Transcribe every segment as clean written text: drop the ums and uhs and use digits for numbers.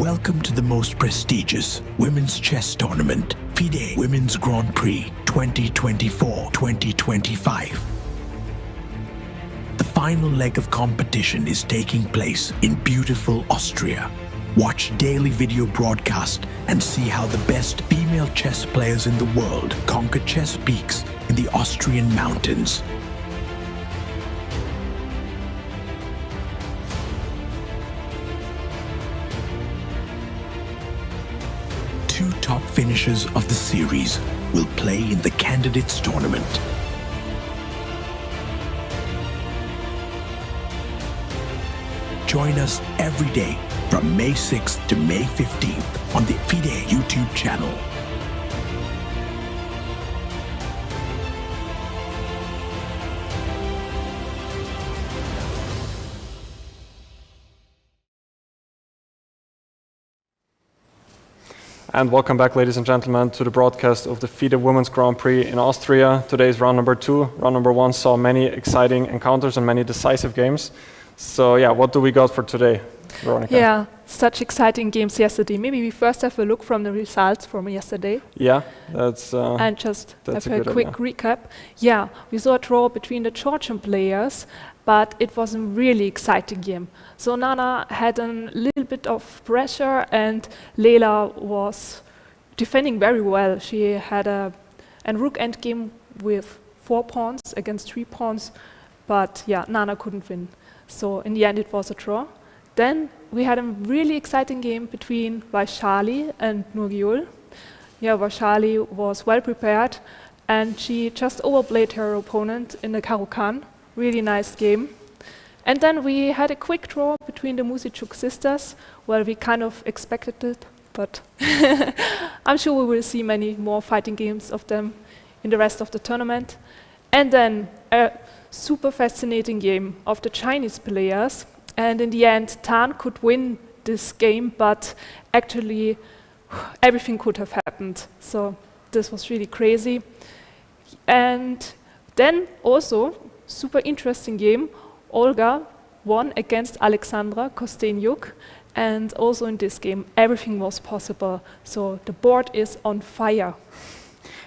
Welcome to the most prestigious women's chess tournament, FIDE Women's Grand Prix 2024-2025. The final leg of competition is taking place in beautiful Austria. Watch daily video broadcast and see how the best female chess players in the world conquer chess peaks in the Austrian mountains. Two top finishers of the series will play in the candidates tournament. Join us every day from May 6th to May 15th on the FIDE YouTube channel. And welcome back, ladies and gentlemen, to the broadcast of the FIDE Women's Grand Prix in Austria. Today is round number 2. Round number 1 saw many exciting encounters and many decisive games. So yeah, what do we got for today, Veronica? Yeah, such exciting games yesterday. Maybe we first have a look from the results from yesterday. Yeah, that's and just that's have a quick idea. recap. Yeah, we saw a draw between the Georgian players, but it was a really exciting game. So Nana had a little bit of pressure and Lela was defending very well. She had a rook endgame with 4 pawns against 3 pawns, but yeah, Nana couldn't win. So in the end it was a draw. Then we had a really exciting game between Vaishali and Nurgyul. Yeah, Vaishali was well prepared and she just overplayed her opponent in the Caro-Kann. Really nice game. And then we had a quick draw between the Muzychuk sisters. Well, we kind of expected it, but I'm sure we will see many more fighting games of them in the rest of the tournament. And then a super fascinating game of the Chinese players. And in the end, Tan could win this game, but actually everything could have happened. So this was really crazy. And then also, super interesting game, Olga won against Alexandra, Kosteniuk, and also in this game everything was possible. So the board is on fire.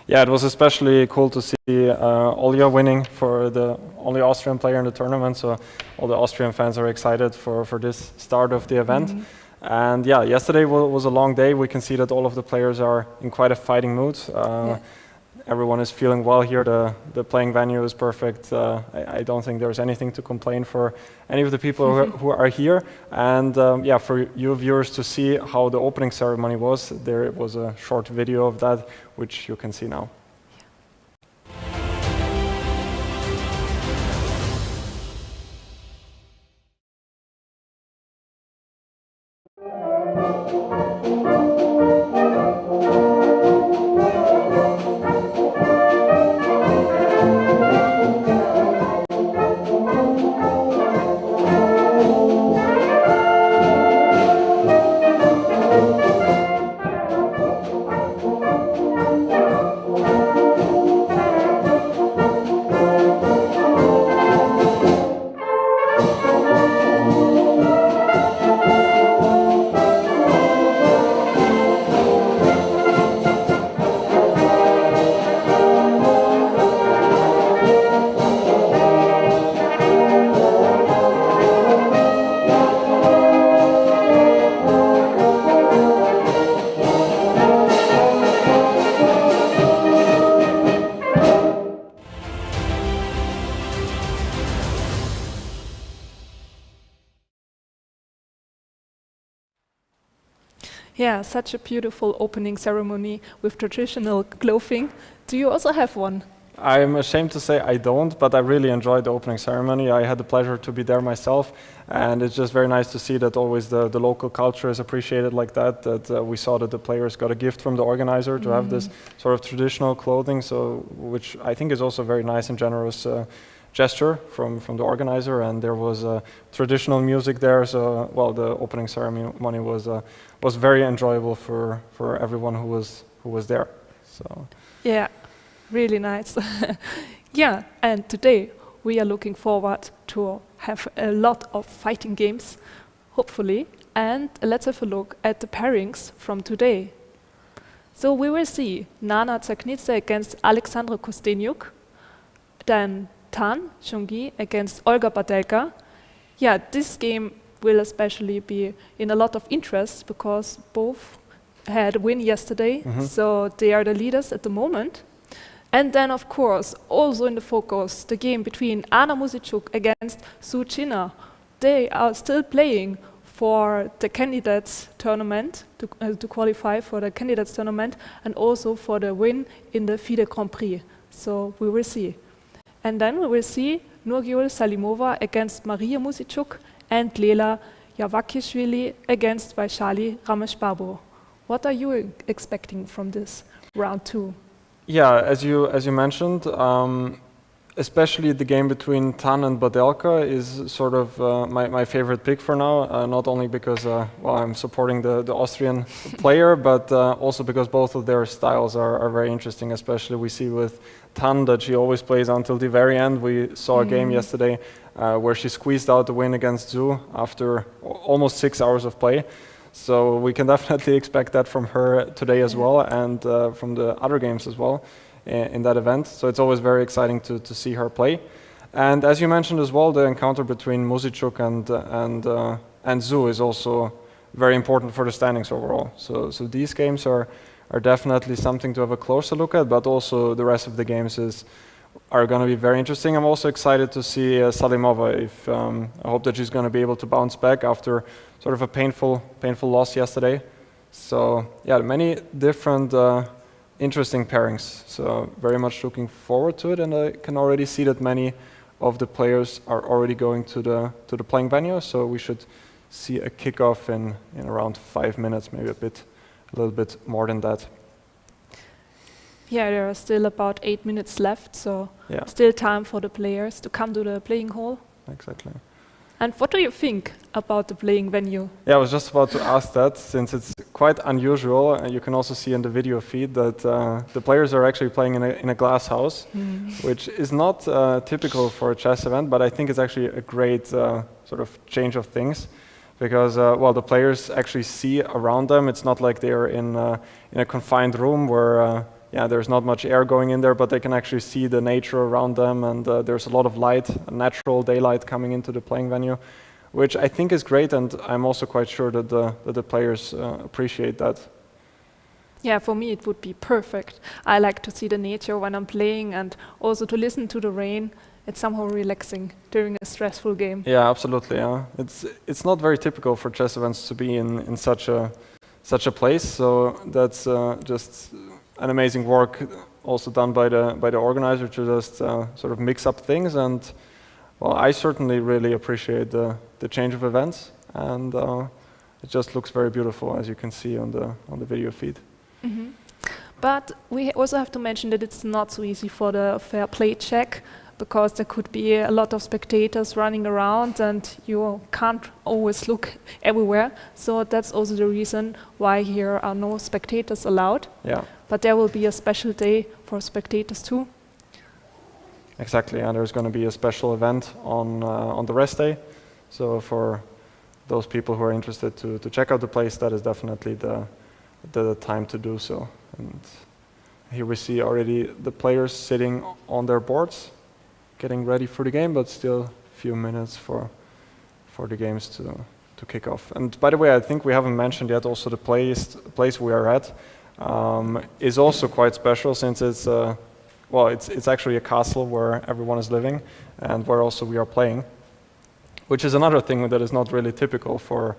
Yeah, it was especially cool to see Olga winning for the only Austrian player in the tournament. So all the Austrian fans are excited for this start of the event. And yeah, yesterday was a long day. We can see that all of the players are in quite a fighting mood. Everyone is feeling well here. The playing venue is perfect. I don't think there's anything to complain for any of the people who are here. And yeah, for you viewers to see how the opening ceremony was, there was a short video of that, which you can see now. Yeah, such a beautiful opening ceremony with traditional clothing. Do you also have one? I'm ashamed to say I don't, but I really enjoyed the opening ceremony. I had the pleasure to be there myself, and it's just very nice to see that always the local culture is appreciated like that, we saw that the players got a gift from the organizer to have this sort of traditional clothing, so which I think is also very nice and generous gesture from the organizer, and there was traditional music there, so well, the opening ceremony was very enjoyable for everyone who was there. So yeah, really nice. Yeah, and today we are looking forward to have a lot of fighting games, hopefully, and let's have a look at the pairings from today. So we will see Nana Dzagnidze against Alexandra Kosteniuk, then Tan Zhongyi against Olga Badelka. Yeah, this game will especially be in a lot of interest because both had a win yesterday, so they are the leaders at the moment. And then, of course, also in the focus, the game between Anna Muzychuk against Jiner. They are still playing for the candidates tournament, to qualify for the candidates tournament, and also for the win in the FIDE Grand Prix. So we will see. And then we will see Nurgyul Salimova against Mariya Muzychuk and Lela Javakhishvili against Vaishali Rameshbabu. What are you expecting from this round 2? Yeah, as you mentioned, especially the game between Tan and Badelka is sort of my favorite pick for now. Not only because I'm supporting the Austrian player, but also because both of their styles are very interesting. Especially we see with Tan that she always plays until the very end. We saw a game yesterday where she squeezed out the win against Zhu after almost 6 hours of play. So we can definitely expect that from her today as well, and from the other games as well in that event. So it's always very exciting to see her play. And as you mentioned as well, the encounter between Muzychuk and Zhu is also very important for the standings overall. So these games are definitely something to have a closer look at, but also the rest of the games are going to be very interesting. I'm also excited to see Salimova. I hope that she's going to be able to bounce back after sort of a painful loss yesterday. So yeah, many different interesting pairings. So very much looking forward to it, and I can already see that many of the players are already going to the playing venue. So we should see a kickoff in around 5 minutes, maybe a little bit more than that. Yeah, there are still about 8 minutes left, so Yeah. still time for the players to come to the playing hall. Exactly. And what do you think about the playing venue? Yeah, I was just about to ask that, since it's quite unusual, and you can also see in the video feed that the players are actually playing in a glass house, which is not typical for a chess event, but I think it's actually a great sort of change of things, because the players actually see around them. It's not like they're in a confined room where there's not much air going in there, but they can actually see the nature around them, and there's a lot of light, natural daylight coming into the playing venue, which I think is great, and I'm also quite sure that the players appreciate that. Yeah, for me it would be perfect. I like to see the nature when I'm playing, and also to listen to the rain. It's somehow relaxing during a stressful game. Yeah, absolutely. Yeah, it's not very typical for chess events to be in such a place. So that's just an amazing work also done by the organizer to just sort of mix up things. And I certainly really appreciate the change of events, and it just looks very beautiful, as you can see on the video feed. But we also have to mention that it's not so easy for the fair play check, because there could be a lot of spectators running around and you can't always look everywhere. So that's also the reason why here are no spectators allowed. Yeah. But there will be a special day for spectators too. Exactly, and there's going to be a special event on the rest day. So for those people who are interested to check out the place, that is definitely the time to do so. And here we see already the players sitting on their boards, getting ready for the game, but still a few minutes for the games to kick off. And by the way, I think we haven't mentioned yet also the place we are at is also quite special, since it's actually a castle where everyone is living and where also we are playing, which is another thing that is not really typical for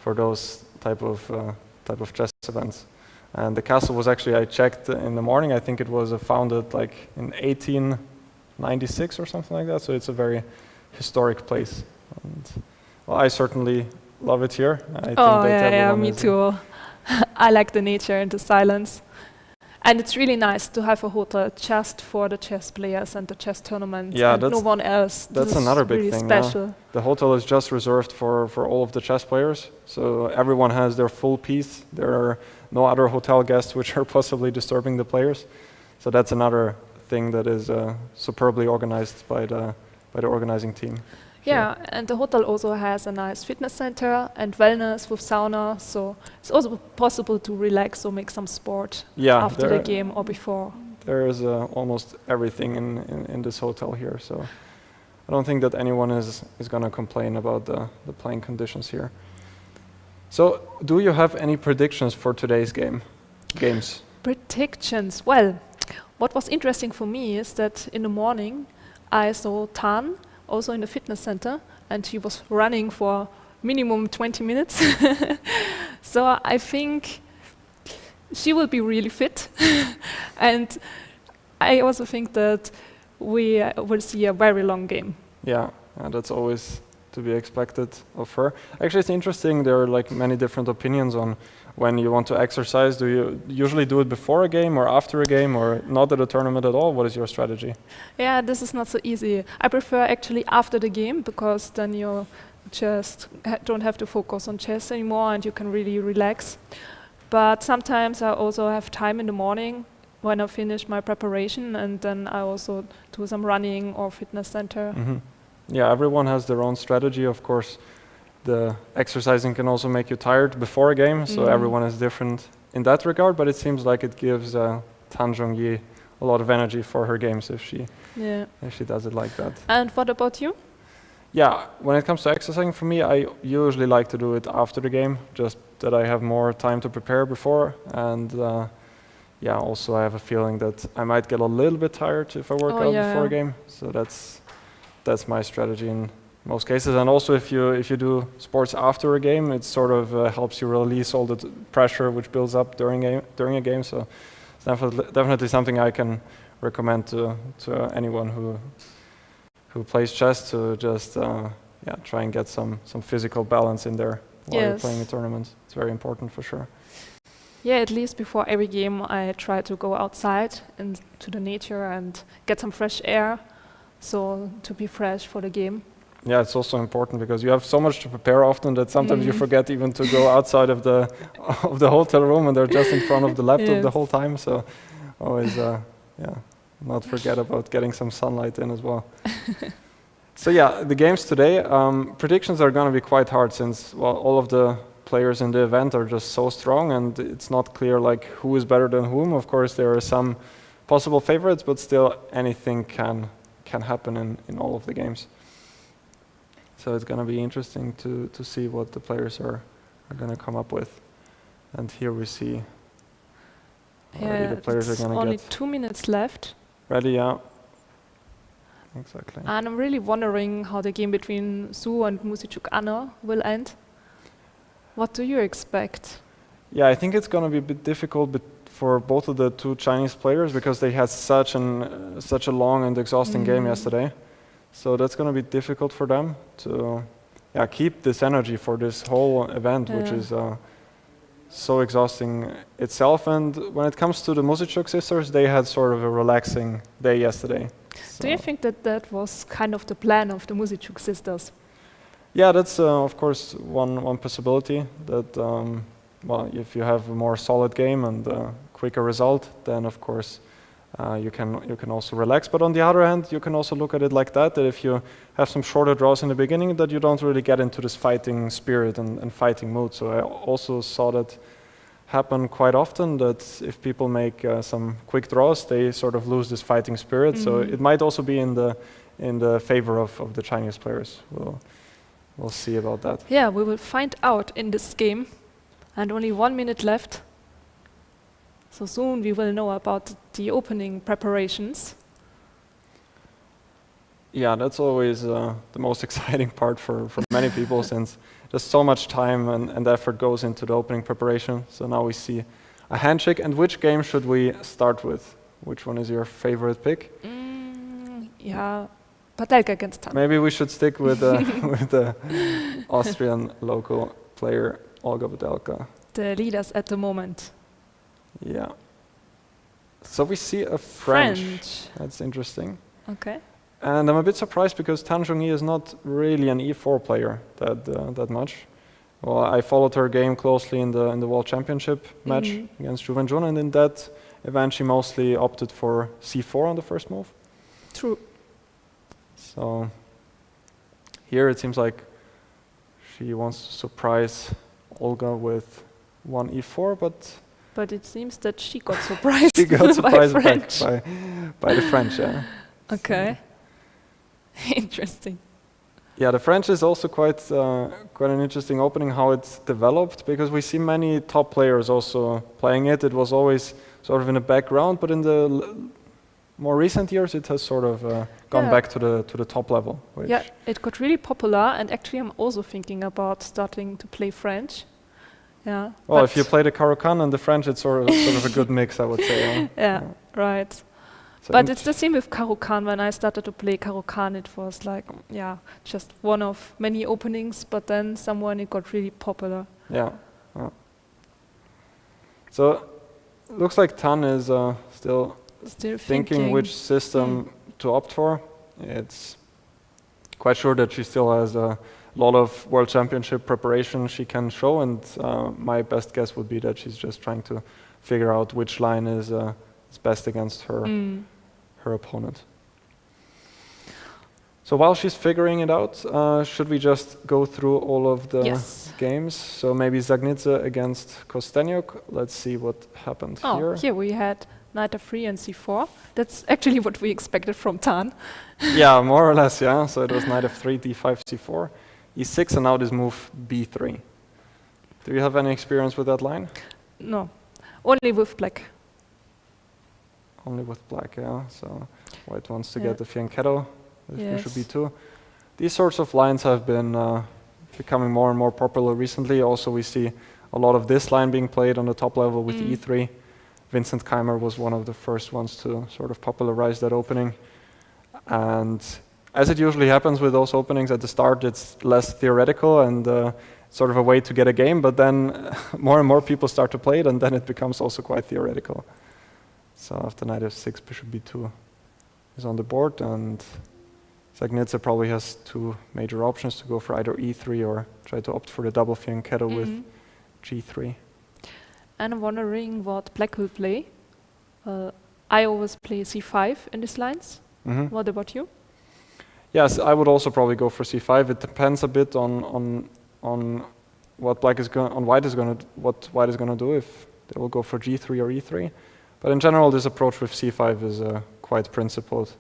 those type of chess events. And the castle was actually, I checked in the morning, I think it was founded like in 1896 or something like that, so it's a very historic place. And, I certainly love it here. I think me too. I like the nature and the silence. And it's really nice to have a hotel just for the chess players and the chess tournament, and no one else. That's another big really thing. Special. Yeah. The hotel is just reserved for all of the chess players, so everyone has their full piece. There are no other hotel guests which are possibly disturbing the players. So that's another thing that is superbly organized by the organizing team. Yeah, and the hotel also has a nice fitness center and wellness with sauna, so it's also possible to relax or make some sport after the game or before. There is almost everything in this hotel here, so I don't think that anyone is going to complain about the playing conditions here. So, do you have any predictions for today's games? Predictions. Well, what was interesting for me is that in the morning I saw Tan also in the fitness center, and she was running for minimum 20 minutes. So I think she will be really fit. And I also think that we will see a very long game. Yeah, that's always to be expected of her. Actually, it's interesting, there are like many different opinions on when you want to exercise. Do you usually do it before a game or after a game or not at a tournament at all? What is your strategy? Yeah, this is not so easy. I prefer actually after the game, because then you just don't have to focus on chess anymore and you can really relax. But sometimes I also have time in the morning when I finish my preparation, and then I also do some running or fitness center. Yeah, everyone has their own strategy. Of course, the exercising can also make you tired before a game, so everyone is different in that regard, but it seems like it gives Tan Zhongyi a lot of energy for her games if she does it like that. And what about you? Yeah, when it comes to exercising for me, I usually like to do it after the game, just that I have more time to prepare before, and also I have a feeling that I might get a little bit tired if I work out before a game, so that's my strategy in most cases. And also if you do sports after a game, it sort of helps you release all the pressure which builds up during a game, so it's definitely something I can recommend to anyone who plays chess, to just try and get some physical balance in there while you're playing a tournament. It's very important for sure. Yeah, at least before every game I try to go outside into the nature and get some fresh air, so to be fresh for the game. Yeah, it's also important because you have so much to prepare often that sometimes you forget even to go outside of the hotel room, and they're just in front of the laptop the whole time. So always, not forget about getting some sunlight in as well. So yeah, the games today, predictions are going to be quite hard since all of the players in the event are just so strong, and it's not clear like who is better than whom. Of course, there are some possible favorites, but still anything can happen in all of the games. So it's going to be interesting to see what the players are going to come up with. And here we see already the players are going to get only 2 minutes left. Ready, yeah. Exactly. And I'm really wondering how the game between Su and Muzychuk Anna will end. What do you expect? Yeah, I think it's going to be a bit difficult for both of the two Chinese players because they had such a long and exhausting game yesterday. So that's going to be difficult for them to keep this energy for this whole event, which is so exhausting itself. And when it comes to the Muzychuk sisters, they had sort of a relaxing day yesterday. So do you think that was kind of the plan of the Muzychuk sisters? Yeah, that's of course one possibility. That if you have a more solid game and a quicker result, then of course you can also relax. But on the other hand, you can also look at it like that if you have some shorter draws in the beginning, that you don't really get into this fighting spirit and fighting mood. So I also saw that happen quite often, that if people make some quick draws, they sort of lose this fighting spirit. So it might also be in the favor of the Chinese players. We'll see about that. Yeah, we will find out in this game. And only 1 minute left. So soon we will know about the opening preparations. Yeah, that's always the most exciting part for many people, since just so much time and effort goes into the opening preparation. So now we see a handshake. And which game should we start with? Which one is your favorite pick? Badelka against Tan. Maybe we should stick with the Austrian local player, Olga Badelka. The leaders at the moment. Yeah. So we see a French. That's interesting. Okay. And I'm a bit surprised because Tan Zhongyi is not really an e4 player that much. Well, I followed her game closely in the World Championship match against Zhu Wenjun, and in that event she mostly opted for c4 on the first move. True. So Here it seems like she wants to surprise Olga with 1 e4, But it seems that she got surprised. she got surprised by back French. by the French. Yeah. Okay. Interesting. Yeah, the French is also quite an interesting opening how it's developed, because we see many top players also playing it. It was always sort of in the background, but in the more recent years it has sort of gone back to the top level. Yeah, it got really popular, and actually I'm also thinking about starting to play French. Yeah. Well, if you play the Caro-Kann and the French, it's sort of a good mix, I would say. Yeah, right. So But it's the same with Caro-Kann. When I started to play Caro-Kann, it was like, just one of many openings, but then somewhere it got really popular. Yeah. So, looks like Tan is still thinking which system to opt for. It's quite sure that she still has a lot of World Championship preparation she can show, and my best guess would be that she's just trying to figure out which line is best against her opponent. So while she's figuring it out, should we just go through all of the games? So maybe Dzagnidze against Kosteniuk. Let's see what happened here. Here we had knight f3 and c4. That's actually what we expected from Tan. Yeah, more or less, yeah. So it was knight f3, d5, c4, e6, and now this move b3. Do you have any experience with that line? No, only with black. Only with black, yeah. So white wants to get the fianchetto with bishop b2. These sorts of lines have been becoming more and more popular recently. Also, we see a lot of this line being played on the top level with e3. Vincent Keimer was one of the first ones to sort of popularize that opening. And as it usually happens with those openings, at the start it's less theoretical and sort of a way to get a game, but then more and more people start to play it, and then it becomes also quite theoretical. So after knight f6, bishop b2 is on the board, and Dzagnidze probably has two major options to go for either e3 or try to opt for the double fianchetto with g3. And I'm wondering what black will play. I always play c5 in these lines. What about you? Yes, I would also probably go for c5. It depends a bit on what white is going to do, if they will go for g3 or e3. But in general, this approach with c5 is quite principled,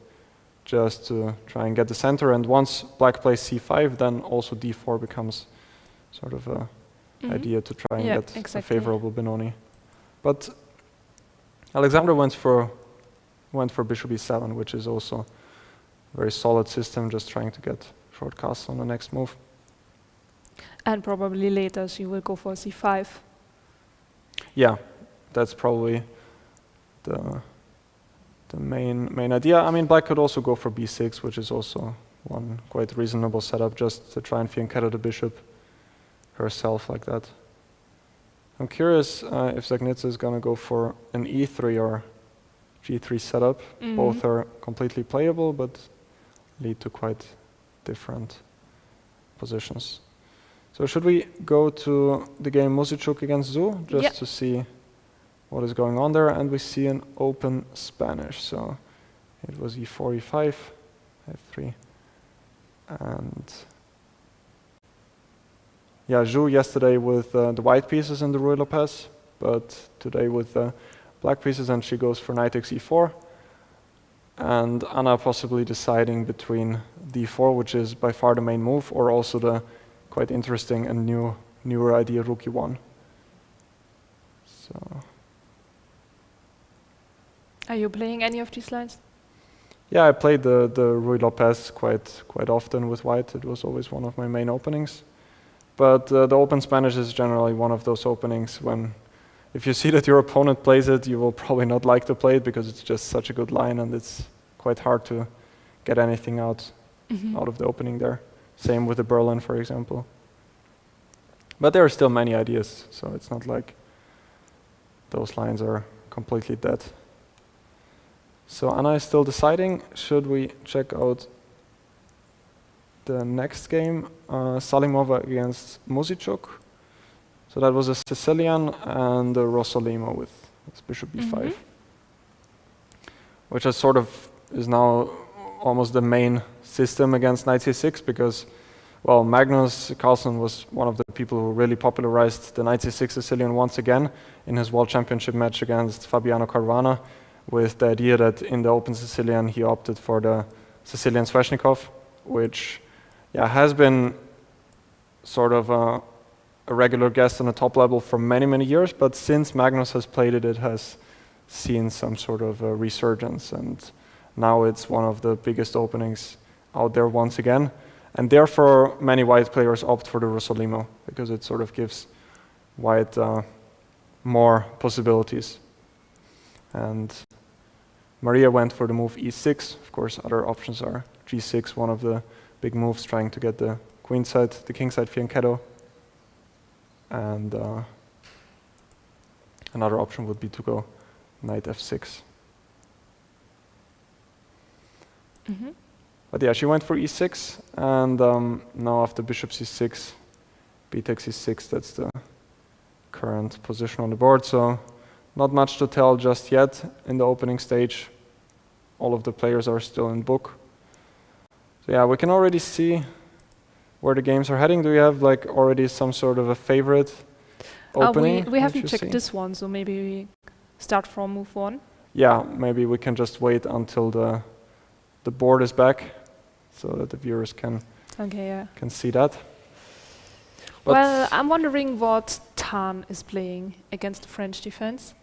just to try and get the center. And once black plays c5, then also d4 becomes sort of a idea to try and get a favorable Benoni. But Alexandra went for bishop e7, which is also a very solid system, just trying to get short castle on the next move. And probably later she will go for c5. Yeah, that's probably the main idea. I mean, black could also go for b6, which is also one quite reasonable setup, just to try and fianchetto the bishop herself like that. I'm curious if Dzagnidze is going to go for an e3 or g3 setup. Both are completely playable, but lead to quite different positions. So should we go to the game Muzychuk against Zhu, just to see what is going on there? And we see an open Spanish. So it was e4, e5, f3, and yeah, Zhu yesterday with the white pieces in the Ruy Lopez, but today with the black pieces, and she goes for knight takes e4. And Anna possibly deciding between d4, which is by far the main move, or also the quite interesting and newer idea rook e1. So, are you playing any of these lines? Yeah, I played the Ruy Lopez quite often with white. It was always one of my main openings. But the open Spanish is generally one of those openings when, if you see that your opponent plays it, you will probably not like to play it because it's just such a good line and it's quite hard to get anything out of the opening there. Same with the Berlin, for example. But there are still many ideas, so it's not like those lines are completely dead. So Anna is still deciding, should we check out the next game, Salimova against Muzychuk. So that was a Sicilian and a Rosolimo with bishop b5. Which is sort of is now almost the main system against knight c6, because well, Magnus Carlsen was one of the people who really popularized the knight c6 Sicilian once again in his World Championship match against Fabiano Caruana, with the idea that in the Open Sicilian he opted for the Sicilian Sveshnikov, which has been sort of a regular guest on the top level for many, many years, but since Magnus has played it, it has seen some sort of a resurgence, and now it's one of the biggest openings out there once again. And therefore, many white players opt for the Rossolimo, because it sort of gives white more possibilities. And Mariya went for the move e6. Of course, other options are g6, one of the big moves, trying to get the queenside, the kingside fianchetto. And another option would be to go knight f6. But yeah, she went for e6, and now after bishop c6, b takes e6, that's the current position on the board. So not much to tell just yet in the opening stage. All of the players are still in book. So yeah, we can already see where the games are heading. Do you have like already some sort of a favorite opening? We haven't checked this one, so maybe we start from move 1. Yeah, maybe we can just wait until the board is back, so that the viewers can see that. But well, I'm wondering what Tan is playing against the French defense.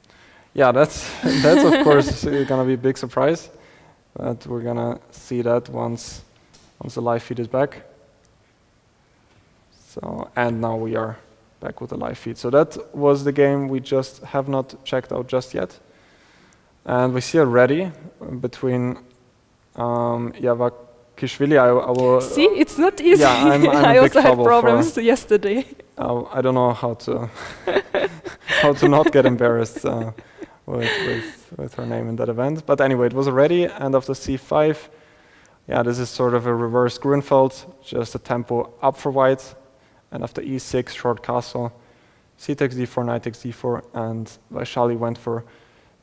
Yeah, that's of course gonna be a big surprise, but we're gonna see that once the live feed is back. So, and now we are back with the live feed. So that was the game we just have not checked out just yet, and we see a ready between Javakhishvili. I will see, it's not easy. Yeah, I'm I in big also had trouble problems yesterday. I don't know how to how to not get embarrassed with her name in that event. But anyway, it was a ready, and after c5, this is sort of a reverse Grunfeld, just a tempo up for white, and after e6, short castle, c takes d4, knight takes d4, and Vaishali went for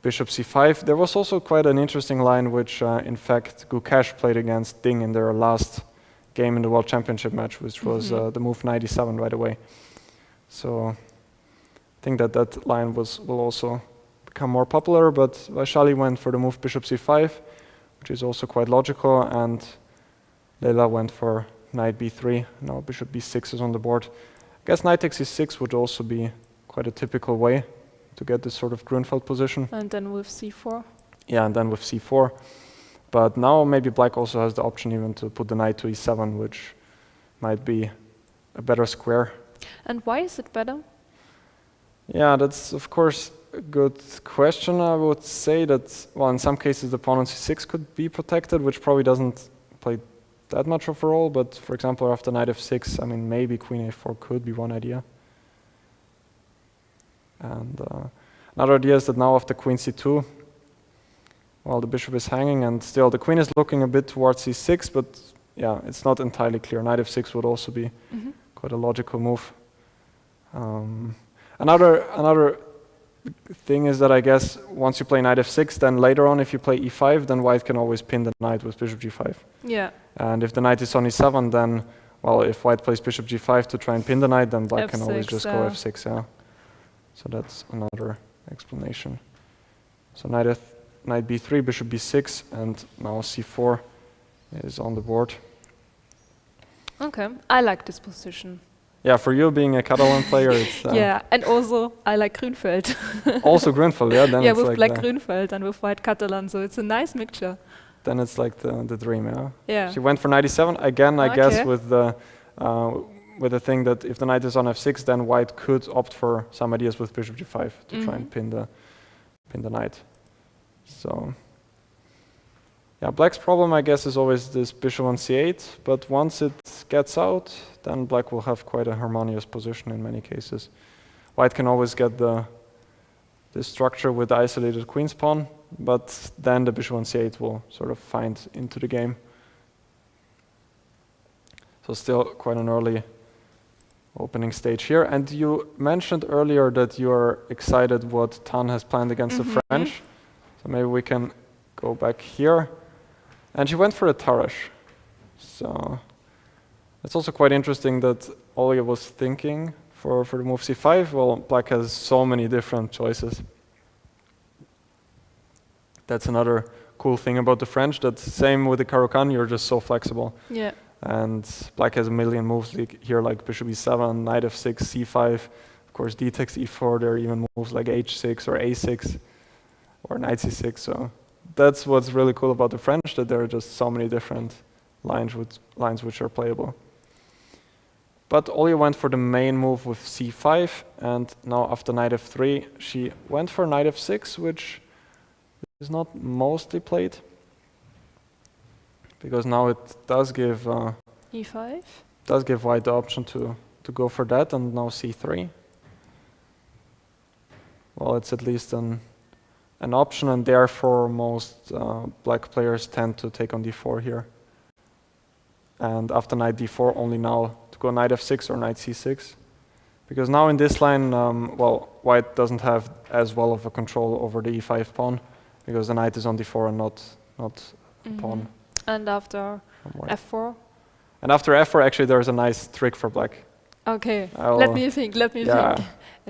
bishop c5. There was also quite an interesting line, which in fact Gukesh played against Ding in their last game in the World Championship match, which was the move knight e7 right away. So I think that line will also become more popular, but Vaishali went for the move bishop c5, which is also quite logical, and Lela went for knight b3. Now bishop b6 is on the board. I guess knight takes e6 would also be quite a typical way to get this sort of Grunfeld position. And then with c4. Yeah, and then with c4. But now maybe black also has the option even to put the knight to e7, which might be a better square. And why is it better? Yeah, that's of course a good question. I would say that, well, in some cases the pawn on c6 could be protected, which probably doesn't play that much of a role. But for example, after knight f6, I mean, maybe queen a4 could be one idea. And another idea is that now after queen c2, well, the bishop is hanging, and still the queen is looking a bit towards c6, but yeah, it's not entirely clear. Knight f6 would also be quite a logical move. Another thing is that I guess once you play knight f6, then later on if you play e5, then white can always pin the knight with bishop g5. Yeah. And if the knight is on e7, then, well, if white plays bishop g5 to try and pin the knight, then black can always just go f6, yeah. So that's another explanation. So knight b3, bishop b6, and now c4 is on the board. Okay, I like this position. Yeah, for you being a Catalan player, it's... yeah, and also I like Grünfeld. Also Grünfeld, yeah? Then yeah, it's with like black Grünfeld and with white Catalan, so it's a nice mixture. Then it's like the dream, yeah? Yeah. She went for knight e7, again, I guess, with the thing that if the knight is on f6, then white could opt for some ideas with bishop g5 to try and pin the knight. So, yeah, black's problem, I guess, is always this bishop on c8, but once it gets out, then black will have quite a harmonious position in many cases. White can always get this structure with the isolated queen's pawn, but then the bishop on c8 will sort of find into the game. So still quite an early opening stage here. And you mentioned earlier that you are excited what Tan has planned against the French. So maybe we can go back here. And she went for a Tarash. So It's also quite interesting that Olga was thinking for the move c5. Well, black has so many different choices. That's another cool thing about the French, that same with the Caro-Kann, you're just so flexible. Yeah. And black has a million moves here, like bishop e7, knight f6, c5, of course d takes e4, there are even moves like h6 or a6 or knight c6, so that's what's really cool about the French, that there are just so many different lines which are playable. But Olga went for the main move with c5, and now after knight f3, she went for knight f6, which is not mostly played, because now it does give e5. Does give white the option to go for that, and now c3. Well, it's at least an option, and therefore most black players tend to take on d4 here. And after knight d4, only now to go knight f6 or knight c6. Because now in this line, well, white doesn't have as well of a control over the e5 pawn, because the knight is on d4 and not a pawn. And after f4? And after f4, actually, there's a nice trick for black. Okay, let me think. A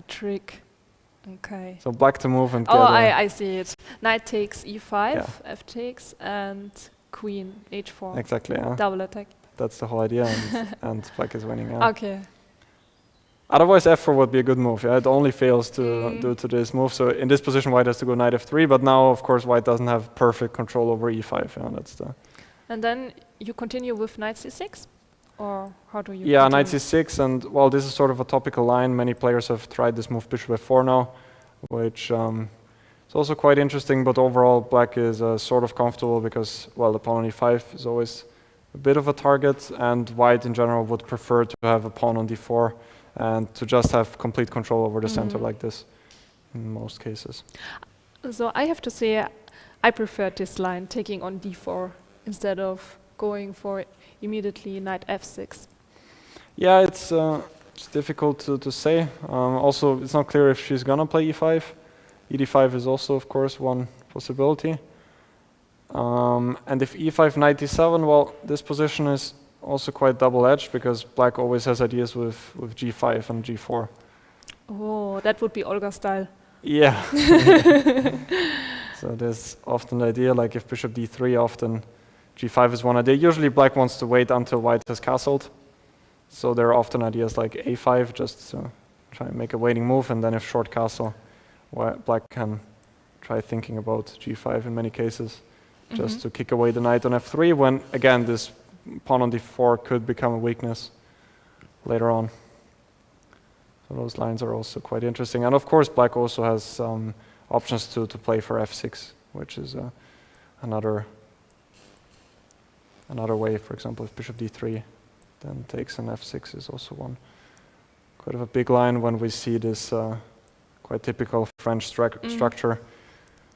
trick. Okay. So black to move and get I see it. Knight takes e5, yeah. f takes, and queen h4. Exactly, yeah. Double attack. That's the whole idea, and black is winning. Yeah. Okay. Otherwise, f4 would be a good move. Yeah? It only fails to do to this move. So in this position, white has to go knight f3. But now, of course, white doesn't have perfect control over e5. Yeah? That's the. And then you continue with knight c6, or how do you? Yeah, knight c6, and well, this is sort of a topical line. Many players have tried this move bishop f4 now, which is also quite interesting. But overall, black is sort of comfortable because, well, the pawn on e5 is always a bit of a target, and white in general would prefer to have a pawn on d4 and to just have complete control over the center like this in most cases. So I have to say, I prefer this line, taking on d4 instead of going for immediately knight f6. Yeah, it's difficult to say. Also, it's not clear if she's gonna play e5. e5 is also, of course, one possibility. And if e5, knight d7, well, this position is also quite double-edged because black always has ideas with g5 and g4. Oh, that would be Olga style. Yeah. So there's often the idea, like if bishop d3, often g5 is one idea. Usually black wants to wait until white has castled. So there are often ideas like a5, just to try and make a waiting move, and then if short castle, black can try thinking about g5 in many cases, just to kick away the knight on f3, when, again, this pawn on d4 could become a weakness later on. So those lines are also quite interesting. And of course, black also has some options to play for f6, which is another way. For example, if bishop d3 then takes an f6 is also one quite of a big line when we see this quite typical French structure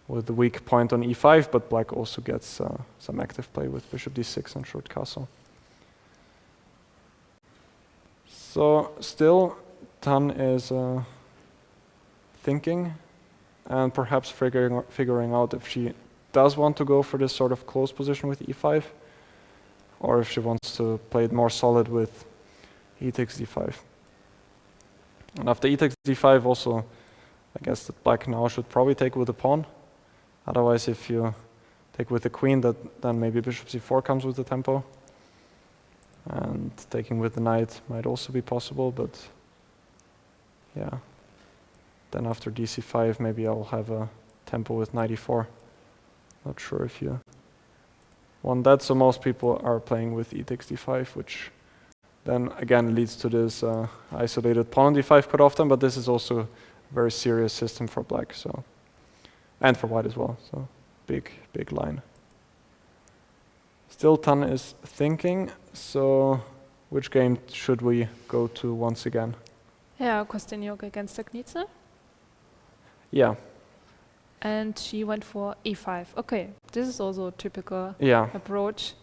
with the weak point on e5, but black also gets some active play with bishop d6 and short castle. So still, Tan is thinking and perhaps figuring out if she does want to go for this sort of close position with e5, or if she wants to play it more solid with e takes d5. And after e takes d5 also, I guess that black now should probably take with the pawn. Otherwise, if you take with the queen, then maybe bishop c4 comes with the tempo. And taking with the knight might also be possible, but yeah. Then after dc5, maybe I'll have a tempo with knight e4. Not sure if you want that, so most people are playing with e takes d5, which then again leads to this isolated pawn on d5 quite often, but this is also a very serious system for black, so. And for white as well, so big line. Still Tan is thinking, so which game should we go to once again? Yeah, Kosteniuk against Dzagnidze. Yeah. And she went for e5. Okay, this is also a typical approach.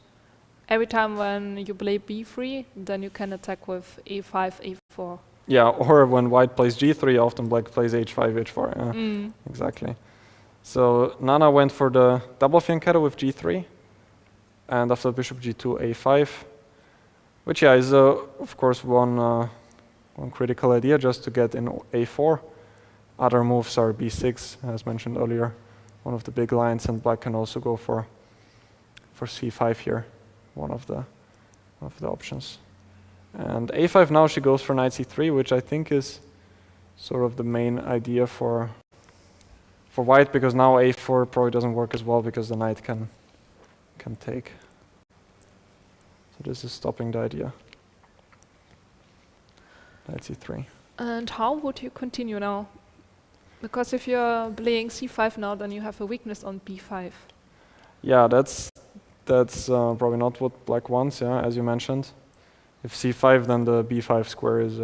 Every time when you play b3, then you can attack with a5, a4. Yeah, or when white plays g3, often black plays h5, h4. Yeah, exactly. So Nana went for the double fianchetto with g3, and after bishop g2, a5. Which is of course one critical idea, just to get in a4. Other moves are b6, as mentioned earlier, one of the big lines, and black can also go for c5 here, one of the options. And a5 now she goes for knight c3, which I think is sort of the main idea for white, because now a4 probably doesn't work as well because the knight can take. So this is stopping the idea. Knight c3. And how would you continue now? Because if you're playing c5 now, then you have a weakness on b5. Yeah, that's probably not what black wants, yeah, as you mentioned. If c5, then the b5 square is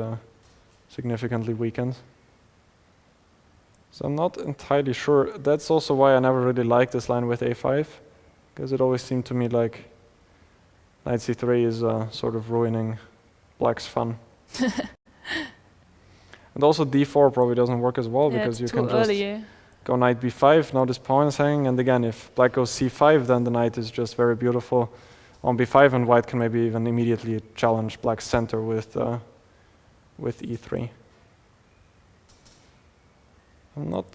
significantly weakened. So I'm not entirely sure. That's also why I never really liked this line with a5, because it always seemed to me like knight c3 is sort of ruining black's fun. And also d4 probably doesn't work as well, because you can just go knight b5. Now this pawn is hanging, and again, if black goes c5, then the knight is just very beautiful on b5, and white can maybe even immediately challenge black's center with e3. I'm not.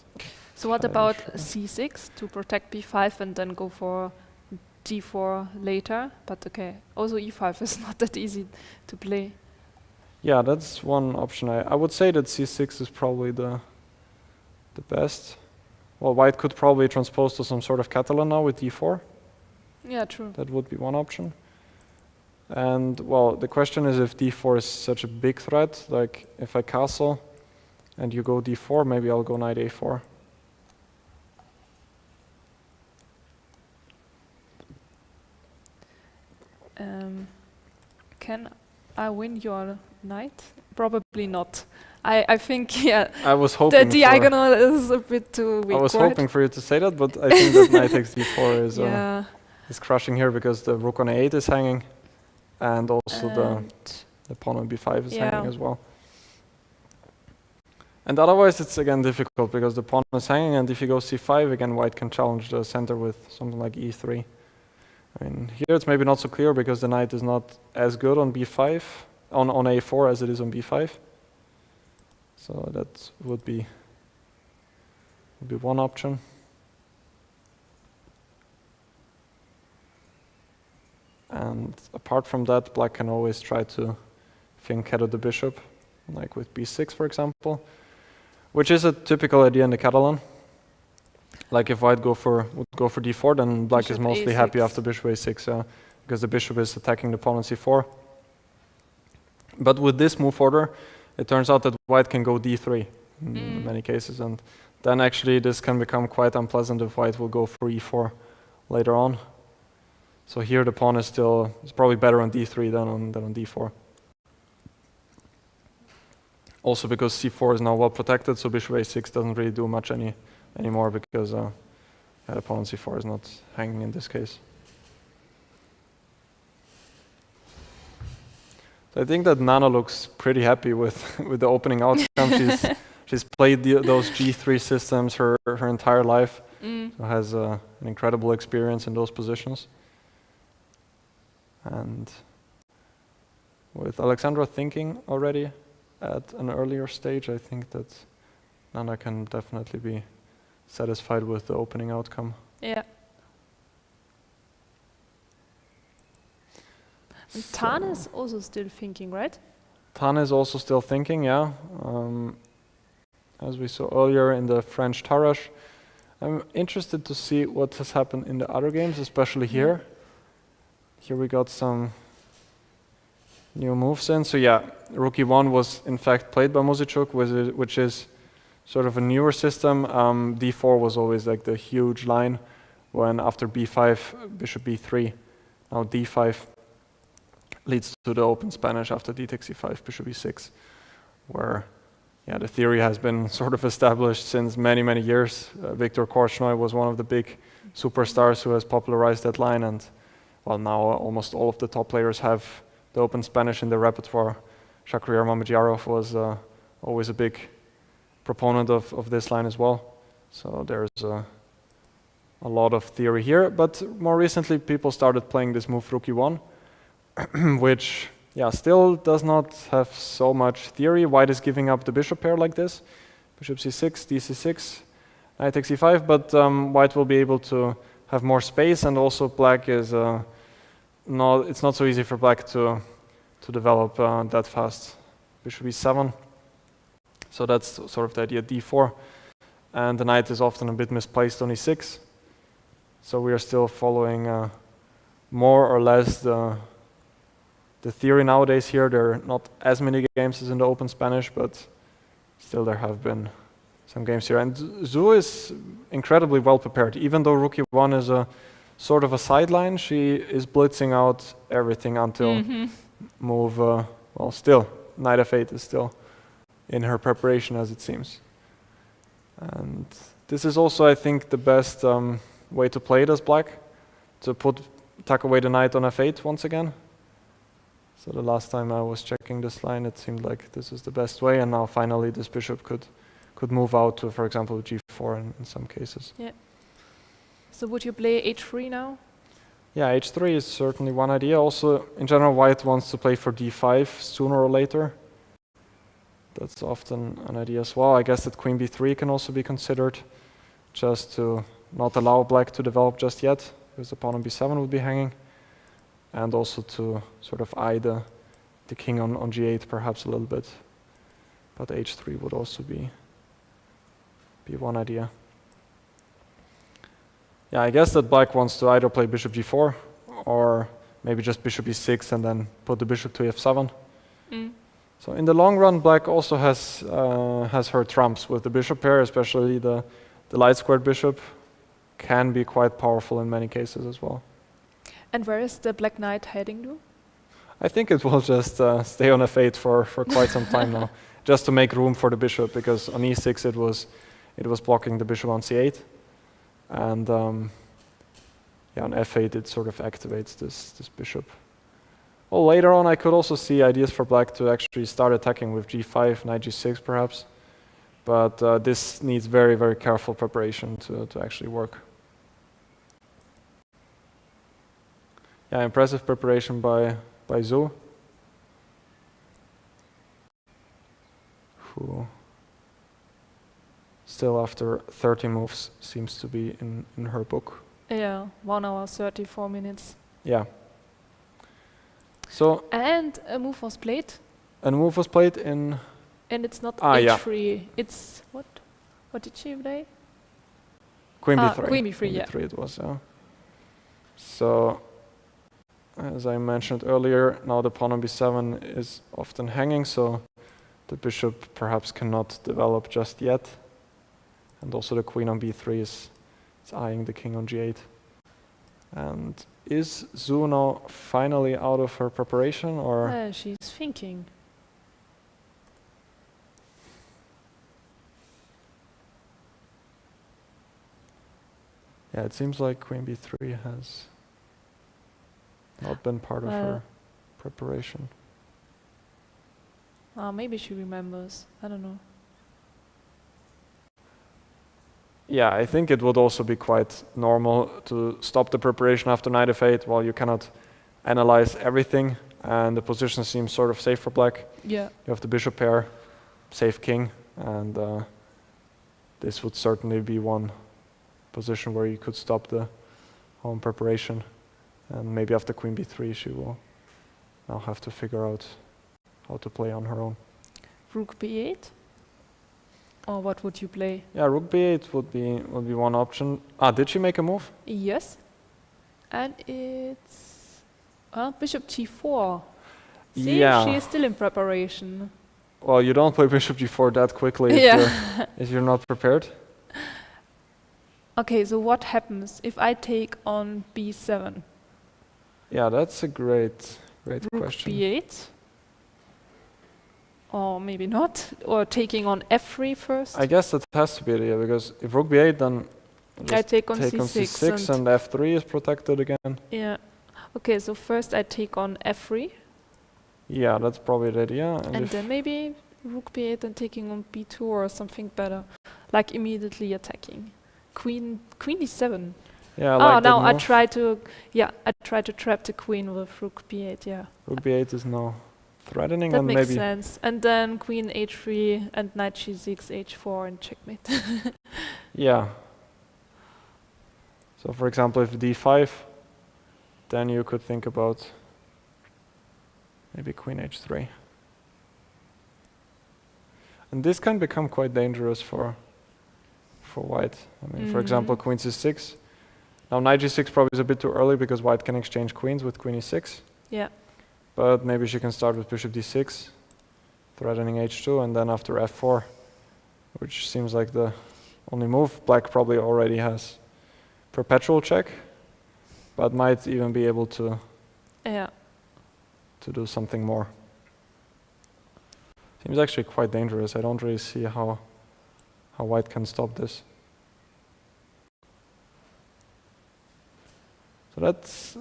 So what about c6 to protect b5 and then go for d4 later? But okay, also e5 is not that easy to play. Yeah, that's one option. I would say that c6 is probably the best. Well, white could probably transpose to some sort of Catalan now with d4. Yeah, true. That would be one option. And well, the question is if d4 is such a big threat, like if I castle and you go d4, maybe I'll go knight a4. Can I win your knight? Probably not. I think, yeah, I was hoping the diagonal is a bit too weak. I was hoping for you to say that, but I think that knight takes d4 is crushing here, because the rook on a8 is hanging, and also the pawn on b5 is hanging as well. And otherwise it's again difficult, because the pawn is hanging, and if you go c5, again white can challenge the center with something like e3. I mean, here it's maybe not so clear, because the knight is not as good on b5, on a4 as it is on b5. So that would be one option. And apart from that, black can always try to fianchetto the bishop, like with b6, for example, which is a typical idea in the Catalan. Like if white would go for d4, then black is mostly happy after bishop a6, because the bishop is attacking the pawn on c4. But with this move order, it turns out that white can go d3 in many cases, and then actually this can become quite unpleasant if white will go for e4 later on. So here the pawn is probably better on d3 than on d4. Also because c4 is now well protected, so bishop a6 doesn't really do much anymore, because the pawn on c4 is not hanging in this case. So I think that Nana looks pretty happy with the opening outcome. She's played those G3 systems her entire life, so has an incredible experience in those positions. And with Alexandra thinking already at an earlier stage, I think that Nana can definitely be satisfied with the opening outcome. Yeah. And Tan is also still thinking, right? Tan is also still thinking, yeah. As we saw earlier in the French Tarash. I'm interested to see what has happened in the other games, especially here. Here we got some new moves in. So yeah, Rook e1 was in fact played by Muzychuk, which is sort of a newer system. d4 was always like the huge line, when after b5, bishop b3, now d5 leads to the open Spanish after d takes e5, bishop e6, where the theory has been sort of established since many, many years. Viktor Korchnoi was one of the big superstars who has popularized that line, and well, now almost all of the top players have the open Spanish in their repertoire. Shakhriyar Mamedyarov was always a big proponent of this line as well. So there's a lot of theory here, but more recently people started playing this move Rook e1, which yeah, still does not have so much theory. White is giving up the bishop pair like this. Bishop c6, dc6, knight takes e5, but white will be able to have more space, and also black is it's not so easy for black to develop that fast. Bishop e7, so that's sort of the idea, d4, and the knight is often a bit misplaced on e6, so we are still following more or less the theory nowadays here. There are not as many games as in the Open Spanish, but still there have been some games here. And Zhu is incredibly well prepared. Even though Rook e1 is a sort of a sideline, she is blitzing out everything until move, well, still, knight f8 is still in her preparation, as it seems. And this is also, I think, the best way to play it as black, to tuck away the knight on f8 once again. So the last time I was checking this line, it seemed like this is the best way, and now finally this bishop could move out to, for example, g4 in some cases. Yeah. So would you play h3 now? Yeah, h3 is certainly one idea. Also, in general, white wants to play for d5 sooner or later. That's often an idea as well. I guess that queen b3 can also be considered, just to not allow black to develop just yet, because the pawn on b7 would be hanging. And also to sort of eye the king on g8 perhaps a little bit. But h3 would also be one idea. Yeah, I guess that black wants to either play bishop g4 or maybe just bishop e6 and then put the bishop to f7. So in the long run, black also has her trumps with the bishop pair, especially the light squared bishop can be quite powerful in many cases as well. And where is the black knight heading to? I think it will just stay on f8 for quite some time now, just to make room for the bishop, because on e6 it was blocking the bishop on c8, and yeah, on f8 it sort of activates this bishop. Well, later on I could also see ideas for black to actually start attacking with g5, knight g6 perhaps, but this needs very, very careful preparation to actually work. Yeah, impressive preparation by Zhu, who still after 30 moves seems to be in her book. Yeah, 1 hour 34 minutes. Yeah. So and a move was played. And move was played in. And it's not h3. Yeah. It's what? What did she play? Queen b3. Queen b3. Yeah. B3 it was. Yeah. So, as I mentioned earlier, now the pawn on b7 is often hanging, so the bishop perhaps cannot develop just yet. And also the queen on b3 is eyeing the king on g8. And is Zhu now finally out of her preparation, or? She's thinking. Yeah, it seems like queen b3 has not been part of her preparation. Maybe she remembers. I don't know. Yeah, I think it would also be quite normal to stop the preparation after knight f8 while you cannot analyze everything and the position seems sort of safe for black. Yeah. You have the bishop pair, safe king, and this would certainly be one position where you could stop the home preparation. And maybe after queen b3 she will now have to figure out how to play on her own. Rook b8? Or what would you play? Yeah, rook b8 would be one option. Did she make a move? Yes. And it's bishop g4. See, yeah. she is still in preparation. Well, you don't play bishop g4 that quickly if you're not prepared. Okay, so what happens if I take on b7? Yeah, that's a great Rook question. b8? Or maybe not? Or taking on f3 first? I guess that has to be the idea, because if rook b8, then I take on take c6 and f3 is protected again. Yeah. Okay, so first I take on f3. Yeah, that's probably the idea. And then maybe rook b8 and taking on b2 or something better. Like immediately attacking. Queen d7. Yeah, I Oh, like that now I move. try to trap the queen with rook b8. Yeah, Rook b8 is now threatening, that and makes maybe sense. And then queen h3 and knight g6, h4, and checkmate. yeah. So for example, if d5, then you could think about maybe queen h3. And this can become quite dangerous for white. I mean, for example, queen c6. Now knight g6 probably is a bit too early because white can exchange queens with queen e6. Yeah. But maybe she can start with bishop d6, threatening h2, and then after f4, which seems like the only move. Black probably already has perpetual check, but might even be able to do something more. Seems actually quite dangerous. I don't really see how white can stop this. So that's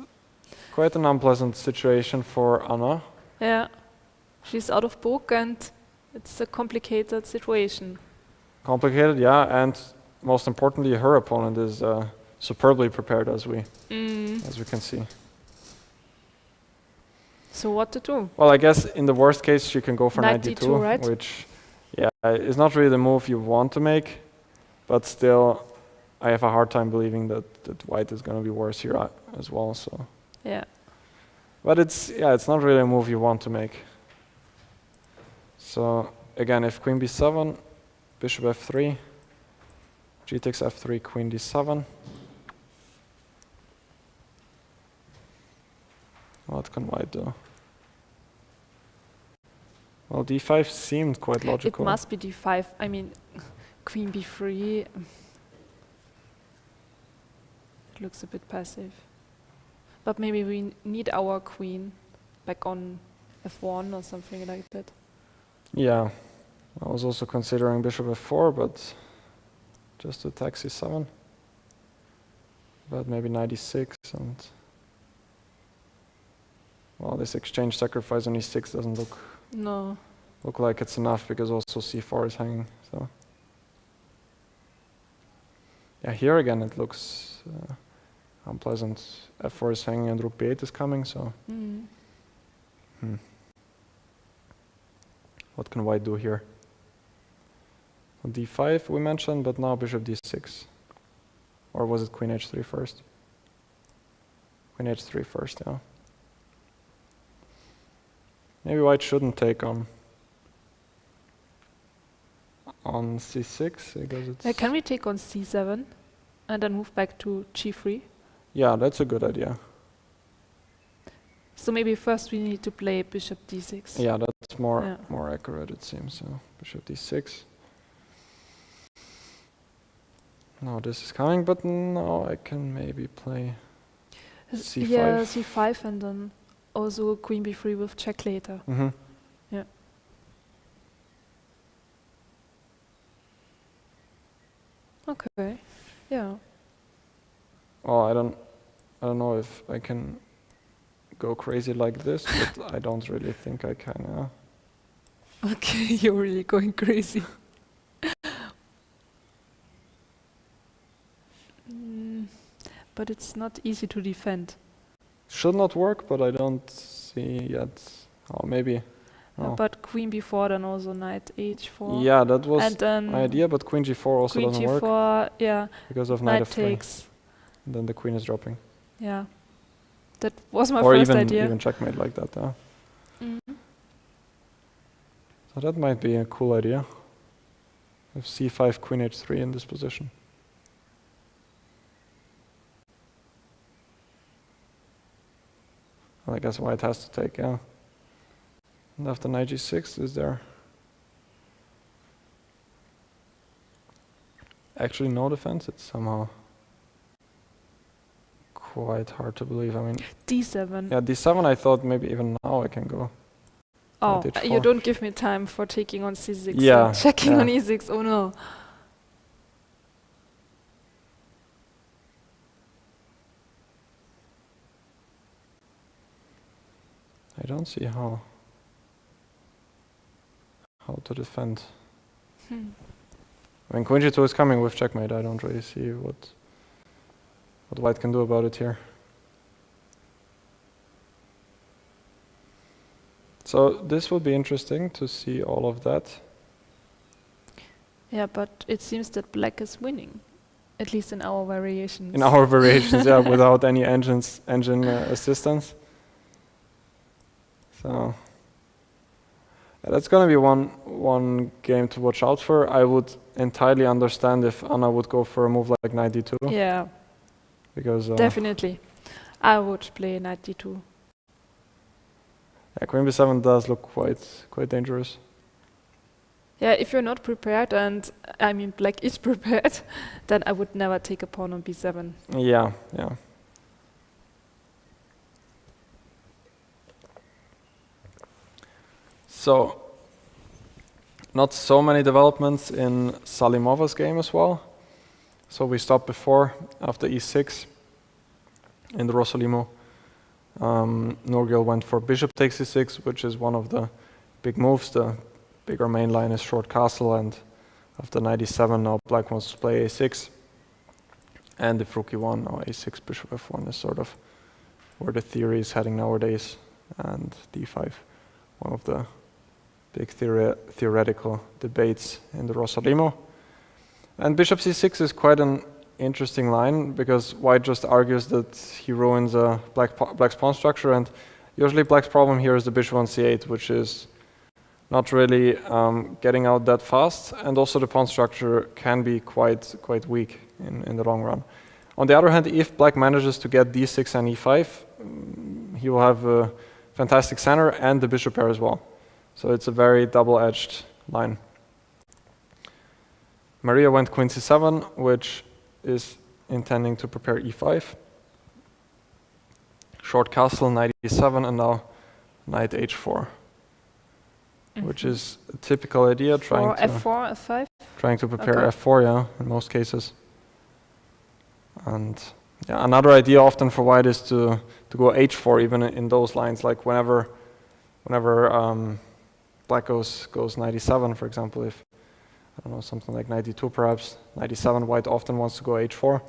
quite an unpleasant situation for Anna. Yeah, she's out of book and it's a complicated situation. Complicated, yeah, and most importantly, her opponent is superbly prepared, as we can see. So what to do? Well, I guess in the worst case, she can go for Knight knight d2, d2, right? which, yeah, is not really the move you want to make, but still, I have a hard time believing that white is going to be worse here as well. So, yeah, but it's not really a move you want to make. So again, if queen b7, bishop f3, g takes f3, queen d7. What can white do? Well, d5 seemed quite logical. it must be d5. I mean, queen b3. It looks a bit passive. But maybe we need our queen back on f1 or something like that. Yeah, I was also considering bishop f4, but just to attack c7. But maybe knight e6 and... Well, this exchange sacrifice on e6 doesn't look like it's enough because also c4 is hanging. So yeah, here again it looks unpleasant. f4 is hanging and rook b8 is coming. So what can white do here? d5 we mentioned, but now bishop d6, or was it queen h3 first? Queen h3 first, yeah. Maybe white shouldn't take on c6 because it's... Can we take on c7 and then move back to g3? Yeah, that's a good idea. So maybe first we need to play bishop d6. Yeah, that's more accurate, it seems. So bishop d6. No, this is coming, but now I can maybe play c5. Yeah, c5 and then also queen b3 with check later. Yeah. Okay. Yeah. Oh, I don't know if I can go crazy like this, but I don't really think I can. Yeah. Okay, you're really going crazy. But it's not easy to defend. Should not work, but I don't see yet. Oh, maybe. Oh. But queen b4, then also knight h4. Yeah, that was and then my idea, but queen g4 also queen doesn't g4, work. Yeah. Because of knight f3. Takes. And then the queen is dropping. Yeah. That was my or first even, idea. Or even checkmate like that. So that might be a cool idea. With c5, queen h3 in this position. Well, I guess white has to take, yeah. And after knight g6 is there actually no defense? It's somehow quite hard to believe. I mean, d7. Yeah, d7 I thought maybe even now I can go. Oh, you don't give me time for taking on c6. Yeah. Checking on e6, oh no. I don't see how to defend. I mean, queen g2 is coming with checkmate. I don't really see what white can do about it here. So this will be interesting to see all of that. Yeah, but it seems that black is winning, at least in our variations. In our variations, yeah, without any engine assistance. So that's going to be one game to watch out for. I would entirely understand if Anna would go for a move like knight d2. Yeah, because definitely. I would play knight d2. Yeah, queen b7 does look quite dangerous. Yeah, if you're not prepared, and I mean black is prepared, then I would never take a pawn on b7. Yeah, yeah. So, not so many developments in Salimova's game as well. So we stopped before, after e6, in the Rossolimo. Nurgyul went for bishop takes e6, which is one of the big moves. The bigger main line is short castle, and after knight e7 now black wants to play a6. And if rook e1, now a6, bishop f1 is sort of where the theory is heading nowadays. And d5, one of the big theoretical debates in the Rossolimo. And bishop c6 is quite an interesting line, because white just argues that he ruins black's pawn structure, and usually black's problem here is the bishop on c8, which is not really getting out that fast, and also the pawn structure can be quite weak in the long run. On the other hand, if black manages to get d6 and e5, he will have a fantastic center and the bishop pair as well. So it's a very double-edged line. Mariya went queen c7, which is intending to prepare e5. Short castle, knight e7, and now knight h4, which is a typical idea, trying to f4, f5? Trying to prepare f4, yeah, in most cases. And yeah, another idea often for white is to go h4, even in those lines, like whenever black goes knight e7, for example, if I don't know, something like knight d2 perhaps, knight e7, white often wants to go h4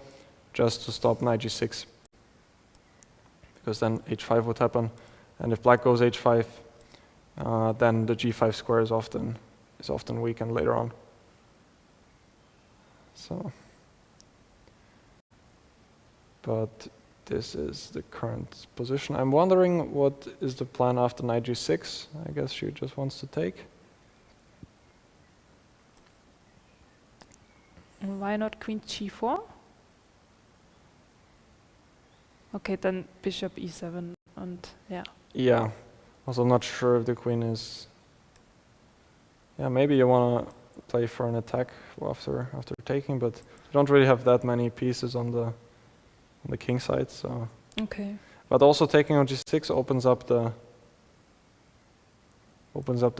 just to stop knight g6, because then h5 would happen, and if black goes h5, then the g5 square is often weakened later on. So, but this is the current position. I'm wondering what is the plan after knight g6. I guess she just wants to take. Why not queen g4? Okay, then bishop e7 and yeah. Yeah. Also, I'm not sure if the queen is. Yeah, maybe you want to play for an attack after taking, but you don't really have that many pieces on the king side, so. Okay. But also taking on g6 opens up the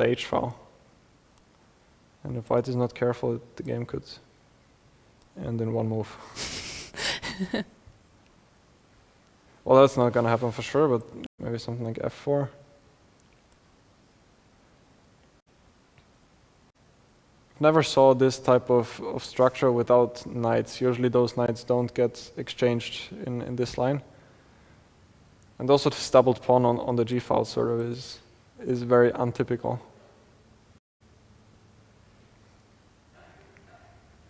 h file, and if white is not careful, the game could end in one move. Well, that's not going to happen for sure, but maybe something like f4. Never saw this type of structure without knights. Usually those knights don't get exchanged in this line. And also this doubled pawn on the g-file sort of is very untypical.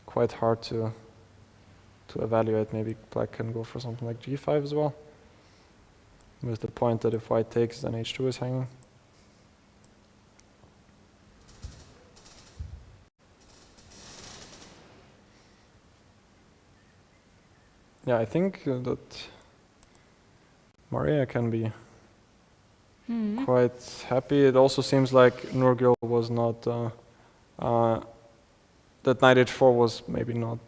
Quite hard to evaluate. Maybe black can go for something like g5 as well, with the point that if white takes, then h2 is hanging. Yeah, I think that Mariya can be quite happy. It also seems like Nurgyul was not, that knight h4 was maybe not...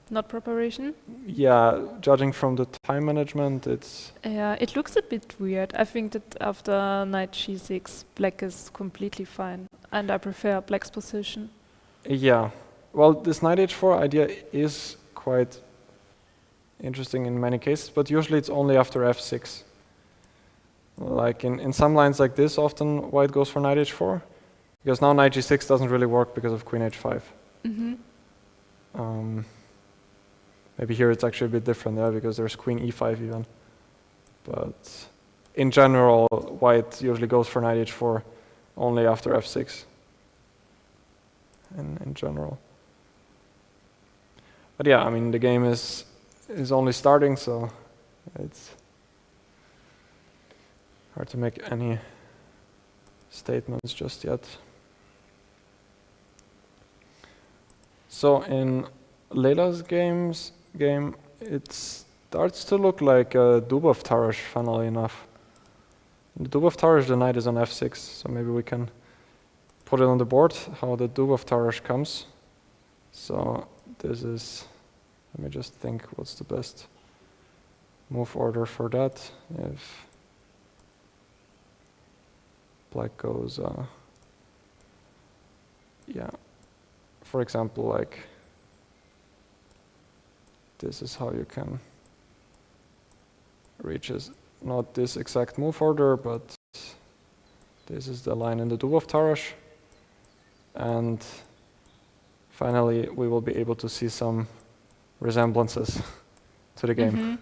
not preparation? Yeah, judging from the time management, it's... Yeah, it looks a bit weird. I think that after knight g6, black is completely fine, and I prefer black's position. Yeah, well, this knight h4 idea is quite interesting in many cases, but usually it's only after f6. Like in some lines like this, often white goes for knight h4, because now knight g6 doesn't really work because of queen h5. Maybe here it's actually a bit different, yeah, because there's queen e5 even. But in general, white usually goes for knight h4 only after f6. In general. But yeah, I mean, the game is only starting, so it's hard to make any statements just yet. So in Lela's game, it starts to look like a Dubov Tarrasch, funnily enough. In the Dubov Tarrasch, the knight is on f6, so maybe we can put it on the board, how the Dubov Tarrasch comes. So this is, let me just think what's the best move order for that. If black goes, yeah, for example, like this is how you can reach not this exact move order, but this is the line in the Dubov Tarrasch. And finally, we will be able to see some resemblances to the game. Mm-hmm.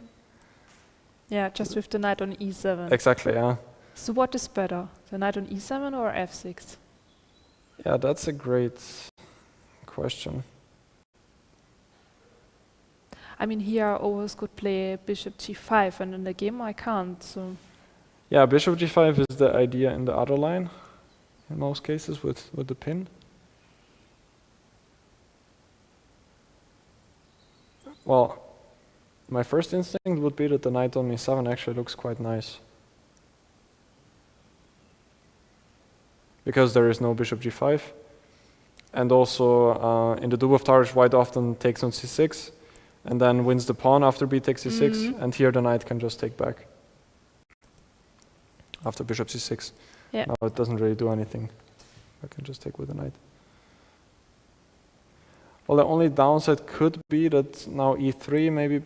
Yeah, just with the knight on e7. Exactly, yeah. So what is better, the knight on e7 or f6? Yeah, that's a great question. I mean, here I always could play bishop g5, and in the game I can't, so... Yeah, bishop g5 is the idea in the other line, in most cases, with the pin. Well, my first instinct would be that the knight on e7 actually looks quite nice. Because there is no bishop g5. And also, in the Dubov Tarrasch, white often takes on c6, and then wins the pawn after b takes c6, and here the knight can just take back after bishop c6. Yeah. Now it doesn't really do anything. I can just take with the knight. Well, the only downside could be that now e3 maybe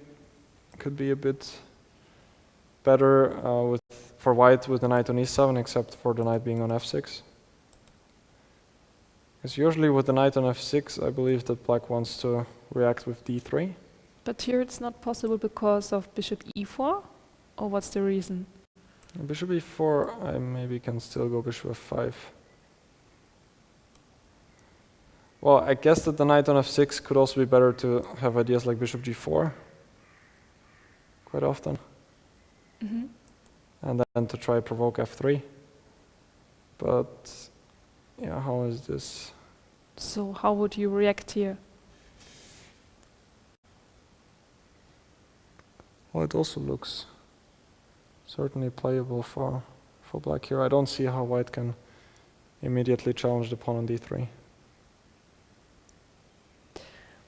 could be a bit better for white with the knight on e7, except for the knight being on f6. Because usually with the knight on f6, I believe that black wants to react with d3. But here it's not possible because of bishop e4? Or what's the reason? Bishop e4, I maybe can still go bishop f5. Well, I guess that the knight on f6 could also be better to have ideas like bishop g4 quite often. Mm-hmm. And then to try provoke f3. But yeah, how is this? So how would you react here? Well, it also looks certainly playable for black here. I don't see how white can immediately challenge the pawn on d3.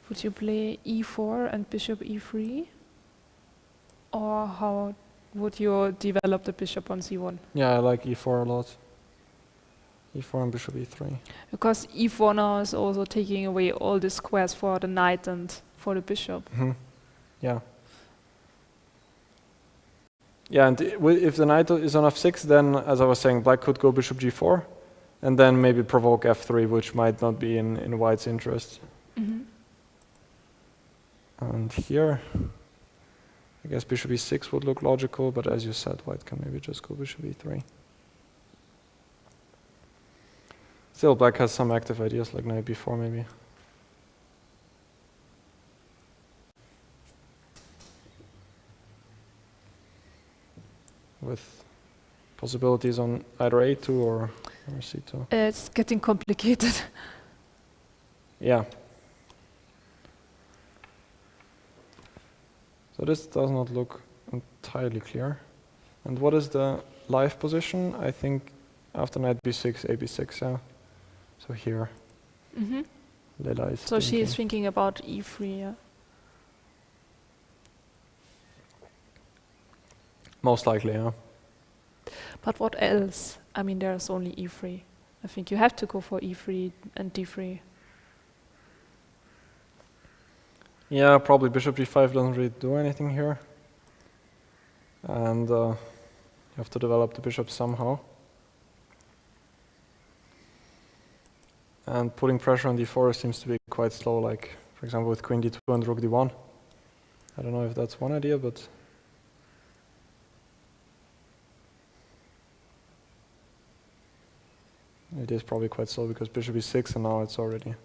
Would you play e4 and bishop e3? Or how would you develop the bishop on c1? Yeah, I like e4 a lot. e4 and bishop e3. Because e4 now is also taking away all the squares for the knight and for the bishop. Mm-hmm. Yeah. Yeah, and if the knight is on f6, then, as I was saying, black could go bishop g4, and then maybe provoke f3, which might not be in white's interest. Mm-hmm. And here, I guess bishop e6 would look logical, but as you said, white can maybe just go bishop e3. Still, black has some active ideas, like knight b4 maybe. With possibilities on either a2 or c2. It's getting complicated. Yeah. So this does not look entirely clear. And what is the live position? I think after knight b6, a b6, yeah. So here, Mm-hmm. Lela is So she is thinking. thinking about e3, yeah? Most likely, yeah. But what else? I mean, there's only e3. I think you have to go for e3 and d3. Yeah, probably bishop g5 doesn't really do anything here. And you have to develop the bishop somehow. And putting pressure on d4 seems to be quite slow, like, for example, with queen d2 and rook d1. I don't know if that's one idea, but it is probably quite slow because bishop e6 and now it's already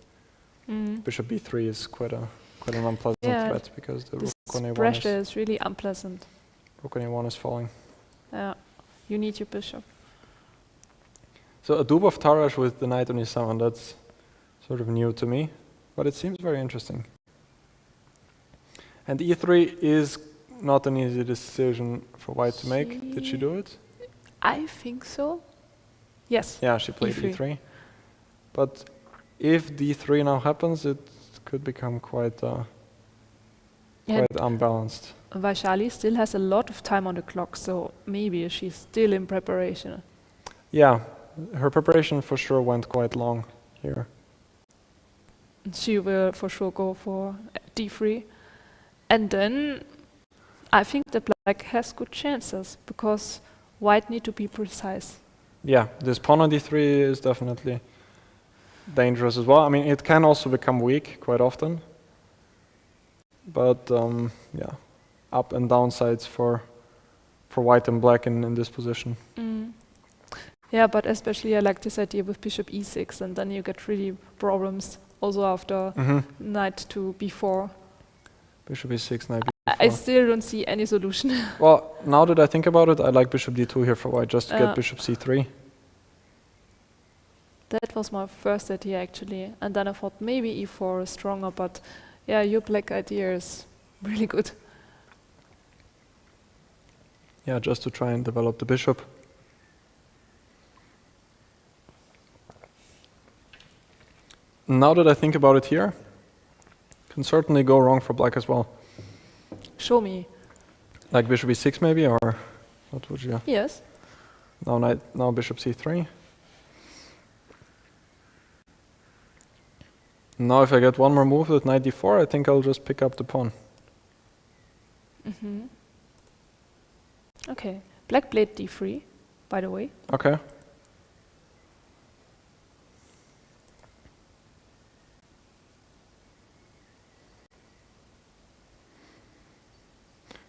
bishop b3 is quite an unpleasant threat because the this rook on a1 pressure is really unpleasant. rook on a1 is falling. Yeah, you need your bishop. So a Dubov Tarrasch with the knight on e7, that's sort of new to me, but it seems very interesting. And e3 is not an easy decision for white to make. Did she do it? I think so. Yes. Yeah, she played E3. e3. But if d3 now happens, it could become quite unbalanced. Vaishali still has a lot of time on the clock, so maybe she's still in preparation. Yeah, her preparation for sure went quite long here. She will for sure go for d3. And then I think the black has good chances because white need to be precise. Yeah, this pawn on d3 is definitely dangerous as well. I mean, it can also become weak quite often. But yeah, up and down sides for white and black in this position. Yeah, but especially I like this idea with bishop e6, and then you get really problems also after knight to b4. Bishop e6, knight b4. I still don't see any solution. Well, now that I think about it, I like bishop d2 here for white, just to get bishop c3. That was my first idea actually, and then I thought maybe e4 is stronger, but yeah, your black idea is really good. Yeah, just to try and develop the bishop. Now that I think about it here, can certainly go wrong for black as well. Show me. Like bishop e6 maybe, or what would you? Yes. Now bishop c3. Now if I get one more move with knight d4, I think I'll just pick up the pawn. Okay. Black played d3, by the way. Okay.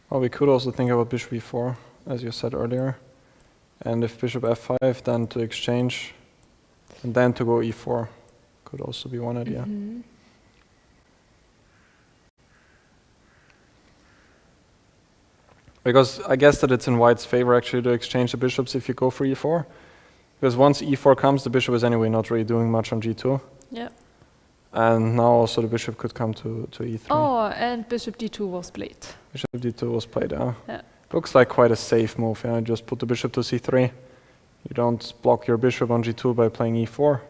Well, we could also think about bishop e4, as you said earlier. And if bishop f5, then to exchange, and then to go e4. Could also be one idea. Because I guess that it's in white's favor actually to exchange the bishops if you go for e4. Because once e4 comes, the bishop is anyway not really doing much on g2. Yeah. And now also the bishop could come to e3. Oh, and bishop d2 was played. Bishop d2 was played, yeah. Yeah. Looks like quite a safe move, yeah. Just put the bishop to c3. You don't block your bishop on g2 by playing e4.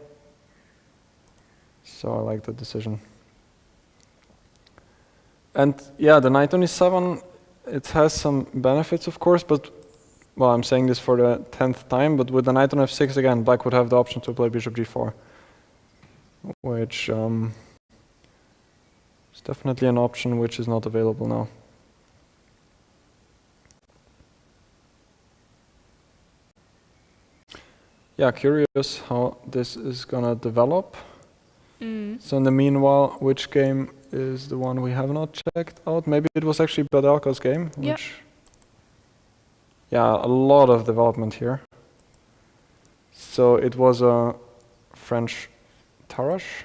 So I like that decision. And yeah, the knight on e7, it has some benefits, of course, but, well, I'm saying this for the 10th time, but with the knight on f6 again, black would have the option to play bishop g4, which is definitely an option which is not available now. Yeah, curious how this is gonna develop. So in the meanwhile, which game is the one we have not checked out? Maybe it was actually Badelka's game, which, yeah, a lot of development here. So it was a French Tarrasch,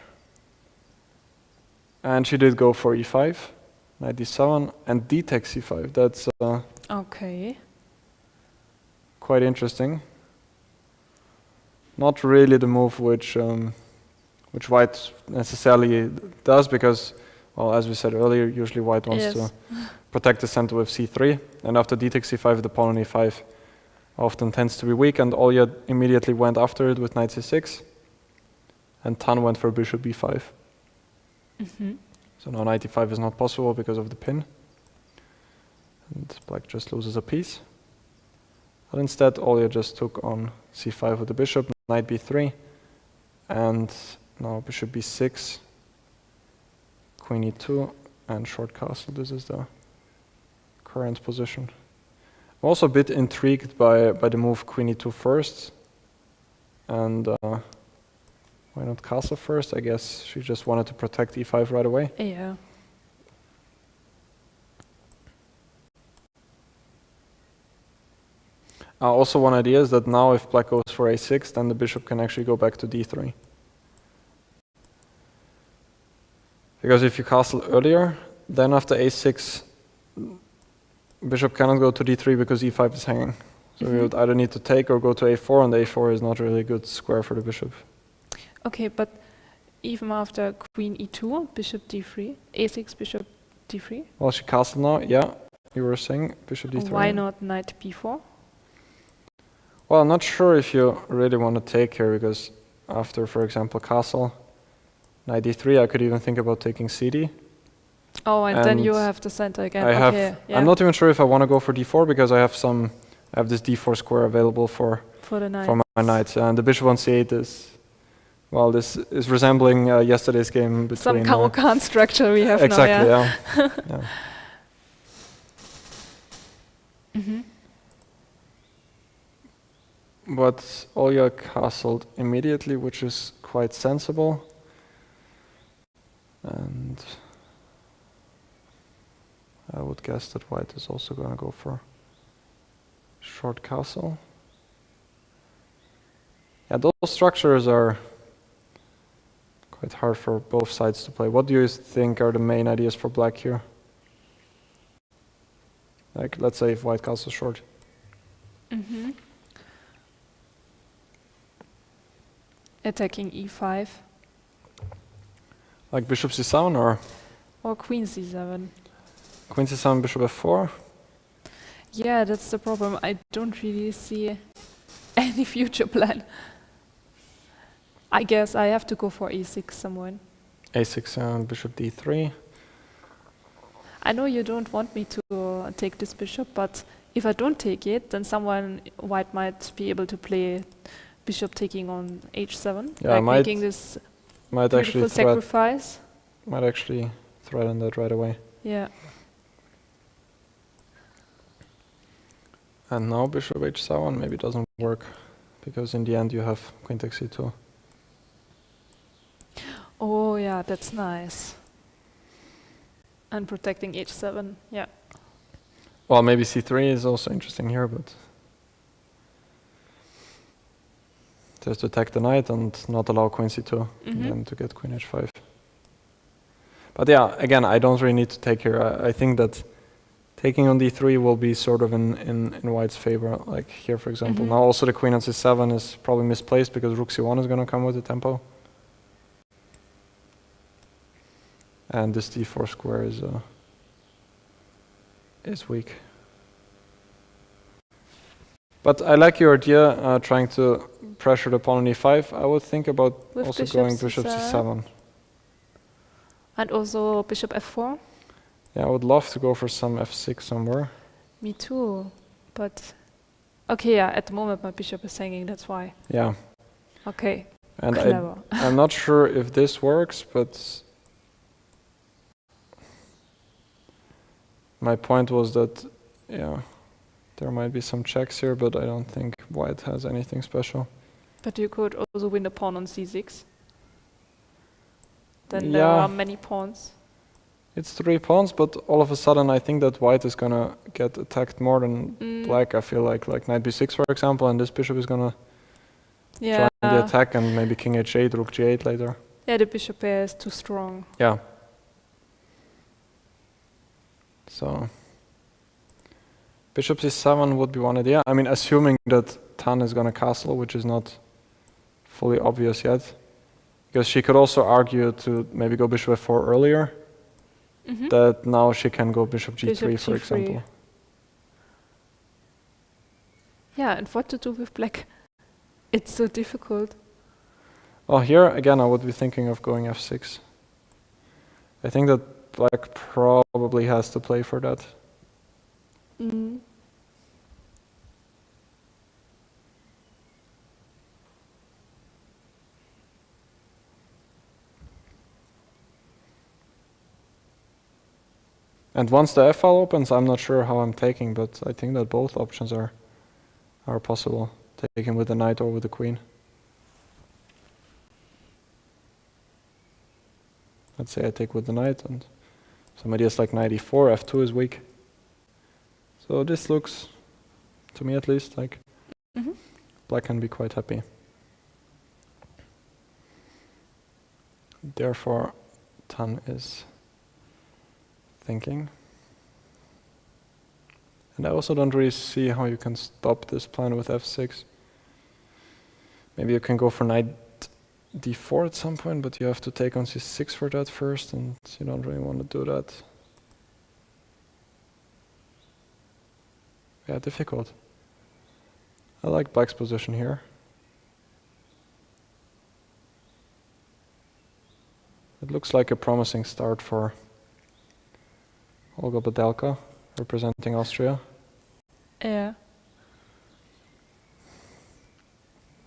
and she did go for e5, knight d7, and d takes c5. That's Okay. quite interesting. Not really the move which white necessarily does, because, well, as we said earlier, usually white wants to protect the center with c3, and after d takes c5, the pawn on e5 often tends to be weak, and Olga immediately went after it with knight c6, and Tan went for bishop b5. So now knight e5 is not possible because of the pin, and black just loses a piece. But instead, Olga just took on c5 with the bishop, knight b3, and now bishop b6, queen e2, and short castle. This is the current position. I'm also a bit intrigued by the move queen e2 first, and why not castle first? I guess she just wanted to protect e5 right away. Yeah. Also one idea is that now if black goes for a6, then the bishop can actually go back to d3. Because if you castle earlier, then after a6, bishop cannot go to d3 because e5 is hanging. So you would either need to take or go to a4, and a4 is not really a good square for the bishop. Okay, but even after queen e2, bishop d3, a6, bishop d3? Well, she castled now, yeah. You were saying bishop d3. Why not knight b4? Well, I'm not sure if you really want to take here, because after, for example, castle, knight d3, I could even think about taking cd. Oh, and then you have the center again. I'm not even sure if I want to go for d4, because I have this d4 square available for the knight. for my knight. And the bishop on c8 is, well, this is resembling yesterday's game between... Some Caro-Kann structure we have exactly, now, yeah. Mm-hmm. But Olga castled immediately, which is quite sensible. And I would guess that white is also going to go for short castle. Yeah, those structures are quite hard for both sides to play. What do you think are the main ideas for black here? Like, let's say if white castles short. Mm-hmm. Attacking e5. Like bishop c7 or queen c7. Queen c7, bishop f4? Yeah, that's the problem. I don't really see any future plan. I guess I have to go for e6 somewhere. a6 and bishop d3. I know you don't want me to take this bishop, but if I don't take it, then white might be able to play bishop taking on h7, Yeah, like making this beautiful sacrifice. Might actually threaten that right away. Yeah. And now bishop h7 maybe doesn't work, because in the end you have queen takes c2. Oh yeah, that's nice. And protecting h7, yeah. Well, maybe c3 is also interesting here, but just to attack the knight and not allow queen c2, and then to get queen h5. But yeah, again, I don't really need to take here. I think that taking on d3 will be sort of in white's favor, like here, for example. Now also the queen on c7 is probably misplaced because rook c1 is going to come with the tempo. And this d4 square is weak. But I like your idea, trying to pressure the pawn on e5. I would think about with also going bishop c7. And also bishop f4? Yeah, I would love to go for some f6 somewhere. Me too, but... Okay, yeah, at the moment my bishop is hanging, that's why. Yeah. Okay, and clever. I'm not sure if this works, but... My point was that, yeah, there might be some checks here, but I don't think white has anything special. But you could also win the pawn on c6. Then there are many pawns. It's 3 pawns, but all of a sudden I think that white is gonna get attacked more than black. I feel like knight b6, for example, and this bishop is gonna try the attack, and maybe king h8, rook g8 later. Yeah, the bishop pair is too strong. Yeah. So bishop c7 would be one idea. I mean, assuming that Tan is gonna castle, which is not fully obvious yet. Because she could also argue to maybe go bishop f4 earlier. That now she can go bishop g3, for example. Yeah, and what to do with black? It's so difficult. Well, here again I would be thinking of going f6. I think that black probably has to play for that. And once the f-file opens, I'm not sure how I'm taking, but I think that both options are possible. Taking with the knight or with the queen. Let's say I take with the knight, and some ideas like knight e4, f2 is weak. So this looks, to me at least, like black can be quite happy. Therefore, Tan is thinking. And I also don't really see how you can stop this plan with f6. Maybe you can go for knight d4 at some point, but you have to take on c6 for that first, and you don't really want to do that. Yeah, difficult. I like black's position here. It looks like a promising start for Olga Badelka, representing Austria. Yeah.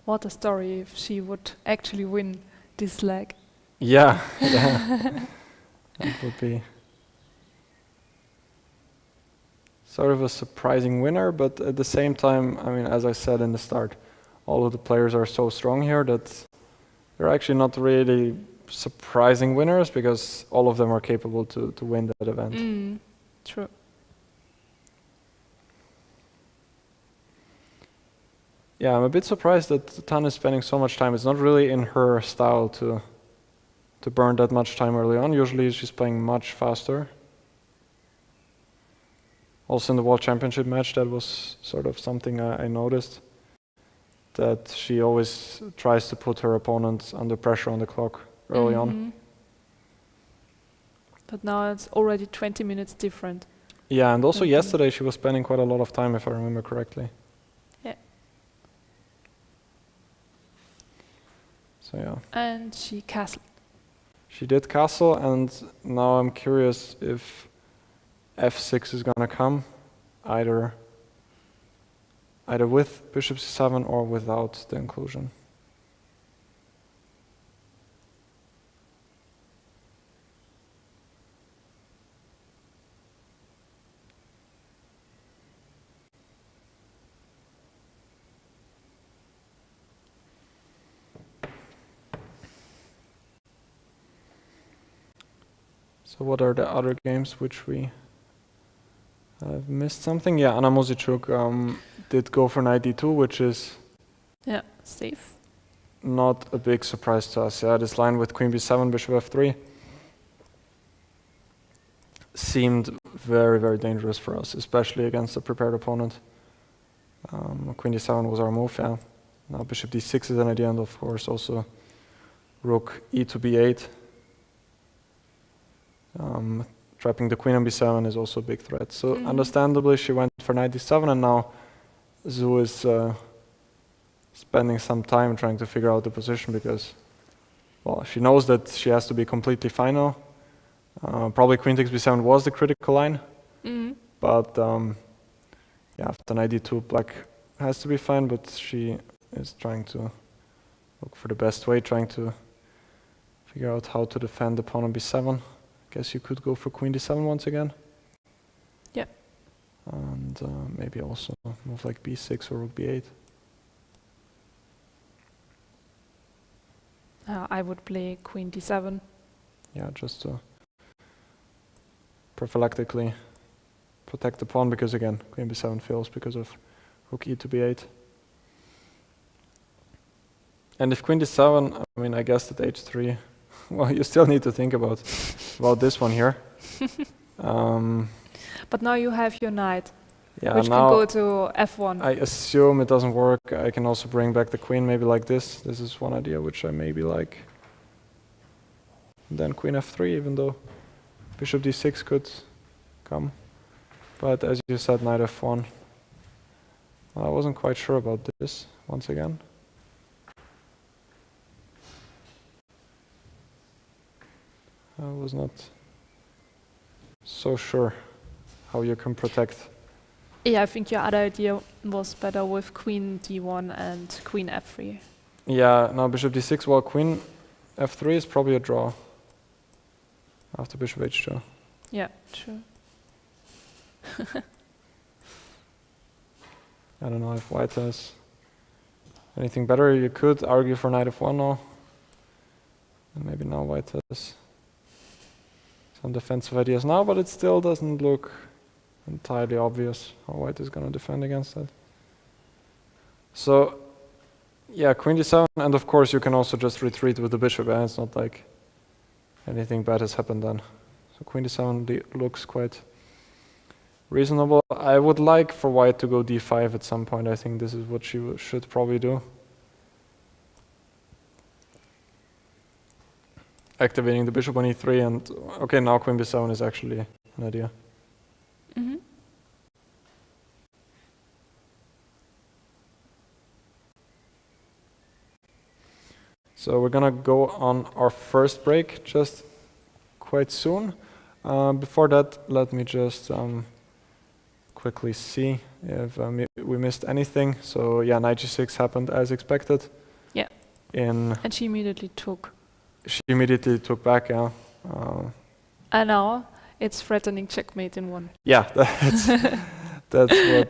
What a story if she would actually win this leg. Yeah, yeah. That would be sort of a surprising winner, but at the same time, I mean, as I said in the start, all of the players are so strong here that they're actually not really surprising winners because all of them are capable to win that event. True. Yeah, I'm a bit surprised that Tan is spending so much time. It's not really in her style to burn that much time early on. Usually she's playing much faster. Also in the World Championship match, that was sort of something I noticed, that she always tries to put her opponent under pressure on the clock early on. But now it's already 20 minutes different. Yeah, and also yesterday she was spending quite a lot of time, if I remember correctly. Yeah. So yeah. And she castled. She did castle, and now I'm curious if f6 is gonna come, either with bishop c7 or without the inclusion. So what are the other games which we have missed something? Yeah, Anna Muzychuk did go for knight d2, which is Safe. not a big surprise to us. Yeah, this line with queen b7, bishop f3 seemed very, very dangerous for us, especially against a prepared opponent. Queen d7 was our move, yeah. Now bishop d6 is an idea, and of course also rook e to b8. Trapping the queen on b7 is also a big threat. So understandably she went for knight d7, and now Zhu is spending some time trying to figure out the position because, well, she knows that she has to be completely final. Probably queen takes b7 was the critical line, but yeah, after knight d2 black has to be fine, but she is trying to look for the best way, trying to figure out how to defend the pawn on b7. Guess you could go for queen d7 once again. Yeah. And maybe also move like b6 or rook b8. I would play queen d7. Yeah, just to prophylactically protect the pawn, because again, queen b7 fails because of rook e to b8. And if queen d7, I mean, I guess that h3, well, you still need to think about this one here. But now you have your knight, Yeah, which now can go to f1. I assume it doesn't work. I can also bring back the queen, maybe like this. This is one idea which I maybe like. And then queen f3, even though bishop d6 could come. But as you said, knight f1. I wasn't quite sure about this, once again. I was not so sure how you can protect. Yeah, I think your other idea was better with queen d1 and queen f3. Yeah, now bishop d6, while queen f3 is probably a draw after bishop h2. Yeah, true. I don't know if white has anything better. You could argue for knight f1 now. And maybe now white has some defensive ideas now, but it still doesn't look entirely obvious how white is going to defend against that. So Yeah, queen d7, and of course you can also just retreat with the bishop, and it's not like anything bad has happened then. So queen d7 looks quite reasonable. I would like for white to go d5 at some point. I think this is what she should probably do. Activating the bishop on e3, and okay, now queen b7 is actually an idea. Mm-hmm. So we're gonna go on our first break just quite soon. Before that, let me just quickly see if we missed anything. So yeah, knight g6 happened as expected. Yeah. And she immediately took. She immediately took back, yeah. And now it's threatening checkmate in one. Yeah, that's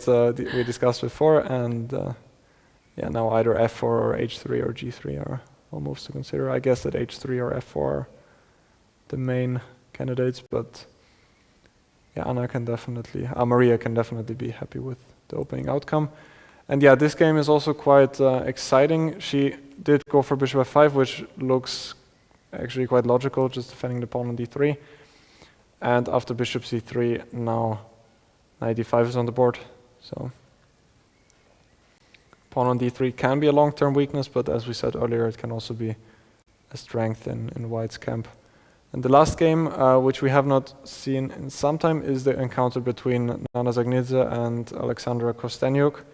what we discussed before, and yeah, now either f4 or h3 or g3 are all moves to consider. I guess that h3 or f4 are the main candidates, but yeah, Mariya can definitely be happy with the opening outcome. And yeah, this game is also quite exciting. She did go for bishop f5, which looks actually quite logical, just defending the pawn on d3. And after bishop c3, now knight d5 is on the board. So pawn on d3 can be a long-term weakness, but as we said earlier, it can also be a strength in white's camp. And the last game, which we have not seen in some time, is the encounter between Nana Dzagnidze and Alexandra Kosteniuk,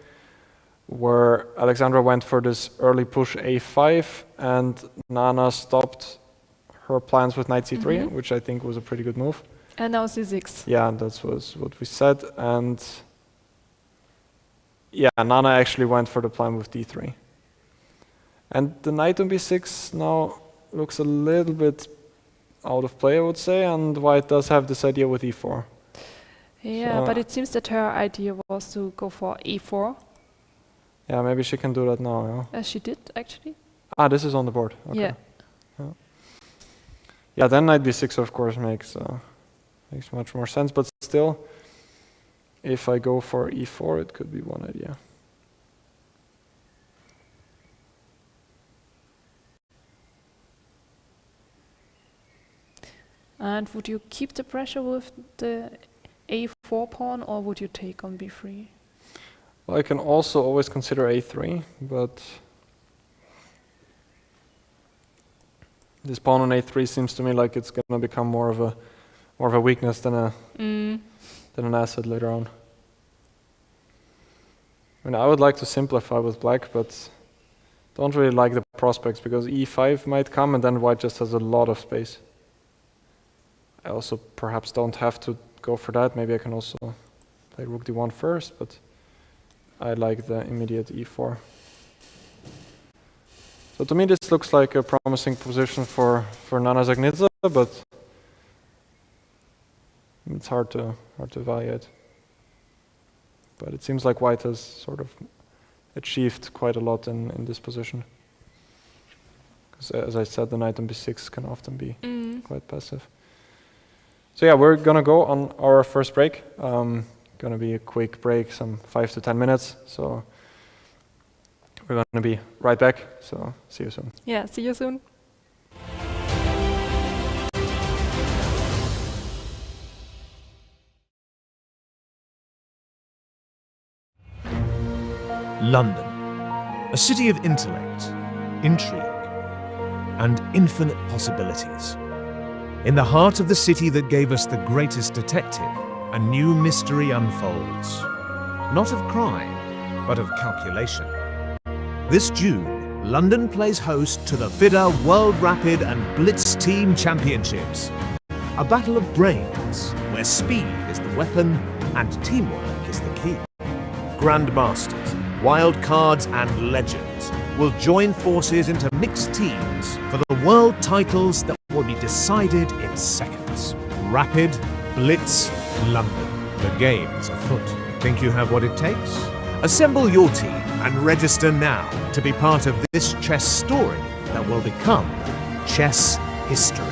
where Alexandra went for this early push a5, and Nana stopped her plans with knight c3, which I think was a pretty good move. And now c6. Yeah, that was what we said. And yeah, Nana actually went for the plan with d3. And the knight on b6 now looks a little bit out of play, I would say, and white does have this idea with e4. Yeah, so, but it seems that her idea was to go for e4. Yeah, maybe she can do that now, yeah. As she did, actually. Ah, this is on the board. Okay. Yeah. Yeah, then knight b6, of course, makes much more sense, but still, if I go for e4, it could be one idea. And would you keep the pressure with the a4 pawn, or would you take on b3? Well, I can also always consider a3, but this pawn on a3 seems to me like it's going to become more of a weakness than an asset later on. I mean, I would like to simplify with black, but don't really like the prospects because e5 might come and then white just has a lot of space. I also perhaps don't have to go for that. Maybe I can also play rook d1 first, but I like the immediate e4. So to me this looks like a promising position for Nana Dzagnidze, but it's hard to evaluate. But it seems like white has sort of achieved quite a lot in this position. Because as I said, the knight on b6 can often be quite passive. So yeah, we're gonna go on our first break. Gonna be a quick break, some 5 to 10 minutes. So we're gonna be right back. So see you soon. Yeah, see you soon. London, a city of intellect, intrigue, and infinite possibilities. In the heart of the city that gave us the greatest detective, a new mystery unfolds. Not of crime, but of calculation. This June, London plays host to the FIDE World Rapid and Blitz Team Championships. A battle of brains, where speed is the weapon and teamwork is the key. Grandmasters, wild cards and legends will join forces into mixed teams for the world titles that will be decided in seconds. Rapid, Blitz, London. The game's afoot. Think you have what it takes? Assemble your team and register now to be part of this chess story that will become chess history.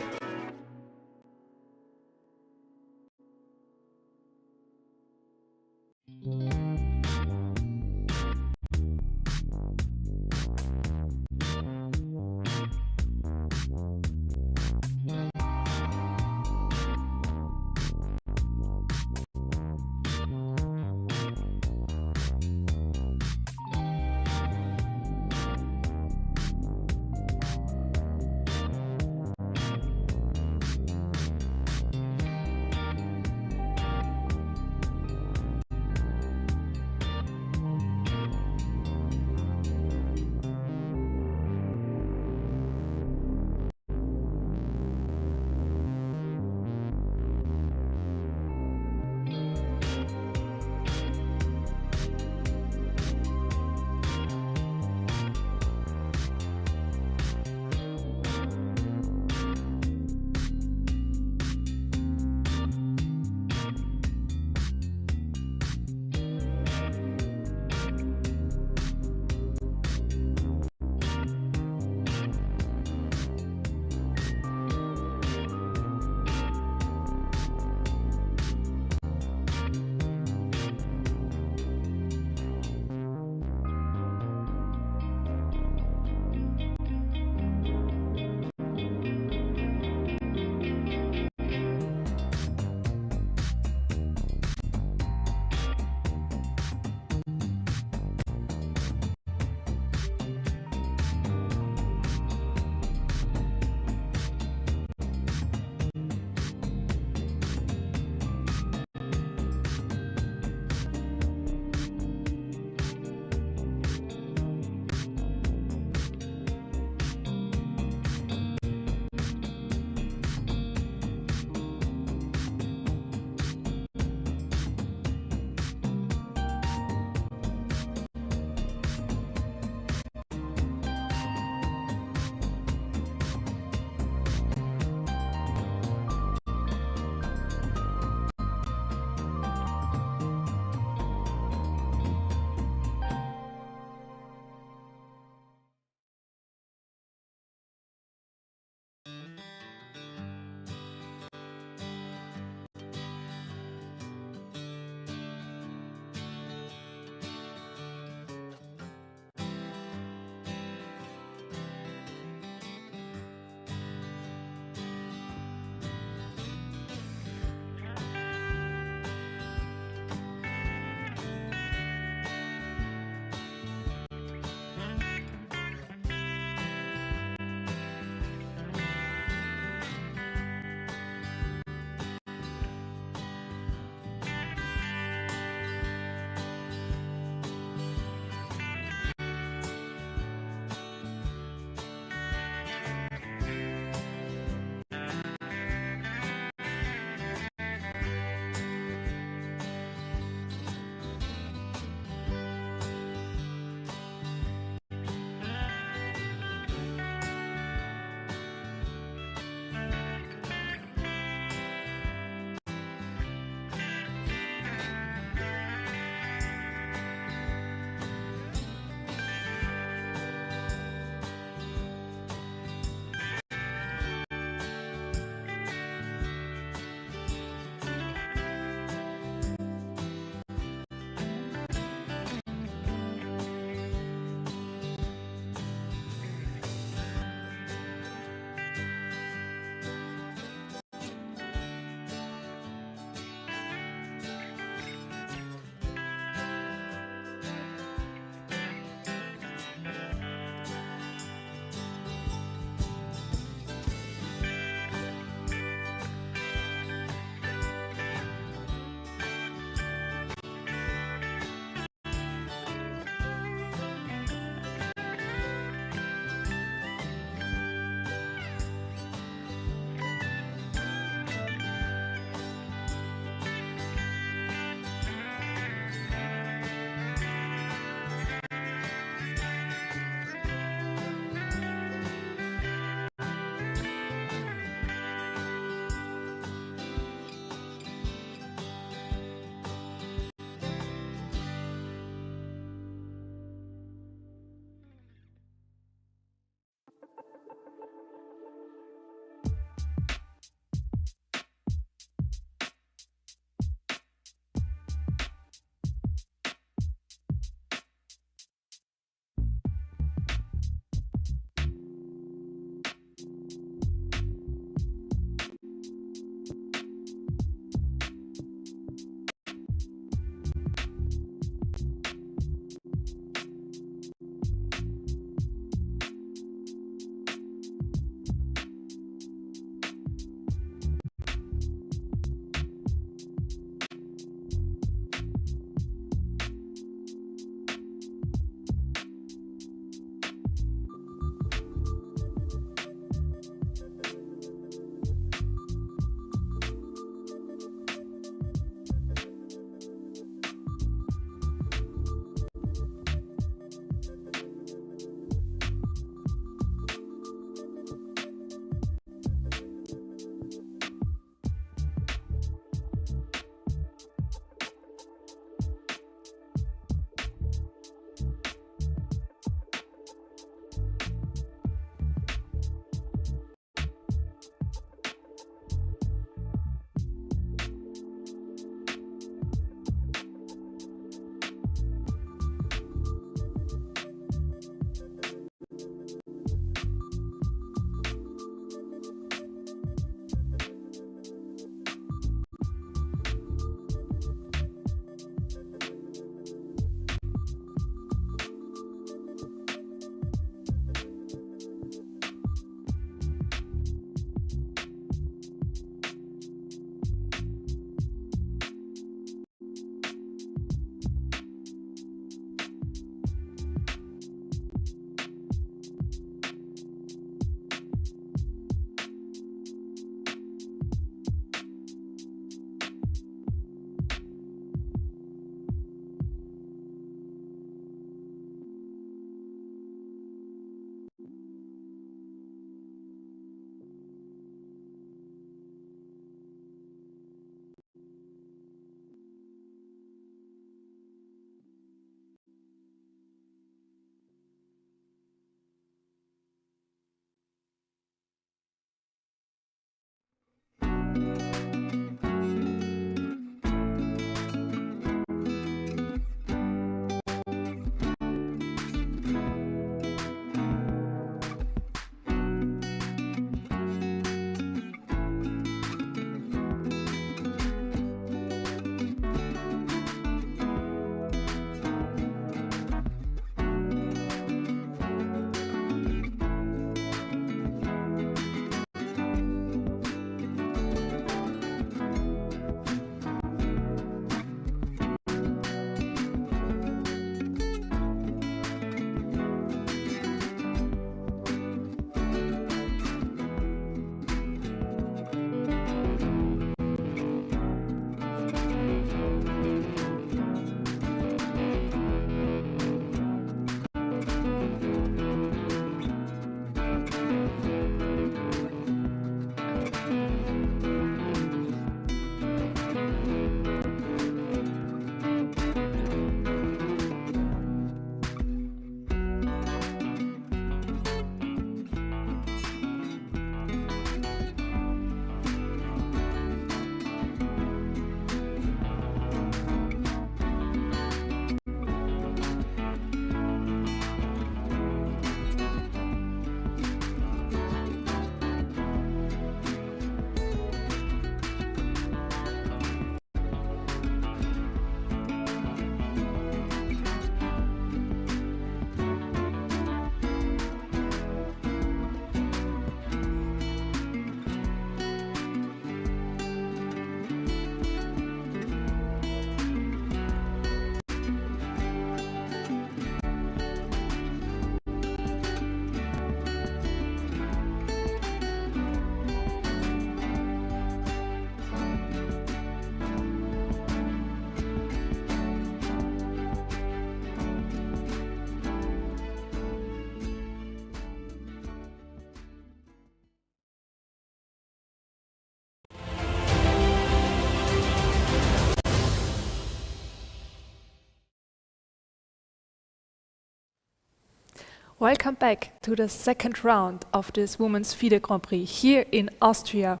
Welcome back to the second round of this Women's FIDE Grand Prix here in Austria.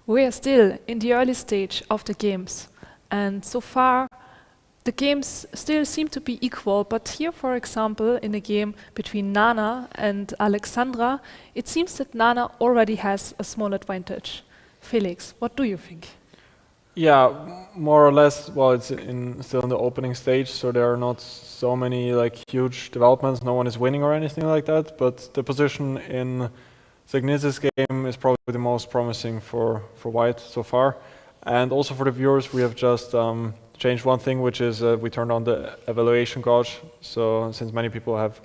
We are still in the early stage of the games, and so far the games still seem to be equal, but here, for example, in a game between Nana and Alexandra, it seems that Nana already has a small advantage. Felix, what do you think? Yeah, more or less. Well, it's still in the opening stage, so there are not so many like huge developments. No one is winning or anything like that. But the position in Dzagnidze's game is probably the most promising for White so far. And also for the viewers, we have just changed one thing, which is we turned on the evaluation gauge. So since many people have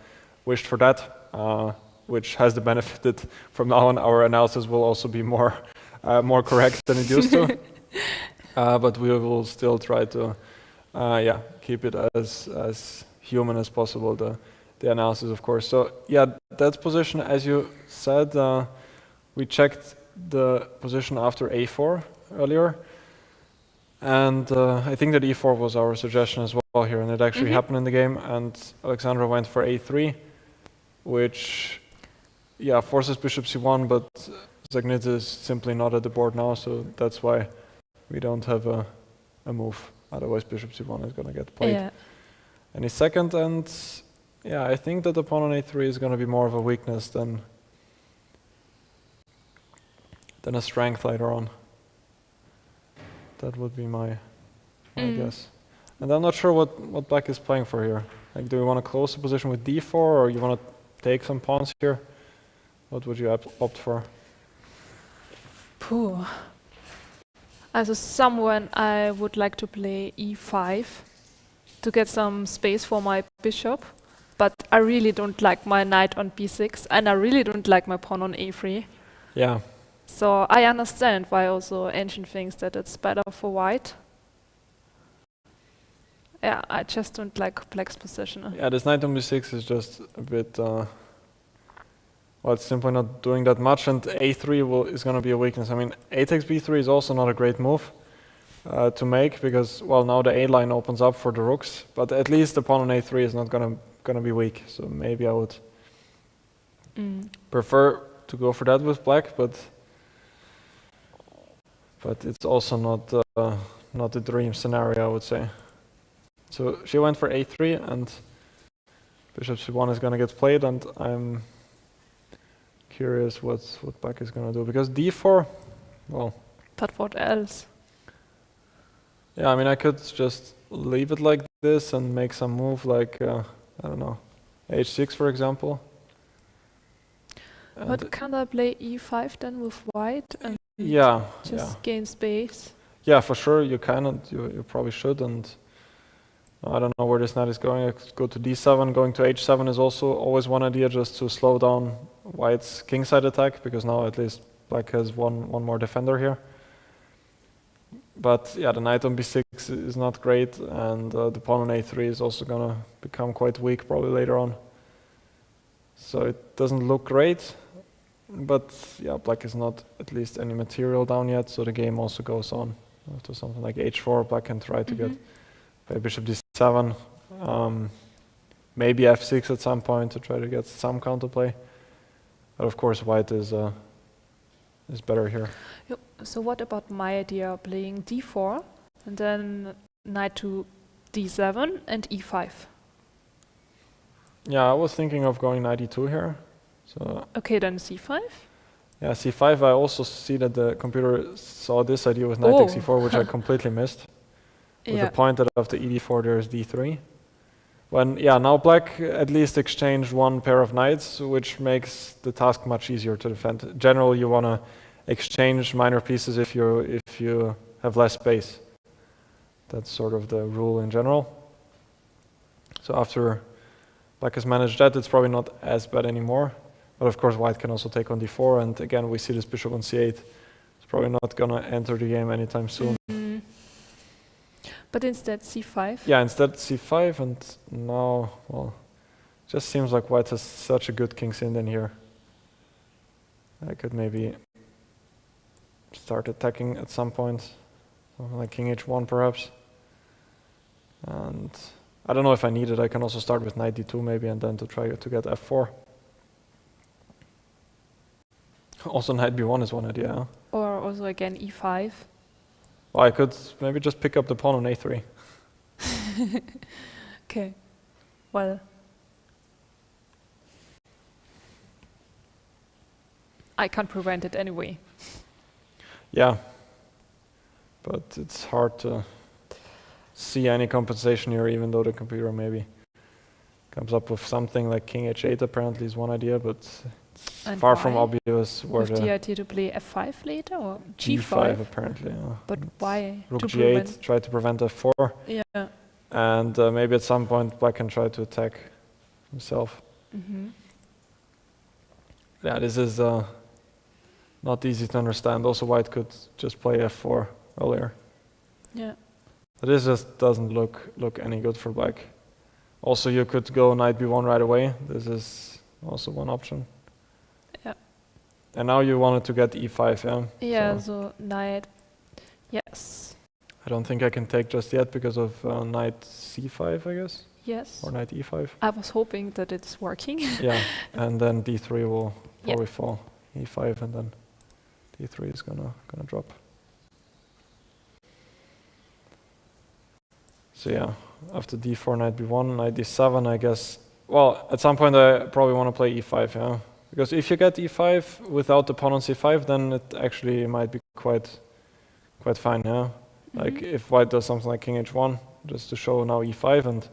wished for that, which has the benefit that from now on our analysis will also be more correct than it used to. But we will still try to keep it as human as possible, the analysis, of course. So yeah, that position, as you said, we checked the position after a4 earlier, and I think that e4 was our suggestion as well here, and it actually happened in the game, and Alexandra went for a3, which forces bishop c1, but Dzagnidze is simply not at the board now, so that's why we don't have a move. Otherwise bishop c1 is going to get played any second, and I think that the pawn on a3 is going to be more of a weakness than a strength later on. That would be my guess. And I'm not sure what black is playing for here. Like, do we want to close the position with d4, or you want to take some pawns here? What would you opt for? Pooh. As someone, I would like to play e5 to get some space for my bishop, but I really don't like my knight on b6, and I really don't like my pawn on a3. Yeah. So I understand why also Ancient thinks that it's better for White. Yeah, I just don't like black's position. Yeah, this knight on b6 is just a bit, well, it's simply not doing that much, and a3 is going to be a weakness. I mean, a takes b3 is also not a great move to make, because, well, now the a line opens up for the rooks, but at least the pawn on a3 is not going to be weak, so maybe I would prefer to go for that with black, but it's also not the dream scenario, I would say. So she went for a3, and bishop c1 is going to get played, and I'm curious what black is going to do, because d4, well... But what else? Yeah, I mean, I could just leave it like this and make some move like, I don't know, h6, for example. But can't I play e5 then with White and just gain space? Yeah, for sure, you can, and you probably should, and I don't know where this knight is going. I could go to d7, going to h7 is also always one idea, just to slow down White's kingside attack, because now at least black has one more defender here. But yeah, the knight on b6 is not great, and the pawn on a3 is also gonna become quite weak probably later on. So it doesn't look great, but yeah, black is not at least any material down yet, so the game also goes on. After something like h4, black can try to get by bishop d7, maybe f6 at some point to try to get some counterplay. But of course, White is better here. So what about my idea of playing d4 and then knight to d7 and e5? Yeah, I was thinking of going knight e2 here. So okay, then c5. Yeah, c5. I also see that the computer saw this idea with knight takes e4, which I completely missed. With the point that after ed4 there is d3. When now black at least exchanged one pair of knights, which makes the task much easier to defend. Generally, you want to exchange minor pieces if you have less space. That's sort of the rule in general. So after black has managed that, it's probably not as bad anymore. But of course, White can also take on d4, and again we see this bishop on c8. It's probably not gonna enter the game anytime soon. But instead c5? Yeah, instead c5, and now, well, just seems like White has such a good king's Indian here. I could maybe start attacking at some point, something like king h1 perhaps. And I don't know if I need it. I can also start with knight d2 maybe, and then to try to get f4. Also knight b1 is one idea. Huh? Or also again e5. Well, I could maybe just pick up the pawn on a3. Okay. Well. I can't prevent it anyway. Yeah. But it's hard to see any compensation here, even though the computer maybe comes up with something like king h8 apparently is one idea, but it's And far from why? obvious where With the the idea to play f5 later or g5 apparently. Yeah. But why? Rook To g8, prevent- try to prevent f4, Yeah. and maybe at some point black can try to attack himself. Yeah, this is not easy to understand. Also, white could just play f4 earlier. Yeah. But this just doesn't look any good for black. Also, you could go knight b1 right away. This is also one option. Yeah. And now you wanted to get e5, yeah? Yeah, So so knight. Yes. I don't think I can take just yet because of knight c5, I guess, Yes. or knight e5. I was hoping that it's working. Yeah, and then d3 will Yeah. probably fall. e5, and then d3 is gonna drop. So yeah, after d4, knight b1, knight d7, I guess. Well, at some point I probably want to play e5, yeah, because if you get e5 without the pawn on c5, then it actually might be quite fine, yeah. Like if white does something like king h1, just to show now e5, and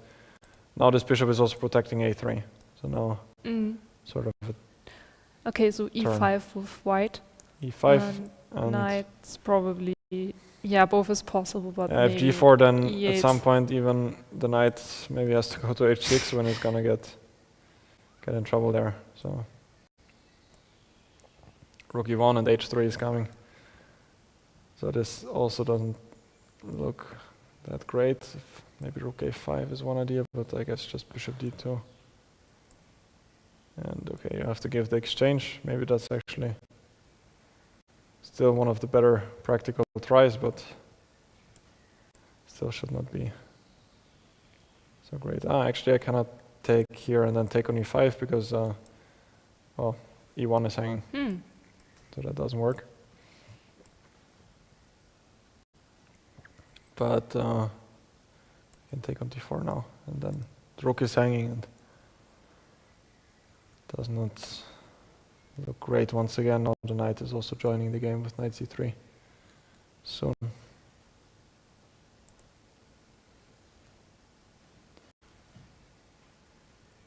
now this bishop is also protecting a3. So now sort of a Okay, so e5 with white. e5 and Knight's probably, yeah, both is possible, but if maybe g4, then at e8. some point even the knight maybe has to go to h6 when it's gonna get in trouble there. So rook e1 and h3 is coming. So this also doesn't look that great. Maybe rook a5 is one idea, but I guess just bishop d2. And okay, you have to give the exchange. Maybe that's actually still one of the better practical tries, but still should not be so great. Actually I cannot take here and then take on e5 because, well, e1 is hanging. So that doesn't work. But I can take on d4 now, and then the rook is hanging and does not look great once again. Now the knight is also joining the game with knight c3 soon.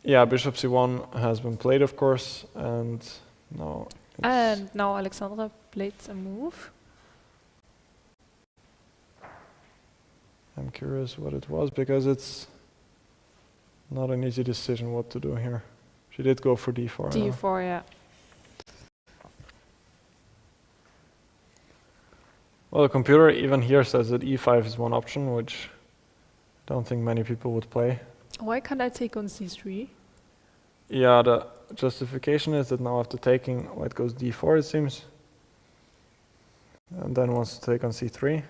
Yeah, bishop c1 has been played, of course, and now Alexandra played a move. I'm curious what it was, because it's not an easy decision what to do here. She did go for d4. d4, yeah. Well, the computer even here says that e5 is one option, which I don't think many people would play. Why can't I take on c3? Yeah, the justification is that now after taking, white goes d4, it seems, and then wants to take on c3.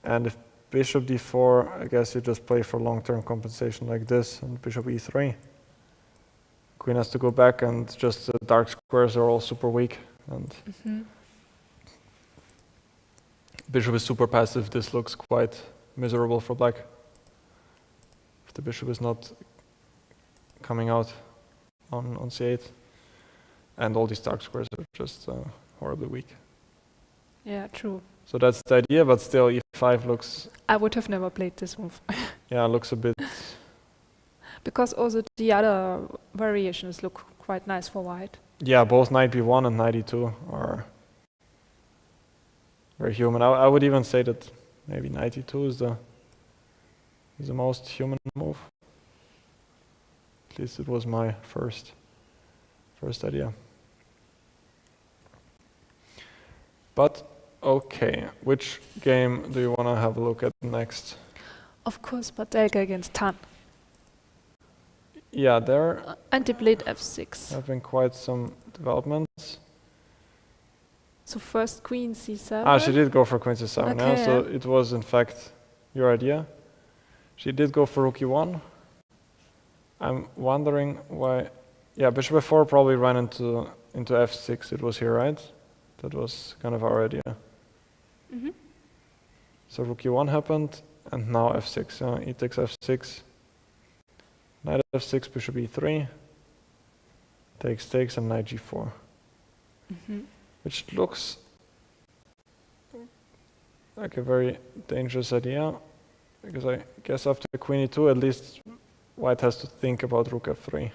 And if bishop d4, I guess you just play for long-term compensation like this, and bishop e3. Queen has to go back, and just the dark squares are all super weak, and bishop is super passive. This looks quite miserable for black. If the bishop is not coming out on c8, and all these dark squares are just horribly weak. Yeah, true. So that's the idea, but still e5 looks, I would have never played this move. yeah, looks a bit. Because also the other variations look quite nice for white. Yeah, both knight b1 and knight e2 are very human. I would even say that maybe knight e2 is the most human move. At least it was my first idea. But okay, which game do you want to have a look at next? Of course, Badelka against Tan. Yeah, there And they played f6. have been quite some developments. So first queen c7. She did go for queen c7, Okay, yeah, so it was in fact your idea. She did go for rook e1. I'm wondering why. Yeah, bishop f4 probably ran into f6. It was here, right? That was kind of our idea. So rook e1 happened, and now f6. E takes f6. Knight f6, bishop e3. Takes, and knight g4. Which looks like a very dangerous idea, because I guess after queen e2, at least white has to think about rook f3.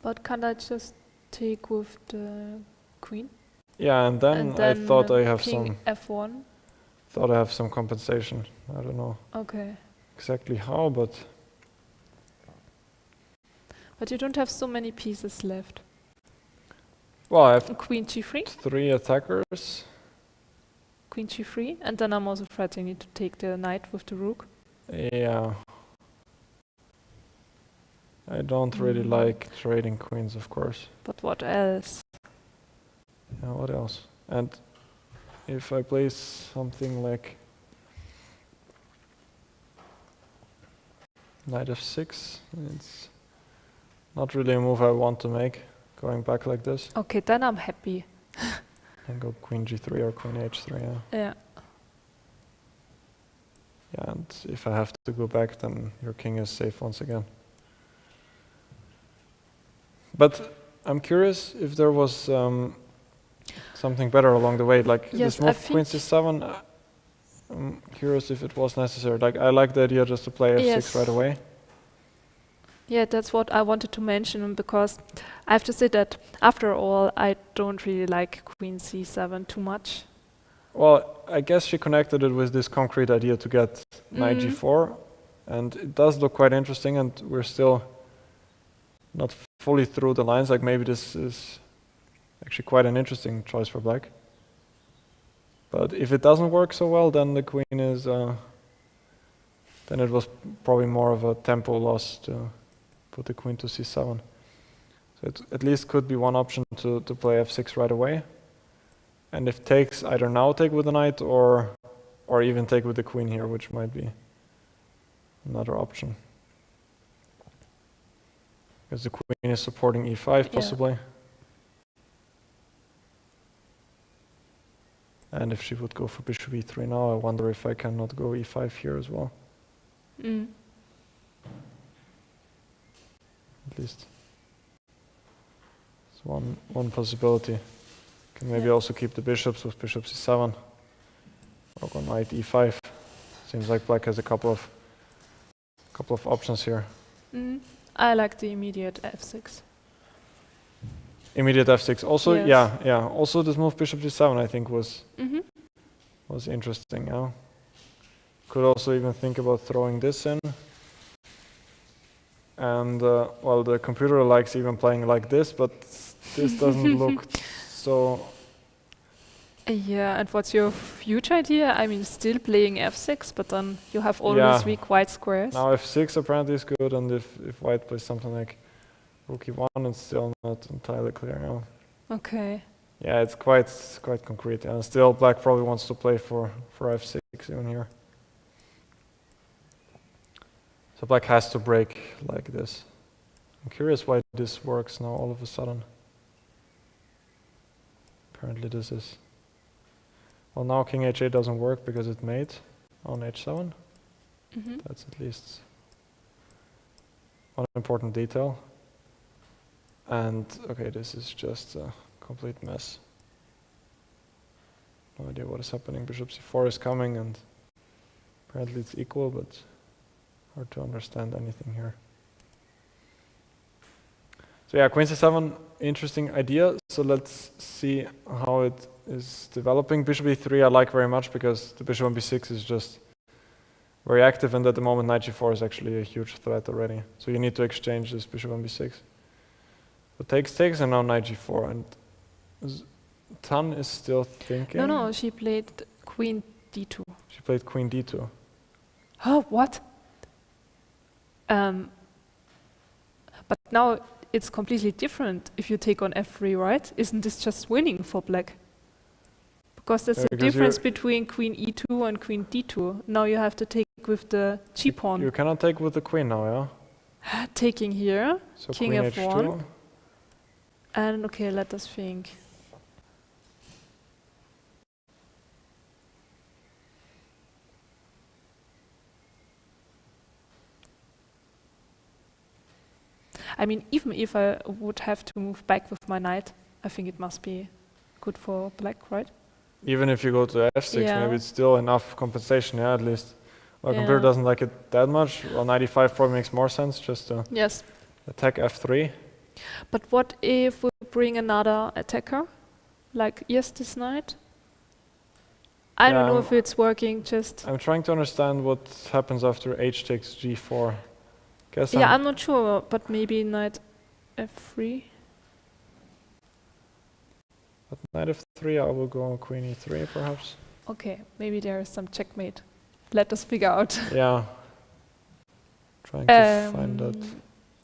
But can't I just take with the queen? Yeah, and then I thought I have king some. f1. Thought I have some compensation. I don't know Okay. exactly how, but But you don't have so many pieces left. well, I have Queen g3, 3 attackers. queen g3, and then I'm also afraid you need to take the knight with the rook. Yeah. I don't really like trading queens, of course. But what else? Yeah, what else? And if I place something like knight f6, it's not really a move I want to make, going back like this. Okay, then I'm happy. And go queen g3 or queen h3, yeah. Yeah. Yeah, and if I have to go back, then your king is safe once again. But I'm curious if there was something better along the way, like Yes, this move queen c7. I'm curious if it was necessary. Like, I like the idea just to play f6 Yes. right away. Yeah, that's what I wanted to mention, because I have to say that after all, I don't really like queen c7 too much. Well, I guess she connected it with this concrete idea to get knight g4, and it does look quite interesting, and we're still not fully through the lines. Like, maybe this is actually quite an interesting choice for black. But if it doesn't work so well, then the queen is then it was probably more of a tempo loss to put the queen to c7. So it at least could be one option to play f6 right away. And if takes, either now take with the knight or even take with the queen here, which might be another option. Because the queen is supporting e5 possibly. And if she would go for bishop e3 now, I wonder if I cannot go e5 here as well. At least it's one possibility. Can maybe also keep the bishops with bishop c7 or go knight e5. Seems like black has a couple of options here. I like the immediate f6. Immediate f6. Also, Yes. yeah. Also, this move bishop g7 I think was interesting. Yeah. Could also even think about throwing this in. And well, the computer likes even playing like this, but this doesn't look so. Yeah, and what's your huge idea? I mean, still playing f6, but then you have always 3 white squares. Now f6 apparently is good, and if white plays something like rook e1, it's still not entirely clear now. Okay. Yeah, it's quite concrete, and still black probably wants to play for f6 even here. So black has to break like this. I'm curious why this works now all of a sudden. Apparently this is. Well, now king h8 doesn't work because it mate on h7. That's at least one important detail. And okay, this is just a complete mess. No idea what is happening. Bishop c4 is coming, and apparently it's equal, but hard to understand anything here. So yeah, queen c7, interesting idea. So let's see how it is developing. Bishop e3 I like very much because the bishop on b6 is just very active, and at the moment knight g4 is actually a huge threat already. So you need to exchange this bishop on b6. So takes, and now knight g4, and Tan is still thinking. No, she played queen d2. She played queen d2. Oh, what? But now it's completely different if you take on f3, right? Isn't this just winning for black? Because there's a difference between queen e2 and queen d2. Now you have to take with the g pawn. You cannot take with the queen now, yeah? Taking here, So king queen f1. h2. And okay, let us think. I mean, even if I would have to move back with my knight, I think it must be good for black, right? Even if you go to f6, Yeah. maybe it's still enough compensation, yeah, at least. Well, computer Yeah. doesn't like it that much. Well, 95 probably makes more sense, just to Yes. attack f3. But what if we bring another attacker, like this knight? I don't know if it's working. Just I'm trying to understand what happens after h takes g4. Guess yeah, I'm not sure, but maybe knight f3. But knight f3, I will go queen e3, perhaps. Okay, maybe there is some checkmate. Let us figure out. Yeah. Trying to find that.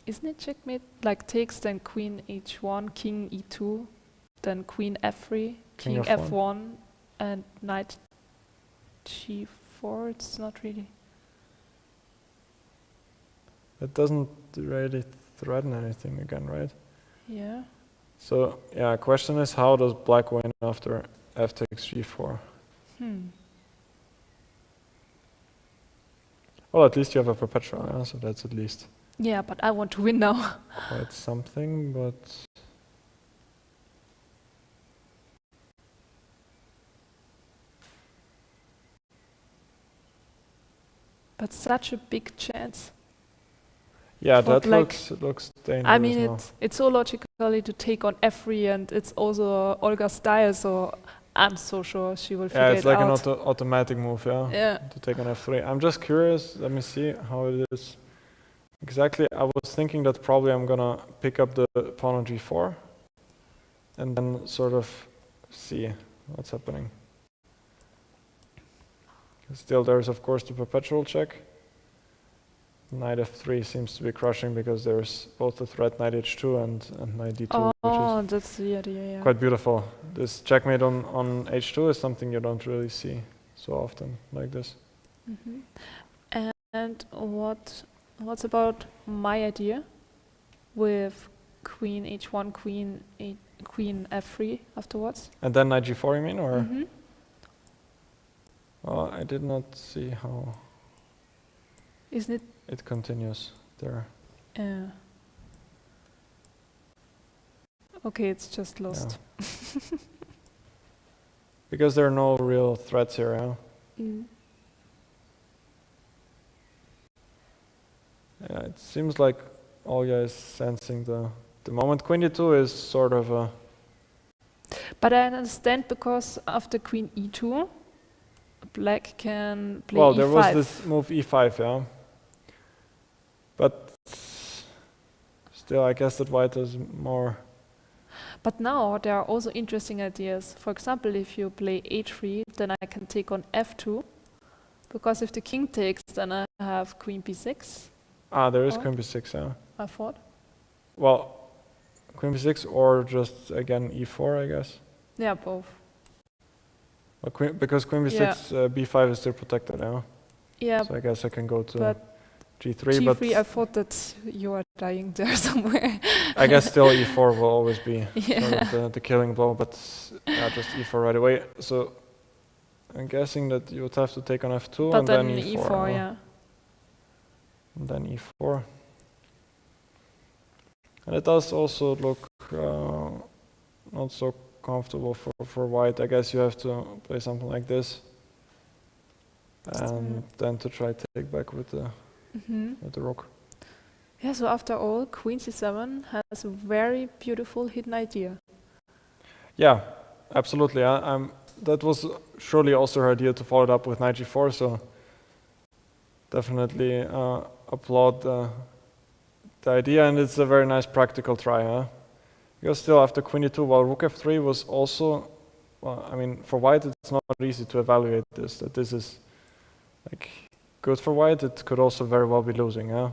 Isn't it checkmate? Like takes, then queen h1, king e2, then queen f3, king F1. f1, and knight g4. It's not really. It doesn't really threaten anything again, right? Yeah. So, yeah, question is, how does black win after f takes g4? Well, at least you have a perpetual, yeah, so that's at least Yeah, but I want to win now. quite something, but... But such a big chance. Yeah, For that black. looks dangerous I mean, now. it's so logically to take on f3, and it's also Olga's style, so I'm so sure she will figure Yeah, it it's like an out. automatic move, yeah, Yeah. to take on f3. I'm just curious, let me see how it is. Exactly, I was thinking that probably I'm gonna pick up the pawn on g4 and then sort of see what's happening. Still, there's of course the perpetual check. Knight f3 seems to be crushing because there's both the threat knight h2 and knight d2, Oh, which that's the idea, is yeah. quite beautiful. This checkmate on h2 is something you don't really see so often like this. And what's about my idea with queen h1, queen f3 afterwards? And then knight g4, you mean, or? Mm-hmm. Well, I did not see how Isn't it? it continues there. Okay, it's just lost. Because there are no real threats here, yeah? Yeah, it seems like Olga is sensing the moment. Queen d2 is sort of a... But I understand because after queen e2, black can play well, e5. there was this move e5, yeah? But still, I guess that white is more... But now there are also interesting ideas. For example, if you play h3, then I can take on f2, because if the king takes, then I have queen b6. Ah, there is Or? queen b6, yeah. I thought. Well, queen b6 or just again e4, I guess. Yeah, both. Well, because queen b6, b5 is still protected, yeah? Yeah, So I guess I can go to but g3, g3, but I thought that you are dying there somewhere. I guess still e4 will always be Yeah. sort of the killing blow, but yeah, just e4 right away. So I'm guessing that you would have to take on f2 But and then then e4. e4, yeah. And then e4. And it does also look not so comfortable for white. I guess you have to play something like this. And then to try to take back with the rook. Yeah, so after all, queen c7 has a very beautiful hidden idea. Yeah, absolutely. That was surely also her idea to follow it up with knight g4, so definitely applaud the idea, and it's a very nice practical try, huh? Because still after queen e2, while rook f3 was also, well, I mean, for white it's not easy to evaluate this, that this is like good for white. It could also very well be losing, yeah?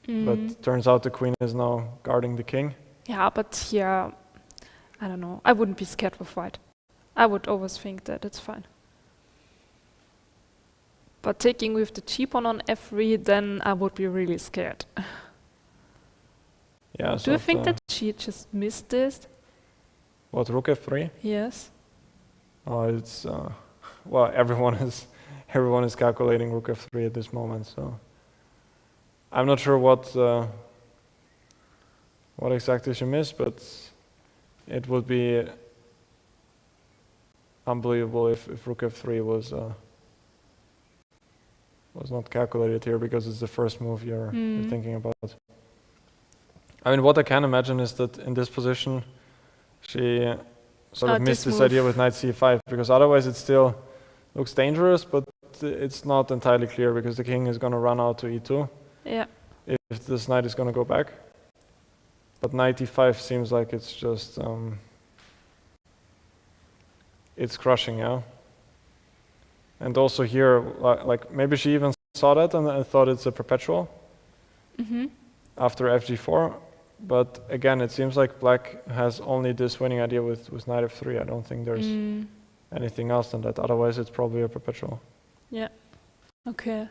But turns out the queen is now guarding the king. Yeah, but here, I don't know. I wouldn't be scared with white. I would always think that it's fine. But taking with the cheap pawn on f3, then I would be really scared. Yeah. Do you think that she just missed this? What, rook f3? Yes. Oh, it's well, everyone is calculating rook f3 at this moment. So I'm not sure what exactly she missed, but it would be unbelievable if rook f3 was not calculated here, because it's the first move you're thinking about. I mean, what I can imagine is that in this position, she sort of missed this idea with knight c5, because otherwise it still looks dangerous, but it's not entirely clear, because the king is going to run out to e2. Yeah. If this knight is going to go back. But knight e5 seems like it's just it's crushing, yeah. And also here, like maybe she even saw that and thought it's a perpetual after fg4. But again, it seems like black has only this winning idea with knight f3. I don't think there's anything else than that. Otherwise, it's probably a perpetual. Yeah. Okay.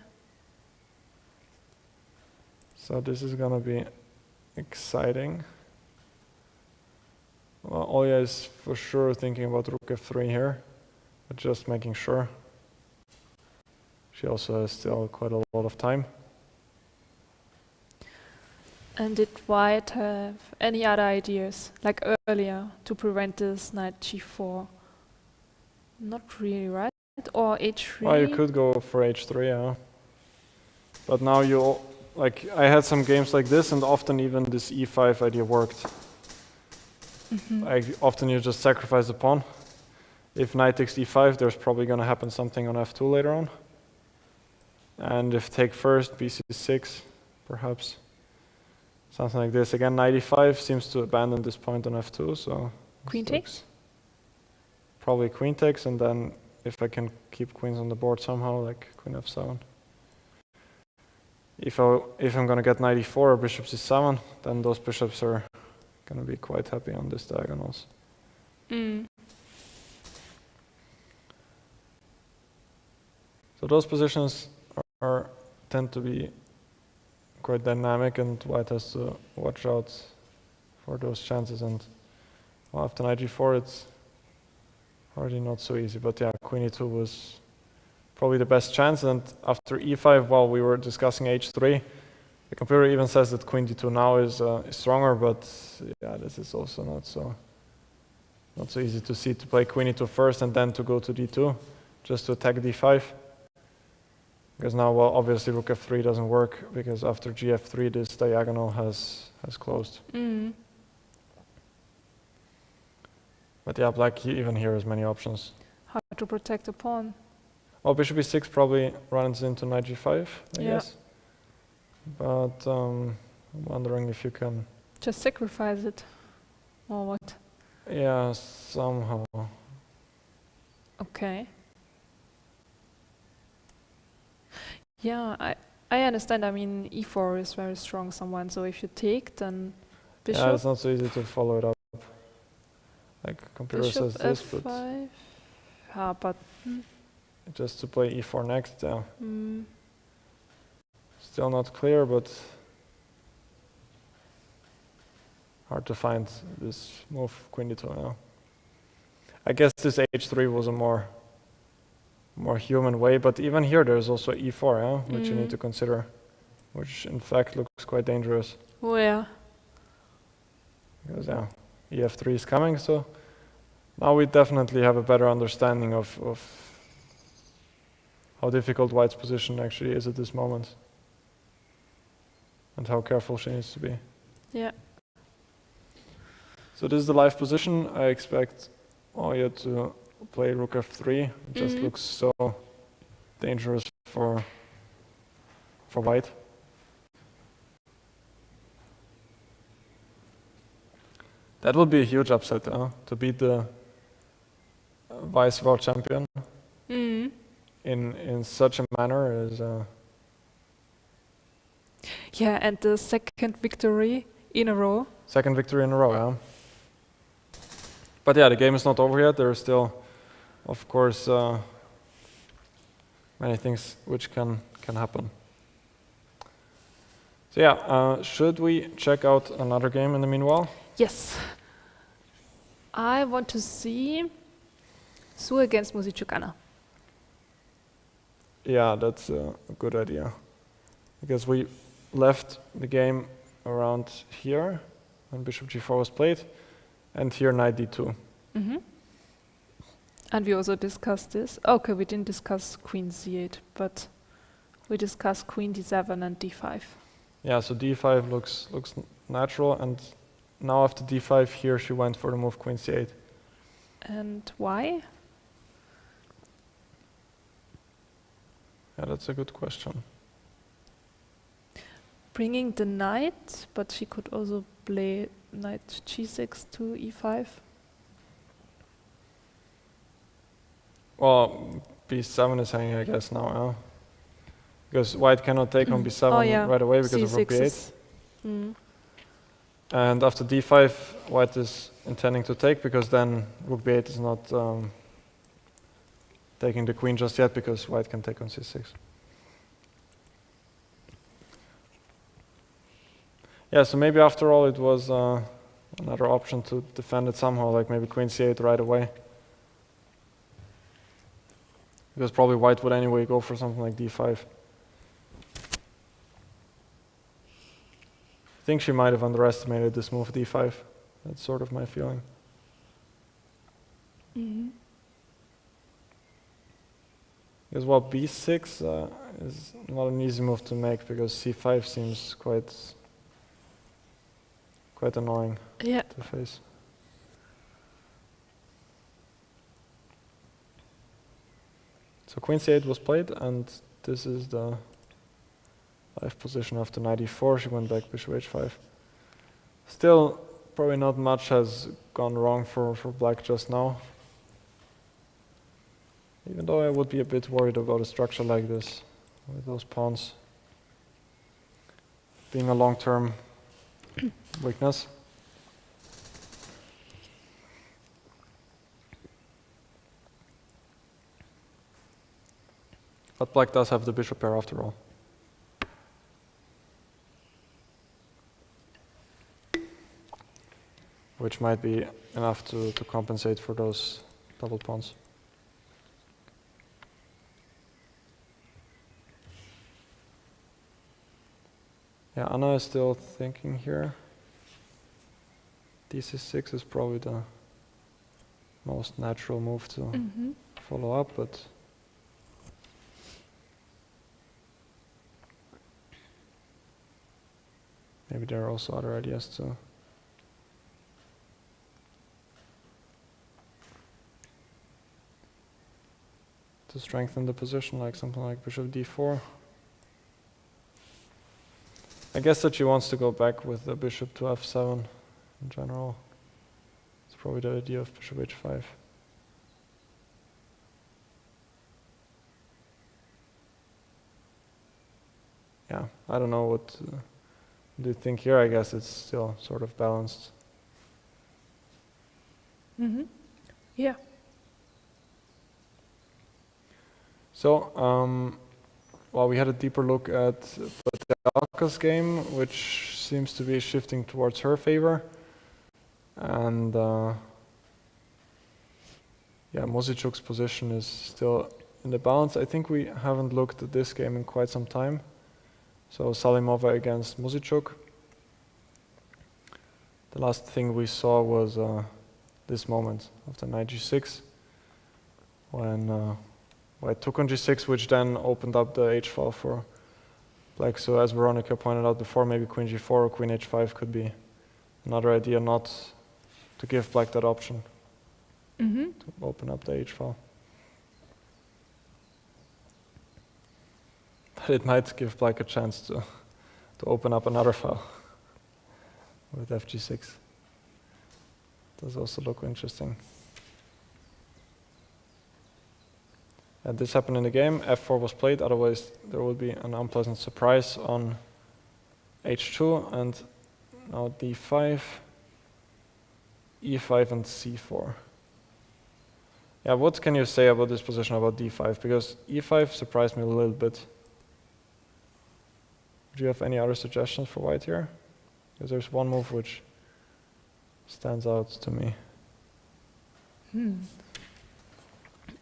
So this is gonna be exciting. Well, Olga is for sure thinking about rook f3 here, but just making sure. She also has still quite a lot of time. And did white have any other ideas, like earlier, to prevent this knight g4? Not really, right? Or h3? Well, you could go for h3, yeah. But now you, like, I had some games like this, and often even this e5 idea worked. Like, often you just sacrifice the pawn. If knight takes e5, there's probably going to happen something on f2 later on. And if take first, bc6, perhaps. Something like this. Again, knight e5 seems to abandon this point on f2, so... Queen takes? Probably queen takes, and then if I can keep queens on the board somehow, like queen f7. If I'm going to get knight e4 or bishop c7, then those bishops are going to be quite happy on these diagonals. So those positions tend to be quite dynamic, and white has to watch out for those chances. And well, after knight g4, it's already not so easy. But yeah, queen e2 was probably the best chance. And after e5, while we were discussing h3, the computer even says that queen d2 now is stronger. But yeah, this is also not so easy to see, to play queen e2 first and then to go to d2 just to attack d5. Because now, well, obviously rook f3 doesn't work, because after gf3 this diagonal has closed. But yeah, black even here has many options. How to protect the pawn? Well, bishop e6 probably runs into knight g5, I guess. But I'm wondering if you can... Just sacrifice it, or what? Yeah, somehow. Okay. Yeah, I understand. I mean, e4 is very strong someone, so if you take, then bishop... Yeah, it's not so easy to follow it up. Like, computer bishop says this, f5. but... Ah, but... Just to play e4 next, yeah. Still not clear, but... hard to find this move, queen d2 now. I guess this h3 was a more human way, but even here there's also e4, yeah, which you need to consider, which in fact looks quite dangerous. Oh yeah. Because yeah, ef3 is coming, so now we definitely have a better understanding of how difficult white's position actually is at this moment, and how careful she needs to be. Yeah. So this is the live position. I expect Olga to play rook f3. It just looks so dangerous for white. That would be a huge upset, to beat the vice world champion in such a manner is. Yeah, and the second victory in a row. Second victory in a row, yeah. But yeah, the game is not over yet. There are still, of course, many things which can happen. So yeah, should we check out another game in the meanwhile? Yes. I want to see Su against Muzychuk Anna. Yeah, that's a good idea. Because we left the game around here when bishop g4 was played, and here knight d2. And we also discussed this. Okay, we didn't discuss queen c8, but we discussed queen d7 and d5. Yeah, so d5 looks natural, and now after d5 here she went for the move queen c8. And why? Yeah, that's a good question. Bringing the knight, but she could also play knight g6 to e5. Well, b7 is hanging, I guess, now, yeah? Because white cannot take on b7 Oh, yeah. right away because of rook C6 b8. is- And after d5, white is intending to take, because then rook b8 is not taking the queen just yet, because white can take on c6. Yeah, so maybe after all it was another option to defend it somehow, like maybe queen c8 right away. Because probably white would anyway go for something like d5. I think she might have underestimated this move d5. That's sort of my feeling. Because well, b6 is not an easy move to make, because c5 seems quite annoying Yeah. to face. So queen c8 was played, and this is the live position after knight e4. She went back bishop h5. Still, probably not much has gone wrong for black just now. Even though I would be a bit worried about a structure like this, with those pawns being a long-term weakness. But black does have the bishop pair after all. Which might be enough to compensate for those double pawns. Yeah, Anna is still thinking here. DC6 is probably the most natural move to follow up, but maybe there are also other ideas to strengthen the position, like something like bishop d4. I guess that she wants to go back with the bishop to f7 in general. It's probably the idea of bishop h5. Yeah, I don't know what do you think here. I guess it's still sort of balanced. Yeah. So, well, we had a deeper look at Badelka's game, which seems to be shifting towards her favor. And yeah, Muzychuk's position is still in the balance. I think we haven't looked at this game in quite some time. So Salimova against Muzychuk. The last thing we saw was this moment of the knight g6, when white took on g6, which then opened up the h-file for black. So as Veronica pointed out before, maybe queen g4 or queen h5 could be another idea, not to give black that option to open up the h-file. But it might give black a chance to open up another file with fg6. Does also look interesting. And this happened in the game. f4 was played, otherwise there would be an unpleasant surprise on h2, and now d5, e5 and c4. Yeah, what can you say about this position, about d5? Because e5 surprised me a little bit. Do you have any other suggestions for white here? Because there's one move which stands out to me.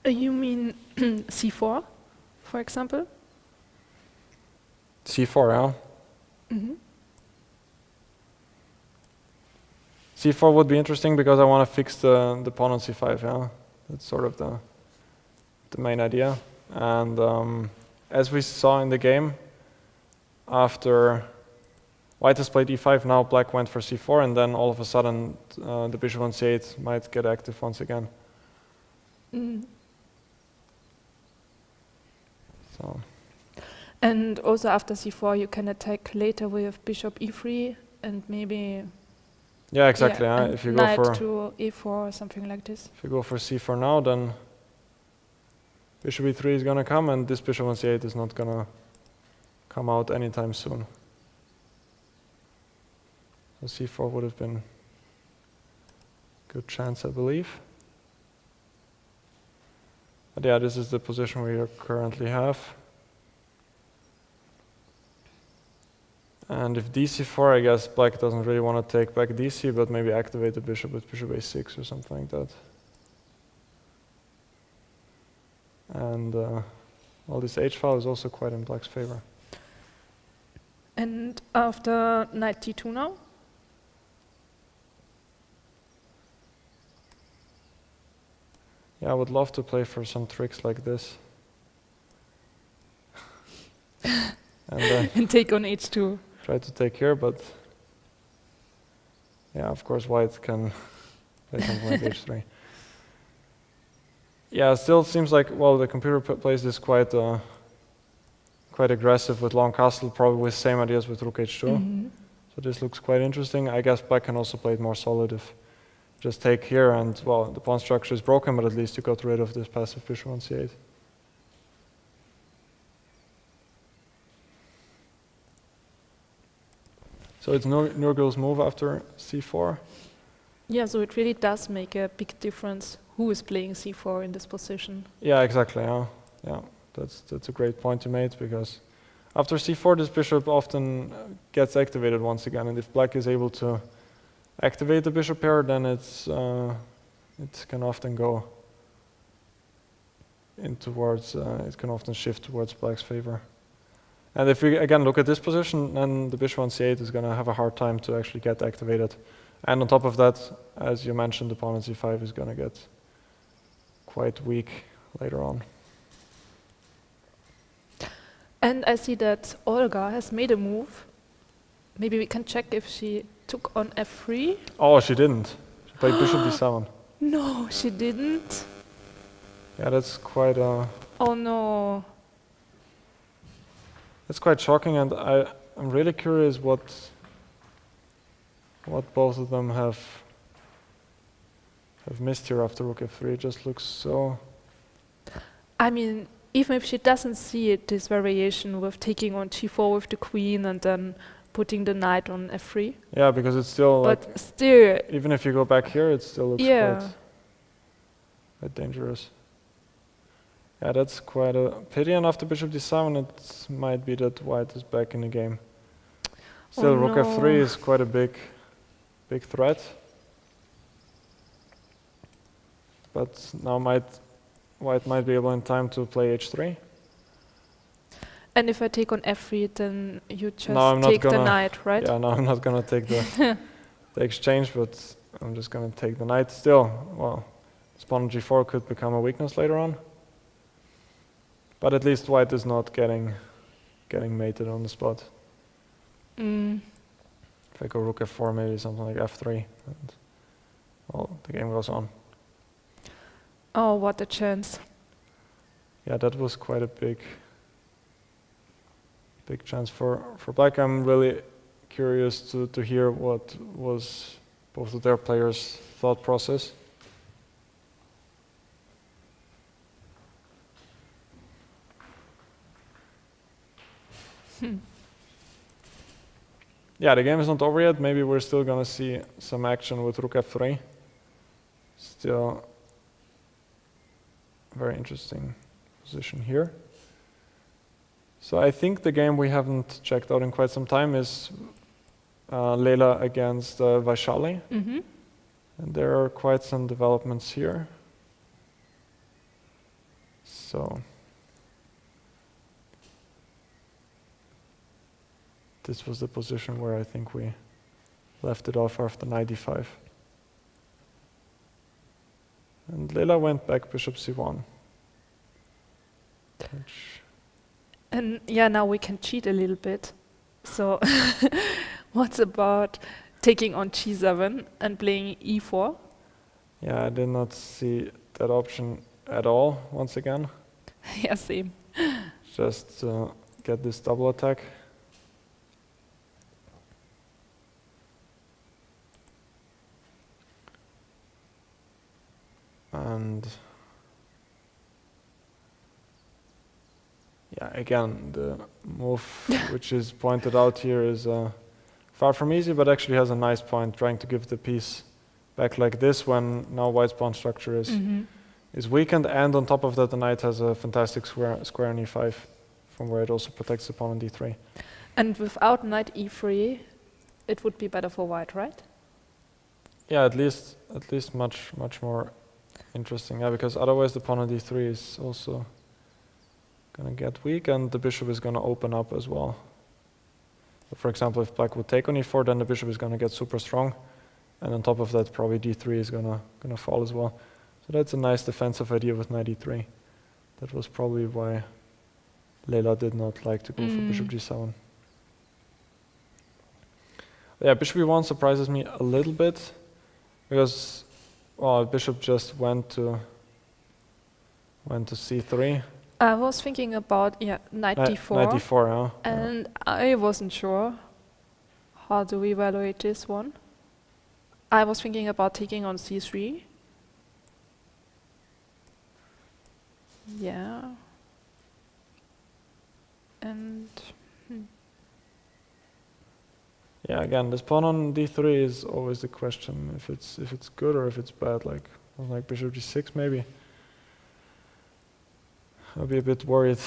You mean c4, for example? c4, yeah? Mm-hmm. c4 would be interesting because I want to fix the pawn on c5, yeah? That's sort of the main idea. And as we saw in the game, after white has played e5, now black went for c4, and then all of a sudden the bishop on c8 might get active once again. So. And also after c4 you can attack later with bishop e3 and maybe... Yeah, exactly. Yeah, if you go knight for to e4 or something like this. If you go for c4 now, then bishop e3 is going to come, and this bishop on c8 is not going to come out anytime soon. So c4 would have been a good chance, I believe. But yeah, this is the position we currently have. And if dc4, I guess black doesn't really want to take back dc, but maybe activate the bishop with bishop a6 or something like that. And well, this h-file is also quite in black's favor. And after knight d2 now? Yeah, I would love to play for some tricks like this. And take on h2. Try to take here, but yeah, of course white can play something like h3. Yeah, it still seems like, well, the computer plays this quite aggressive with long castle, probably with same ideas with rook h2. So this looks quite interesting. I guess black can also play it more solid if just take here, and well, the pawn structure is broken, but at least you got rid of this passive bishop on c8. So it's Nurgyul's move after c4. Yeah, so it really does make a big difference who is playing c4 in this position. Yeah, exactly. Yeah, that's a great point you made, because after c4, this bishop often gets activated once again, and if black is able to activate the bishop pair, then it can often go in towards. It can often shift towards black's favor. And if we again look at this position, then the bishop on c8 is going to have a hard time to actually get activated. And on top of that, as you mentioned, the pawn on c5 is going to get quite weak later on. And I see that Olga has made a move. Maybe we can check if she took on f3. Oh, she didn't. She played bishop d7. No, she didn't. Yeah, that's quite Oh no. That's quite shocking, and I'm really curious what both of them have missed here after rook f3. It just looks so... I mean, even if she doesn't see it, this variation with taking on g4 with the queen and then putting the knight on f3. Yeah, because it's still But like, still... even if you go back here, it still looks quite dangerous. Yeah, that's quite a pity, and after bishop d7 it might be that white is back in the game. Still, rook f3 is quite a big threat. But now white might be able in time to play h3. And if I take on f3, then you just No, take the knight, right? Yeah, no, I'm not going to take the exchange, but I'm just going to take the knight. Still, well, this pawn on g4 could become a weakness later on. But at least white is not getting mated on the spot. If I go rook f4, maybe something like f3, and well, the game goes on. Oh, what a chance. Yeah, that was quite a big chance for black. I'm really curious to hear what was both of their players' thought process. Yeah, the game is not over yet. Maybe we're still going to see some action with rook f3. Still, very interesting position here. So I think the game we haven't checked out in quite some time is Lela against Vaishali. Mm-hmm. And there are quite some developments here. So this was the position where I think we left it off after knight d5. And Lela went back bishop c1. Which And yeah, now we can cheat a little bit. So what's about taking on g7 and playing e4? yeah, I did not see that option at all, once again. Yeah, same. Just to get this double attack. And yeah, again, the move which is pointed out here is far from easy, but actually has a nice point, trying to give the piece back like this when now white's pawn structure is weakened, and on top of that the knight has a fantastic square on e5, from where it also protects the pawn on d3. And without knight e3, it would be better for white, right? Yeah, at least much more interesting. Yeah, because otherwise the pawn on d3 is also gonna get weak, and the bishop is gonna open up as well. So for example, if black would take on e4, then the bishop is gonna get super strong, and on top of that, probably d3 is gonna fall as well. So that's a nice defensive idea with knight e3. That was probably why Lela did not like to go for bishop g7. Yeah, bishop e1 surprises me a little bit, because well, bishop just went to c3. I was thinking about knight d4. Knight d4, yeah. And I wasn't sure how do we evaluate this one. I was thinking about taking on c3. Yeah. And yeah, again, this pawn on d3 is always the question, if it's good or if it's bad, like bishop g6 maybe. I'll be a bit worried.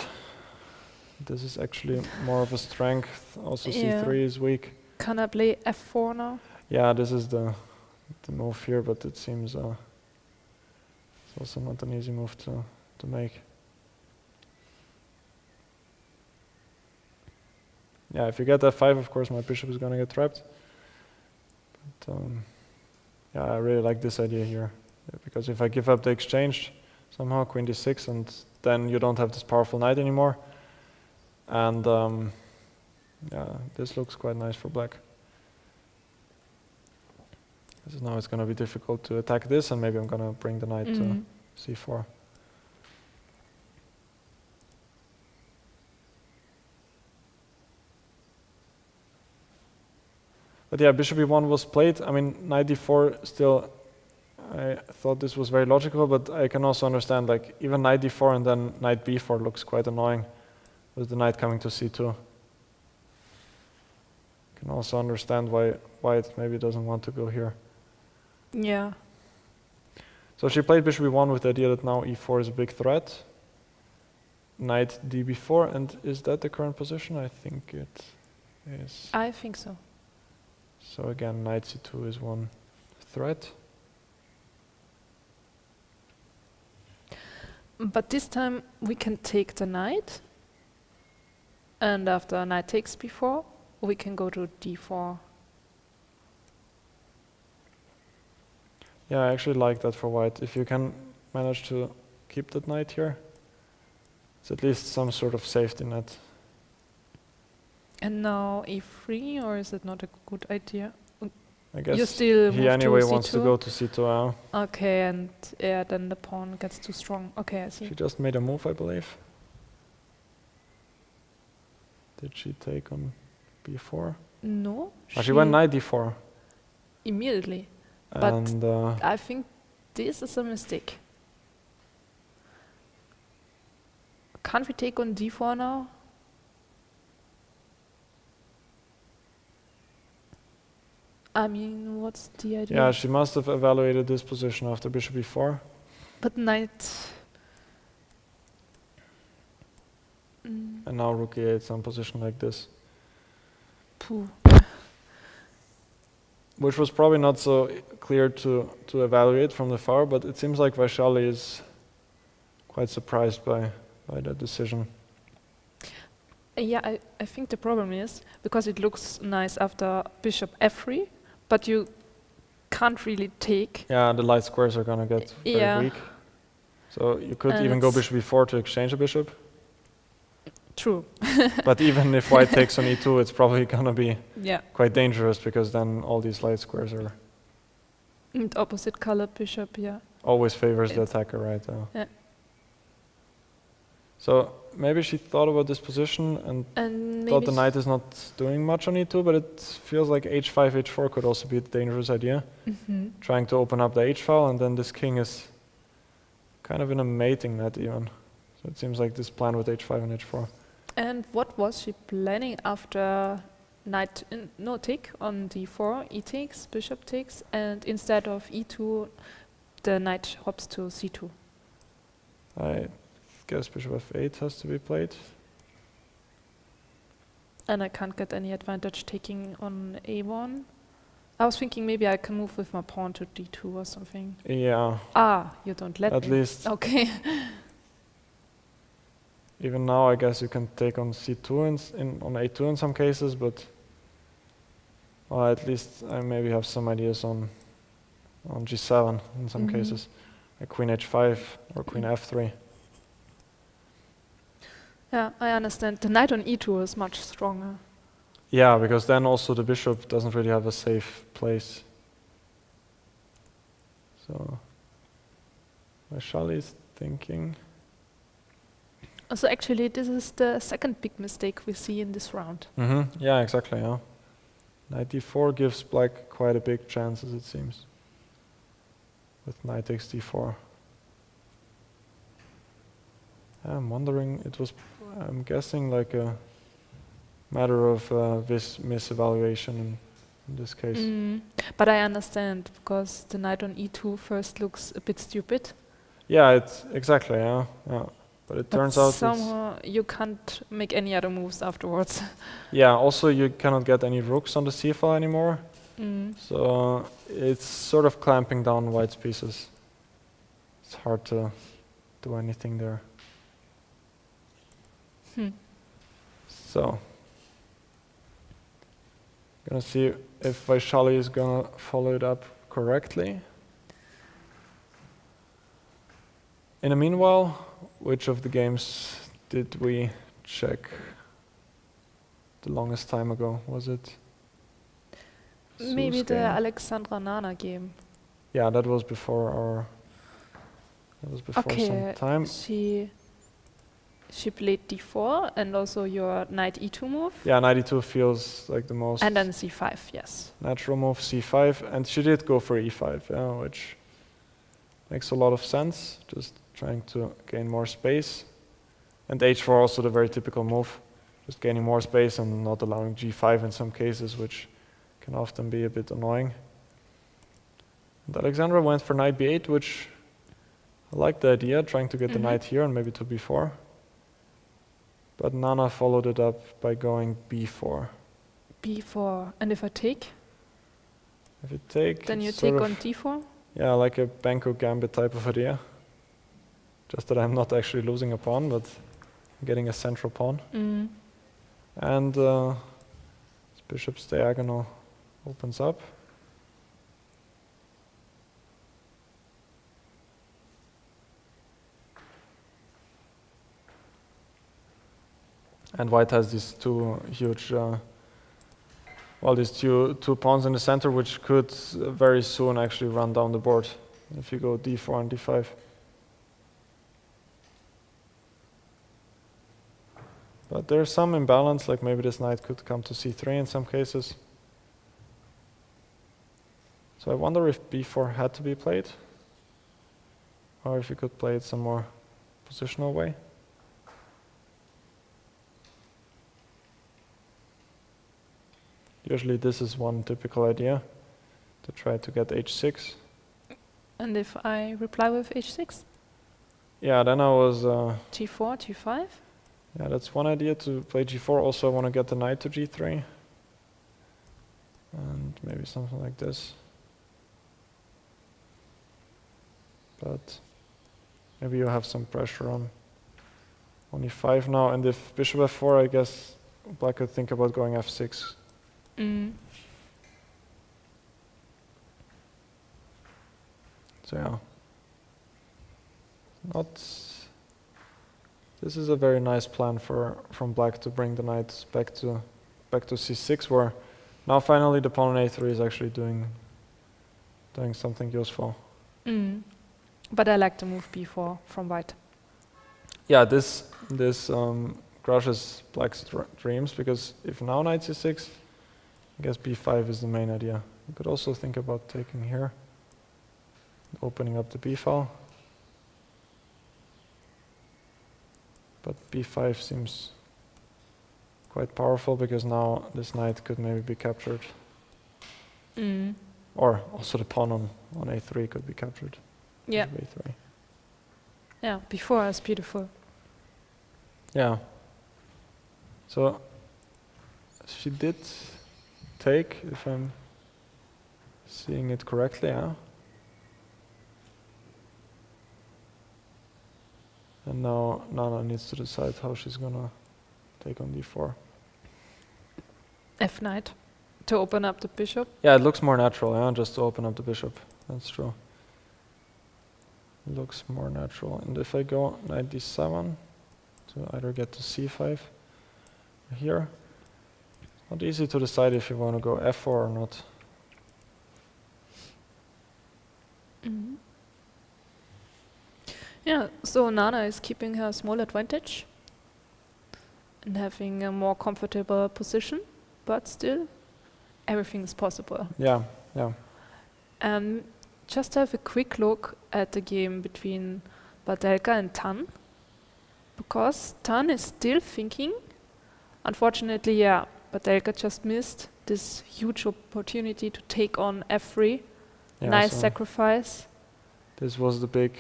This is actually more of a strength. Also c3 is weak. Can I play f4 now? Yeah, this is the move here, but it seems it's also not an easy move to make. Yeah, if you get f5, of course my bishop is gonna get trapped. But yeah, I really like this idea here, because if I give up the exchange somehow, queen d6, and then you don't have this powerful knight anymore. And yeah, this looks quite nice for black. So now it's going to be difficult to attack this, and maybe I'm going to bring the knight to c4. But yeah, bishop e1 was played. I mean, knight d4 still, I thought this was very logical, but I can also understand, like, even knight d4 and then knight b4 looks quite annoying with the knight coming to c2. Can also understand why white maybe doesn't want to go here. Yeah. So she played bishop e1 with the idea that now e4 is a big threat. Knight db4, and is that the current position? I think it is. I think so. So again, knight c2 is one threat. But this time we can take the knight, and after knight takes b4, we can go to d4. Yeah, I actually like that for white. If you can manage to keep that knight here, it's at least some sort of safety net. And now e3, or is it not a good idea? I guess you still he move anyway to wants to c2? go to c2. Okay, and yeah, then the pawn gets too strong. Okay, I see. She just made a move, I believe. Did she take on b4? No. Oh, she went knight d4. Immediately. And But I think this is a mistake. Can't we take on d4 now? I mean, what's the idea? yeah, she must have evaluated this position after bishop e4. But knight And now rook e8 some position like this. Pooh. Which was probably not so clear to evaluate from the far, but it seems like Vaishali is quite surprised by that decision. Yeah, I think the problem is because it looks nice after bishop f3, but you can't really take. Yeah, the light squares are gonna get very weak. So you could even go bishop e4 to exchange a bishop. True. But even if white takes on e2, it's probably gonna be Yeah. quite dangerous because then all these light squares are And opposite colored bishop, yeah. always favors the attacker, right? Yeah. So maybe she thought about this position and thought the knight is not doing much on e2, but it feels like h5, h4 could also be a dangerous idea. Trying to open up the h file, and then this king is kind of in a mating net even. So it seems like this plan with h5 and h4. And what was she planning after knight no take on d4, e takes, bishop takes, and instead of e2, the knight hops to c2? I guess bishop f8 has to be played. And I can't get any advantage taking on a1. I was thinking maybe I can move with my pawn to d2 or something. Yeah. Ah, you don't let me. At least. Okay. Even now, I guess you can take on c2 on a2 in some cases, but at least I maybe have some ideas on g7 in some cases, like queen h5 or queen f3. Yeah, I understand. The knight on e2 is much stronger. Yeah, because then also the bishop doesn't really have a safe place. So Vaishali is thinking. So actually, this is the second big mistake we see in this round. Yeah, exactly. Yeah, knight d4 gives black quite a big chances, it seems, with knight takes d4. I'm wondering. I'm guessing like a matter of this misevaluation in this case. But I understand because the knight on e2 first looks a bit stupid. Yeah, it's exactly. Yeah. But it turns out somehow you can't make any other moves afterwards. Yeah, also you cannot get any rooks on the c file anymore. So it's sort of clamping down white's pieces. It's hard to do anything there. So gonna see if Vaishali is gonna follow it up correctly. In the meanwhile, which of the games did we check the longest time ago? Was it Maybe Sue's the game? Alexandra Nana game. Yeah, that was before our. That was before some time. She played d4 and also your knight e2 move. Yeah, knight e2 feels like the most. And then c5, yes. Natural move, c5, and she did go for e5, yeah, which makes a lot of sense. Just trying to gain more space. And h4 also the very typical move, just gaining more space and not allowing g5 in some cases, which can often be a bit annoying. And Alexandra went for knight b8, which I like the idea, trying to get the knight here and maybe to b4. But Nana followed it up by going b4. b4, and if I take? If you take, Then you take on d4? Yeah, like a Banco Gambit type of idea. Just that I'm not actually losing a pawn, but getting a central pawn. And this bishop's diagonal opens up. And white has these two huge, these two pawns in the center, which could very soon actually run down the board if you go d4 and d5. But there's some imbalance, like maybe this knight could come to c3 in some cases. So I wonder if b4 had to be played, or if you could play it some more positional way. Usually this is one typical idea, to try to get h6. And if I reply with h6? Yeah, then I was... g4, g5? Yeah, that's one idea to play g4. Also, I want to get the knight to g3. And maybe something like this. But maybe you have some pressure on e5 now. And if bishop f4, I guess black could think about going f6. So yeah. This is a very nice plan from black to bring the knight back to c6, where now finally the pawn on a3 is actually doing something useful. But I like the move b4 from white. Yeah, this crushes black's dreams, because if now knight c6, I guess b5 is the main idea. You could also think about taking here, opening up the b file. But b5 seems quite powerful, because now this knight could maybe be captured. Or also the pawn on a3 could be captured. Yeah. A3. Yeah, b4 is beautiful. Yeah. So she did take, if I'm seeing it correctly, yeah. And now Nana needs to decide how she's gonna take on d4. F knight to open up the bishop. Yeah, it looks more natural, yeah, just to open up the bishop. That's true. It looks more natural. And if I go knight d7 to either get to c5 here, it's not easy to decide if you want to go f4 or not. Yeah, so Nana is keeping her small advantage and having a more comfortable position, but still everything is possible. Yeah, yeah. Just have a quick look at the game between Badelka and Tan, because Tan is still thinking. Unfortunately, yeah, Badelka just missed this huge opportunity to take on f3. Yeah, nice so sacrifice. this was the big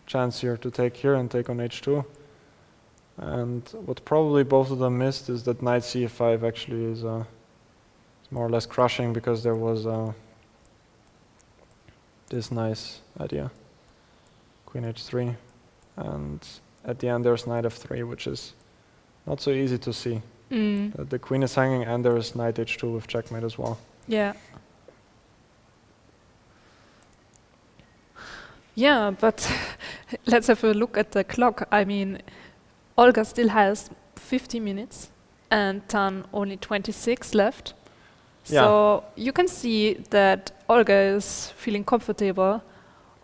chance here to take here and take on h2. And what probably both of them missed is that knight c5 actually is more or less crushing, because there was this nice idea, queen h3, and at the end there's knight f3, which is not so easy to see. The queen is hanging, and there's knight h2 with checkmate as well. Yeah. Yeah, but let's have a look at the clock. I mean, Olga still has 50 minutes and Tan only 26 left. Yeah. So you can see that Olga is feeling comfortable,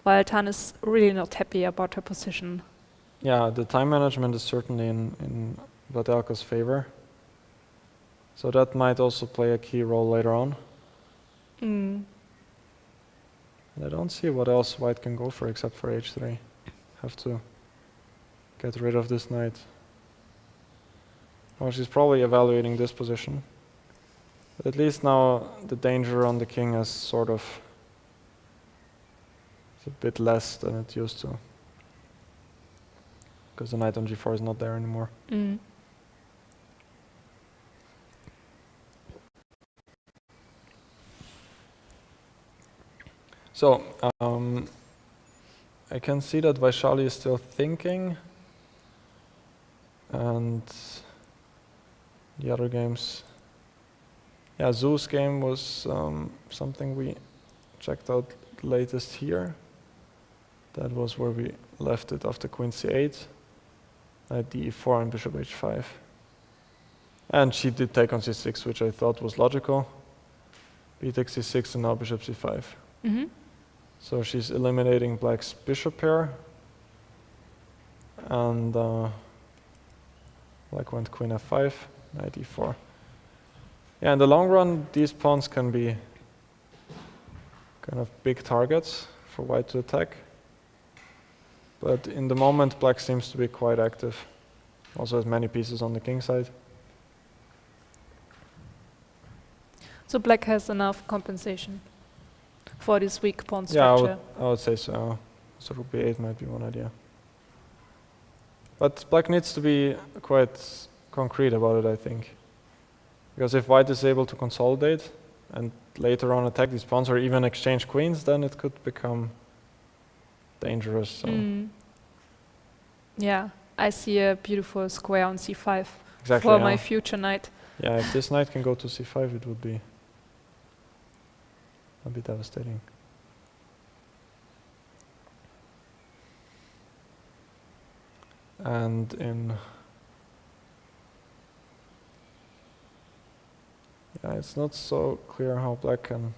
while Tan is really not happy about her position. Yeah, the time management is certainly in Badelka's favor. So that might also play a key role later on. And I don't see what else white can go for except for h3. Have to get rid of this knight. Well, she's probably evaluating this position. But at least now the danger on the king is sort of a bit less than it used to, because the knight on g4 is not there anymore. So I can see that Vaishali is still thinking, and the other games. Yeah, Zoo's game was something we checked out latest here. That was where we left it after queen c8, knight d4 and bishop h5. And she did take on c6, which I thought was logical. B takes c6 and now bishop c5. So she's eliminating black's bishop pair, and black went queen f5, knight e4. Yeah, in the long run, these pawns can be kind of big targets for white to attack. But in the moment, black seems to be quite active. Also has many pieces on the king side. So black has enough compensation for this weak pawn Yeah, structure. I would say so. So rook b8 might be one idea. But black needs to be quite concrete about it, I think. Because if white is able to consolidate and later on attack these pawns or even exchange queens, then it could become dangerous. So. Yeah, I see a beautiful square on c5 Exactly, for yeah. my future knight. Yeah, if this knight can go to c5, it would be devastating. And it's not so clear how black can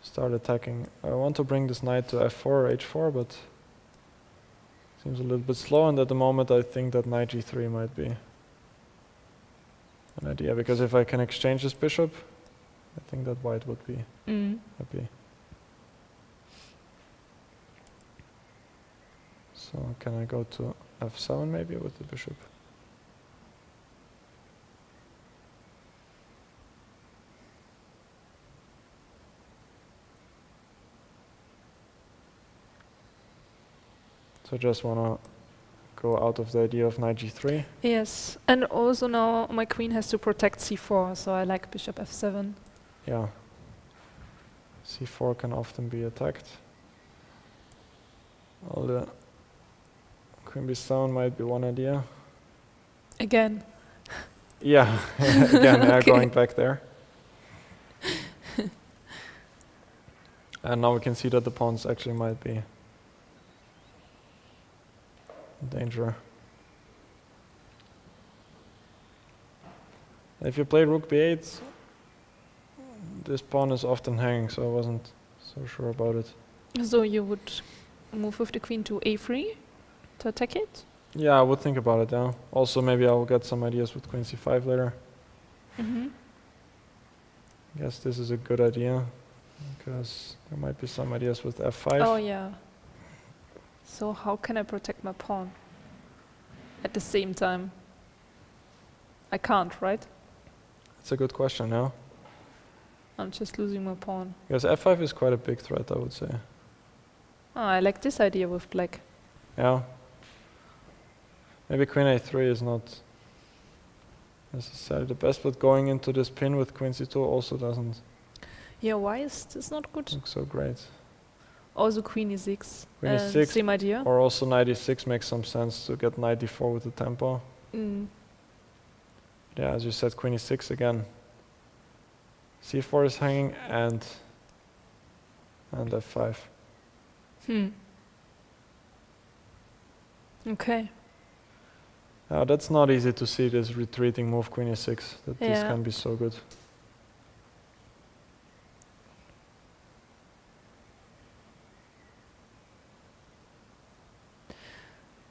start attacking. I want to bring this knight to f4 or h4, but seems a little bit slow, and at the moment I think that knight g3 might be an idea, because if I can exchange this bishop, I think that white would be happy. So can I go to f7 maybe with the bishop? So I just want to go out of the idea of knight g3. Yes, and also now my queen has to protect c4, so I like bishop f7. Yeah. c4 can often be attacked. Well, the queen b7 might be one idea. Again. Yeah, again, Okay. going back there. And now we can see that the pawns actually might be in danger. If you play rook b8, this pawn is often hanging, so I wasn't so sure about it. So you would move with the queen to a3 to attack it? Yeah, I would think about it, yeah. Also, maybe I'll get some ideas with queen c5 later. I guess this is a good idea, because there might be some ideas with f5. Oh yeah. So how can I protect my pawn at the same time? I can't, right? It's a good question, yeah. I'm just losing my pawn. Because f5 is quite a big threat, I would say. Oh, I like this idea with black. Yeah. Maybe queen a3 is not necessarily the best, but going into this pin with queen c2 also doesn't Yeah, why is this not good? look so great. Also queen e6. Queen e6 Same idea. Or also knight e6 makes some sense to get knight d4 with the tempo. Yeah, as you said, queen e6 again. c4 is hanging and f5. Okay. That's not easy to see, this retreating move queen e6, that this Yeah. can be so good.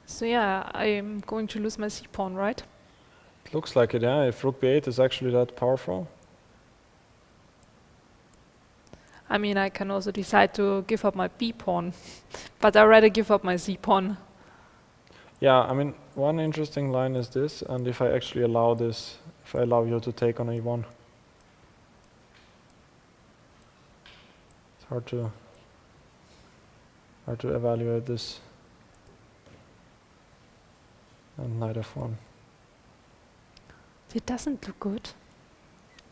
So yeah, I'm going to lose my c-pawn, right? It looks like it, yeah, if rook b8 is actually that powerful. I mean, I can also decide to give up my b-pawn, but I'd rather give up my c-pawn. Yeah, I mean, one interesting line is this, and if I actually allow this, if I allow you to take on e1. It's hard to evaluate this. And knight f1. It doesn't look good.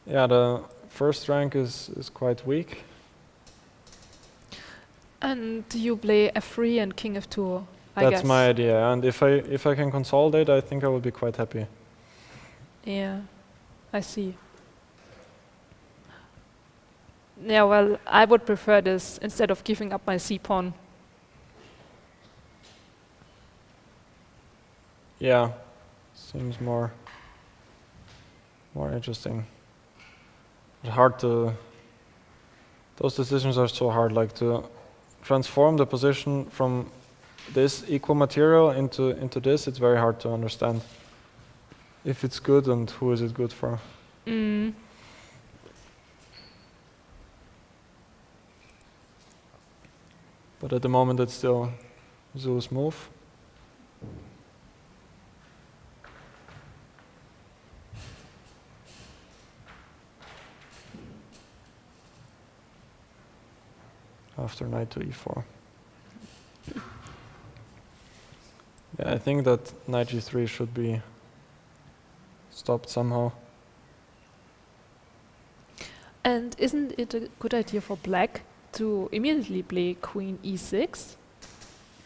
Yeah, the first rank is quite weak. And you play f3 and king f2, I guess. That's my idea, and if I can consolidate, I think I will be quite happy. Yeah, I see. Yeah, well, I would prefer this instead of giving up my c-pawn. Yeah, seems more interesting. But hard to. Those decisions are so hard, like to transform the position from this equal material into this. It's very hard to understand if it's good and who is it good for. But at the moment, it's still Zulu's move. After knight to e4. Yeah, I think that knight g3 should be stopped somehow. And isn't it a good idea for black to immediately play queen e6?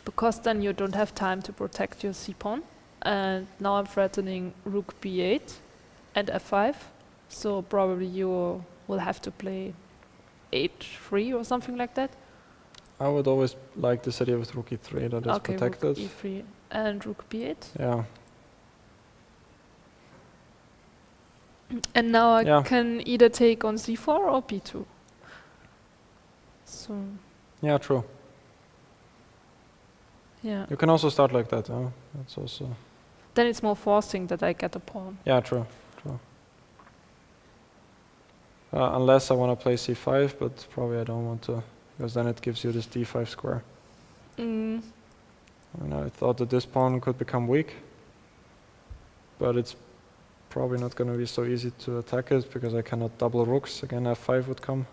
Because then you don't have time to protect your c-pawn. And now I'm threatening rook b8 and f5. So probably you will have to play h3 or something like that. I would always like this idea with rook e3 that is Okay, protected. rook e3 and rook b8. Yeah. And now I Yeah. can either take on c4 or b2. So, Yeah, true. yeah. You can also start like that, huh? That's also... Then it's more forcing that I get a pawn. Yeah, true, true. Unless I want to play c5, but probably I don't want to, because then it gives you this d5 square. Mm. I mean, I thought that this pawn could become weak, but it's probably not going to be so easy to attack it, because I cannot double rooks. Again, f5 would come.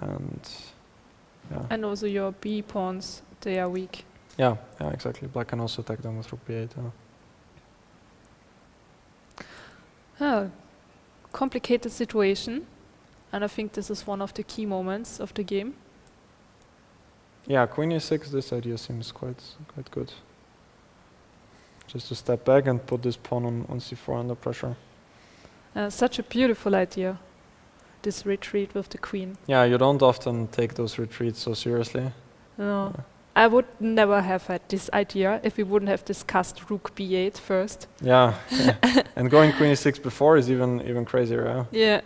And yeah. And also your b pawns, they are weak. Yeah, yeah, exactly. Black can also attack them with rook b8. Oh, complicated situation. And I think this is one of the key moments of the game. Yeah, queen e6, this idea seems quite good. Just to step back and put this pawn on c4 under pressure. Such a beautiful idea, this retreat with the queen. Yeah, you don't often take those retreats so seriously. No, I would never have had this idea if we wouldn't have discussed rook b8 first. Yeah, yeah. And going queen e6 before is even crazier, yeah? Yeah.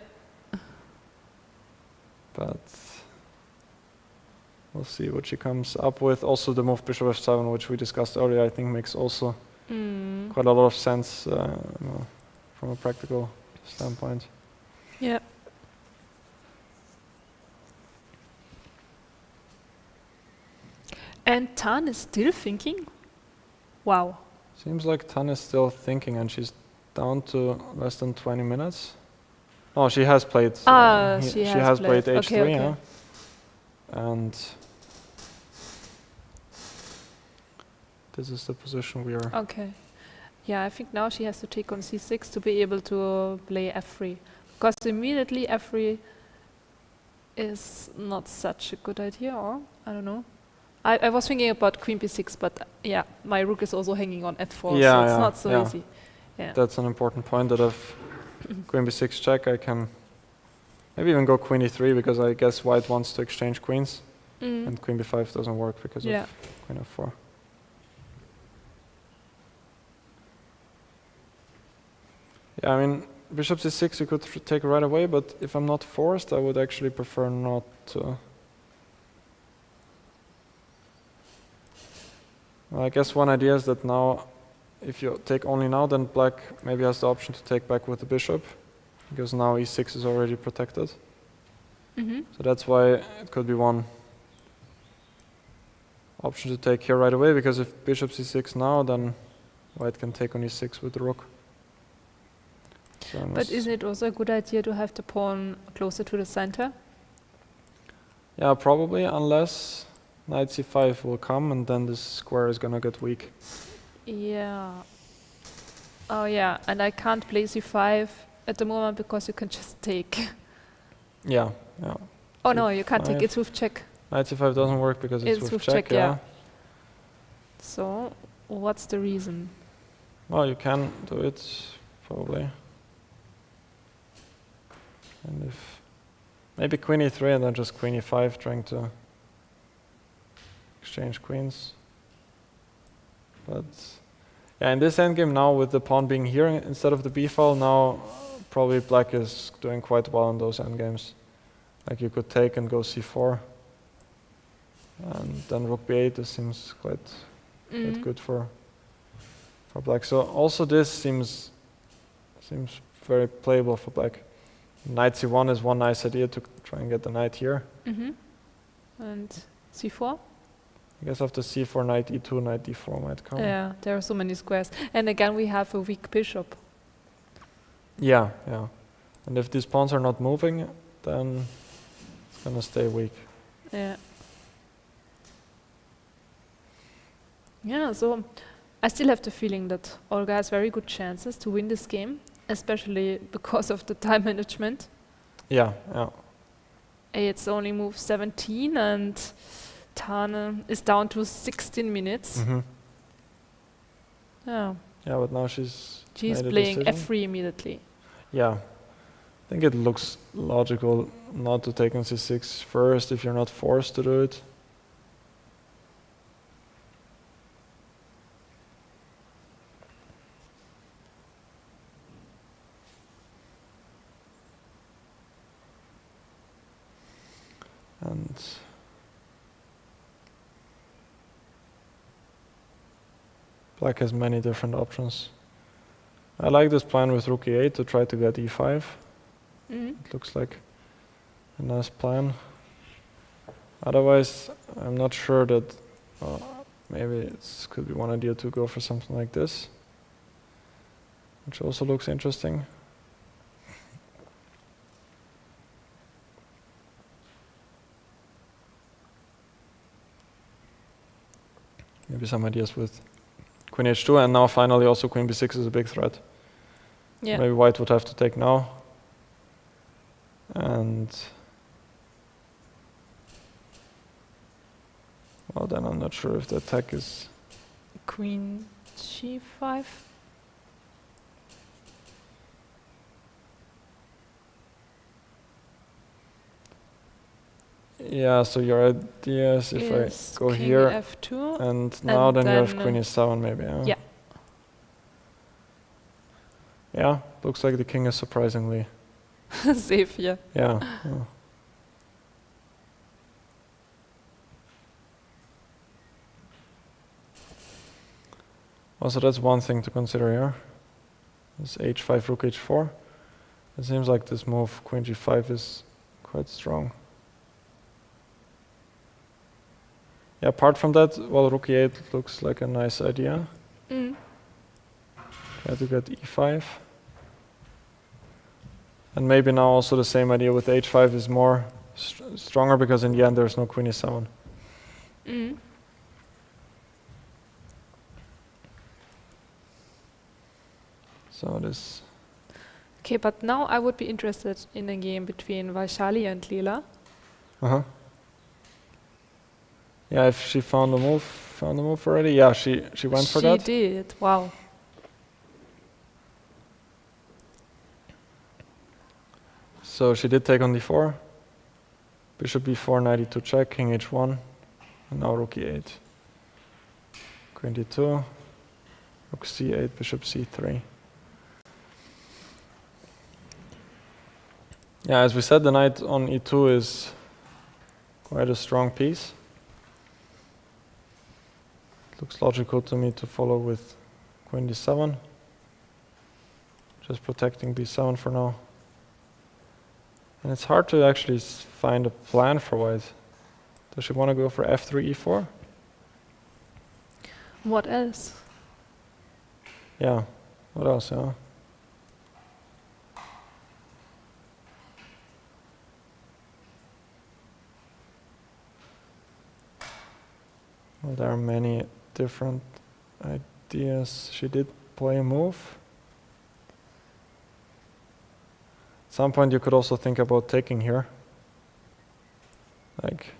But we'll see what she comes up with. Also the move bishop f7, which we discussed earlier, I think makes also quite a lot of sense from a practical standpoint. Yeah. And Tan is still thinking? Wow. Seems like Tan is still thinking, and she's down to less than 20 minutes. Oh, she has played. She has played h3, Okay, okay. yeah. And this is the position we are. Okay. Yeah, I think now she has to take on c6 to be able to play f3. Because immediately f3 is not such a good idea, or I don't know. I was thinking about queen b6, but yeah, my rook is also hanging on f4, Yeah, so it's yeah, not so yeah. easy. Yeah. That's an important point, that if queen b6 check, I can maybe even go queen e3, because I guess white wants to exchange queens, and queen b5 doesn't work because Yeah. of queen f4. Yeah, I mean, bishop c6 you could take right away, but if I'm not forced, I would actually prefer not to. Well, I guess one idea is that now, if you take only now, then black maybe has the option to take back with the bishop, because now e6 is already protected. So that's why it could be one option to take here right away, because if bishop c6 now, then white can take on e6 with the rook. So But isn't it also a good idea to have the pawn closer to the center? yeah, probably, unless knight c5 will come, and then this square is gonna get weak. Yeah. Oh yeah, and I can't play c5 at the moment because you can just take. Yeah, yeah. Oh no, you can't take. C5. It's with check. Knight c5 doesn't work because it's with check, yeah. So, what's the reason? Well, you can do it, probably. And if maybe queen e3 and then just queen e5, trying to exchange queens. But yeah, in this endgame now, with the pawn being here instead of the b file, now probably black is doing quite well in those endgames. Like you could take and go c4, and then rook b8. This seems quite good for black. So also this seems very playable for black. Knight c1 is one nice idea to try and get the knight here. And c4? I guess after c4, knight e2, knight d4 might come. Yeah, there are so many squares. And again, we have a weak bishop. Yeah, yeah. And if these pawns are not moving, then it's gonna stay weak. Yeah. Yeah, so I still have the feeling that Olga has very good chances to win this game, especially because of the time management. Yeah, yeah. It's only move 17 and Tane is down to 16 minutes. Mm-hmm. Yeah, Yeah, but now she's she's made a playing decision. f3 immediately. Yeah. I think it looks logical not to take on c6 first if you're not forced to do it. And black has many different options. I like this plan with rook e8 to try to get e5. It looks like a nice plan. Otherwise, I'm not sure that maybe it could be one idea to go for something like this, which also looks interesting. Maybe some ideas with queen h2, and now finally also queen b6 is a big threat. Yeah. Maybe white would have to take now. And well, then I'm not sure if the attack is... Queen g5. Yeah, so your idea is if Is I go king here, f2. and now then you have then, queen e7 maybe, yeah? yeah. Yeah, looks like the king is surprisingly... Safe, yeah. Yeah. Also, that's one thing to consider here. This h5, rook h4. It seems like this move, queen g5, is quite strong. Yeah, apart from that, well, rook e8 looks like a nice idea. Try to get e5. And maybe now also the same idea with h5 is more stronger, because in the end there's no queen e7. So this... Okay, but now I would be interested in a game between Vaishali and Lela. Uh-huh. Yeah, if she found the move already. Yeah, she went for that. She did, wow. So she did take on d4. Bishop b4, knight e2 check, king h1, and now rook e8. Queen d2, rook c8, bishop c3. Yeah, as we said, the knight on e2 is quite a strong piece. It looks logical to me to follow with queen d7. Just protecting b7 for now. And it's hard to actually find a plan for white. Does she want to go for f3, e4? What else? Yeah, what else, yeah? Well, there are many different ideas. She did play a move. At some point you could also think about taking here. Like,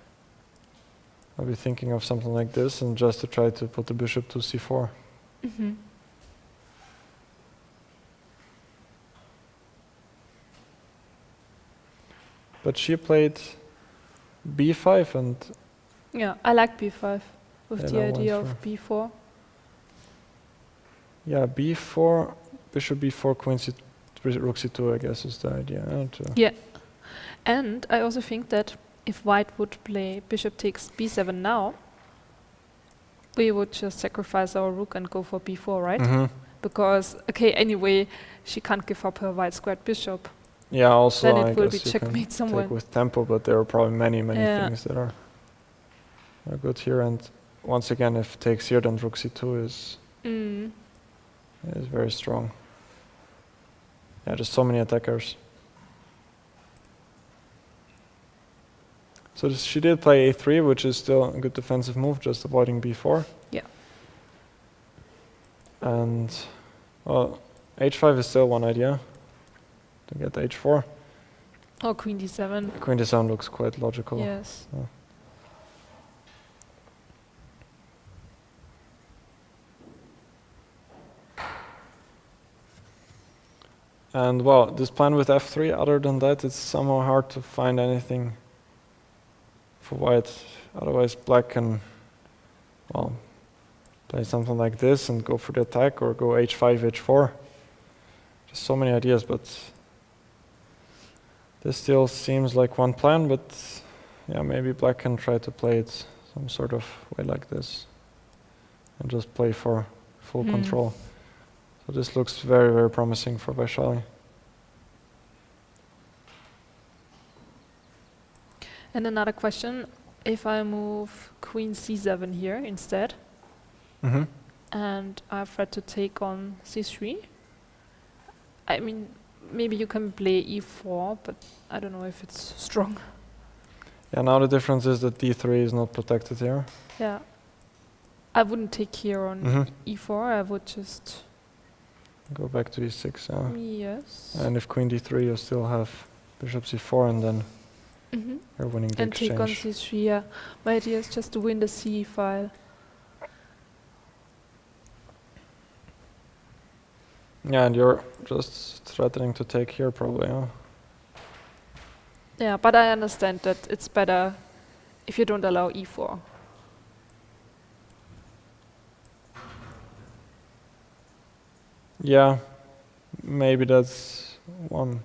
I'll be thinking of something like this, and just to try to put the bishop to c4. But she played b5, and Yeah, I like b5 with the Lela idea went of b4. yeah, b4, bishop b4, queen c, rook c2, I guess is the idea. Yeah, and I also think that if white would play bishop takes b7 now, we would just sacrifice our rook and go for b4, right? Because, okay, anyway, she can't give up her white squared bishop. Yeah, also Then I it will be guess you checkmate can somewhere. take with tempo, but there are probably many Yeah. things that are good here. And once again, if takes here, then rook c2 is very strong. Yeah, just so many attackers. So she did play a3, which is still a good defensive move, just avoiding b4. Yeah. And, well, h5 is still one idea to get h4. Or queen d7. Queen d7 looks quite logical. Yes. Yeah. And well, this plan with f3, other than that, it's somehow hard to find anything for white. Otherwise, black can, well, play something like this and go for the attack, or go h5, h4. Just so many ideas, but this still seems like one plan, but yeah, maybe black can try to play it some sort of way like this and just play for full control. So this looks very, very promising for Vaishali. And another question, if I move queen c7 here instead, and I threat to take on c3, I mean, maybe you can play e4, but I don't know if it's strong. Yeah, now the difference is that d3 is not protected here. Yeah. I wouldn't take here on e4, I would just... Go back to e6, yeah. Yes. And if queen d3, you still have bishop c4, and then you're winning the and exchange. take on c3, yeah. My idea is just to win the c file. Yeah, and you're just threatening to take here probably, huh? Yeah, but I understand that it's better if you don't allow e4. Yeah, maybe that's one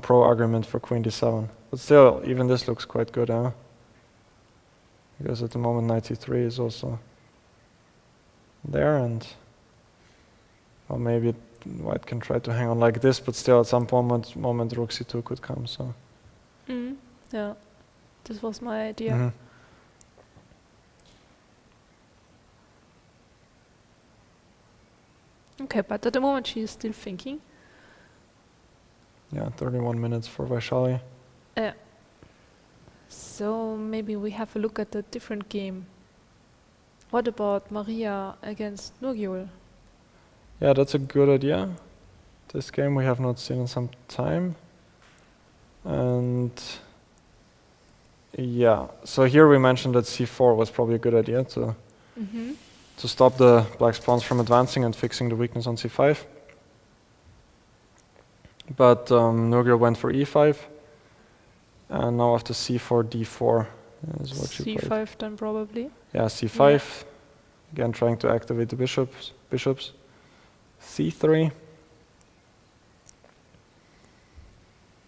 pro argument for queen d7. But still, even this looks quite good, huh? Because at the moment knight c3 is also there, and well, maybe white can try to hang on like this, but still at some moment rook c2 could come, so... Yeah, this was my idea. Okay, but at the moment she is still thinking. Yeah, 31 minutes for Vaishali. Yeah. So maybe we have a look at a different game. What about Mariya against Nurgyul? Yeah, that's a good idea. This game we have not seen in some time. And yeah, so here we mentioned that c4 was probably a good idea to stop the black's pawns from advancing and fixing the weakness on c5. But Nurgyul went for e5, and now after c4, d4 is what she played. c5 then probably. Yeah, c5, again trying to activate the bishops. c3.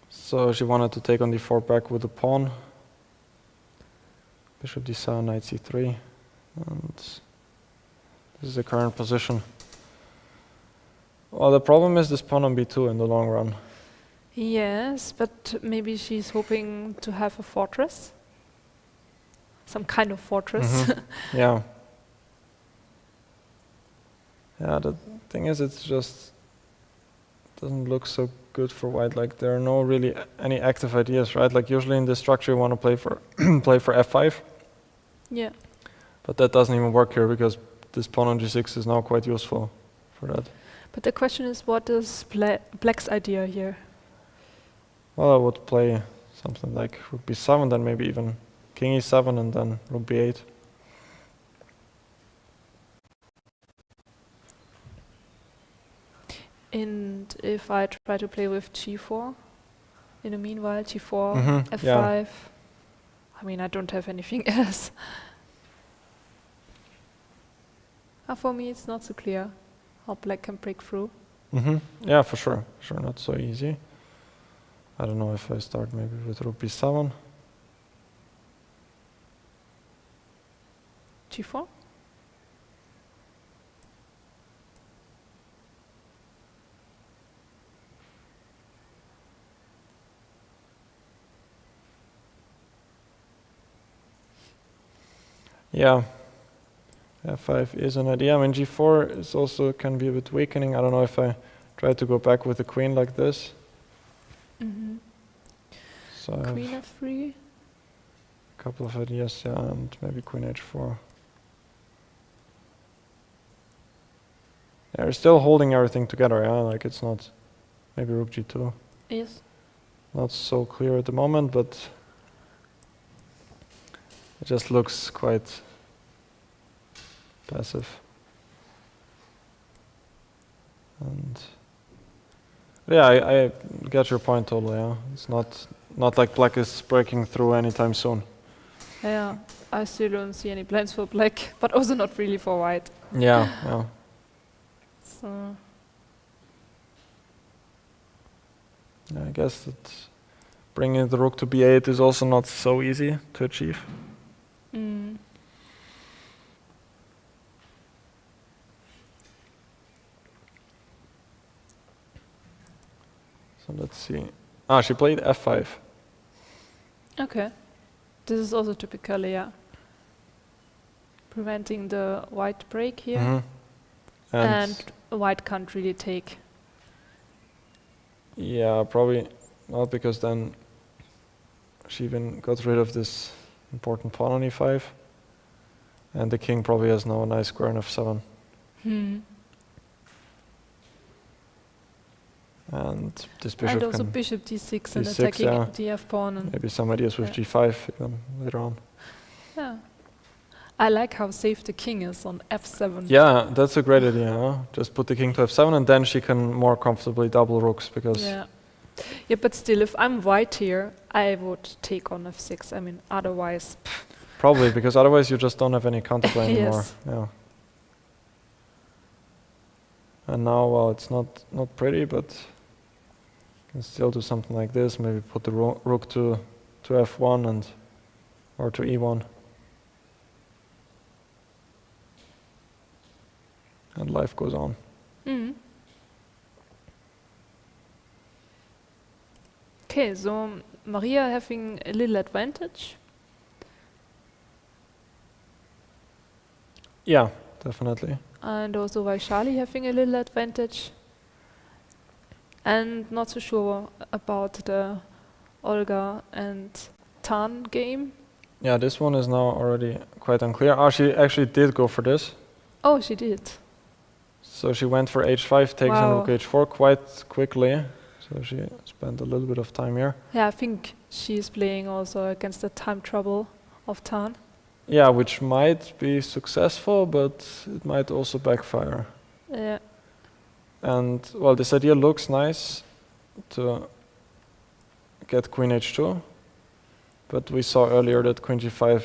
So she wanted to take on d4 back with the pawn. Bishop d7, knight c3, and this is the current position. Well, the problem is this pawn on b2 in the long run. Yes, but maybe she's hoping to have a fortress. Some kind of fortress. Yeah. Yeah, the thing is, it's just doesn't look so good for white. Like there are no really any active ideas, right? Like usually in this structure you want to play for play for f5. Yeah. But that doesn't even work here because this pawn on g6 is now quite useful for that. But the question is, what is black's idea here? Well, I would play something like rook b7, then maybe even king e7, and then rook b8. And if I try to play with g4, in the meanwhile, g4, f5, yeah. I mean, I don't have anything else. For me, it's not so clear how black can break through. Yeah, for sure. Sure, not so easy. I don't know if I start maybe with rook b7. g4? Yeah, f5 is an idea. I mean, g4 is also can be a bit weakening. I don't know if I try to go back with the queen like this. So Queen f3. a couple of ideas, yeah, and maybe queen h4. They're still holding everything together, yeah, like it's not, maybe rook g2. Yes. Not so clear at the moment, but it just looks quite passive. And yeah, I get your point totally, yeah. It's not like black is breaking through anytime soon. Yeah, I still don't see any plans for black, but also not really for white. Yeah, yeah. So Yeah, I guess that bringing the rook to b8 is also not so easy to achieve. So let's see. Ah, she played f5. okay, this is also typically, yeah, preventing the white break here, Mhm. and white can't really take. Yeah, probably not, because then she even got rid of this important pawn on e5, and the king probably has now a nice square on f7. And this And bishop also can bishop d6 and d6, attacking yeah. the f pawn. And maybe some ideas with Yeah. g5 even later on. yeah, I like how safe the king is on f7. Yeah, that's a great idea. Huh? Just put the king to f7, and then she can more comfortably double rooks, because Yeah. Yeah, but still, if I'm white here, I would take on f6. I mean, otherwise, probably, because otherwise you just don't have any counterplay anymore. Yes. Yeah. And now, well, it's not pretty, but you can still do something like this. Maybe put the rook to f1 and or to e1. And life goes on. Okay, so Mariya having a little advantage. Yeah, definitely. And also Vaishali having a little advantage. And not so sure about the Olga and Tan game. Yeah, this one is now already quite unclear. Ah, she actually did go for this. Oh, she did. So she went for h5, takes on Wow. rook h4 quite quickly. So she spent a little bit of time here. Yeah, I think she's playing also against the time trouble of Tan. Yeah, which might be successful, but it might also backfire. Yeah. And, well, this idea looks nice to get queen h2. But we saw earlier that queen g5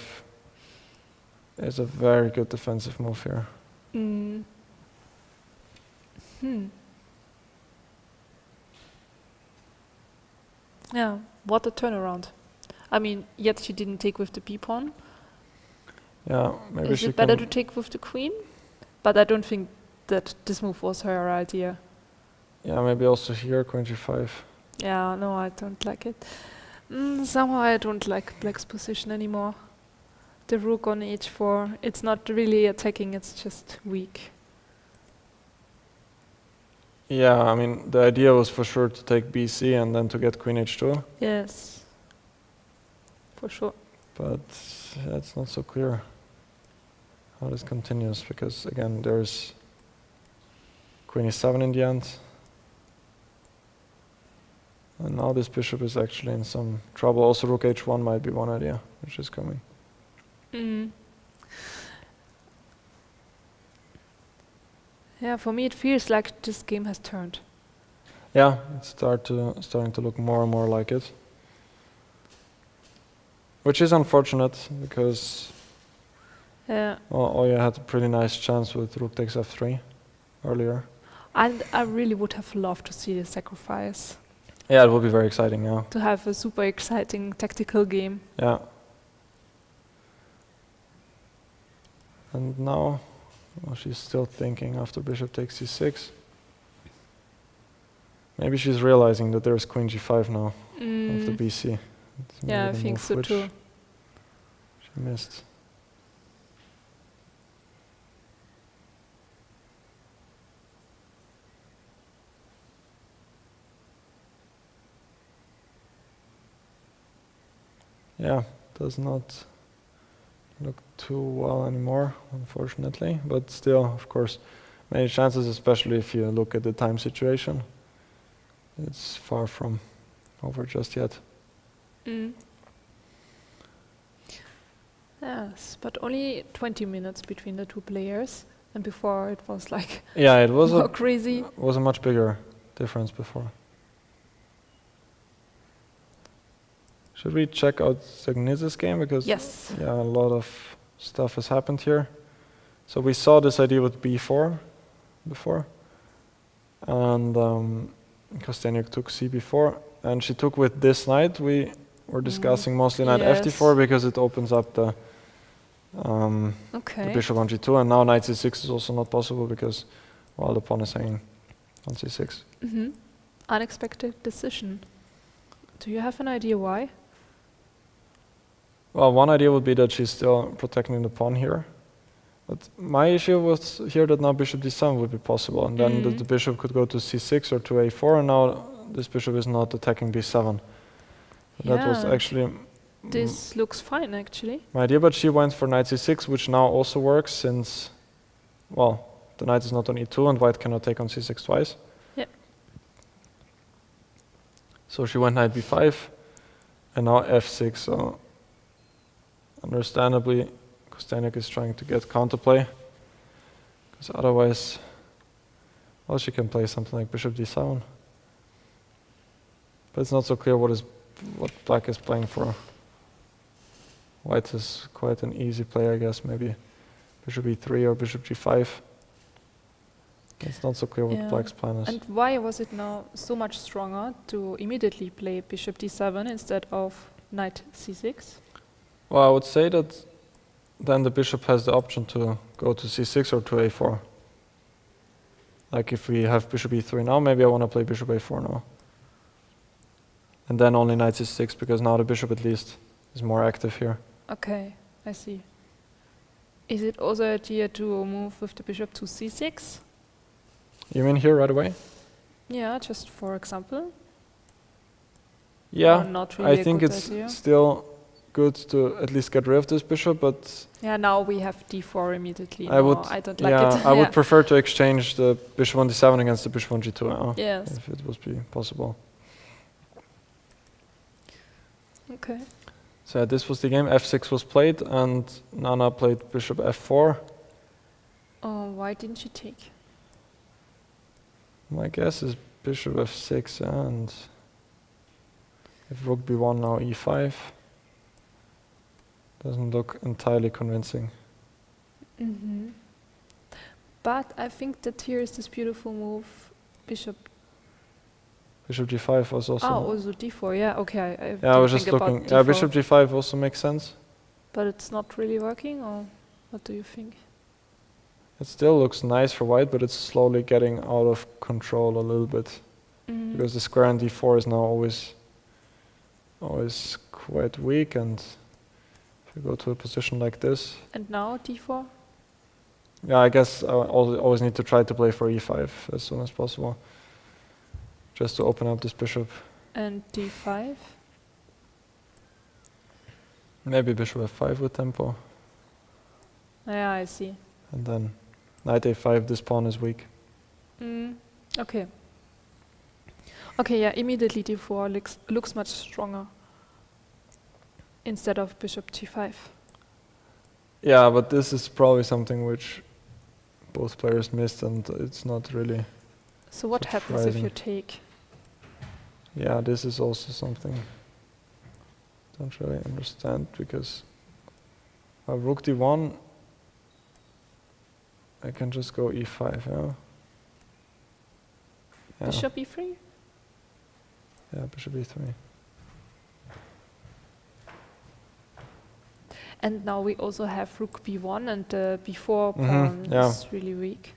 is a very good defensive move here. Yeah, what a turnaround. I mean, yet she didn't take with the b-pawn. Yeah, maybe Is she it better can. to take with the queen? But I don't think that this move was her idea. Yeah, maybe also here queen g5. Yeah, no, I don't like it. Somehow I don't like black's position anymore. The rook on h4, it's not really attacking, it's just weak. Yeah, I mean, the idea was for sure to take bc and then to get queen h2. Yes, for sure. But yeah, it's not so clear how this continues, because again there's queen e7 in the end, and now this bishop is actually in some trouble. Also rook h1 might be one idea which is coming. Yeah, for me it feels like this game has turned. Yeah, it's starting to look more and more like it, which is unfortunate, because Yeah, Oya had a pretty nice chance with rook takes f3 earlier. and I really would have loved to see the sacrifice. Yeah, it will be very exciting. Yeah. To have a super exciting tactical game. Yeah. And now, well, she's still thinking after bishop takes c6. Maybe she's realizing that there's queen g5 now after bc. It's maybe Yeah, I the think move so which too. She missed. Yeah, does not look too well anymore, unfortunately. But still, of course, many chances, especially if you look at the time situation. It's far from over just yet. Yes, but only 20 minutes between the two players, and before it was like Yeah, it was more crazy. was a much bigger difference before. Should we check out Dzagnidze's game? Because Yes. yeah, a lot of stuff has happened here. So we saw this idea with b4 before, and Kosteniuk took c4, and she took with this knight. We were discussing mostly knight Yes. fd4 because it opens up the Okay. bishop on g2, and now knight c6 is also not possible because, well, the pawn is hanging on c6. Unexpected decision. Do you have an idea why? Well, one idea would be that she's still protecting the pawn here. But my issue was here that now bishop d7 would be possible, and then the bishop could go to c6 or to a4, and now this bishop is not attacking b7. That was Yeah. actually This looks fine, actually. my idea, but she went for knight c6, which now also works since, well, the knight is not on e2 and white cannot take on c6 twice. Yep. So she went knight b5, and now f6, so understandably Kosteniuk is trying to get counterplay, because otherwise, well, she can play something like bishop d7. But it's not so clear what black is playing for. White is quite an easy play, I guess, maybe bishop e3 or bishop g5. It's not so clear what Yeah. black's plan is. And why was it now so much stronger to immediately play bishop d7 instead of knight c6? Well, I would say that then the bishop has the option to go to c6 or to a4. Like if we have bishop e3 now, maybe I want to play bishop a4 now. And then only knight c6, because now the bishop at least is more active here. Okay, I see. Is it also an idea to move with the bishop to c6? You mean here right away? Yeah, just for example. Yeah, Or not really I a think good it's idea? still good to at least get rid of this bishop, but Yeah, now we have d4 immediately. I would, I don't like yeah, it. I would prefer to exchange the bishop on d7 against the bishop on g2, Yes. if it would be possible. Okay. So yeah, this was the game. f6 was played, and Nana played bishop f4. Oh, why didn't she take? My guess is bishop f6, and if rook b1 now e5. Doesn't look entirely convincing. But I think that here is this beautiful move, bishop. Bishop g5 was also. Also d4. Yeah. Okay. I Yeah, I was didn't just think about looking. Yeah, d4. bishop g5 also makes sense. But it's not really working, or what do you think? It still looks nice for white, but it's slowly getting out of control a little bit, because the square on d4 is now always quite weak, and if you go to a position like this, And now d4. yeah, I guess I always need to try to play for e5 as soon as possible, just to open up this bishop. And d5. Maybe bishop f5 with tempo, Yeah, I see. and then knight a5. This pawn is weak. Okay. Okay, yeah, immediately d4 looks much stronger instead of bishop g5. Yeah, but this is probably something which both players missed, and it's not really. So what happens if you Surprising. take? Yeah, this is also something I don't really understand, because rook d1, I can just go e5, yeah? Yeah, Bishop e3? yeah, bishop e3. And now we also have rook b1, and the b4 pawn yeah. is really weak.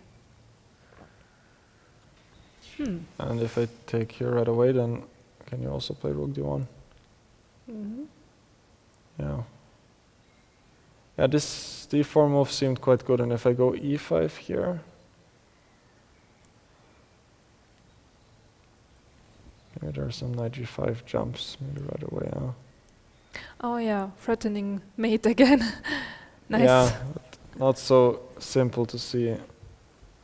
And if I take here right away, then can you also play rook d1? Yeah. Yeah, this d4 move seemed quite good, and if I go e5 here, maybe there are some knight g5 jumps maybe right away. Oh yeah, threatening mate again. Nice. Yeah, but not so simple to see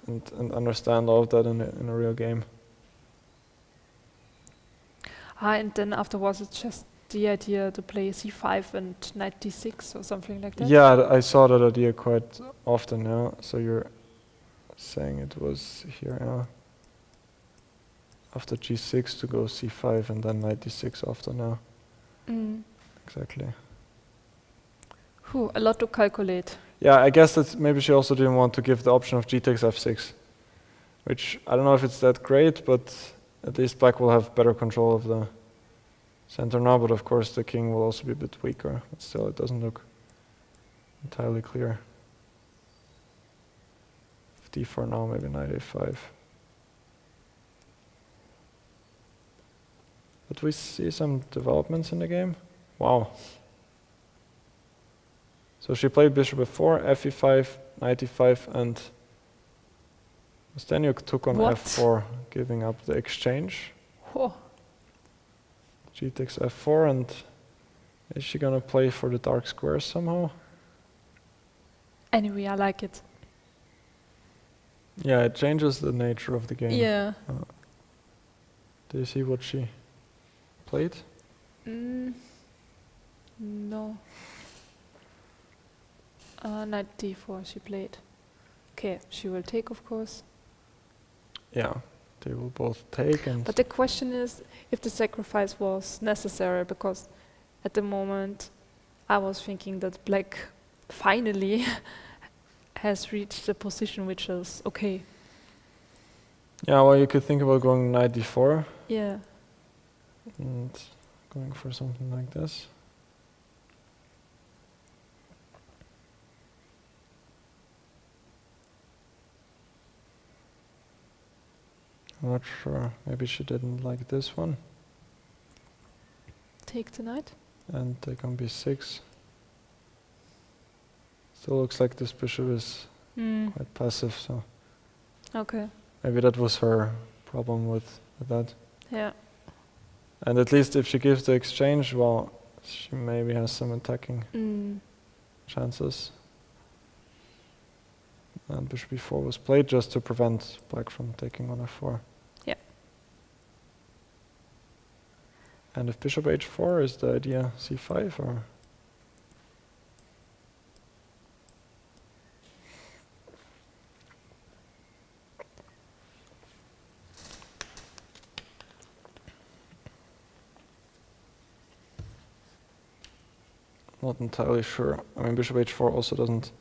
and understand all of that in a real game. And then afterwards it's just the idea to play c5 and knight d6 or something like that? Yeah, I saw that idea quite often now. So you're saying it was here, yeah. After g6 to go c5 and then knight d6 after now. Exactly. A lot to calculate. Yeah, I guess that maybe she also didn't want to give the option of g takes f6, which I don't know if it's that great, but at least black will have better control of the center now, but of course the king will also be a bit weaker, but still it doesn't look entirely clear. d4 now, maybe knight a5. But we see some developments in the game. Wow. So she played bishop f4, fe5, knight e5, and Kosteniuk took on f4, giving up the exchange. G takes f4, and is she gonna play for the dark squares somehow? Anyway, I like it. Yeah, it changes the nature of the game. Yeah. Do you see what she played? No. Knight d4 she played. Okay, she will take, of course. Yeah, they will both take. And But the question is if the sacrifice was necessary, because at the moment I was thinking that black finally has reached a position which is okay. yeah, well, you could think about going knight d4 Yeah. and going for something like this. I'm not sure. Maybe she didn't like this one. Take the knight. And take on b6. Still looks like this bishop is quite passive, so Okay. maybe that was her problem with that. Yeah. And at least if she gives the exchange, well, she maybe has some attacking chances. And bishop b4 was played just to prevent black from taking on f4. Yeah. And if bishop h4, is the idea c5 or? Not entirely sure. I mean, bishop h4 also doesn't.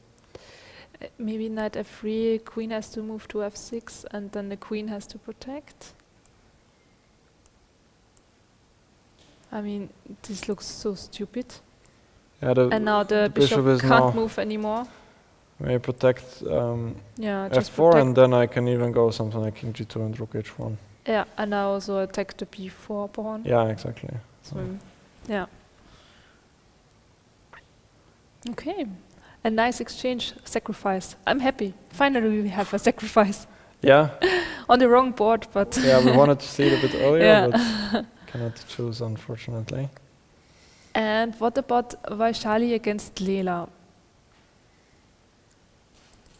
Maybe knight f3, queen has to move to f6, and then the queen has to protect. I mean, this looks so stupid. Yeah, the And now the bishop is bishop now can't move anymore. may protect Yeah, just f4, protect. and then I can even go something like king g2 and rook h1. Yeah, and I also attack the b4 pawn. Yeah, exactly. So, yeah. Okay. A nice exchange, sacrifice. I'm happy. Finally we have a sacrifice. Yeah, On the wrong board, but yeah, we wanted to see it a bit earlier, Yeah. but cannot choose, unfortunately. And what about Vaishali against Lela?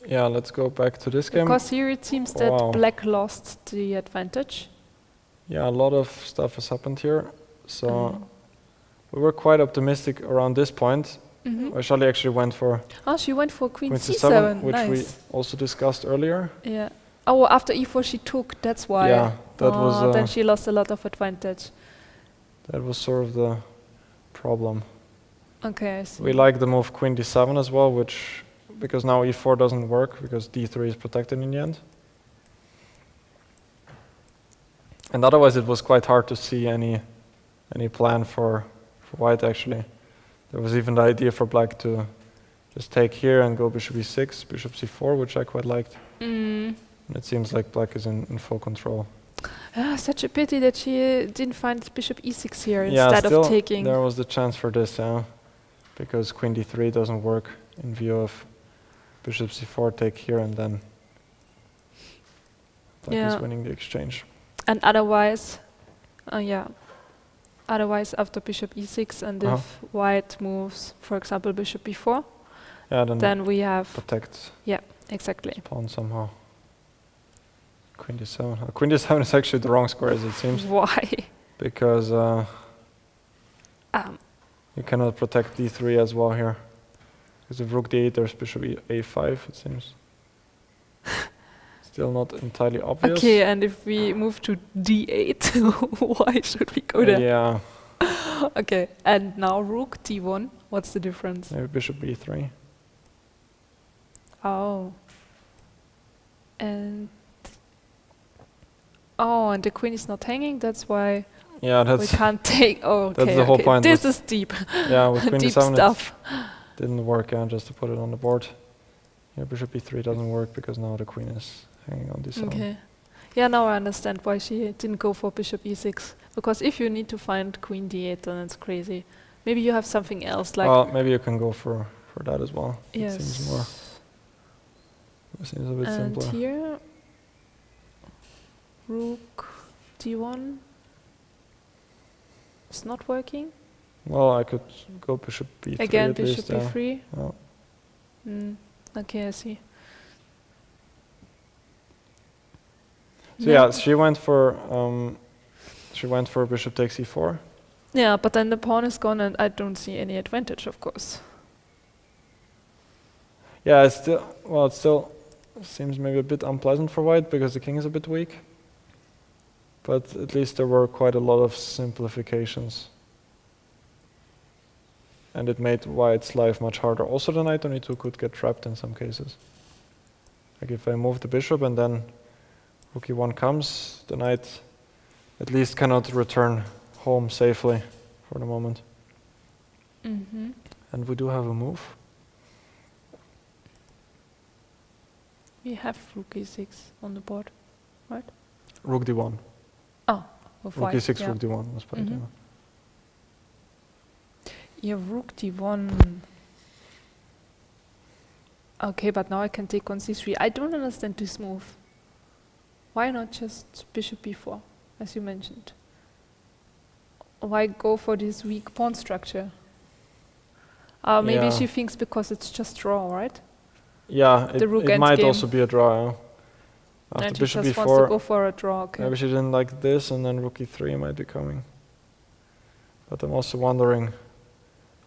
Yeah, let's go back to this game. Because here it seems that Wow. black lost the advantage. Yeah, a lot of stuff has happened here. So we were quite optimistic around this point. Vaishali actually went for Oh, she went for queen queen c7. c7, which Nice. we also discussed earlier. Yeah. Oh, after e4 she took. That's why. Yeah, that was then she lost a lot of advantage. that was sort of the problem. Okay, I see. We like the move queen d7 as well, which because now e4 doesn't work because d3 is protected in the end. And otherwise it was quite hard to see any plan for white actually. There was even the idea for black to just take here and go bishop e6, bishop c4, which I quite liked. And it seems like black is in full control. Such a pity that she didn't find bishop e6 here Yeah, instead still of taking. there was the chance for this, yeah, because queen d3 doesn't work in view of bishop c4 take here and then black is Yeah. winning the exchange. And otherwise, otherwise after bishop e6 and if white moves, for example, bishop b4, Yeah, then we have, protect exactly. pawn somehow. Queen d7. Queen d7 is actually the wrong square, as it seems, Why? because you cannot protect d3 as well here. Because if rook d8, there's bishop a5, it seems. Still not entirely obvious. Okay, and if we move to d8, why should we go there? Yeah, Okay, and now rook d1. What's the difference? maybe bishop b3. Oh. And and the queen is not hanging. That's why Yeah, we that's can't take. Oh, okay. that's the whole okay. point. This is deep. Yeah, with queen Deep d7 stuff. it didn't work. Just to put it on the board. Yeah, bishop b3 doesn't work because now the queen is hanging on d7. Okay. Yeah, now I understand why she didn't go for bishop e6. Because if you need to find queen d8, then it's crazy. Maybe you have something else like. Well, maybe you can go for that as well. Yes. It seems more. It seems a bit And simpler. here, rook d1 is not working. Well, I could go bishop b3 Again, at bishop least. b3. Yeah. Okay, I see. So yeah, she went for bishop takes e4. Yeah, but then the pawn is gone, and I don't see any advantage, of course. Yeah, it still seems maybe a bit unpleasant for white because the king is a bit weak. But at least there were quite a lot of simplifications. And it made white's life much harder. Also the knight on e2 could get trapped in some cases. Like if I move the bishop and then rook e1 comes, the knight at least cannot return home safely for the moment. And we do have a move. We have rook e6 on the board, right? Rook d1. Oh, with Rook white, e6, yeah. rook d1 was played. Mhm. Yeah. Yeah, rook d1. Okay, but now I can take on c3. I don't understand this move. Why not just bishop b4, as you mentioned? Why go for this weak pawn structure? Maybe Yeah. she thinks because it's just draw, right? Yeah, The rook it might endgame. also be a draw. Yeah. After And she bishop just wants to go e4, for a draw, okay. maybe she didn't like this, and then rook e3 might be coming. But I'm also wondering,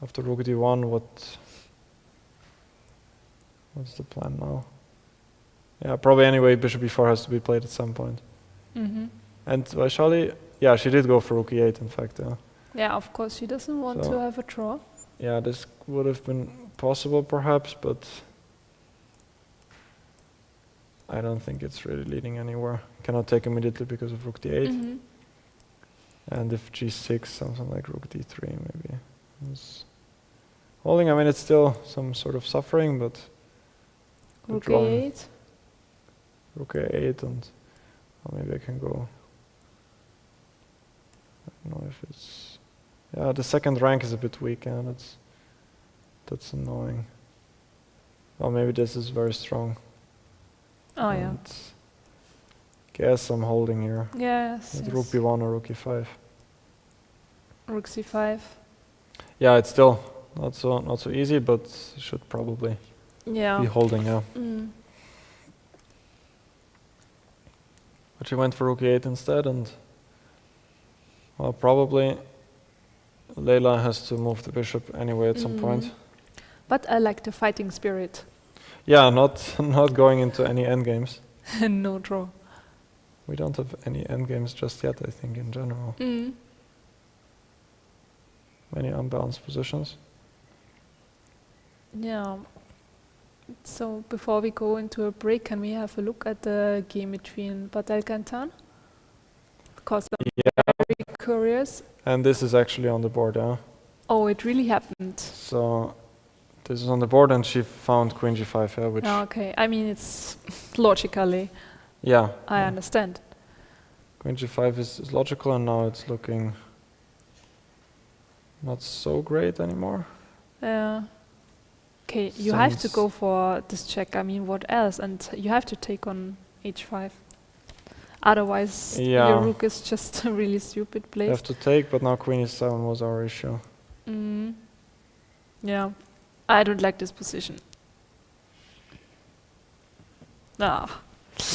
after rook d1, what's the plan now? Yeah, probably anyway, bishop e4 has to be played at some point. And Vaishali, yeah, she did go for rook e8, in fact. Yeah, Yeah, of course, she doesn't want So- to have a draw. yeah, this would have been possible perhaps, but I don't think it's really leading anywhere. Cannot take immediately because of rook d8. And if g6, something like rook d3 maybe. Is holding, I mean, it's still some sort of suffering, but Rook drawing. a8. Rook a8 and maybe I can go. I don't know if it's. Yeah, the second rank is a bit weak, and that's annoying. Well, maybe this is very strong. Oh, yeah. And guess I'm holding here. Yes. With yes. rook b1 or rook e5. Rook c5. Yeah, it's still not so easy, but should probably Yeah. be holding. Yeah. Mm. But she went for rook e8 instead, and well, probably Lela has to move the bishop anyway at some point. But I like the fighting spirit. Yeah, not going into any endgames. No draw. We don't have any endgames just yet, I think, in general. Many unbalanced positions. Yeah. So before we go into a break, can we have a look at the game between Badelka and Tan? Because I'm very curious. And this is actually on the board, yeah. Oh, it really happened. So this is on the board, and she found queen g5, yeah, which Ah, okay. I mean, it's logically, yeah, I yeah. understand. Queen g5 is logical, and now it's looking not so great anymore. Okay, you have to Since- go for this check. I mean, what else? And you have to take on h5. Otherwise, Yeah. your rook is just a really stupid We place. have to take, but now queen e7 was our issue. Yeah, I don't like this position. Ah.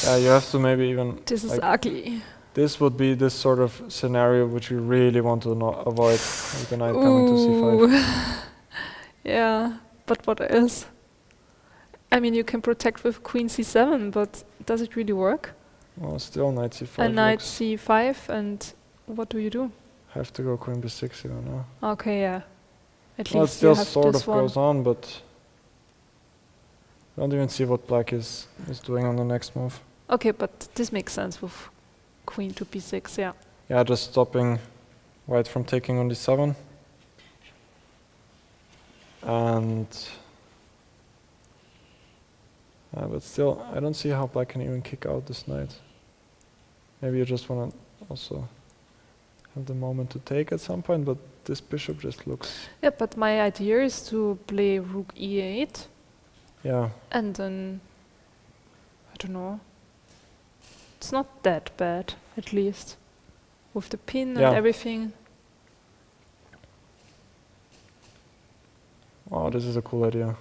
Yeah, you have to maybe even. This is like, ugly. this would be this sort of scenario which you really want to avoid with the knight coming to c5. Yeah, but what else? I mean, you can protect with queen c7, but does it really work? Well, still knight c5. And knight looks- c5, and what do you do? Have to go queen b6 here now. Okay, yeah. At Well, it least still you have sort this of one. goes on, but I don't even see what black is doing on the next move. Okay, but this makes sense with queen to b6, yeah. Yeah, just stopping white from taking on d7. And but still, I don't see how black can even kick out this knight. Maybe you just want to also have the moment to take at some point, but this bishop just looks... Yeah, but my idea is to play rook e8, Yeah, and then, I don't know, it's not that bad, at least, with the pin Yeah. and everything. wow, this is a cool idea,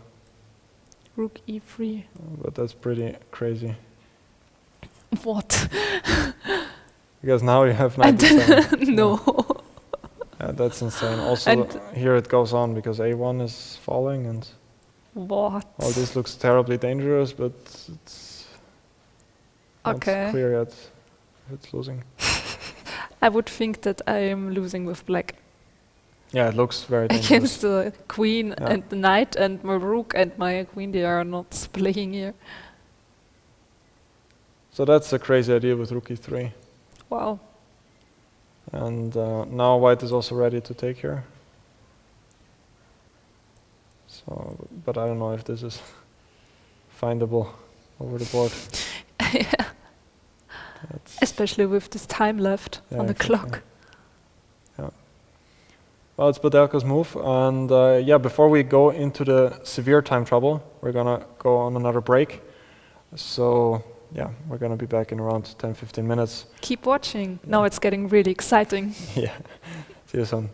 Rook e3. but that's pretty crazy. What? Because now you have knight And d7. no. Yeah, that's insane. Also, And- here it goes on because a1 is falling, and What? well, this looks terribly dangerous, but it's not Okay. clear yet if it's losing. I would think that I am losing with black Yeah, it looks very dangerous. against the queen Yeah. and the knight, and my rook and my queen, they are not playing here. So that's a crazy idea with rook e3. Wow. And now white is also ready to take here. So, but I don't know if this is findable over the board. Yeah. That's Especially with this time left Yeah, on the exactly. clock. Well, it's Badelka's move, and yeah, before we go into the severe time trouble, we're gonna go on another break. So yeah, we're gonna be back in around 10-15 minutes. Keep watching. Now it's getting really exciting. Yeah, see you soon.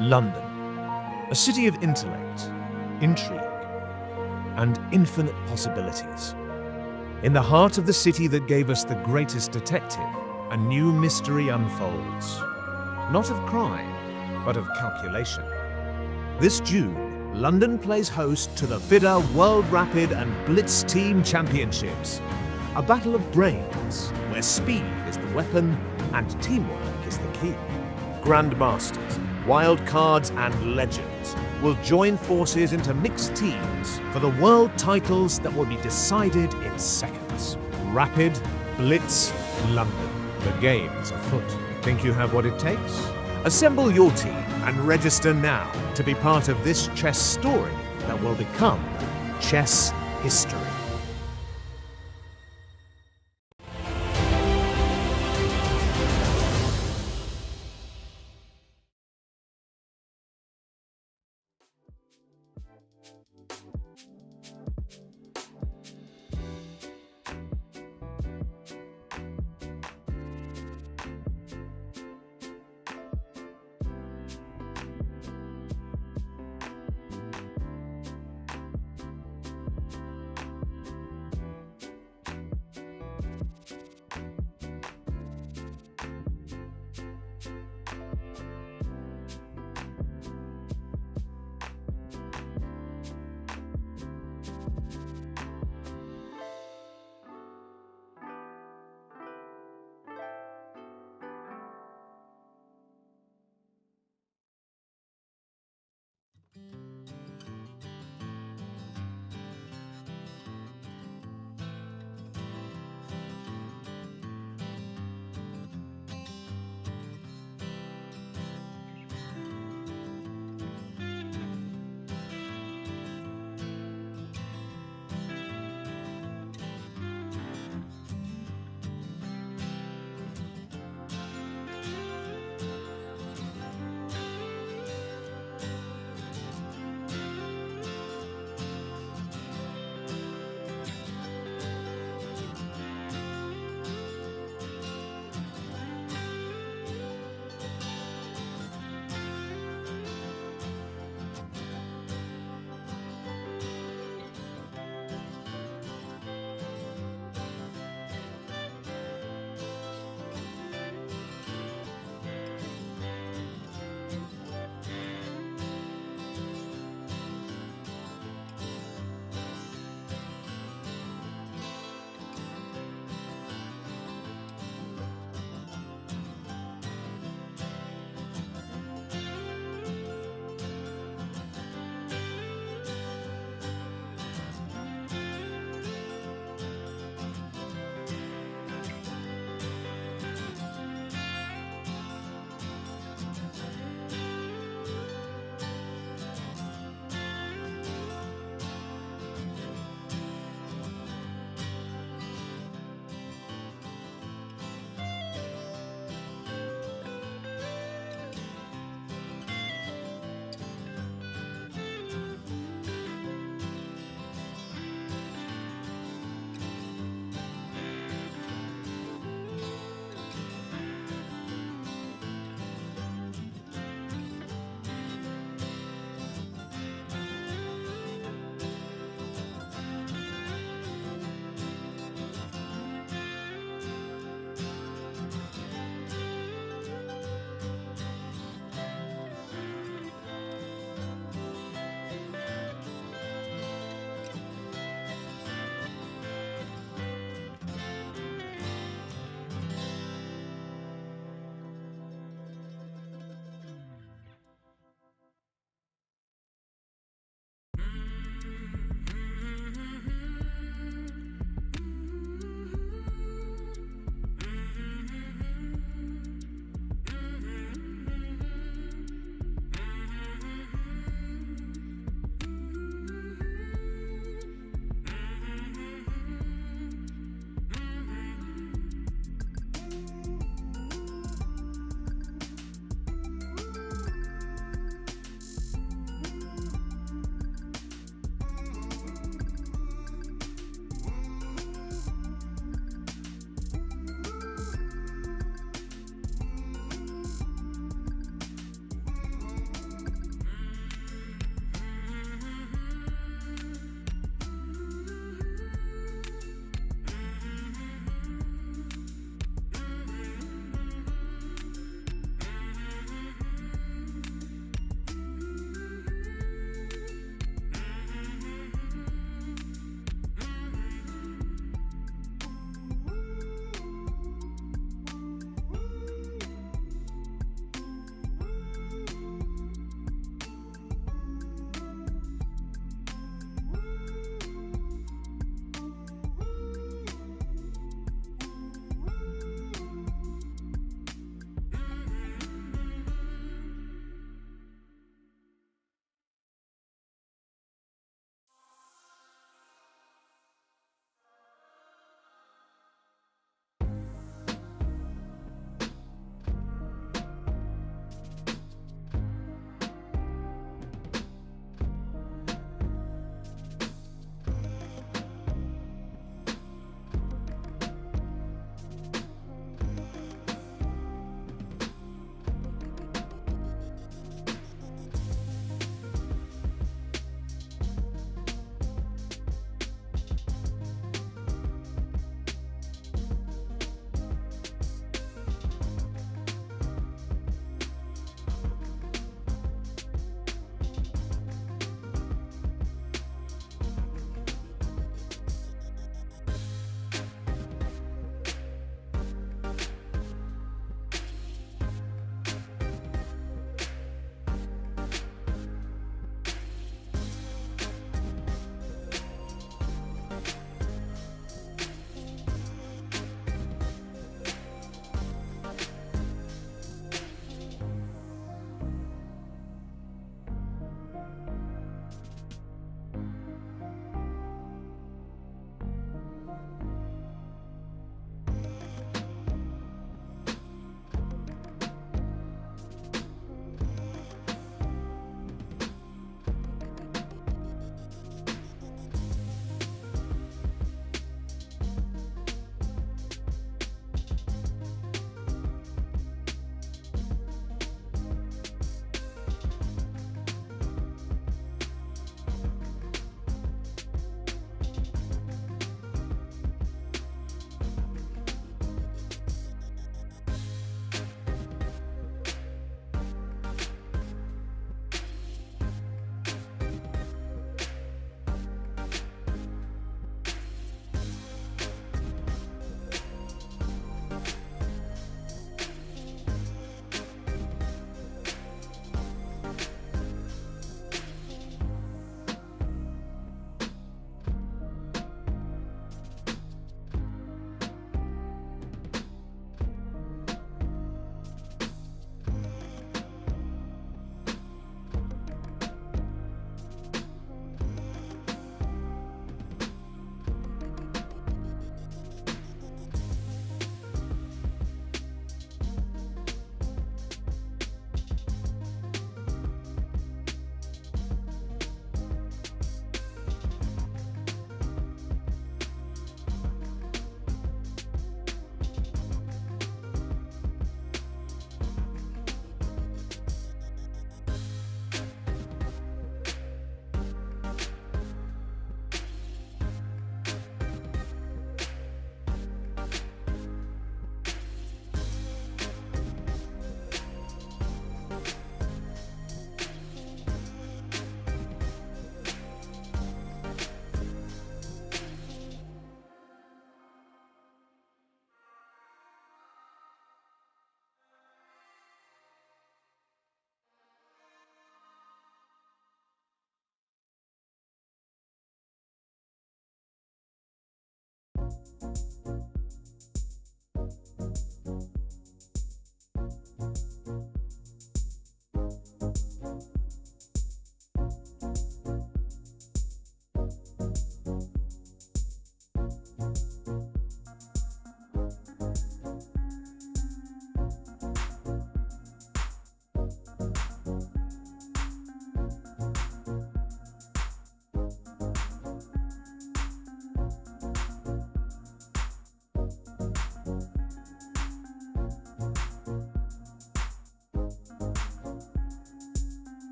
London, a city of intellect, intrigue, and infinite possibilities. In the heart of the city that gave us the greatest detective, a new mystery unfolds. Not of crime, but of calculation. This June, London plays host to the FIDE World Rapid and Blitz Team Championships. A battle of brains, where speed is the weapon and teamwork is the key. Grandmasters, wild cards and legends will join forces into mixed teams for the world titles that will be decided in seconds. Rapid, Blitz, London. The game is afoot. Think you have what it takes? Assemble your team and register now to be part of this chess story that will become chess history.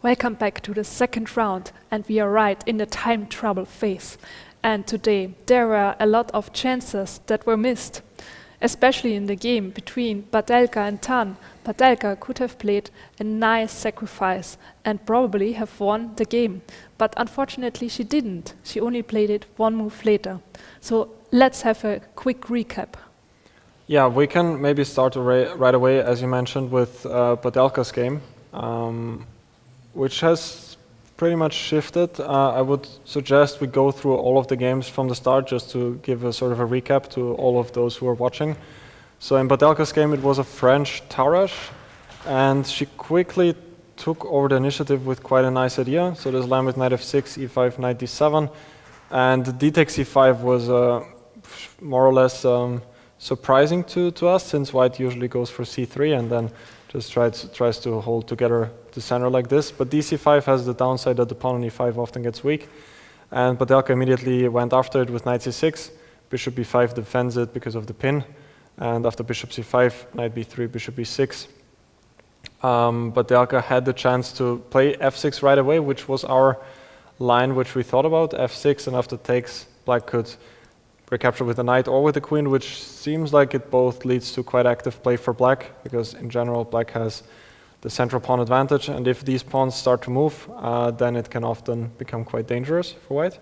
Welcome back to the second round, and we are right in the time trouble phase. And today there were a lot of chances that were missed, especially in the game between Badelka and Tan. Badelka could have played a nice sacrifice and probably have won the game, but unfortunately she didn't. She only played it one move later. So let's have a quick recap. Yeah, we can maybe start right away, as you mentioned, with Badelka's game, which has pretty much shifted. I would suggest we go through all of the games from the start just to give a sort of a recap to all of those who are watching. So in Badelka's game it was a French Tarrasch, and she quickly took over the initiative with quite a nice idea. So there's line with knight f6, e5, knight d7, and d takes e5 was more or less surprising to us, since white usually goes for c3 and then just tries to hold together the center like this. But dc5 has the downside that the pawn on e5 often gets weak, and Badelka immediately went after it with knight c6. Bishop b5 defends it because of the pin, and after bishop c5, knight b3, bishop b6. Badelka had the chance to play f6 right away, which was our line which we thought about, f6, and after takes, black could recapture with the knight or with the queen, which seems like it both leads to quite active play for black, because in general black has the central pawn advantage, and if these pawns start to move, then it can often become quite dangerous for white.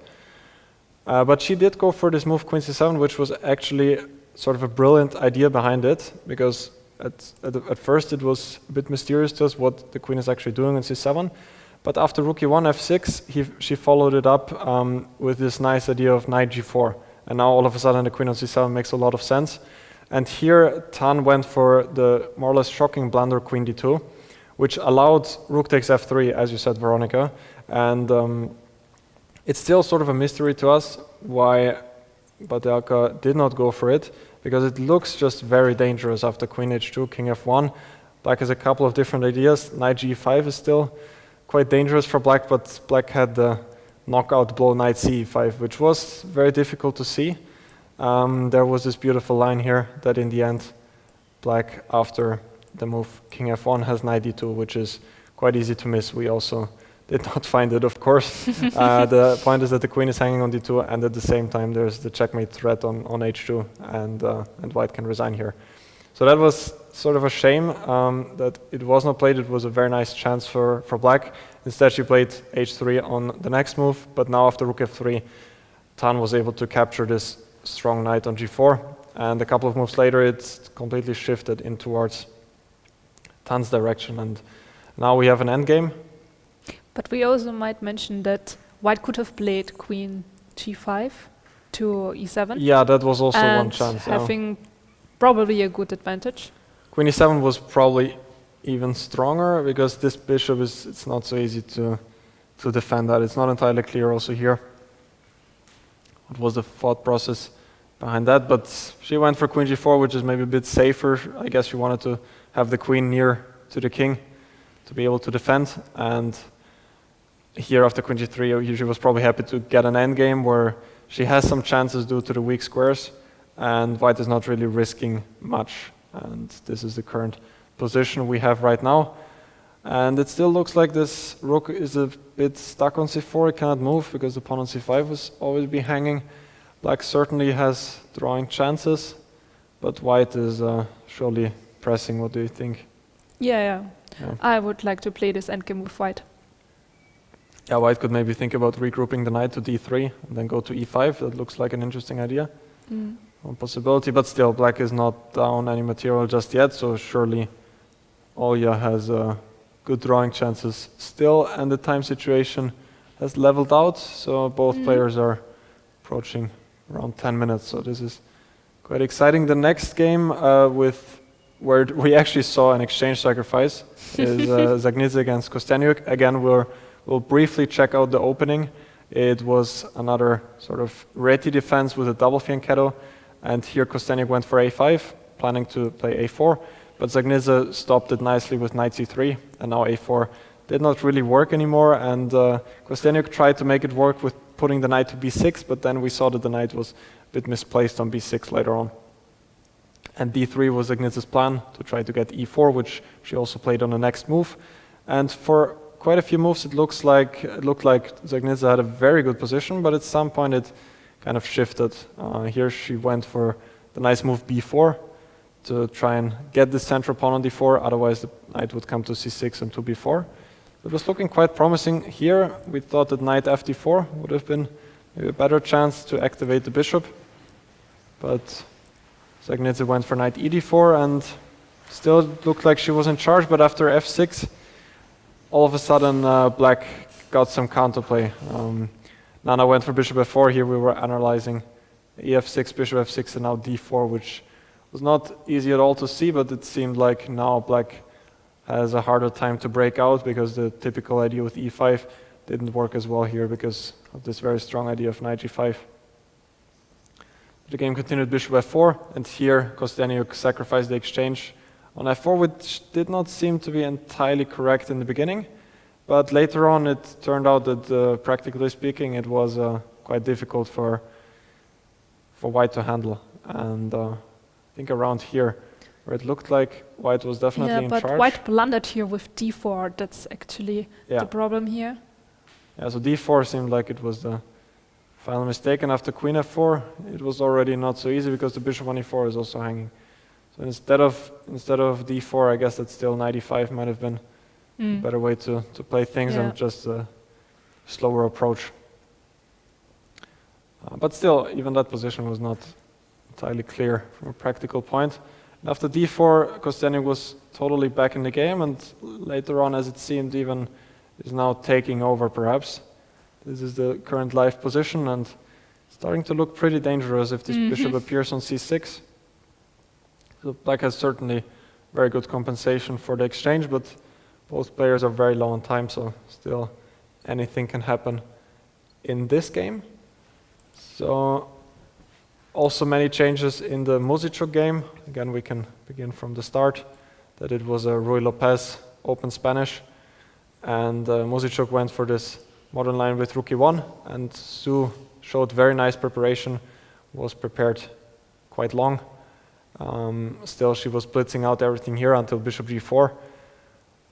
But she did go for this move, queen c7, which was actually sort of a brilliant idea behind it, because at first it was a bit mysterious to us what the queen is actually doing on c7. But after rook e1, f6, she followed it up with this nice idea of knight g4. And now all of a sudden the queen on c7 makes a lot of sense. And here Tan went for the more or less shocking blunder queen d2, which allowed rook takes f3, as you said, Veronica. And it's still sort of a mystery to us why Badelka did not go for it, because it looks just very dangerous after queen h2, king f1. Black has a couple of different ideas. Knight g5 is still quite dangerous for black, but black had the knockout blow knight c5, which was very difficult to see. There was this beautiful line here that in the end black, after the move king f1, has knight d2, which is quite easy to miss. We also did not find it, of course. The point is that the queen is hanging on d2, and at the same time there's the checkmate threat on h2, and white can resign here. So that was sort of a shame that it was not played. It was a very nice chance for black. Instead she played h3 on the next move, but now after rook f3, Tan was able to capture this strong knight on g4, and a couple of moves later it's completely shifted in towards Tan's direction, and now we have an endgame. But we also might mention that white could have played queen g5 to e7. Yeah, that was also one chance. Having probably a good advantage. Queen e7 was probably even stronger, because this bishop it's not so easy to defend that. It's not entirely clear also here what was the thought process behind that, but she went for queen g4, which is maybe a bit safer. I guess she wanted to have the queen near to the king to be able to defend, and here after queen g3 she was probably happy to get an endgame where she has some chances due to the weak squares, and white is not really risking much, and this is the current position we have right now. And it still looks like this rook is a bit stuck on c4, it cannot move because the pawn on c5 will always be hanging. Black certainly has drawing chances, but white is surely pressing. What do you think? Yeah. I would like to play this endgame with white. Yeah, white could maybe think about regrouping the knight to d3 and then go to e5. That looks like an interesting idea. One possibility, but still black is not down any material just yet, so surely Olga has good drawing chances still, and the time situation has leveled out, so both players are approaching around 10 minutes, so this is quite exciting. The next game where we actually saw an exchange sacrifice is Dzagnidze against Kosteniuk. Again, we'll briefly check out the opening. It was another sort of reti defense with a double fianchetto, and here Kosteniuk went for a5, planning to play a4, but Dzagnidze stopped it nicely with knight c3, and now a4 did not really work anymore, and Kosteniuk tried to make it work with putting the knight to b6, but then we saw that the knight was a bit misplaced on b6 later on. And d3 was Dzagnidze's plan, to try to get e4, which she also played on the next move. And for quite a few moves, it looked like Dzagnidze had a very good position, but at some point it kind of shifted. Here she went for the nice move b4 to try and get the central pawn on d4, otherwise the knight would come to c6 and to b4. It was looking quite promising here. We thought that knight fd4 would have been maybe a better chance to activate the bishop, but Dzagnidze went for knight ed4 and still looked like she was in charge, but after f6, all of a sudden black got some counterplay. Nana went for bishop f4. Here we were analyzing ef6, bishop f6, and now d4, which was not easy at all to see, but it seemed like now black has a harder time to break out because the typical idea with e5 didn't work as well here because of this very strong idea of knight g5. The game continued bishop f4, and here Kosteniuk sacrificed the exchange on f4, which did not seem to be entirely correct in the beginning, but later on it turned out that practically speaking it was quite difficult for white to handle. And I think around here, where it looked like white was definitely in charge. Yeah, but white blundered here with d4. That's actually the problem here. Yeah, so d4 seemed like it was the final mistake, and after queen f4, it was already not so easy because the bishop on e4 is also hanging. So instead of d4, I guess that still knight e5 might have been a better way to play things and just a slower approach. But still, even that position was not entirely clear from a practical point. And after d4, Kosteniuk was totally back in the game, and later on, as it seemed, even is now taking over perhaps. This is the current live position, and starting to look pretty dangerous if this bishop appears on c6. So black has certainly very good compensation for the exchange, but both players are very low on time, so still anything can happen in this game. So also many changes in the Muzychuk game. Again, we can begin from the start, that it was a Ruy Lopez open Spanish, and Muzychuk went for this modern line with rook e1, and Su showed very nice preparation, was prepared quite long. Still, she was blitzing out everything here until bishop g4,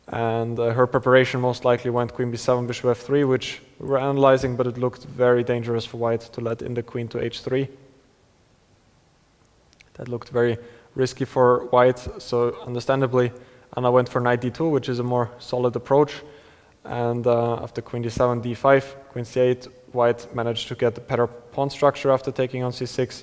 and her preparation most likely went queen b7, bishop f3, which we were analyzing, but it looked very dangerous for white to let in the queen to h3. That looked very risky for white, so understandably Anna went for knight d2, which is a more solid approach, and after queen d7, d5, queen c8, white managed to get the better pawn structure after taking on c6.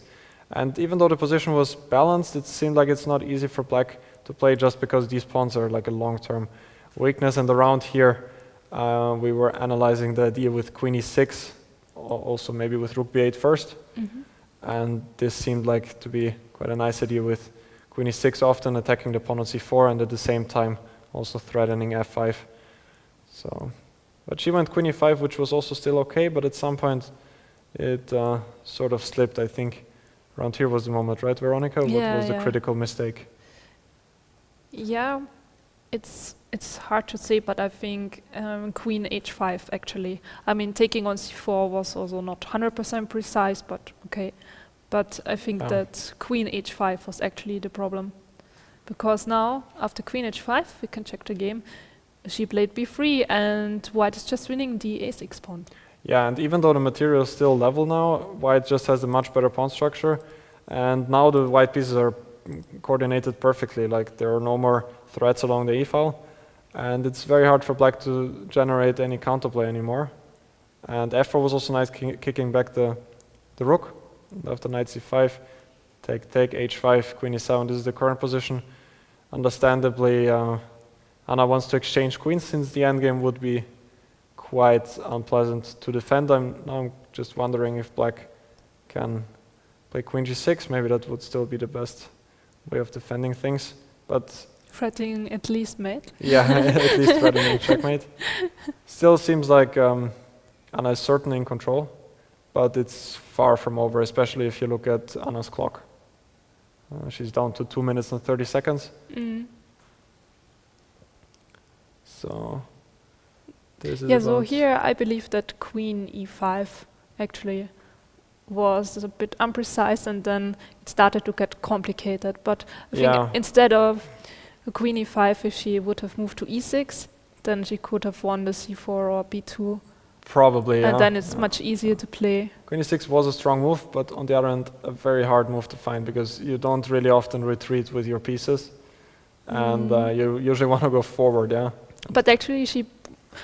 And even though the position was balanced, it seemed like it's not easy for black to play just because these pawns are like a long-term weakness. And around here, we were analyzing the idea with queen e6, also maybe with rook b8 first. And this seemed like to be quite a nice idea with queen e6 often attacking the pawn on c4 and at the same time also threatening f5. So, but she went queen e5, which was also still okay, but at some point it sort of slipped, I think. Around here was the moment, right, Veronica? What was the critical mistake? Yeah, it's hard to say, but I think queen h5 actually. I mean, taking on c4 was also not 100% precise, but okay. But I think that queen h5 was actually the problem. Because now, after queen h5, we can check the game. She played b3, and white is just winning the a6 pawn. Yeah, and even though the material is still level now, white just has a much better pawn structure, and now the white pieces are coordinated perfectly, like there are no more threats along the e-file, and it's very hard for black to generate any counterplay anymore. And f4 was also nice, kicking back the rook, after knight c5, take, h5, queen e7, this is the current position. Understandably, Anna wants to exchange queens since the endgame would be quite unpleasant to defend. I'm just wondering if black can play queen g6. Maybe that would still be the best way of defending things. But threatening at least mate. Yeah, at least threatening checkmate. Still seems like Anna is certainly in control, but it's far from over, especially if you look at Anna's clock. She's down to 2 minutes and 30 seconds. So this is so here I believe that queen e5 actually was a bit imprecise, and then it started to get complicated. But I think instead of queen e5, if she would have moved to e6, then she could have won the c4 or b2. Probably, yeah. And then it's much easier to play. Queen e6 was a strong move, but on the other hand, a very hard move to find because you don't really often retreat with your pieces, and you usually want to go forward, yeah. But actually, she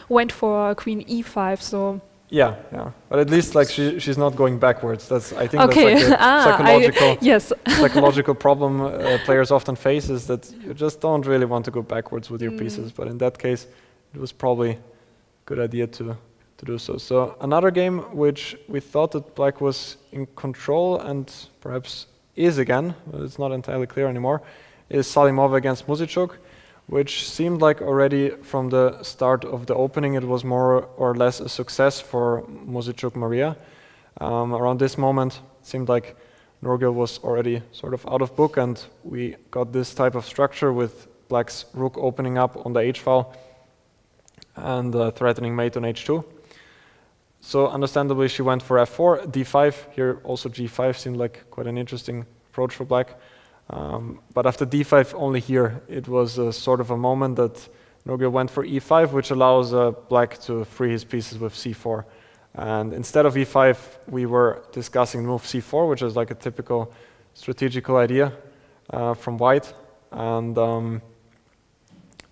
went for queen e5, so. Yeah, yeah. But at least like she's not going backwards. That's I think Okay. that's like a psychological yes. psychological problem players often face is that you just don't really want to go backwards with your pieces. But in that case, it was probably a good idea to do so. So another game which we thought that Black was in control and perhaps is again, but it's not entirely clear anymore, is Salimova against Muzychuk, which seemed like already from the start of the opening it was more or less a success for Muzychuk Mariya. Around this moment it seemed like Nurgyul was already sort of out of book, and we got this type of structure with Black's rook opening up on the h-file and threatening mate on h2. So understandably she went for f4, d5. Here also g5 seemed like quite an interesting approach for Black. But after d5, only here, it was sort of a moment that Nurgyul went for e5, which allows Black to free his pieces with c4. And instead of e5, we were discussing move c4, which is like a typical strategical idea from White. And the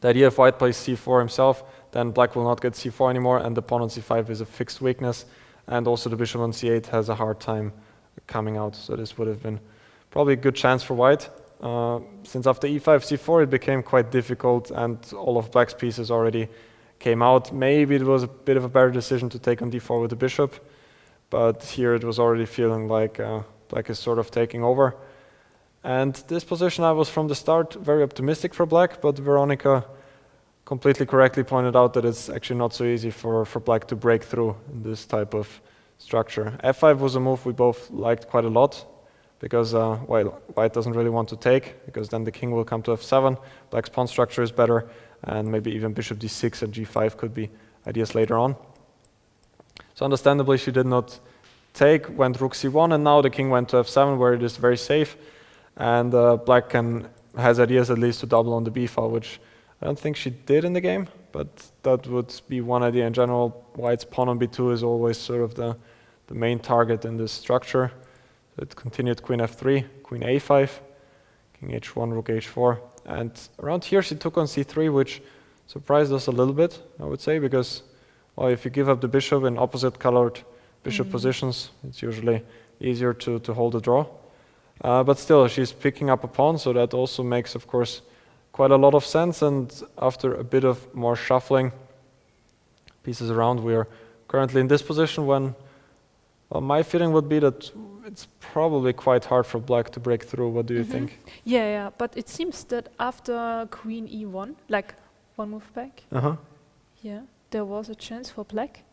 idea if White plays c4 himself, then Black will not get c4 anymore, and the pawn on c5 is a fixed weakness, and also the bishop on c8 has a hard time coming out. So this would have been probably a good chance for White. Since after e5, c4, it became quite difficult, and all of Black's pieces already came out. Maybe it was a bit of a better decision to take on d4 with the bishop, but here it was already feeling like Black is sort of taking over. And this position, I was from the start very optimistic for Black, but Veronica completely correctly pointed out that it's actually not so easy for Black to break through in this type of structure. f5 was a move we both liked quite a lot, because well, White doesn't really want to take, because then the king will come to f7, Black's pawn structure is better, and maybe even bishop d6 and g5 could be ideas later on. So understandably she did not take, went rook c1, and now the king went to f7 where it is very safe, and Black has ideas at least to double on the b file, which I don't think she did in the game, but that would be one idea in general. White's pawn on b2 is always sort of the main target in this structure. So it continued queen f3, queen a5, king h1, rook h4, and around here she took on c3, which surprised us a little bit, I would say, because well, if you give up the bishop in opposite colored bishop positions, it's usually easier to hold a draw. But still, she's picking up a pawn, so that also makes, of course, quite a lot of sense. And after a bit of more shuffling pieces around, we are currently in this position when, well, my feeling would be that it's probably quite hard for Black to break through. What do you think? Yeah, but it seems that after queen e1, like one move back, yeah, there was a chance for Black.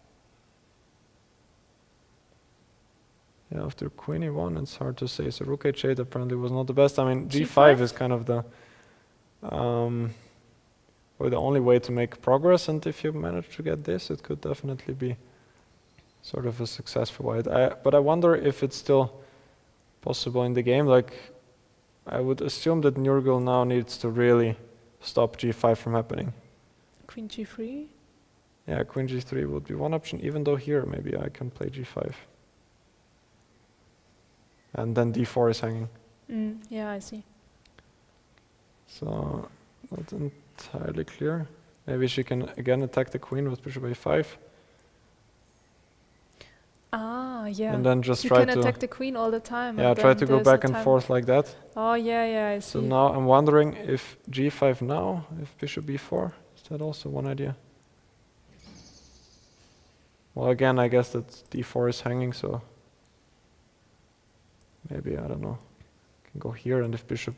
Yeah, after queen e1, it's hard to say. So rook h8 apparently was not the best. I mean, g5 is kind of the or the only way to make progress, and if you manage to get this, it could definitely be sort of a success for White. But I wonder if it's still possible in the game. Like, I would assume that Nurgyul now needs to really stop g5 from happening. Queen g3? Yeah, queen g3 would be one option, even though here maybe I can play g5. And then d4 is hanging. Yeah, I see. So, not entirely clear. Maybe she can again attack the queen with bishop a5. Ah, yeah. And then just you try can to attack the queen all the time. Yeah, and try then to go there's back a and time. forth like that. Oh, yeah, I see. So now I'm wondering if g5 now, if bishop b4, is that also one idea? Well, again, I guess that d4 is hanging, so maybe, I don't know, I can go here, and if bishop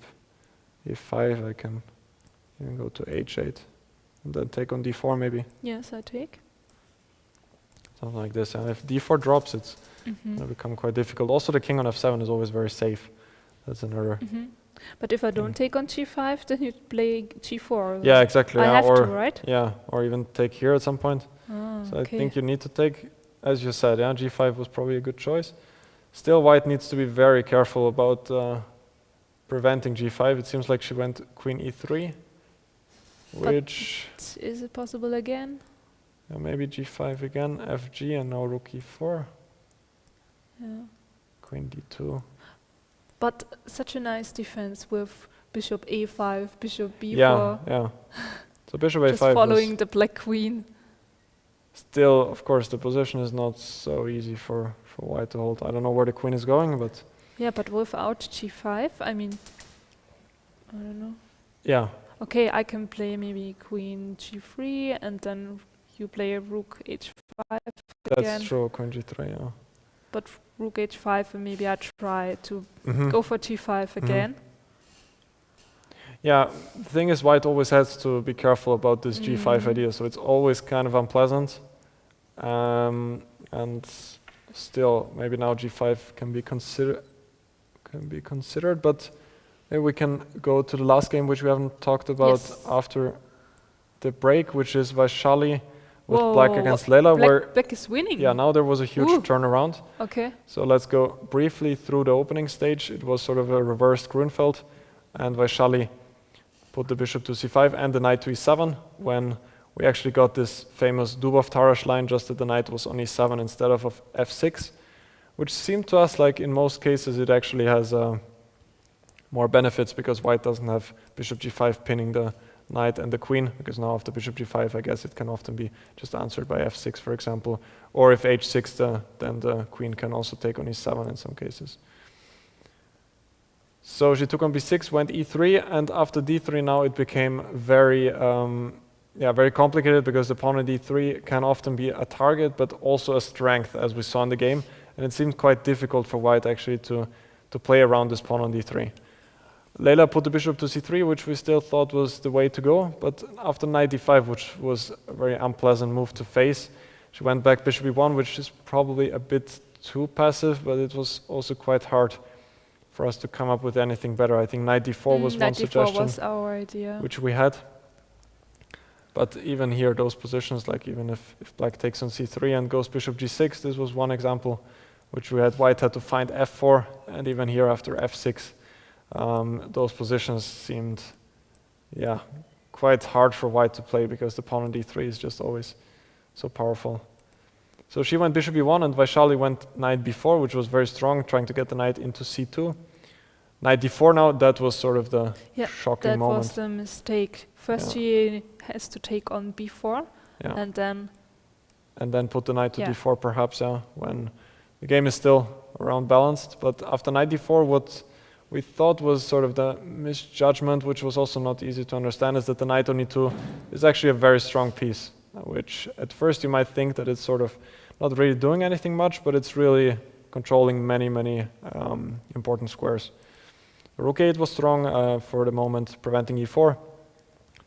e5, I can even go to h8, and then take on d4 maybe. Yes, I take. Something like this, and if d4 drops, it's gonna become quite difficult. Also, the king on f7 is always very safe. That's another. But if I don't take on g5, then you play g4. Yeah, exactly. I yeah, have or to, right? Yeah, or even take here at some point. So I think you need to take, as you said, yeah, g5 was probably a good choice. Still, White needs to be very careful about preventing g5. It seems like she went queen e3. which Is it possible again? maybe g5 again, fg, and now rook e4, Yeah. queen d2. But such a nice defense with bishop a5, bishop b4, Yeah, yeah. So bishop just a5 following was the black queen. still, of course, the position is not so easy for white to hold. I don't know where the queen is going, but Yeah, but without g5, I mean, I don't know. yeah, Okay, I can play maybe queen g3, and then you play rook h5 that's again. true, queen g3, yeah. But rook h5, and maybe I try to Mhm. go for g5 again. Yeah, the thing is, white always has to be careful about this g5 idea, so it's always kind of unpleasant. And still, maybe now g5 can be considered, but maybe we can go to the last game, which we haven't talked about Yes. after the break, which is Vaishali with Whoa, black against Lela, where black is winning. yeah, now there was a huge Ooh. turnaround. Okay. So let's go briefly through the opening stage. It was sort of a reversed Grunfeld, and Vaishali put the bishop to c5 and the knight to e7, when we actually got this famous Dubov-Tarash line, just that the knight was on e7 instead of f6, which seemed to us like in most cases it actually has more benefits, because white doesn't have bishop g5 pinning the knight and the queen, because now after bishop g5 I guess it can often be just answered by f6, for example, or if h6 then the queen can also take on e7 in some cases. So she took on b6, went e3, and after d3 now it became very very complicated, because the pawn on d3 can often be a target but also a strength, as we saw in the game, and it seemed quite difficult for white actually to play around this pawn on d3. Lela put the bishop to c3, which we still thought was the way to go, but after knight d5, which was a very unpleasant move to face, she went back bishop e1, which is probably a bit too passive, but it was also quite hard for us to come up with anything better. I think knight d4 was one Knight d4 suggestion, was our idea. which we had. But even here, those positions, like even if black takes on c3 and goes bishop g6, this was one example which we had. White had to find f4, and even here after f6, those positions seemed, quite hard for white to play, because the pawn on d3 is just always so powerful. So she went bishop e1, and Vaishali went knight b4, which was very strong, trying to get the knight into c2. Knight d4 now, that was sort of the shocking moment. That was the mistake. First she has to take on b4, and then put the knight to d4 perhaps, when the game is still around balanced. But after knight d4, what we thought was sort of the misjudgment, which was also not easy to understand, is that the knight on e2 is actually a very strong piece, which at first you might think that it's sort of not really doing anything much, but it's really controlling many important squares. Rook a8 was strong for the moment, preventing e4.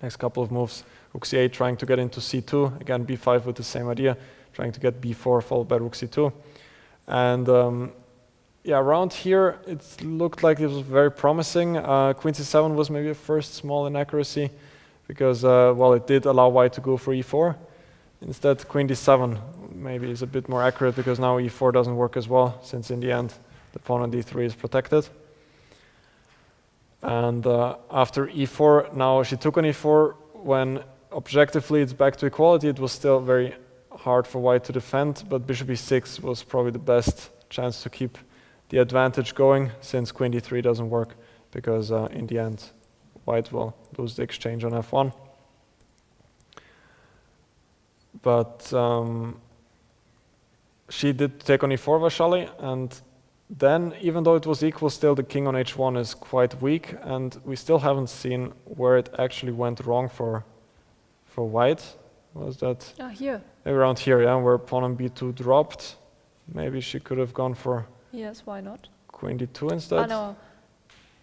Next couple of moves, rook c8 trying to get into c2, again b5 with the same idea, trying to get b4 followed by rook c2. And around here it looked like it was very promising. Queen c7 was maybe a first small inaccuracy, because it did allow white to go for e4. Instead, queen d7 maybe is a bit more accurate, because now e4 doesn't work as well, since in the end the pawn on d3 is protected. And after e4, now she took on e4, when objectively it's back to equality. It was still very hard for white to defend, but bishop e6 was probably the best chance to keep the advantage going, since queen d3 doesn't work, because in the end white will lose the exchange on f1. But she did take on e4, Vaishali, and then, even though it was equal, still the king on h1 is quite weak, and we still haven't seen where it actually went wrong for white. Was that here? Maybe around here, where pawn on b2 dropped. Maybe she could have gone for why not? queen d2 instead. No,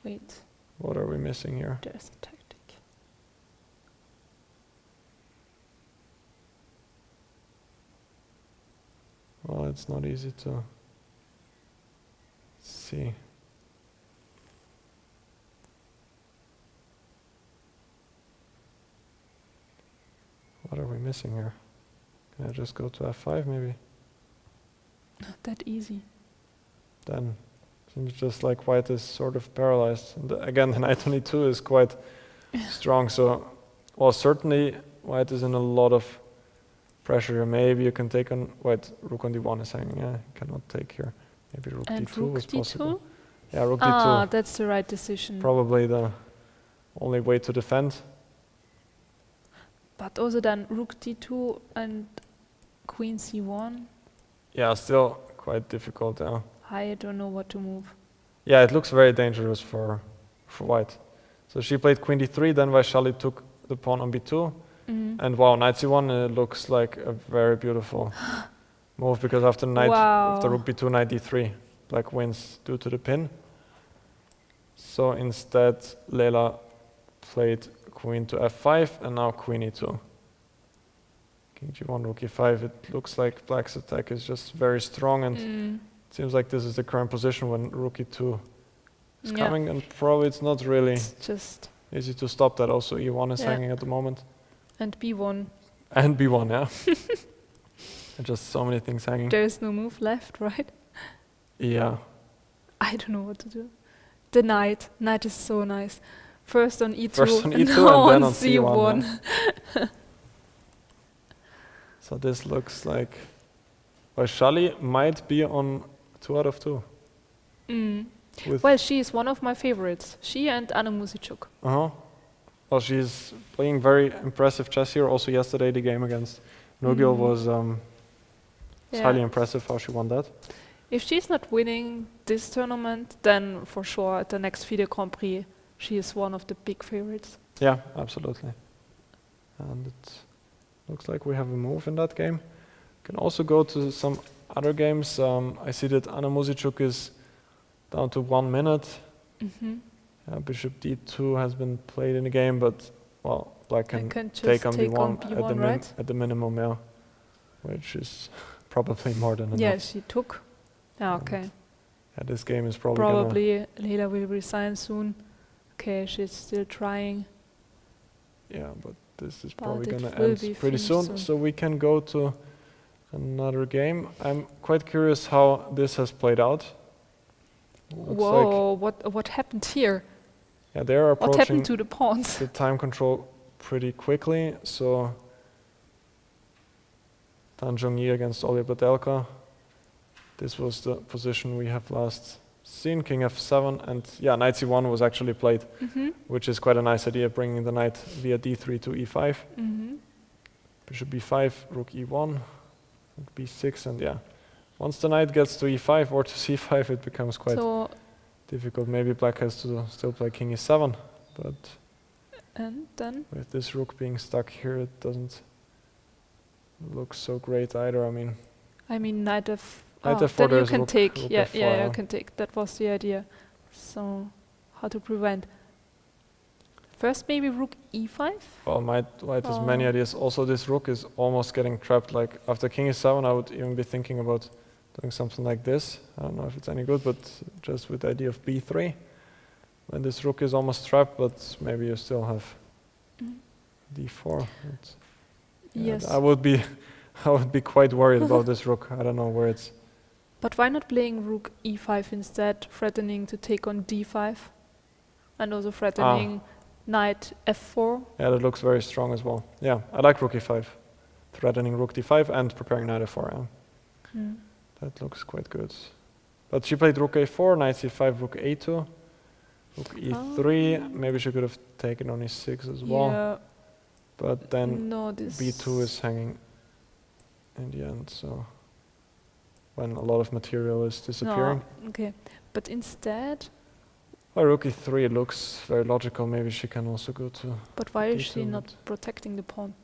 wait. What are we missing here? There's a tactic. Well, it's not easy to see. What are we missing here? Can I just go to f5 maybe? Not that easy. Then seems just like white is sort of paralyzed. And again, the knight on e2 is quite strong, so Well, certainly white is in a lot of pressure here. Maybe you can take on white. Rook on d1 is hanging. Yeah, you cannot take here. Maybe rook And d2 rook was possible. d2? Yeah, rook Ah, d2. that's the right decision. Probably the only way to defend. But also then rook d2 and queen c1. Yeah, still quite difficult. Yeah. I don't know what to move. Yeah, it looks very dangerous for white. So she played queen d3, then Vaishali took the pawn on b2. And wow, knight c1 looks like a very beautiful move, because after knight, after rook b2, knight d3, black wins due to the pin. So instead, Lela played queen to f5, and now queen e2. King g1, rook e5. It looks like black's attack is just very strong, and it seems like this is the current position when rook e2 is coming, and probably it's not really just easy to stop that. Also, e1 is hanging at the moment. And b1. And b1, yeah. And just so many things hanging. There's no move left, right? Yeah. I don't know what to do. The knight. Knight is so nice. First on e2, First on e2 now and then on on c1. c1. So this looks like Vaishali might be on 2 out of 2. With Well, she is one of my favorites. She and Anna Muzychuk. Well, she's playing very impressive chess here. Also yesterday the game against Nurgyul was highly impressive how she won that. If she's not winning this tournament, then for sure at the next FIDE Grand Prix, she is one of the big favorites. Yeah, absolutely. And it looks like we have a move in that game. Can also go to some other games. I see that Anna Muzychuk is down to 1 minute. Bishop d2 has been played in the game, but well, black can take on b1, at the minimum, yeah, which is probably more than enough. Yeah, she took. Okay. Yeah, this game is probably Lela will resign soon. Okay, she's still trying. Yeah, but this is probably gonna end pretty soon. So we can go to another game. I'm quite curious how this has played out. Whoa! What happened here? Yeah, they are approaching What happened to the pawns? the time control pretty quickly. So Dan Zhongyi against Olga Badelka. This was the position we have last seen. King f7, and yeah, knight c1 was actually played, which is quite a nice idea, bringing the knight via d3 to e5. Bishop b5, rook e1, b6, and yeah. Once the knight gets to e5 or to c5, it becomes quite difficult. Maybe black has to still play king e7, but and then with this rook being stuck here, it doesn't look so great either. I mean knight f. Knight f4, then you there's can rook take. f4, Yeah, you can take. That was the idea. So how to prevent? First, maybe rook e5. Well, white has many ideas. Also, this rook is almost getting trapped. Like after king e7, I would even be thinking about doing something like this. I don't know if it's any good, but just with the idea of b3, when this rook is almost trapped, but maybe you still have d4. Yes. I would be quite worried about this rook. I don't know where it's. But why not playing rook e5 instead, threatening to take on d5, and also threatening knight f4? Yeah, that looks very strong as well. Yeah, I like rook e5, threatening rook d5 and preparing knight f4. Yeah. That looks quite good. But she played rook a4, knight c5, rook a2, rook e3. Maybe she could have taken on e6 as well. Yeah. But then no, this b2 is hanging in the end. So when a lot of material is disappearing. No, okay, but instead. Well, rook e3 looks very logical. Maybe she can also go to. But why is she not protecting the pawn?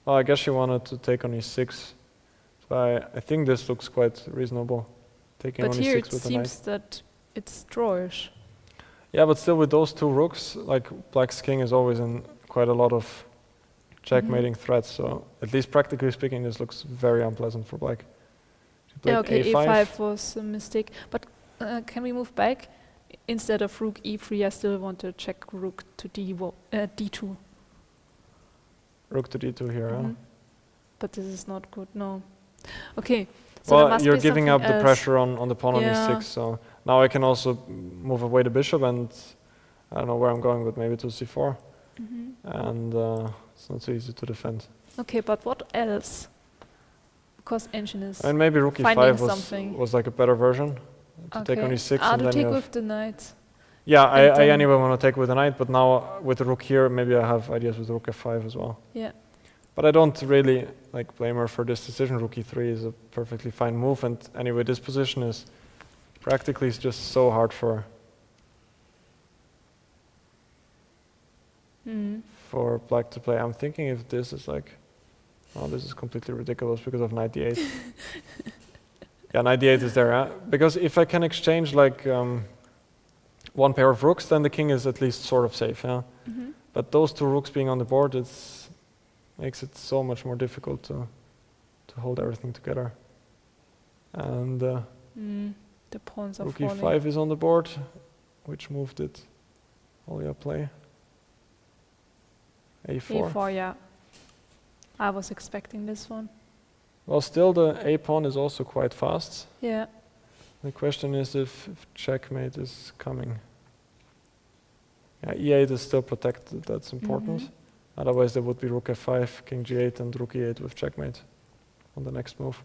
Well, I guess she wanted to take on e6. So I think this looks quite reasonable. Taking but on here e6 it with the knight. seems that it's drawish. Yeah, but still with those two rooks, like black's king is always in quite a lot of checkmating threats. So at least practically speaking, this looks very unpleasant for black. She played Okay, a5. e5 was a mistake. But can we move back? Instead of rook e3, I still want to check rook to d2. Rook to d2 here, yeah. But this is not good, no. Okay, well, so there must you're be giving up something the pressure on the pawn on e6, so now I can also move away the bishop, and I don't know where I'm going, but maybe to c4. and it's not so easy to defend. Okay, but what else? Because ancient is And maybe rook finding e5 something. was like a better version to take on e6, and to then take you have, with the knight. yeah, and I then- anyway want to take with the knight, but now with the rook here, maybe I have ideas with rook f5 as well. Yeah. But I don't really like blame her for this decision. Rook e3 is a perfectly fine move, and anyway, this position is practically just so hard for black to play. I'm thinking if this is like, oh, this is completely ridiculous because of knight d8. Yeah, knight d8 is there, huh? Because if I can exchange like one pair of rooks, then the king is at least sort of safe, yeah. But those two rooks being on the board, makes it so much more difficult to hold everything together. And The pawns are rook falling. e5 is on the board. Which move did Olga play? a4. A4, yeah. I was expecting this one. Well, still the a pawn is also quite fast. Yeah. The question is if checkmate is coming. Yeah, e8 is still protected, that's important. Otherwise there would be rook f5, king g8 and rook e8 with checkmate on the next move.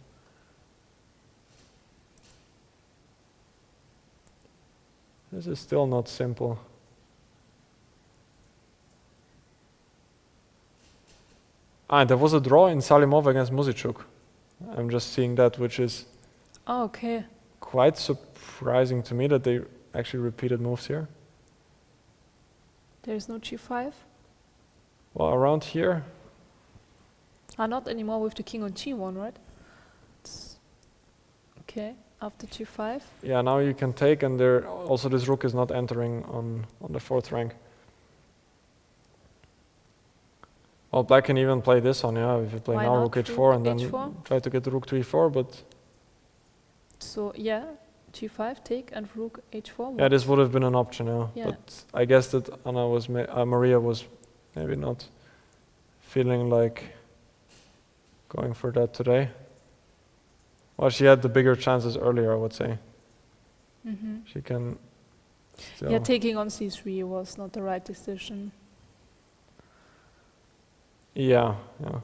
This is still not simple. There was a draw in Salimova against Muzychuk. I'm just seeing that, which is Oh, okay. quite surprising to me that they actually repeated moves here. There is no g5. Well, around here, Not anymore with the king on g1, right? Okay, after g5. yeah, now you can take, and there also this rook is not entering on the fourth rank. Well, black can even play this on, yeah, if you play Why now not? rook h4 and Rook then h4? try to get the rook to e4, but So yeah, g5 take and rook h4. yeah, this would have been an option, yeah. Yeah. But I guess that Mariya was maybe not feeling like going for that today. Well, she had the bigger chances earlier, I would say. She can still... Yeah, taking on c3 was not the right decision. Yeah. I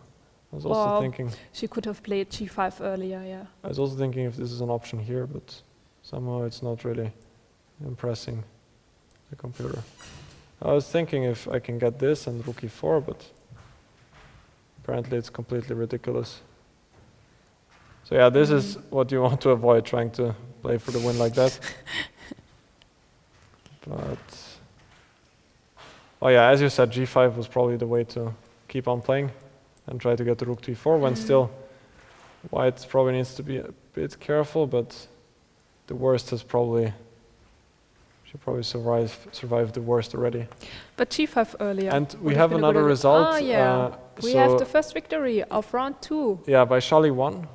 was also Well, thinking... She could have played g5 earlier, yeah. I was also thinking if this is an option here, but somehow it's not really impressing the computer. I was thinking if I can get this and rook e4, but apparently it's completely ridiculous. So yeah, this is what you want to avoid, trying to play for the win like that. But... oh yeah, as you said, g5 was probably the way to keep on playing and try to get the rook to e4, when still white probably needs to be a bit careful, but the worst has probably... she probably survived the worst already. But g5 earlier. And we would have been a another good- result. Ah, yeah. We so have the first victory of round 2. yeah, Vaishali won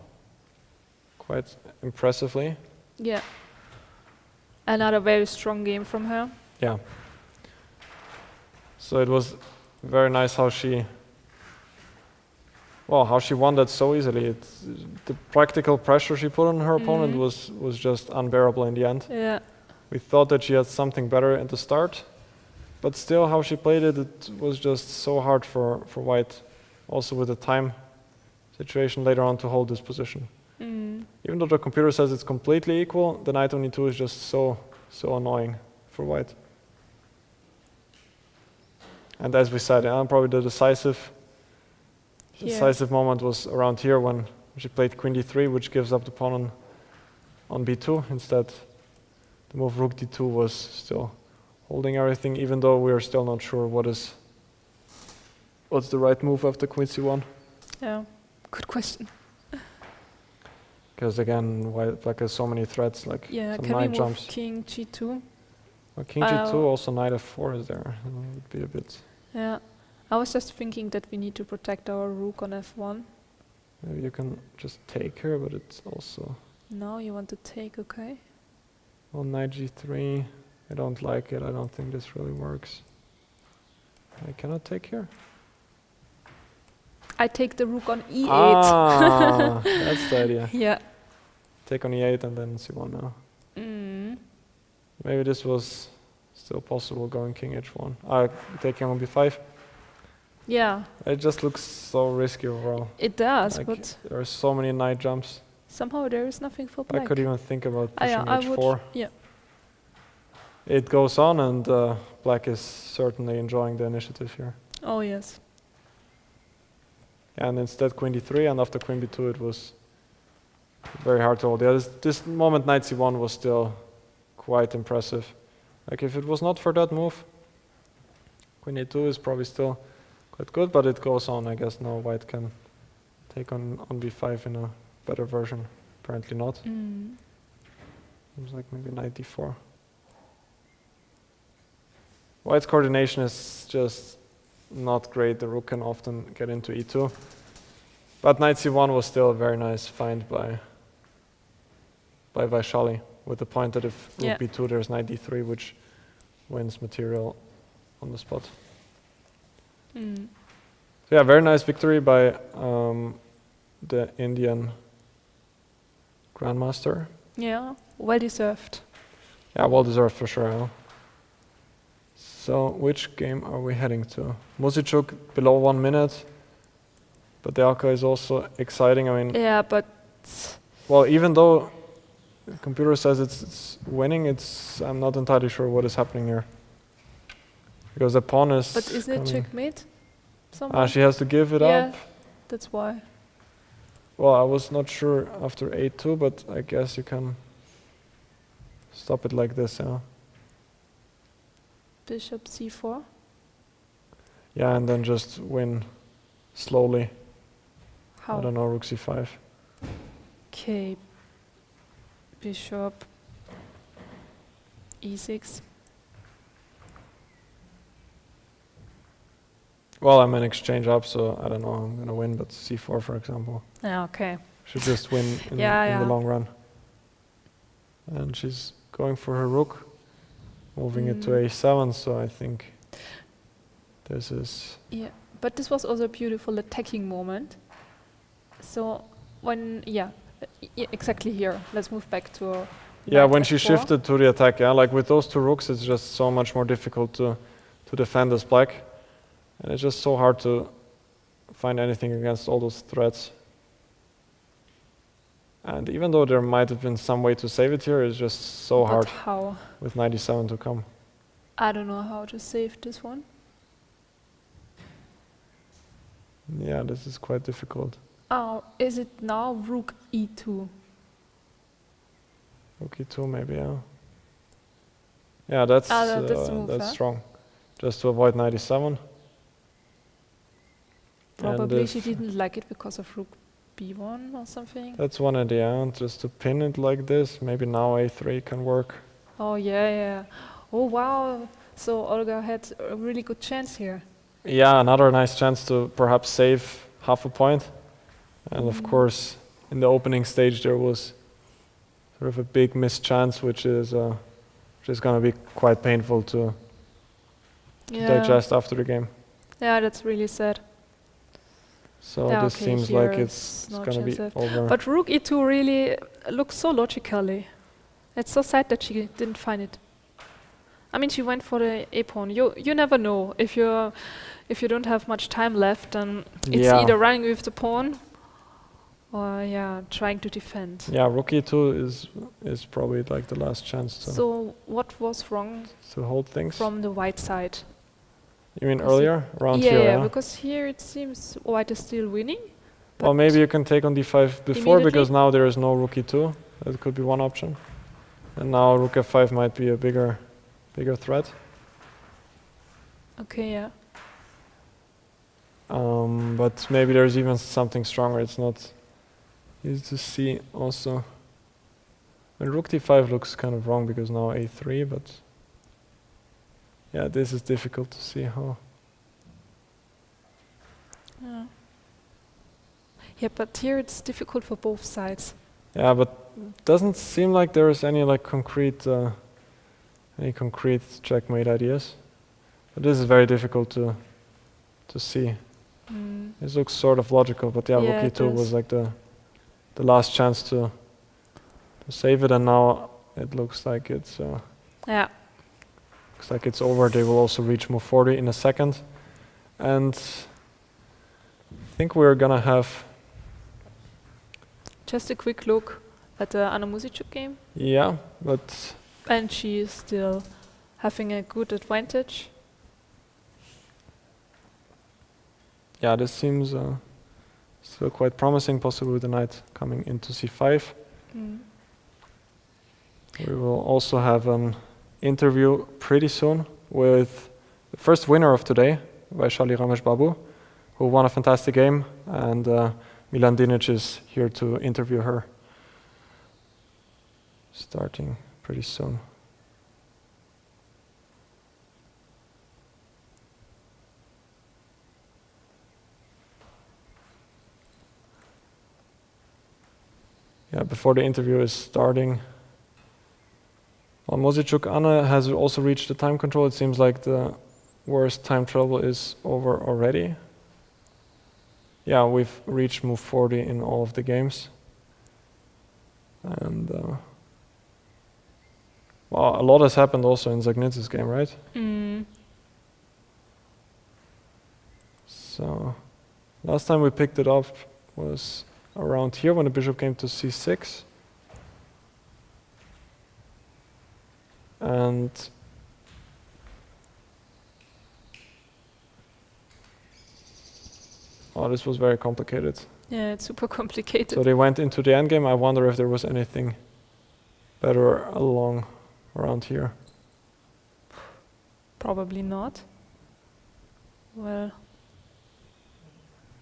quite impressively. Yeah. Another very strong game from her. Yeah. So it was very nice how she won that so easily. The practical pressure she put on her opponent was just unbearable in the end. Yeah. We thought that she had something better at the start, but still how she played it, it was just so hard for white, also with the time situation later on to hold this position. Even though the computer says it's completely equal, the knight on e2 is just so annoying for white. And as we said, probably the decisive moment was around here when she played queen d3, which gives up the pawn on b2. Instead, the move rook d2 was still holding everything, even though we are still not sure what's the right move after queen c1. Yeah. Good question. Because again, black has so many threats, like Yeah, some can we knight move jumps. king g2? Well, king g2, also knight f4 is there. It would be a bit... Yeah. I was just thinking that we need to protect our rook on f1. maybe you can just take her, but it's also... No, you want to take, okay. well, knight g3, I don't like it. I don't think this really works. I cannot take here? I take the rook on e8. Ah, that's the idea. Yeah. Take on e8 and then c1 now. Maybe this was still possible going king h1. Taking on b5. Yeah, It just looks so risky overall. it does, Like, but there are so many knight jumps. somehow there is nothing for I black. could even think about Ah, yeah, pushing I would. h4. Yeah. It goes on, and black is certainly enjoying the initiative here. Oh yes. And instead queen d3, and after queen b2 it was very hard to hold. Yeah, this moment knight c1 was still quite impressive. Like if it was not for that move, queen a2 is probably still quite good, but it goes on. I guess now white can take on b5 in a better version. Apparently not. Seems like maybe knight d4. White's coordination is just not great. The rook can often get into e2. But knight c1 was still a very nice find by Vaishali, with the point that if rook b2 there's knight d3, which wins material on the spot. So yeah, very nice victory by the Indian grandmaster. Yeah, well deserved. Yeah, well deserved for sure. Huh? So which game are we heading to? Muzychuk below 1 minute. Badelka is also exciting. I mean, Yeah, but well, even though the computer says it's winning, I'm not entirely sure what is happening here. Because the pawn is. but isn't it coming. checkmate? Somehow? She has to give it Yeah, up. that's why. Well, I was not sure after a2, but I guess you can stop it like this, yeah. Bishop c4. Yeah, and then just win slowly. How? I don't know, rook c5. Okay. Bishop e6. Well, I'm in exchange up, so I don't know, I'm gonna win, but c4, for example. Yeah, okay. Should just win in the long run. And she's going for her rook, moving it to a7, so I think this is... Yeah, but this was also a beautiful attacking moment. So when, exactly here. Let's move back to Yeah, knight when she f4. shifted to the attack, yeah, like with those two rooks, it's just so much more difficult to defend as black. And it's just so hard to find anything against all those threats. And even though there might have been some way to save it here, it's just so But hard how? with 97 to come. I don't know how to save this one. Yeah, this is quite difficult. Oh, is it now rook e2? Rook e2 maybe, yeah. Yeah, that's the move, huh? strong. Just to avoid 97. Probably if she didn't like it because of rook b1 or something. That's one idea, just to pin it like this. Maybe now a3 can work. Oh yeah. Oh wow. So Olga had a really good chance here. Yeah, another nice chance to perhaps save half a point. And of course, in the opening stage there was sort of a big missed chance, which is going to be quite painful to digest after the game. Yeah, that's really sad. So Yeah, this okay, seems here like it's it's no going to be chance over. But rook e2 really looks so logically. It's so sad that she didn't find it. I mean, she went for the a pawn. You never know if you don't have much time left, and it's either running with the pawn or trying to defend. Yeah, rook e2 is probably like the last chance to So what was wrong hold things. from the white side? You mean because earlier around yeah, here? yeah, Yeah? because here it seems white is still winning. Well, but maybe you can take on d5 before, Immediately? because now there is no rook e2. That could be one option. And now rook f5 might be a bigger threat. Okay, yeah. But maybe there's even something stronger. It's not easy to see also. And rook d5 looks kind of wrong because now a3, but yeah, this is difficult to see how. Yeah, but here it's difficult for both sides. Yeah, but doesn't seem like there is any like concrete checkmate ideas. But this is very difficult to see. This looks sort of logical, but yeah, Yeah, rook it e2 was does. like the last chance to save it, and now it looks like it's Yeah. over. They will also reach move 40 in a second, and think we're gonna have, Just a quick look at the Anna Muzychuk game, yeah, but and she is still having a good advantage. yeah, this seems still quite promising, possibly with the knight coming into c5. We will also have an interview pretty soon with the first winner of today, Vaishali Rameshbabu, who won a fantastic game, and Milan Dinic is here to interview her, starting pretty soon. Yeah, before the interview is starting, well, Muzychuk Anna has also reached the time control. It seems like the worst time trouble is over already. Yeah, we've reached move 40 in all of the games. And well, a lot has happened also in Dzagnidze's game, right? So last time we picked it up was around here when the bishop came to c6. And oh, this was very complicated. Yeah, it's super complicated. So they went into the endgame. I wonder if there was anything better along around here. Probably not. Well,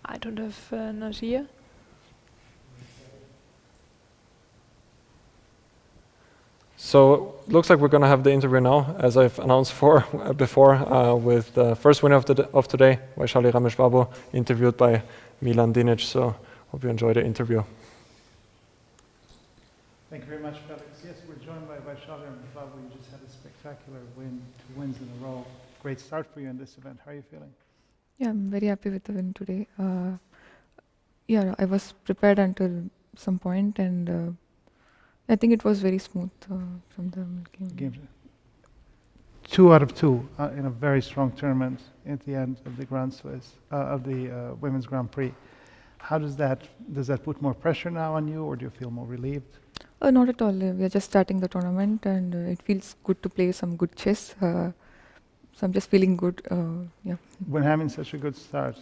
I don't have Mariya. So looks like we're going to have the interview now, as I've announced before, with the first winner of today, Vaishali Rameshbabu, interviewed by Milan Dinic. So hope you enjoy the interview. Thank you very much, Felix. Yes, we're joined by Vaishali Rameshbabu. You just had a spectacular win, 2 wins in a row. Great start for you in this event. How are you feeling? Yeah, I'm very happy with the win today. Yeah, I was prepared until some point, and I think it was very smooth from the game. 2 out of 2 in a very strong tournament at the end of the Grand Swiss of the Women's Grand Prix. How does that put more pressure now on you, or do you feel more relieved? Not at all. We are just starting the tournament, and it feels good to play some good chess. So I'm just feeling good. Yeah. When having such a good start,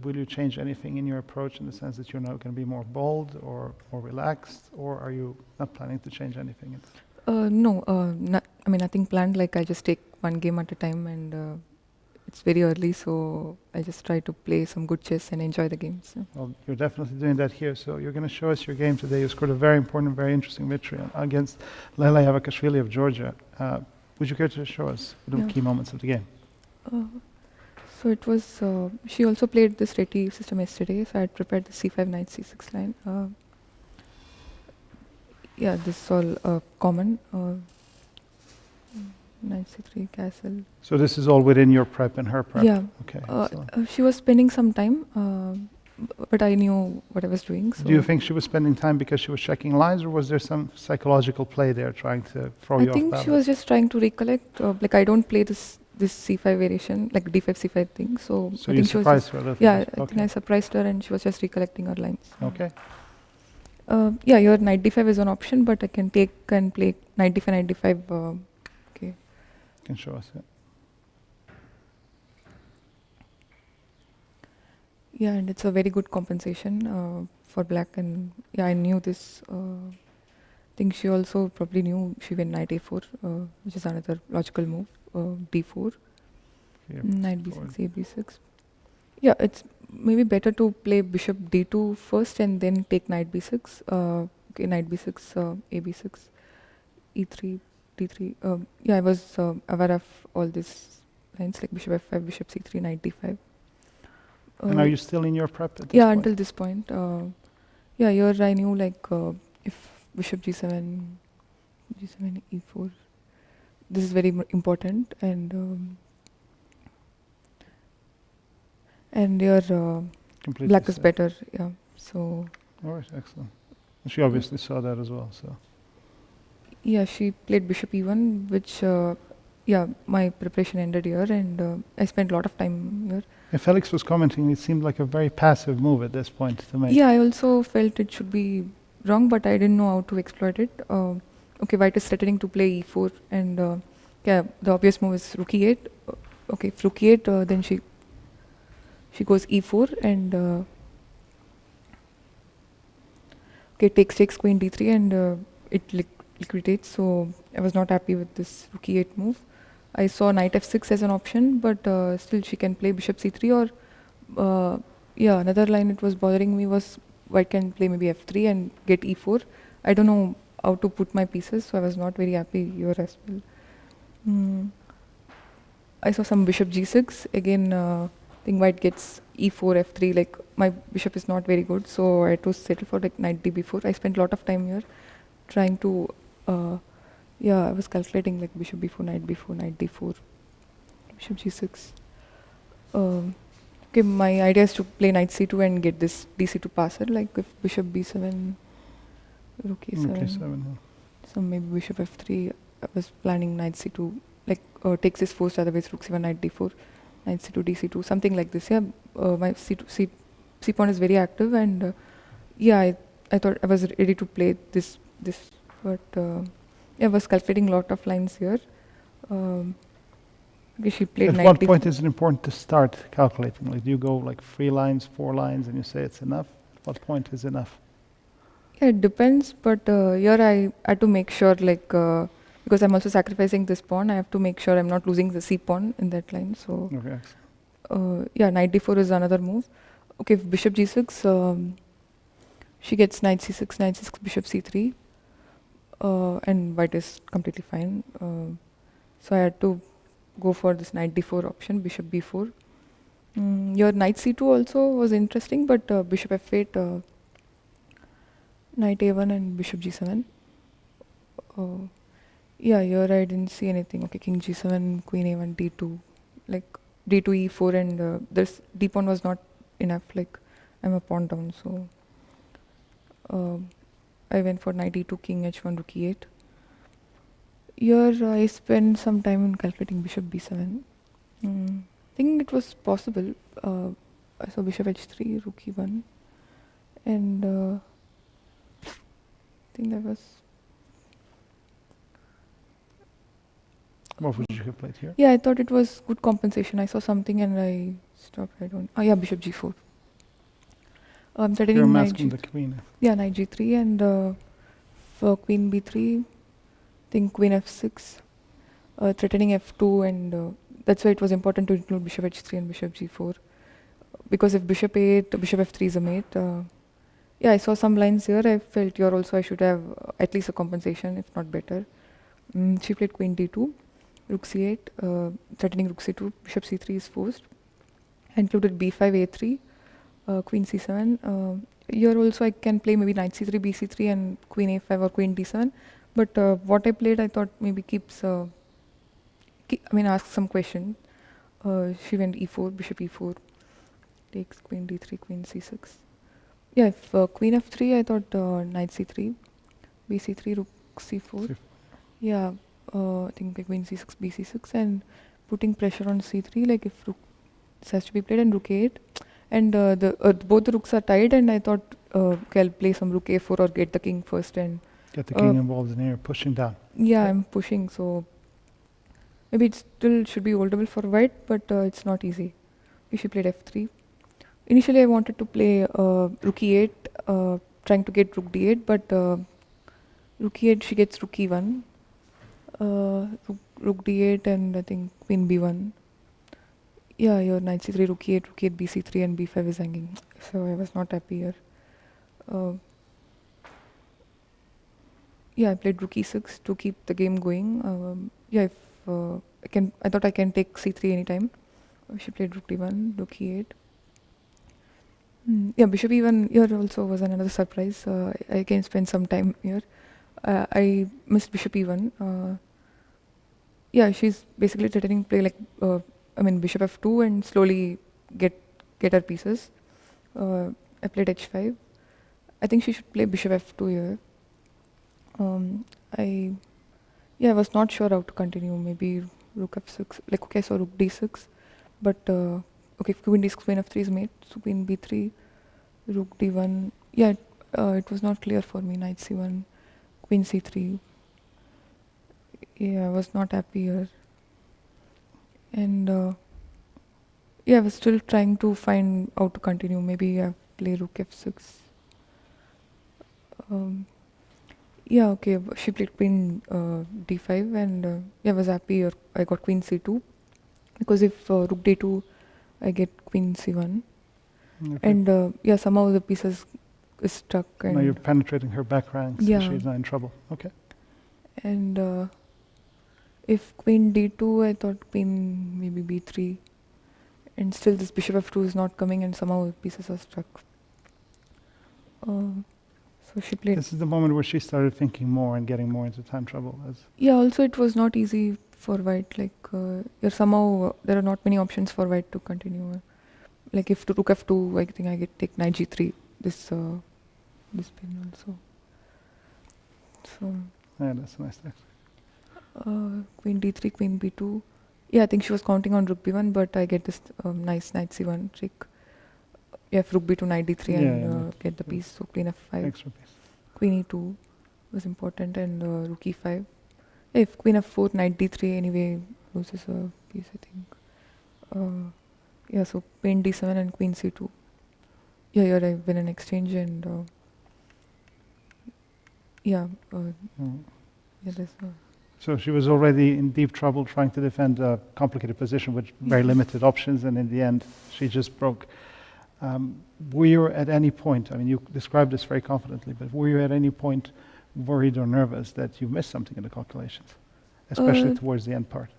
will you change anything in your approach in the sense that you're now going to be more bold or more relaxed, or are you not planning to change anything? No, nothing planned. Like I just take one game at a time, and it's very early, so I just try to play some good chess and enjoy the games. So. Well, you're definitely doing that here. So you're going to show us your game today. You scored a very important, very interesting victory against Lela Javakhishvili of Georgia. Would you care to show us the key moments of the game? So it was, she also played this Reti system yesterday, so I had prepared the c5, knight, c6 line. Yeah, this is all common. Knight c3, castle. So this is all within your prep and her prep? Yeah. Okay. She was spending some time, but I knew what I was doing. So do you think she was spending time because she was checking lines, or was there some psychological play there trying to throw you off balance? I think she was just trying to recollect. Like I don't play this c5 variation, like d5 c5 thing. So I you think surprised her a little yeah, bit? I think I surprised her, and she was just recollecting her lines. Okay. Yeah, your knight d5 is an option, but I can take and play knight d5, knight d5. Okay. You can show us it. Yeah, and it's a very good compensation for black. And yeah, I knew this. I think she also probably knew she went knight a4, which is another logical move. d4, knight b6, a b6. Yeah, it's maybe better to play bishop d2 first and then take knight b6. Okay, knight b6, a b6, e3, d3. Yeah, I was aware of all these lines like bishop f5, bishop c3, knight d5. And are you still in your prep at this yeah, point? until this point. Yeah, here I knew like if bishop g7, e4. This is very important, and your black is better. Yeah, so. All right, excellent. And she obviously saw that as well. So. Yeah, she played bishop e1, which yeah, my preparation ended here, and I spent a lot of time here. If Felix was commenting, it seemed like a very passive move at this point to make. Yeah, I also felt it should be wrong, but I didn't know how to exploit it. Okay, white is threatening to play e4, and yeah, the obvious move is rook e8. Okay, if rook e8, then she goes e4, and okay, takes queen d3, and it liquidates. So I was not happy with this rook e8 move. I saw knight f6 as an option, but still she can play bishop c3, or yeah, another line it was bothering me was white can play maybe f3 and get e4. I don't know how to put my pieces, so I was not very happy here as well. I saw some bishop g6 again. I think white gets e4, f3. Like my bishop is not very good, so I had to settle for like knight d4. I spent a lot of time here trying to. Yeah, I was calculating like bishop b4, knight d4, bishop g6. Okay, my idea is to play knight c2 and get this dc2 passer, like if bishop b7, rook a7, some maybe bishop f3. I was planning knight c2, like takes this forced, otherwise rook c1, knight d4, knight c2, dc2, something like this. Yeah, my c pawn is very active, and yeah, I thought I was ready to play this, but yeah, I was calculating a lot of lines here. She played At knight what d4. point is it important to start calculating? Like, do you go like 3 lines, 4 lines, and you say it's enough? At what point is enough? Yeah, it depends, but here I had to make sure, like, because I'm also sacrificing this pawn, I have to make sure I'm not losing the c pawn in that line. So, Okay. yeah, knight d4 is another move. Okay, if bishop g6, she gets knight c6, bishop c3, and white is completely fine. So I had to go for this knight d4 option, bishop b4. Your knight c2 also was interesting, but bishop f8, knight a1 and bishop g7. Yeah, here I didn't see anything. Okay, king g7, queen a1, d2, like d2 e4, and this d pawn was not enough. Like I'm a pawn down, so I went for knight e2, king h1, rook e8. Here I spent some time in calculating bishop b7. I think it was possible. I saw bishop h3, rook e1, and I think that was. What would you have played here? Yeah, I thought it was good compensation. I saw something and I stopped. I don't. Oh yeah, bishop g4. I'm threatening You're knight masking g3. the queen. Yeah, knight g3, and for queen b3, think queen f6, threatening f2, and that's why it was important to include bishop h3 and bishop g4, because if bishop a8, bishop f3 is a mate. Yeah, I saw some lines here. I felt here also I should have at least a compensation, if not better. She played queen d2, rook c8, threatening rook c2, bishop c3 is forced. I included b5, a3, queen c7. Here also I can play maybe knight c3, bc3, and queen a5 or queen d7. But what I played, I thought maybe ask some question. She went e4, bishop e4, takes queen d3, queen c6. Yeah, if queen f3, I thought knight c3, bc3, rook c4. Yeah, I think like queen c6, bc6, and putting pressure on c3, like if rook, this has to be played, and rook a8. And both the rooks are tied, and I thought, okay, I'll play some rook a4 or get the king first, and Get the king involved in here, pushing down. yeah, I'm pushing, so maybe it still should be holdable for white, but it's not easy. She played f3. Initially, I wanted to play rook e8, trying to get rook d8, but rook e8, she gets rook e1, rook d8, and I think queen b1. Yeah, your knight c3, rook e8, bc3, and b5 is hanging. So I was not happy here. Yeah, I played rook e6 to keep the game going. Yeah, if I thought I can take c3 anytime. She played rook d1, rook e8. Yeah, bishop e1 here also was another surprise. I can spend some time here. I missed bishop e1. Yeah, she's basically threatening play like bishop f2 and slowly get her pieces. I played h5. I think she should play bishop f2 here. I was not sure how to continue. Maybe rook f6. Like, okay, so rook d6, but okay, queen d6, queen f3 is mate, so queen b3, rook d1. Yeah, it was not clear for me. Knight c1, queen c3. Yeah, I was not happy here. And yeah, I was still trying to find how to continue. Maybe I play rook f6. Yeah, okay, she played queen d5, and yeah, I was happy here. I got queen c2, because if rook d2, I get queen c1. Okay. And yeah, somehow the pieces is stuck. And now you're penetrating her back ranks, Yeah. so she's not in trouble. Okay. And if queen d2, I thought queen maybe b3, and still this bishop f2 is not coming, and somehow the pieces are stuck. So she played. This is the moment where she started thinking more and getting more into time trouble. Yeah, also it was not easy for white. Like somehow there are not many options for white to continue. Like if to rook f2, I think I get take knight g3. This pin also. So. Yeah, that's a nice text. Queen d3, queen b2. Yeah, I think she was counting on rook b1, but I get this nice knight c1 trick. Yeah, if rook b2, knight d3, and get the piece. So queen f5. Extra piece. Queen e2 was important, and rook e5. Yeah, if queen f4, knight d3, anyway loses a piece, I think. Yeah, so queen d7 and queen c2. Yeah, here I win an exchange, and yeah, yeah, there's So she was already in deep trouble trying to defend a complicated position with very limited options, and in the end, she just broke. Were you at any point, I mean, you described this very confidently, but were you at any point worried or nervous that you missed something in the calculations, especially towards the end part?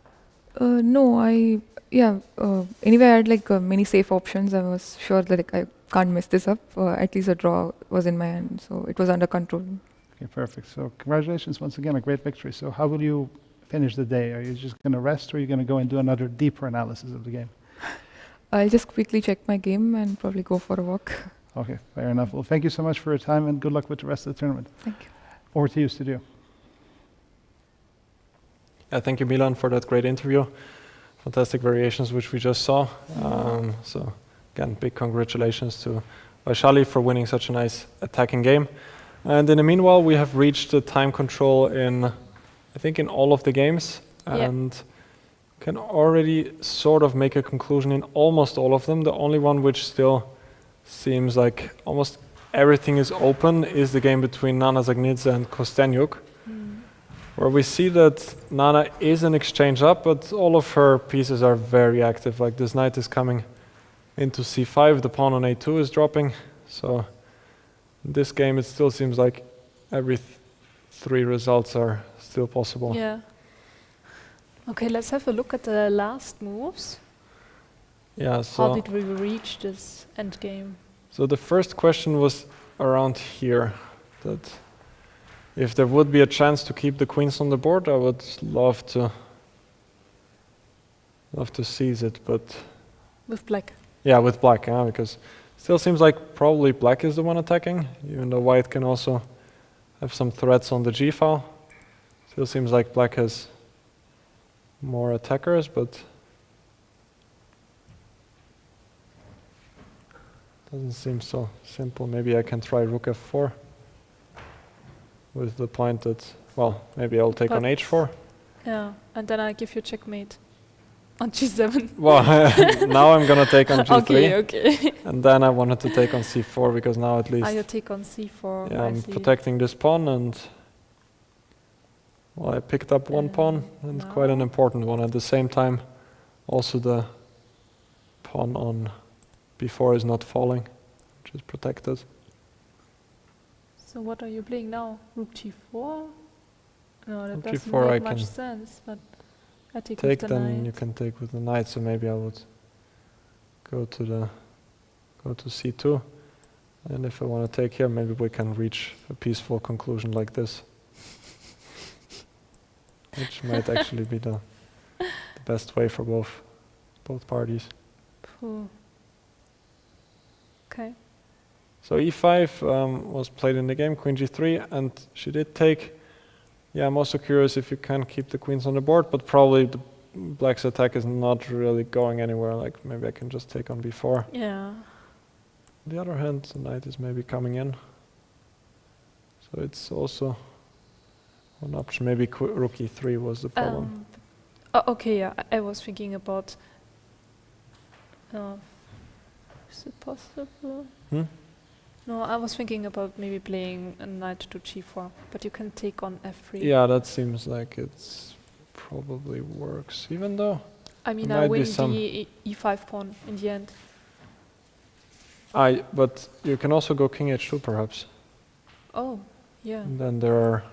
No, anyway, I had like many safe options. I was sure that like, I can't mess this up. At least a draw was in my hand, so it was under control. Okay, perfect. So congratulations once again, a great victory. So how will you finish the day? Are you just going to rest, or are you going to go and do another deeper analysis of the game? I'll just quickly check my game and probably go for a walk. Okay, fair enough. Well, thank you so much for your time, and good luck with the rest of the tournament. Thank you. Over to you, studio. Thank you, Milan, for that great interview. Fantastic variations, which we just saw. So again, big congratulations to Vaishali for winning such a nice attacking game. And in the meanwhile, we have reached the time control in, I think, in all of the games, and can already sort of make a conclusion in almost all of them. The only one which still seems like almost everything is open is the game between Nana Dzagnidze and Kosteniuk, where we see that Nana is an exchange up, but all of her pieces are very active. Like this knight is coming into c5, the pawn on a2 is dropping. So in this game, it still seems like every three results are still possible. Yeah. Okay, let's have a look at the last moves. Yeah. So how did we reach this end game? So the first question was around here, that if there would be a chance to keep the queens on the board, I would love to seize it, but With black. yeah, with black, because still seems like probably black is the one attacking, even though white can also have some threats on the g file. Still seems like black has more attackers, but doesn't seem so simple. Maybe I can try rook f4 with the point that, well, maybe I'll take on h4. Yeah, and then I give you checkmate on g7. Well, now I'm gonna take on g3. Okay. And then I wanted to take on c4, because now at least You take on c4. yeah, I I'm see. protecting this pawn, and well, I picked up one pawn, and quite an important one. At the same time, also the pawn on b4 is not falling, which is protected. So what are you playing now? Rook g4? No, that Rook doesn't g4 make I much can sense, but I take Take, with the then knight. you can take with the knight, so maybe I would go to c2. And if I want to take here, maybe we can reach a peaceful conclusion like this. Which might actually be the best way for both parties. Ooh. Okay. So e5 was played in the game, queen g3, and she did take. Yeah, I'm also curious if you can keep the queens on the board, but probably the black's attack is not really going anywhere. Like maybe I can just take on b4. Yeah. On the other hand, the knight is maybe coming in. So it's also one option. Maybe rook e3 was the problem. Okay, yeah. I was thinking about. Is it possible? No, I was thinking about maybe playing a knight to g4, but you can take on f3. Yeah, that seems like it's probably works, even though I mean, there I might be win some the e5 pawn in the end. but you can also go king h2 perhaps. Oh, yeah. And then there are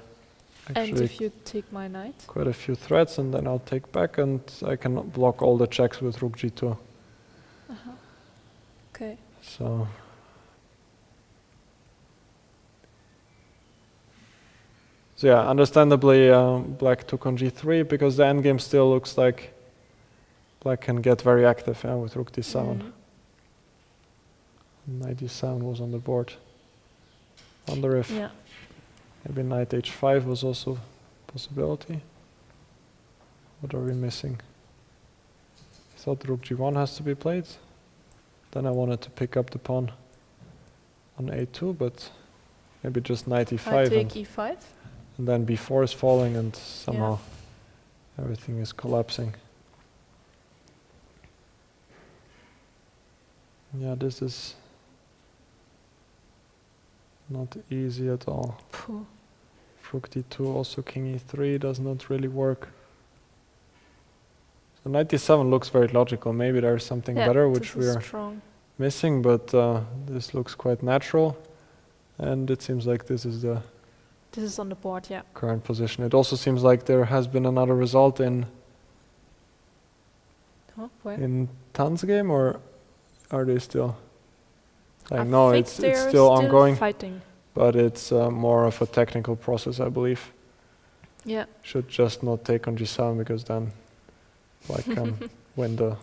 And actually if you take my knight? quite a few threats, and then I'll take back, and I can block all the checks with rook g2. Okay. So yeah, understandably, black took on g3 because the endgame still looks like black can get very active with rook d7. Knight d7 was on the board. Wonder if maybe knight h5 was also a possibility. What are we missing? I thought rook g1 has to be played. Then I wanted to pick up the pawn on a2, but maybe just knight e5. I take e5. And then b4 is falling, and somehow everything is collapsing. Yeah, this is not easy at all. Rook d2, also king e3 does not really work. So knight d7 looks very logical. Maybe there's something better which we are missing, but this looks quite natural. And it seems like this is the on the board, yeah. current position. It also seems like there has been another result in in Tan's game, or are they still? Like, no, it's still ongoing. Fighting. But it's more of a technical process, I believe. Yeah. Should just not take on g7, because then black can win the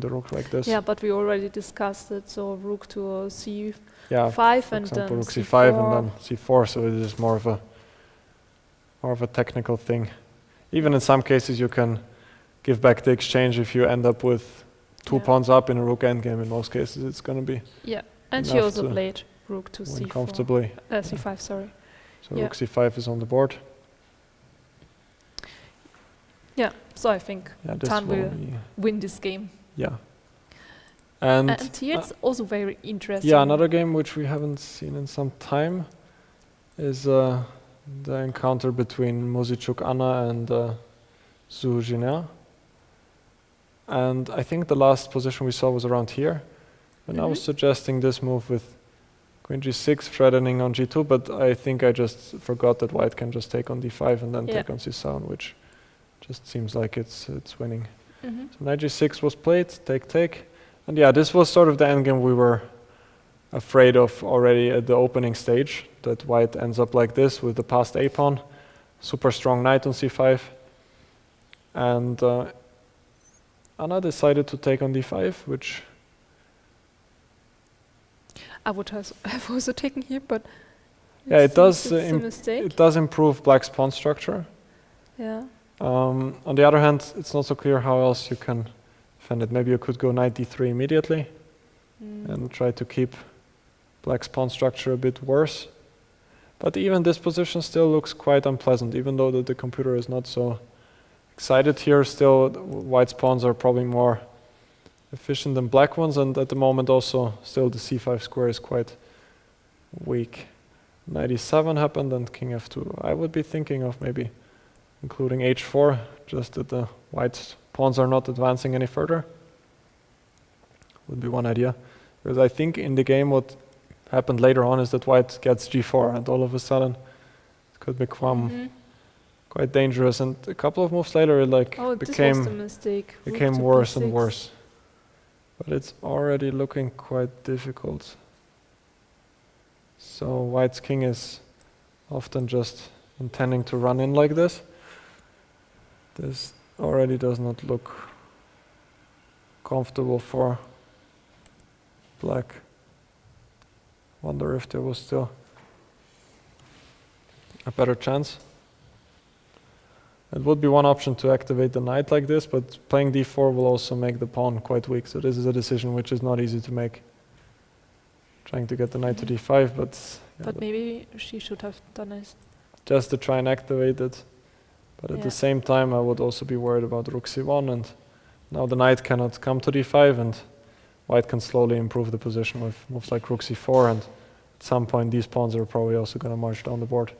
rook like this. Yeah, but we already discussed it. So rook to c5 for and example, then rook c5 and then c4. So it is more of a technical thing. Even in some cases, you can give back the exchange if you end up with two pawns up in a rook endgame. In most cases, it's going to be and she also played rook to win c4. comfortably. c5, sorry. So rook c5 is on the board. Yeah, so I think Tan will win this game. Yeah. And here it's also very interesting. Yeah, another game which we haven't seen in some time is the encounter between Muzychuk Anna and Jiner. And I think the last position we saw was around here. And I was suggesting this move with queen g6, threatening on g2, but I think I just forgot that white can just take on d5 and then take on c7, which just seems like it's winning. So knight g6 was played, take. And yeah, this was sort of the endgame we were afraid of already at the opening stage, that white ends up like this with the passed a-pawn, super strong knight on c5. And Anna decided to take on d5, which I would have also taken here, but it does improve black's pawn structure. Yeah. On the other hand, it's not so clear how else you can defend it. Maybe you could go knight d3 immediately and try to keep black's pawn structure a bit worse. But even this position still looks quite unpleasant, even though the computer is not so excited here. Still, white's pawns are probably more efficient than black ones, and at the moment also still the c5 square is quite weak. Knight e7 happened and king f2. I would be thinking of maybe including h4, just that the white pawns are not advancing any further. Would be one idea. Because I think in the game what happened later on is that white gets g4, and all of a sudden it could become quite dangerous. And a couple of moves later it became worse and worse. But it's already looking quite difficult. So white's king is often just intending to run in like this. This already does not look comfortable for black. Wonder if there was still a better chance. It would be one option to activate the knight like this, but playing d4 will also make the pawn quite weak. So this is a decision which is not easy to make. Trying to get the knight to d5, but yeah, But maybe she should have done it. just to try and activate it. But at Yeah. the same time, I would also be worried about rook c1, and now the knight cannot come to d5, and white can slowly improve the position with moves like rook c4, and at some point these pawns are probably also going to march down the board.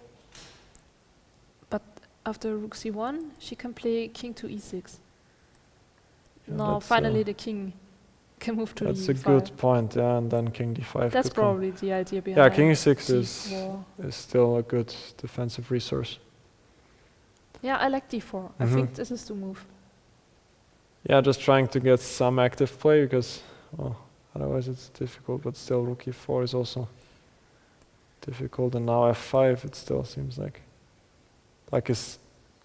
After rook c1, she can play king to e6. Yeah, Now that's, finally the king can move to That's e5. a good point, yeah, and then king d5 That's could come. probably the idea behind Yeah, king e6 d4. is still a good defensive resource. Yeah, I like d4. I think this is the move. Yeah, just trying to get some active play, because well, otherwise it's difficult, but still rook e4 is also difficult, and now f5 it still seems like black is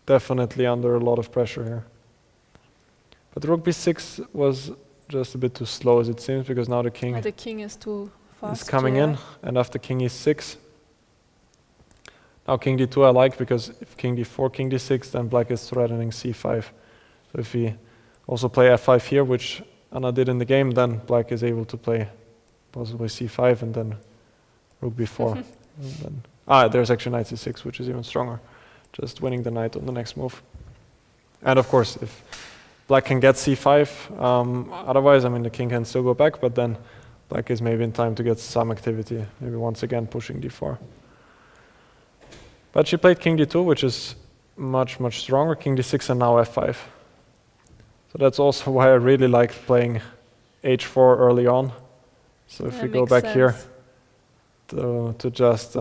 definitely under a lot of pressure here. But rook b6 was just a bit too slow as it seems, because now the king The king is too fast. is coming yeah. in, and after king e6, now king d2 I like, because if king d4, king d6, then black is threatening c5. So if we also play f5 here, which Anna did in the game, then black is able to play possibly c5 and then rook b4. And then, there's actually knight c6, which is even stronger. Just winning the knight on the next move. And of course, if black can get c5, otherwise, I mean, the king can still go back, but then black is maybe in time to get some activity, maybe once again pushing d4. But she played king d2, which is much, much stronger, king d6 and now f5. So that's also why I really liked playing h4 early on. So if we go makes back here sense. to just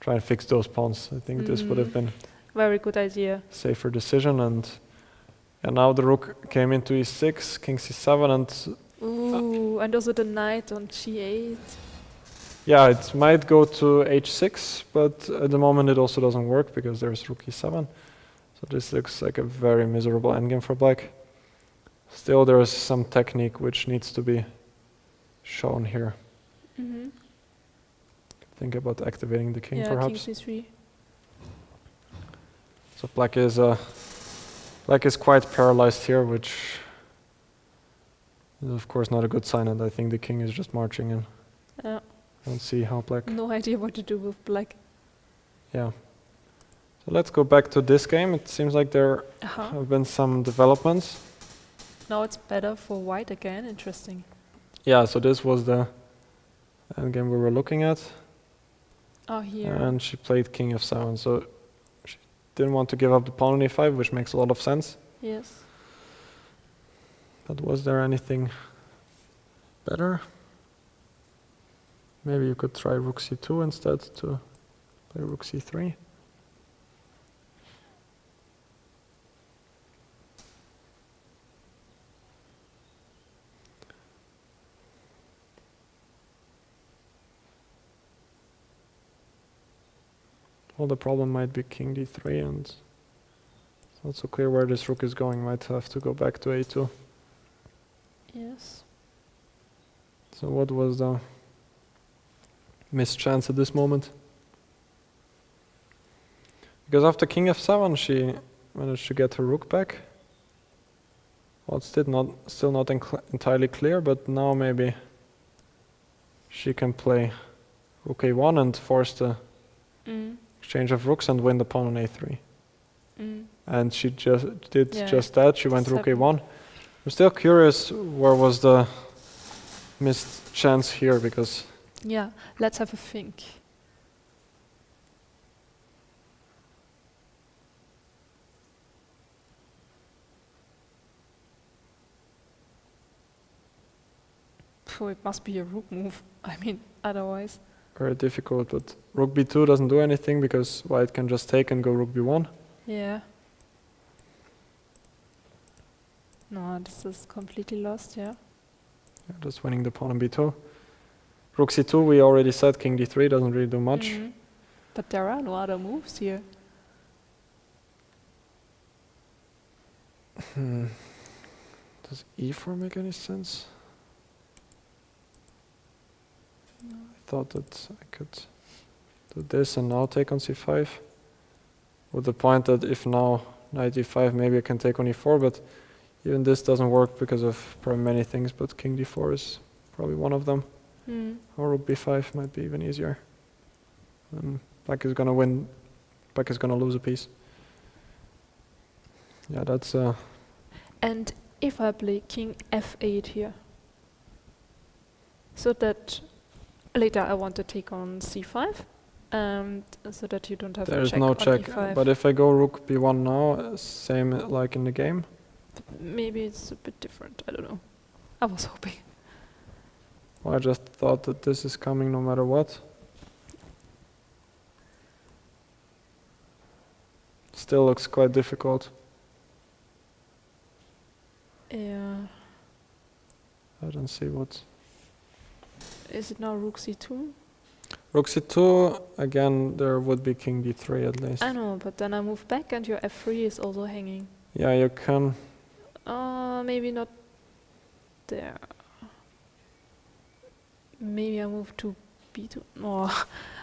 try and fix those pawns, I think this would have been Very good idea. safer decision. And now the rook came into e6, king c7, and Ooh, and also the knight on g8. yeah, it might go to h6, but at the moment it also doesn't work because there's rook e7. So this looks like a very miserable endgame for black. Still, there is some technique which needs to be shown here. Think about activating the king, Yeah, perhaps. king c3. So black is quite paralyzed here, which is of course not a good sign, and I think the king is just marching in. Yeah. Don't see how black. No idea what to do with black. Yeah. So let's go back to this game. It seems like there have been some developments. Now it's better for white again. Interesting. Yeah, so this was the endgame we were looking at. Oh, here. And she played king f7, so she didn't want to give up the pawn on e5, which makes a lot of sense. Yes. But was there anything better? Maybe you could try rook c2 instead to play rook c3. Well, the problem might be king d3, and it's not so clear where this rook is going. Might have to go back to a2. Yes. So what was the missed chance at this moment? Because after king f7, she managed to get her rook back. Well, it's still not entirely clear, but now maybe she can play rook a1 and force the exchange of rooks and win the pawn on a3. And she just did just that. She went rook a1. I'm still curious where was the missed chance here, because Yeah, let's have a think. Phew, it must be a rook move. I mean, otherwise. very difficult. But rook b2 doesn't do anything because white can just take and go rook b1. Yeah. No, this is completely lost, yeah. Yeah, just winning the pawn on b2. Rook c2, we already said king d3 doesn't really do much. But there are no other moves here. Does e4 make any sense? I thought that I could do this and now take on c5. with the point that if now knight e5, maybe I can take on e4, but even this doesn't work because of probably many things, but king d4 is probably one of them. Or rook b5 might be even easier. Black is gonna win, black is gonna lose a piece. Yeah, that's And if I play king f8 here, so that later I want to take on c5, and so that you don't have there's a check no on check. e5. But if I go rook b1 now, same like in the game. Maybe it's a bit different, I don't know. I was hoping. Well, I just thought that this is coming no matter what. Still looks quite difficult. Yeah. I don't see what. Is it now rook c2? Rook c2, again, there would be king d3 at least. I know, but then I move back and your f3 is also hanging. Yeah, you can. Maybe not there. Maybe I move to b2. No,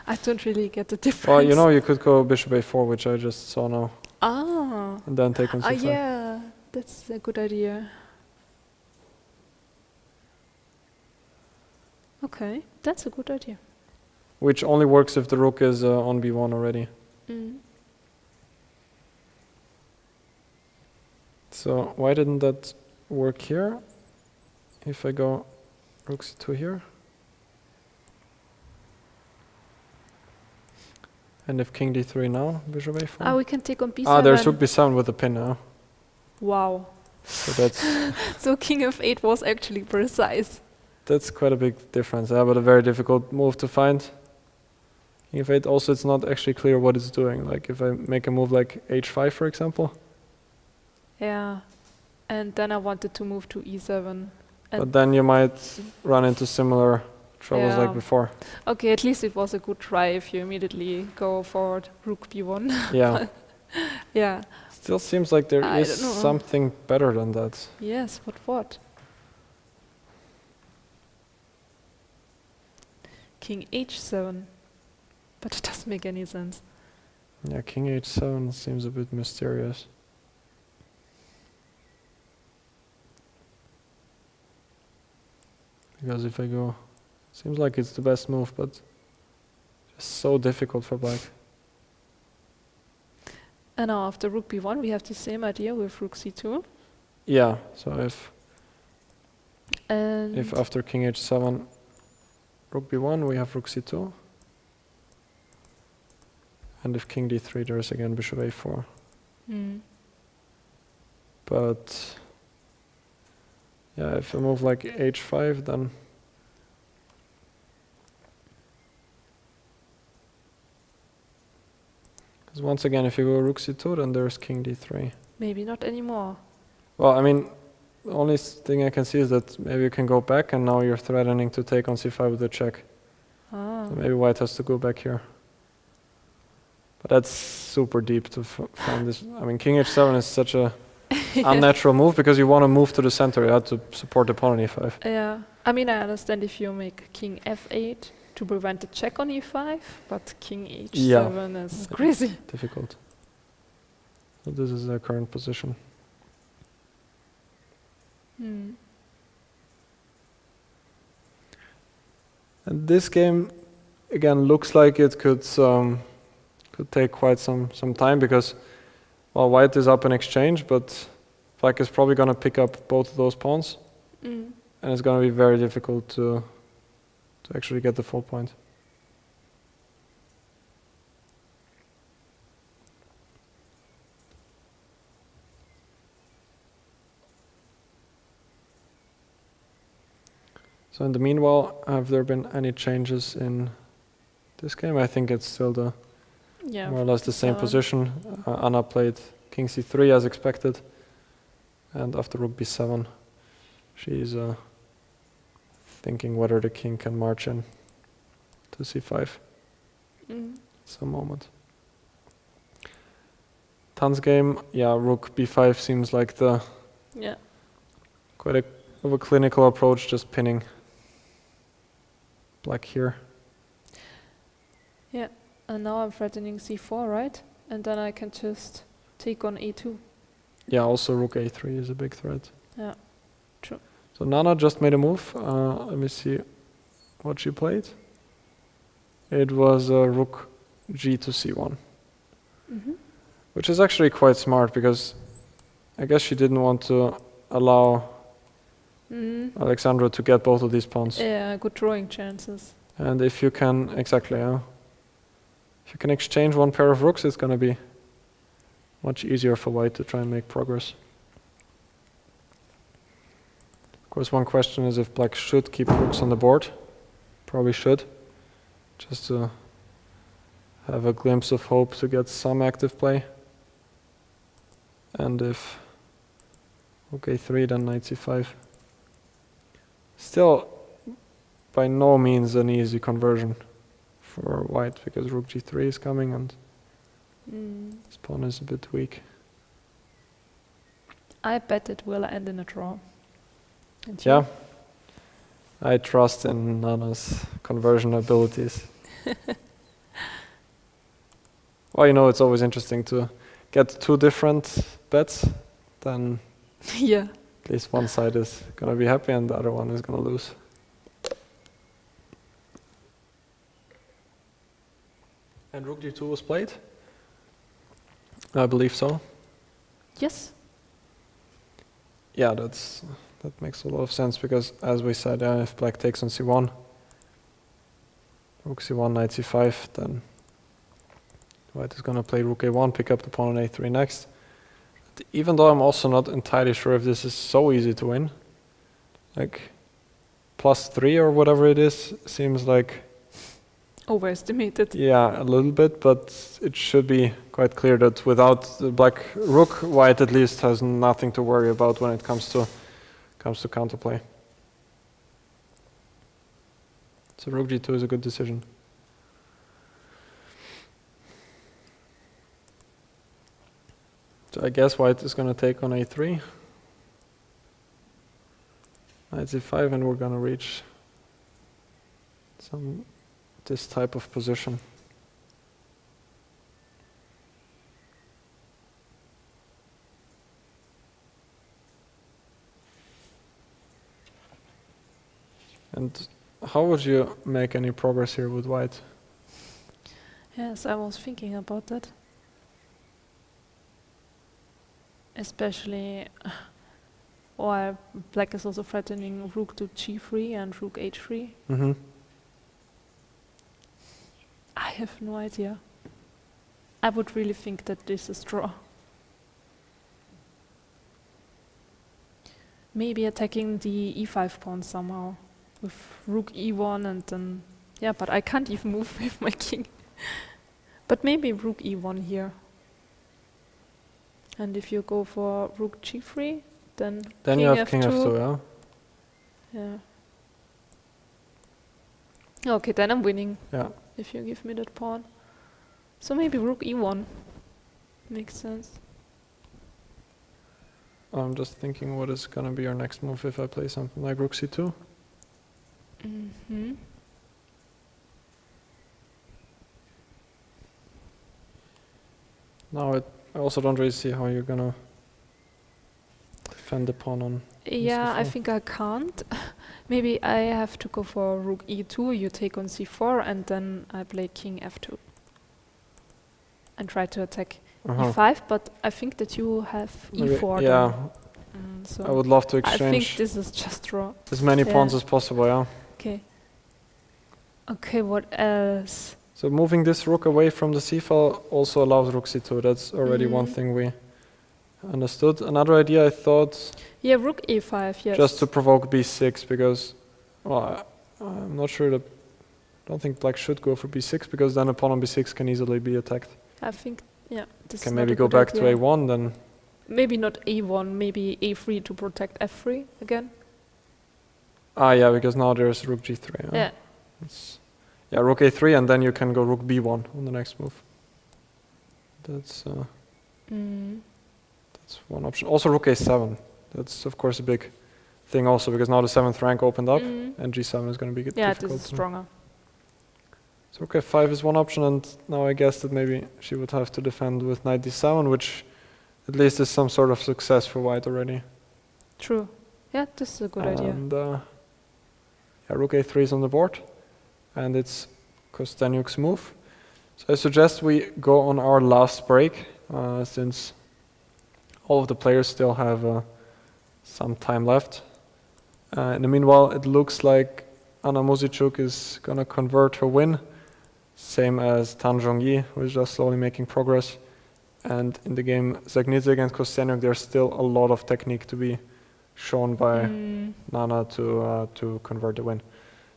I don't really get the difference. Well, you know, you could go bishop a4, which I just saw now. Ah. And then take on c5. Yeah, that's a good idea. Okay, that's a good idea. Which only works if the rook is on b1 already. So why didn't that work here? If I go rook c2 here. And if king d3 now, bishop a4. Ah, we can take on b7. Ah, there's rook b7 with the pin now. Wow. So that's So king f8 was actually precise. that's quite a big difference. Yeah, but a very difficult move to find. King f8 also, it's not actually clear what it's doing. Like if I make a move like h5, for example. Yeah. And then I wanted to move to e7. But then you might run into similar troubles like before. Okay, at least it was a good try if you immediately go for rook b1. Yeah. Yeah. Still seems like there I is don't know. something better than that. Yes, but what? King h7. But it doesn't make any sense. Yeah, king h7 seems a bit mysterious. Because if I go, seems like it's the best move, but just so difficult for black. And now after rook b1 we have the same idea with rook c2. Yeah, so And if after king h7, rook b1, we have rook c2. And if king d3, there is again bishop a4. But yeah, if I move like h5, then because once again, if you go rook c2, then there's king d3. maybe not anymore. Well, I mean, the only thing I can see is that maybe you can go back, and now you're threatening to take on c5 with a check. Ah. So maybe white has to go back here. But that's super deep to find this. I mean, king h7 is such a unnatural move because you want to move to the center. You have to support the pawn on e5. Yeah. I mean, I understand if you make king f8 to prevent the check on e5, but king h7 is crazy. Difficult. So this is the current position. And this game, again, looks like it could take quite some time because, well, white is up in exchange, but black is probably going to pick up both of those pawns, and it's going to be very difficult to actually get the full point. So in the meanwhile, have there been any changes in this game? I think it's still the more or less the same position. Anna played king c3 as expected, and after rook b7, she's thinking whether the king can march in to c5 at some moment. Tan's game, yeah, rook b5 seems like the quite of a clinical approach, just pinning black here. Yeah, and now I'm threatening c4, right? and then I can just take on a2. Yeah, also rook a3 is a big threat. Yeah, true. So Nana just made a move. Let me see what she played. It was rook g to c1, which is actually quite smart because I guess she didn't want to allow Alexandra to get both of these pawns. Yeah, good drawing chances. And if you can, exactly, yeah. If you can exchange one pair of rooks, it's going to be much easier for white to try and make progress. Of course, one question is if black should keep rooks on the board. Probably should, just to have a glimpse of hope to get some active play. And if rook a3, then knight c5. Still, by no means an easy conversion for white, because rook g3 is coming and his pawn is a bit weak. I bet it will end in a draw. And Yeah, I trust in Nana's conversion abilities. Well, you know, it's always interesting to get two different bets, then yeah. at least one side is going to be happy and the other one is going to lose. And rook d2 was played? I believe so. Yes. Yeah, that makes a lot of sense because, as we said, if black takes on c1, rook c1, knight c5, then white is going to play rook a1, pick up the pawn on a3 next. Even though I'm also not entirely sure if this is so easy to win, like +3 or whatever it is, seems like Overestimated. yeah, a little bit, but it should be quite clear that without the black rook, white at least has nothing to worry about when it comes to counterplay. So rook g2 is a good decision. So I guess white is going to take on a3, knight c5, and we're going to reach this type of position. And how would you make any progress here with white? Yes, I was thinking about that. Especially while black is also threatening rook to g3 and rook h3. I have no idea. I would really think that this is draw. Maybe attacking the e5 pawn somehow with rook e1 and then yeah, but I can't even move with my king. But maybe rook e1 here. And if you go for rook g3, then king you have f2. king f2, yeah? Yeah. Okay, then I'm winning. Yeah. If you give me that pawn. So maybe rook e1 makes sense. I'm just thinking what is going to be our next move if I play something like rook c2. Now I also don't really see how you're going to defend the pawn on Yeah, I c4. think I can't. Maybe I have to go for rook e2, you take on c4, and then I play king f2. And try to attack e5, but I think that you have e4 then. Yeah, So I would love to I think exchange this is just draw. as many pawns Yeah. as possible, yeah. Okay. Okay, what else? So moving this rook away from the c file also allows rook c2. That's already one thing we understood. Another idea I thought, Yeah, rook e5, yes. just to provoke b6, because, well, I'm not sure that, I don't think black should go for b6, because then a pawn on b6 can easily be attacked. I think, yeah, this Can is maybe not a go good back idea. to a1, then, Maybe not a1, maybe a3 to protect f3 again. yeah, because now there's rook g3. Yeah. Yeah, rook a3, and then you can go rook b1 on the next move. That's one option. Also rook a7. That's of course a big thing also, because now the 7th rank opened up, and g7 is going to be Yeah, difficult. this is stronger. So rook f5 is one option, and now I guess that maybe she would have to defend with knight d7, which at least is some sort of success for white already. True. Yeah, this is a good idea. And yeah, rook a3 is on the board, and it's Kosteniuk's move. So I suggest we go on our last break, since all of the players still have some time left. In the meanwhile, it looks like Anna Muzychuk is going to convert her win, same as Zhongyi, who is just slowly making progress. And in the game Dzagnidze against Kosteniuk, there's still a lot of technique to be shown by Nana to convert the win.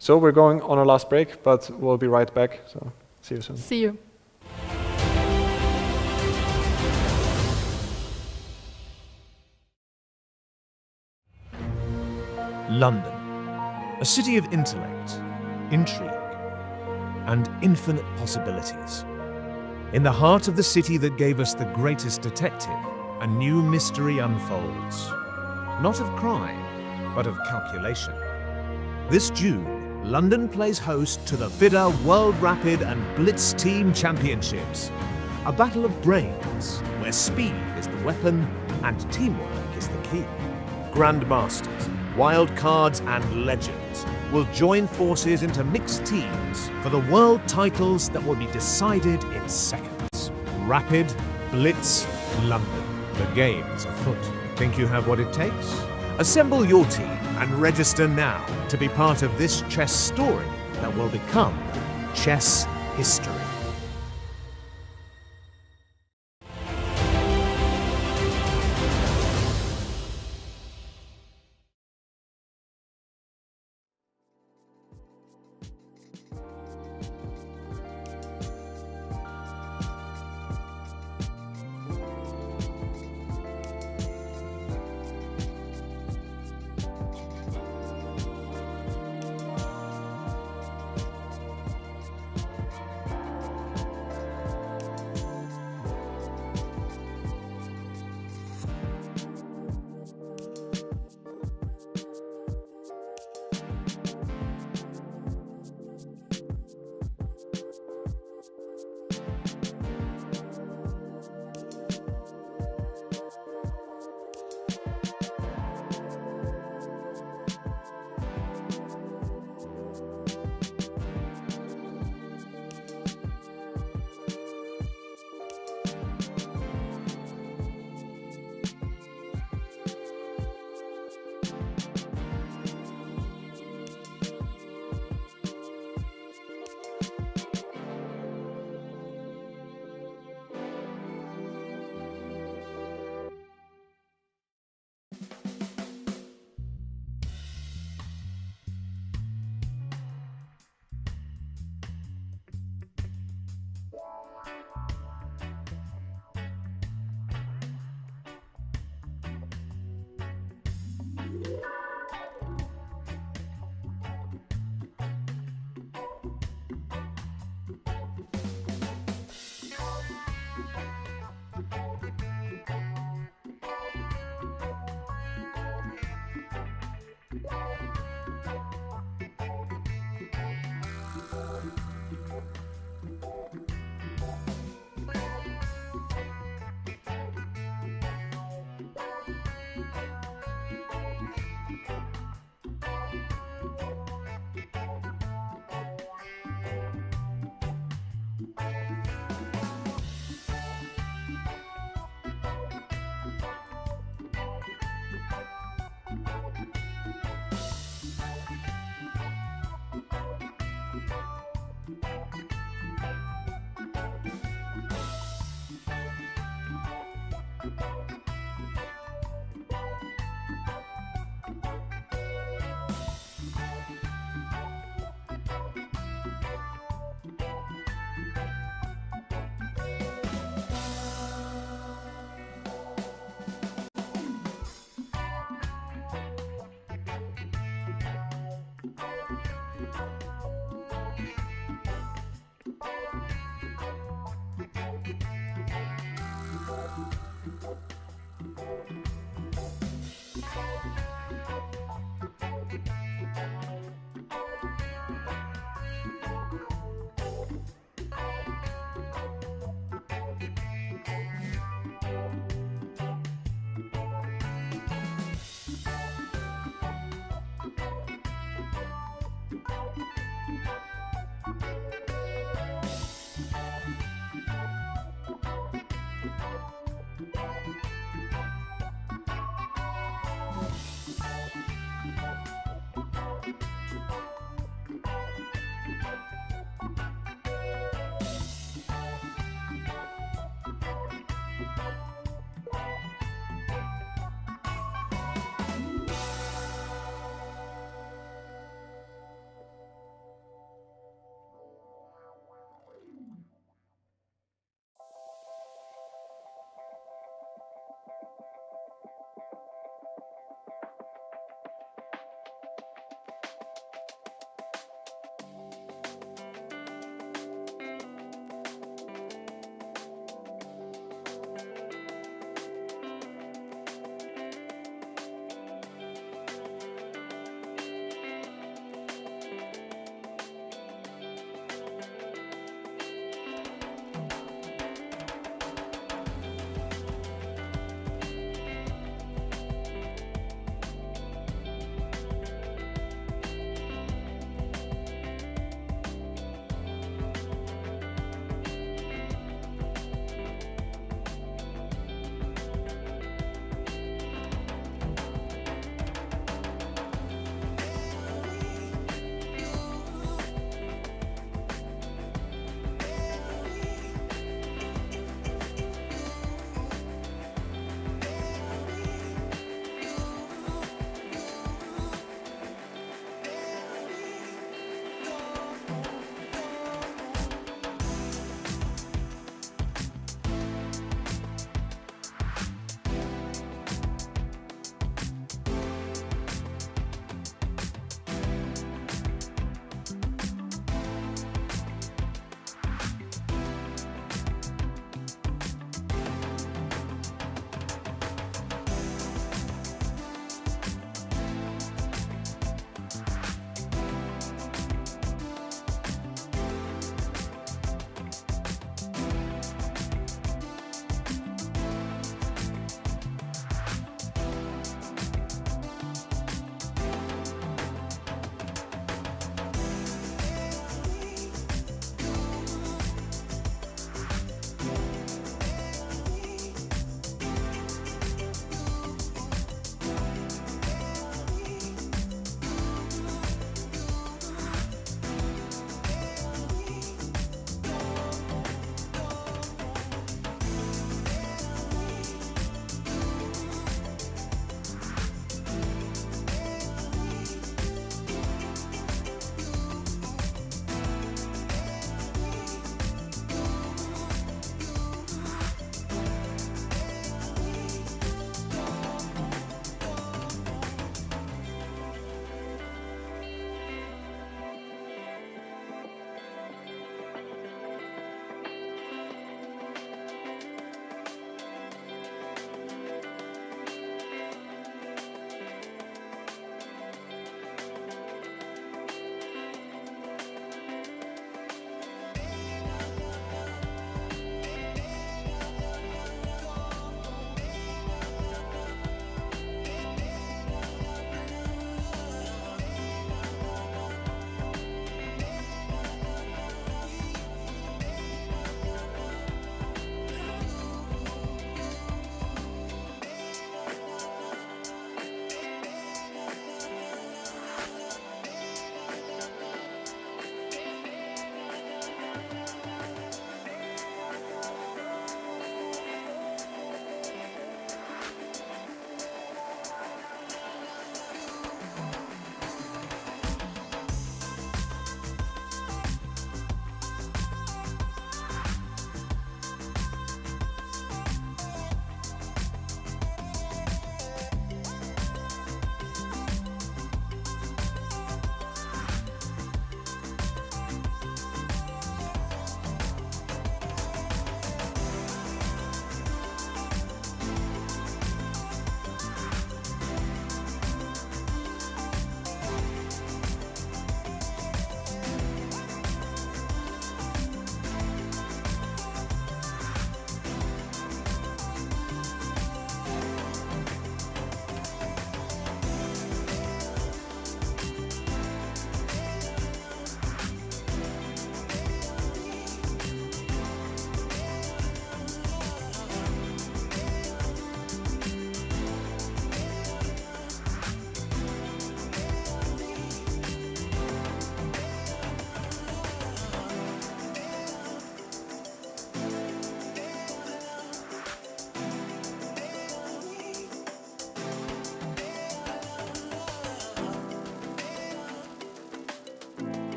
So we're going on our last break, but we'll be right back. So see you soon. See you. London, a city of intellect, intrigue, and infinite possibilities. In the heart of the city that gave us the greatest detective, a new mystery unfolds. Not of crime, but of calculation. This June, London plays host to the FIDE World Rapid and Blitz Team Championships. A battle of brains, where speed is the weapon and teamwork is the key. Grandmasters, wild cards and legends will join forces into mixed teams for the world titles that will be decided in seconds. Rapid, Blitz, London. The game's afoot. Think you have what it takes? Assemble your team and register now to be part of this chess story that will become chess history.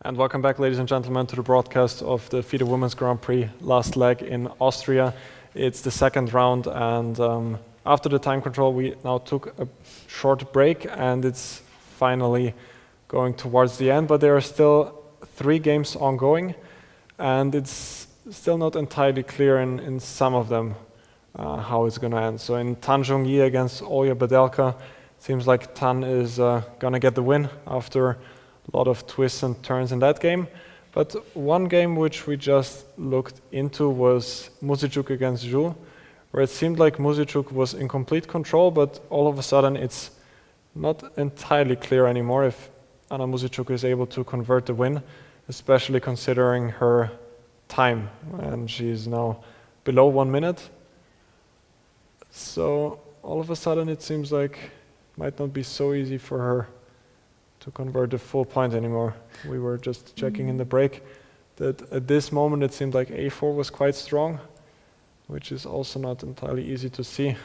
And welcome back, ladies and gentlemen, to the broadcast of the FIDE Women's Grand Prix last leg in Austria. It's the second round, and after the time control, we now took a short break, and it's finally going towards the end, but there are still 3 games ongoing, and it's still not entirely clear in some of them how it's going to end. So in Zhongyi against Olga Badelka, seems like Tan is going to get the win after a lot of twists and turns in that game. But one game which we just looked into was Muzychuk against Zhu, where it seemed like Muzychuk was in complete control, but all of a sudden it's not entirely clear anymore if Anna Muzychuk is able to convert the win, especially considering her time, and she's now below 1 minute. So all of a sudden it seems like it might not be so easy for her to convert the full point anymore. We were just checking in the break that at this moment it seemed like a4 was quite strong, which is also not entirely easy to see.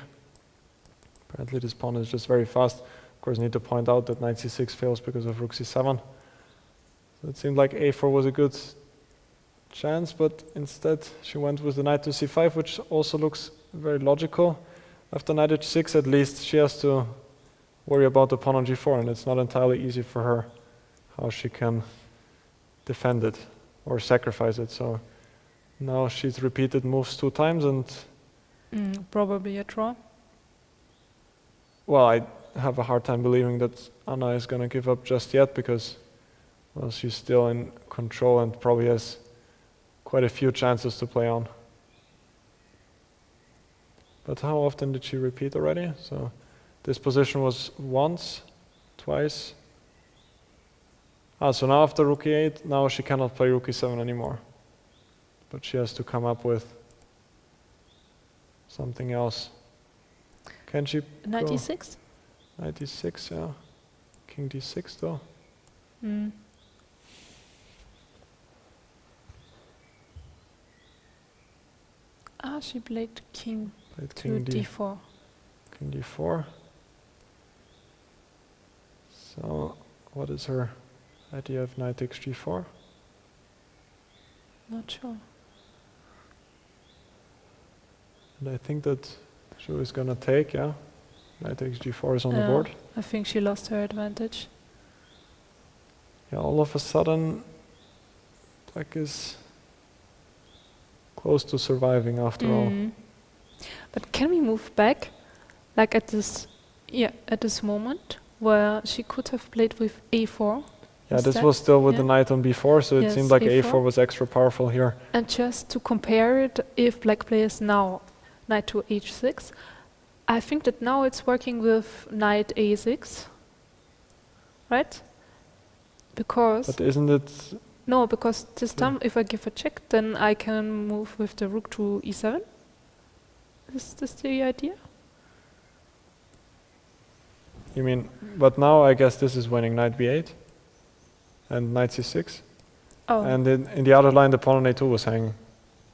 Apparently this pawn is just very fast. Of course, need to point out that knight c6 fails because of rook c7. So it seemed like a4 was a good chance, but instead she went with the knight to c5, which also looks very logical. After knight h6, at least she has to worry about the pawn on g4, and it's not entirely easy for her how she can defend it or sacrifice it. So now she's repeated moves 2 times, and Probably a draw. well, I have a hard time believing that Anna is going to give up just yet, because well, she's still in control and probably has quite a few chances to play on. But how often did she repeat already? So this position was once, twice. So now after rook e8, now she cannot play rook e7 anymore. But she has to come up with something else. Can she Knight go? e6? Knight d6, yeah. King d6 though. She played king Played to king d4. King d4. So what is her idea of knight takes g4? Not sure. And I think that Zhu is gonna take, yeah. Knight takes g4 is on the board. I think she lost her advantage. Yeah, all of a sudden Black is close to surviving after all. But can we move back, like at this moment where she could have played with a4? Yeah, this instead? was still with the Yeah. knight on b4, so it Yes, seemed like a4. a4 was extra powerful here. And just to compare it, if Black plays now knight to h6, I think that now it's working with knight a6, right? Because But isn't it? no, because this time if I give a check, then I can move with the rook to e7. Is this the idea? You mean? But now I guess this is winning knight b8 and knight c6, Oh, and in the other line the pawn on a2 was hanging.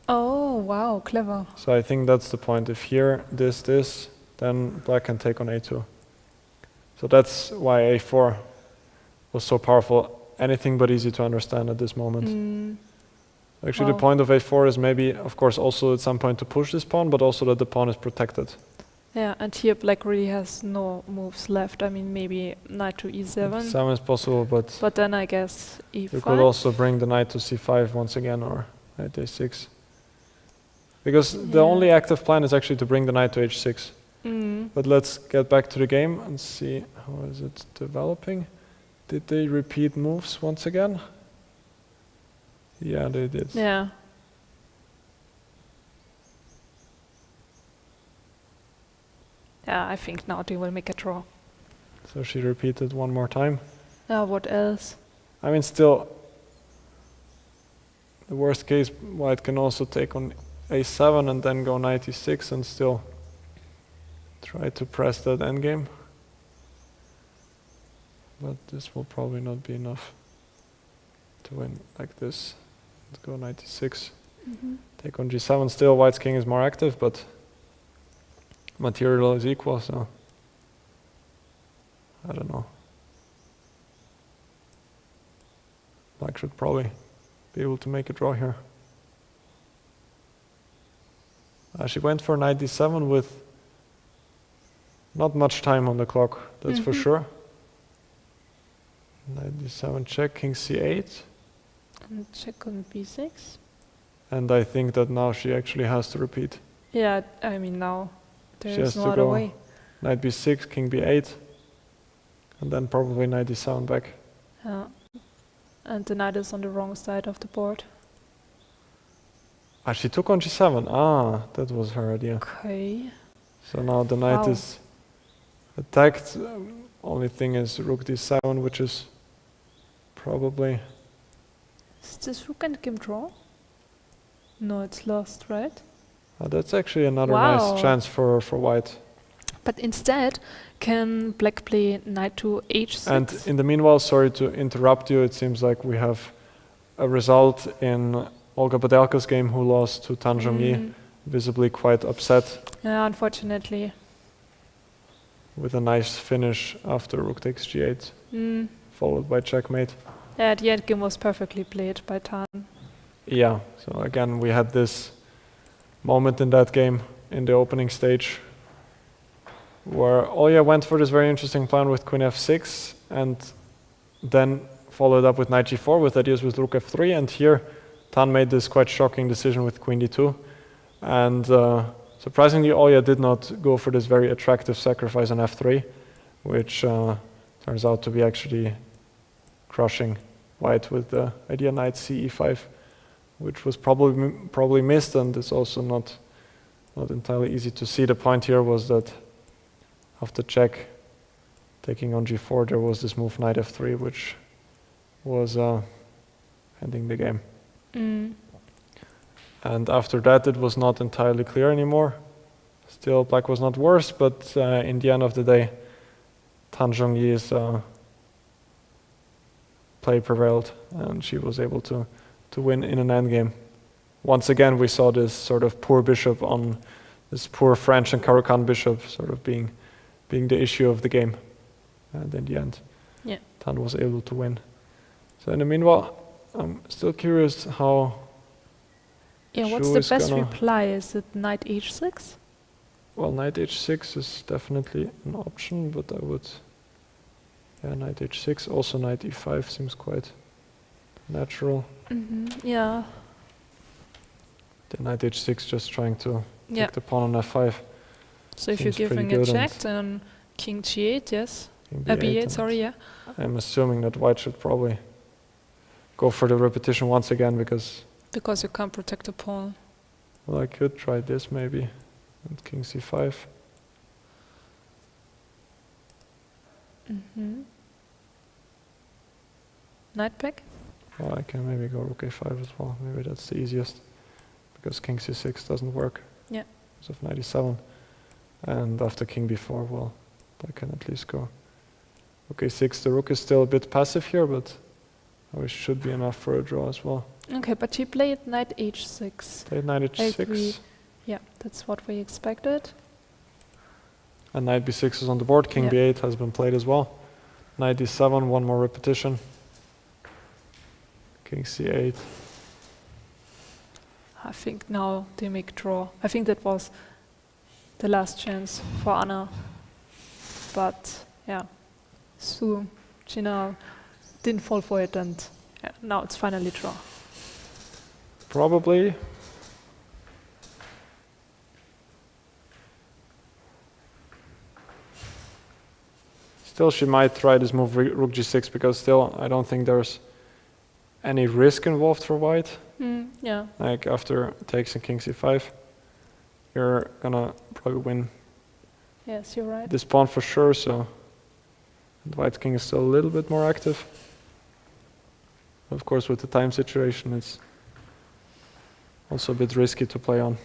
oh, wow, clever. So I think that's the point. If here this, then Black can take on a2. So that's why a4 was so powerful. Anything but easy to understand at this moment. Actually, the Wow. point of a4 is maybe, of course, also at some point to push this pawn, but also that the pawn is protected. Yeah, and here Black really has no moves left. I mean, maybe knight to e7, Some is possible, but but then I guess you e5. could also bring the knight to c5 once again, or knight a6. Because the Yeah. only active plan is actually to bring the knight to h6. Mm. But let's get back to the game and see how is it developing. Did they repeat moves once again? Yeah, they did. Yeah. Yeah, I think now they will make a draw. So she repeated one more time. Yeah, what else? I mean, still, the worst case, White can also take on a7 and then go knight e6 and still try to press that endgame. But this will probably not be enough to win like this. Let's go knight e6. Take on g7. Still, White's king is more active, but material is equal, so I don't know. Black should probably be able to make a draw here. She went for knight d7 with not much time on the clock, that's for sure. Knight d7 check, king c8. And check on b6. And I think that now she actually has to repeat. Yeah, I mean now She there has is to no other go way. Knight b6, king b8. And then probably knight d7 back. Yeah. And the knight is on the wrong side of the board. Ah, she took on g7. Ah, that was her idea. Okay. So now the knight Wow. is attacked. Only thing is rook d7, which is probably... Is this rook and game draw? No, it's lost, right? that's actually another Wow. nice chance for white. But instead, can black play knight to h6? And in the meanwhile, sorry to interrupt you, it seems like we have a result in Olga Badelka's game, who lost to Zhongyi, visibly quite upset, Yeah, unfortunately. with a nice finish after rook takes g8, followed by checkmate. Yeah, the endgame was perfectly played by Tan. Yeah, so again we had this moment in that game, in the opening stage, where Olga went for this very interesting plan with queen f6, and then followed up with knight g4 with ideas with rook f3, and here Tan made this quite shocking decision with queen d2, and surprisingly Olga did not go for this very attractive sacrifice on f3, which turns out to be actually crushing white with the idea knight ce5, which was probably missed, and it's also not entirely easy to see. The point here was that after check, taking on g4, there was this move knight f3, which was ending the game. And after that, it was not entirely clear anymore. Still, black was not worse, but in the end of the day, Zhongyi's play prevailed, and she was able to win in an endgame. Once again, we saw this sort of poor bishop on this poor French and Caro-Kann bishop sort of being the issue of the game. And in the end, Yeah. Tan was able to win. So in the meanwhile, I'm still curious how... Yeah, what's Shu the is best gonna- reply? Is it knight h6? Well, knight h6 is definitely an option, but I would... Yeah, knight h6, also knight e5 seems quite natural. Yeah. The knight h6 just trying to Yeah. take the pawn on f5. So if you're Seems pretty giving a good, and check, then king g8, yes. King B8, and sorry, yeah. I'm assuming that white should probably go for the repetition once again, because, Because you can't protect the pawn. well, I could try this maybe, and king c5. Knight back? Well, I can maybe go rook a5 as well. Maybe that's the easiest, because king c6 doesn't work. Yeah. Because of knight e7. And after king b4, well, I can at least go rook a6. The rook is still a bit passive here, but it should be enough for a draw as well. Okay, but he played knight h6. Played knight I agree. h6, Yeah, that's what we expected. and knight b6 is on the board. King Yeah. b8 has been played as well. Knight d7, one more repetition. King c8. I think now they make draw. I think that was the last chance for Anna. But yeah, Jiner didn't fall for it, and yeah, now it's finally draw. Probably. Still, she might try this move rook g6, because still I don't think there's any risk involved for white. Yeah. Like after takes and king c5, you're gonna probably win Yes, you're right. this pawn for sure. So and white king is still a little bit more active. Of course, with the time situation, it's also a bit risky to play on.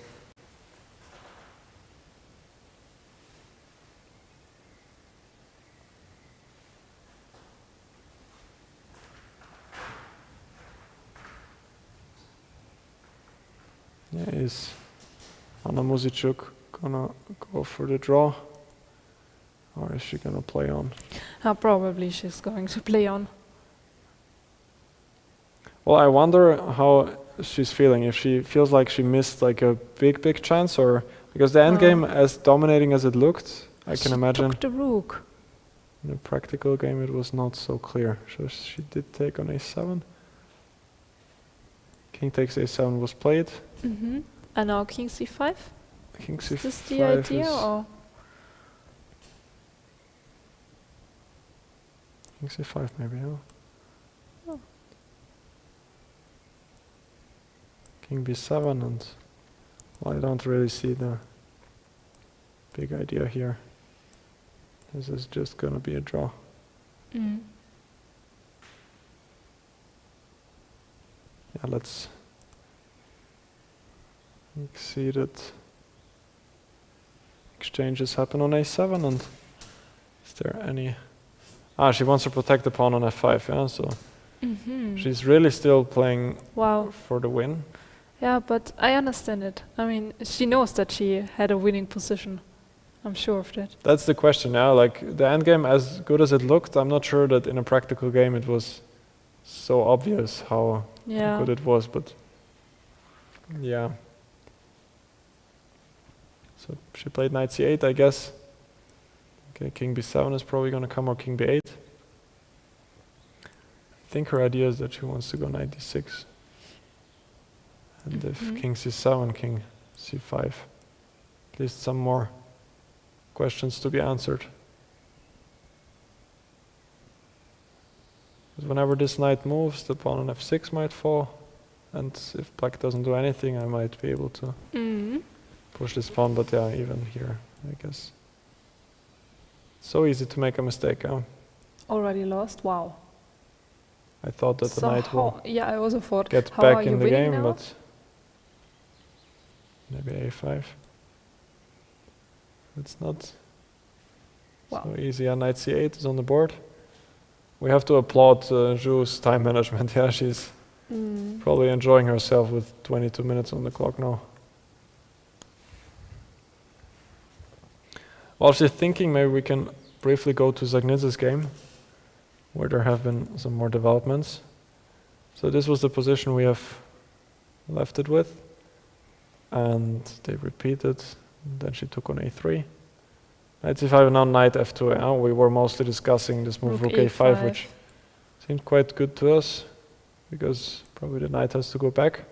Yeah, is Anna Muzychuk gonna go for the draw? Or is she gonna play on? Probably she's going to play on. Well, I wonder how she's feeling. If she feels like she missed like a big chance, or because the endgame, as dominating as it looked, I can imagine. Took the rook. In a practical game, it was not so clear. So she did take on a7. King takes a7 was played. And now king c5. King Is c5 this the idea, or? King c5 maybe, huh? Oh. King b7, and well, I don't really see the big idea here. This is just gonna be a draw. Yeah, let's see that exchanges happen on a7, and is there any... she wants to protect the pawn on f5, yeah, so she's really still playing for the win. Yeah, but I understand it. I mean, she knows that she had a winning position. I'm sure of that. That's the question, yeah. Like, the endgame, as good as it looked, I'm not sure that in a practical game it was so obvious how good it was, but yeah. So she played knight c8, I guess. Okay, king b7 is probably going to come, or king b8. I think her idea is that she wants to go knight d6. And if king c7, king c5. At least some more questions to be answered. Because whenever this knight moves, the pawn on f6 might fall. And if black doesn't do anything, I might be able to push this pawn. But yeah, even here, I guess. So easy to make a mistake, huh? Already lost? Wow. I thought that the knight will I also thought get how back are in you the winning game, now? but maybe a5. It's not so easy. Yeah, knight c8 is on the board. We have to applaud Zhu's time management. Yeah, she's probably enjoying herself with 22 minutes on the clock now. While she's thinking, maybe we can briefly go to Dzagnidze's game, where there have been some more developments. So this was the position we have left it with, and they repeated. Then she took on a3. Knight c5, and now knight f2. We were mostly discussing this move, rook a5, which seemed quite good to us, because probably the knight has to go back.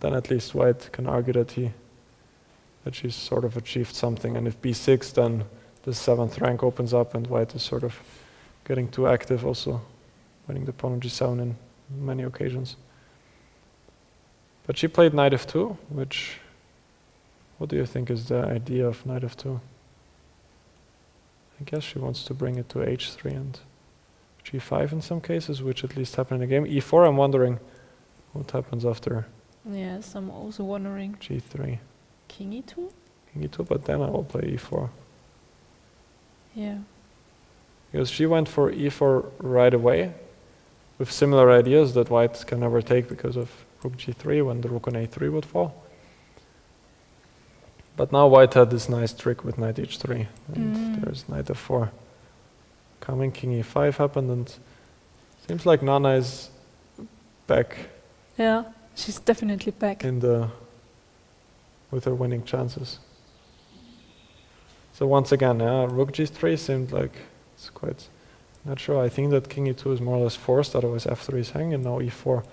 Then at least white can argue that she's sort of achieved something. And if b6, then the 7th rank opens up, and white is sort of getting too active, also winning the pawn on g7 in many occasions. But she played knight f2, which... What do you think is the idea of knight f2? I guess she wants to bring it to h3 and g5 in some cases, which at least happen in the game. e4, I'm wondering what happens after. Yes, I'm also wondering. g3. King e2? King e2, but then I will play e4. Yeah. Because she went for e4 right away, with similar ideas that white can never take because of rook g3 when the rook on a3 would fall. But now white had this nice trick with knight h3, and there's knight f4 coming. King e5 happened, and seems like Nana is back. Yeah, she's definitely back. With her winning chances. So once again, rook g3 seemed like it's quite natural. I think that king e2 is more or less forced, otherwise f3 is hanging, now e4.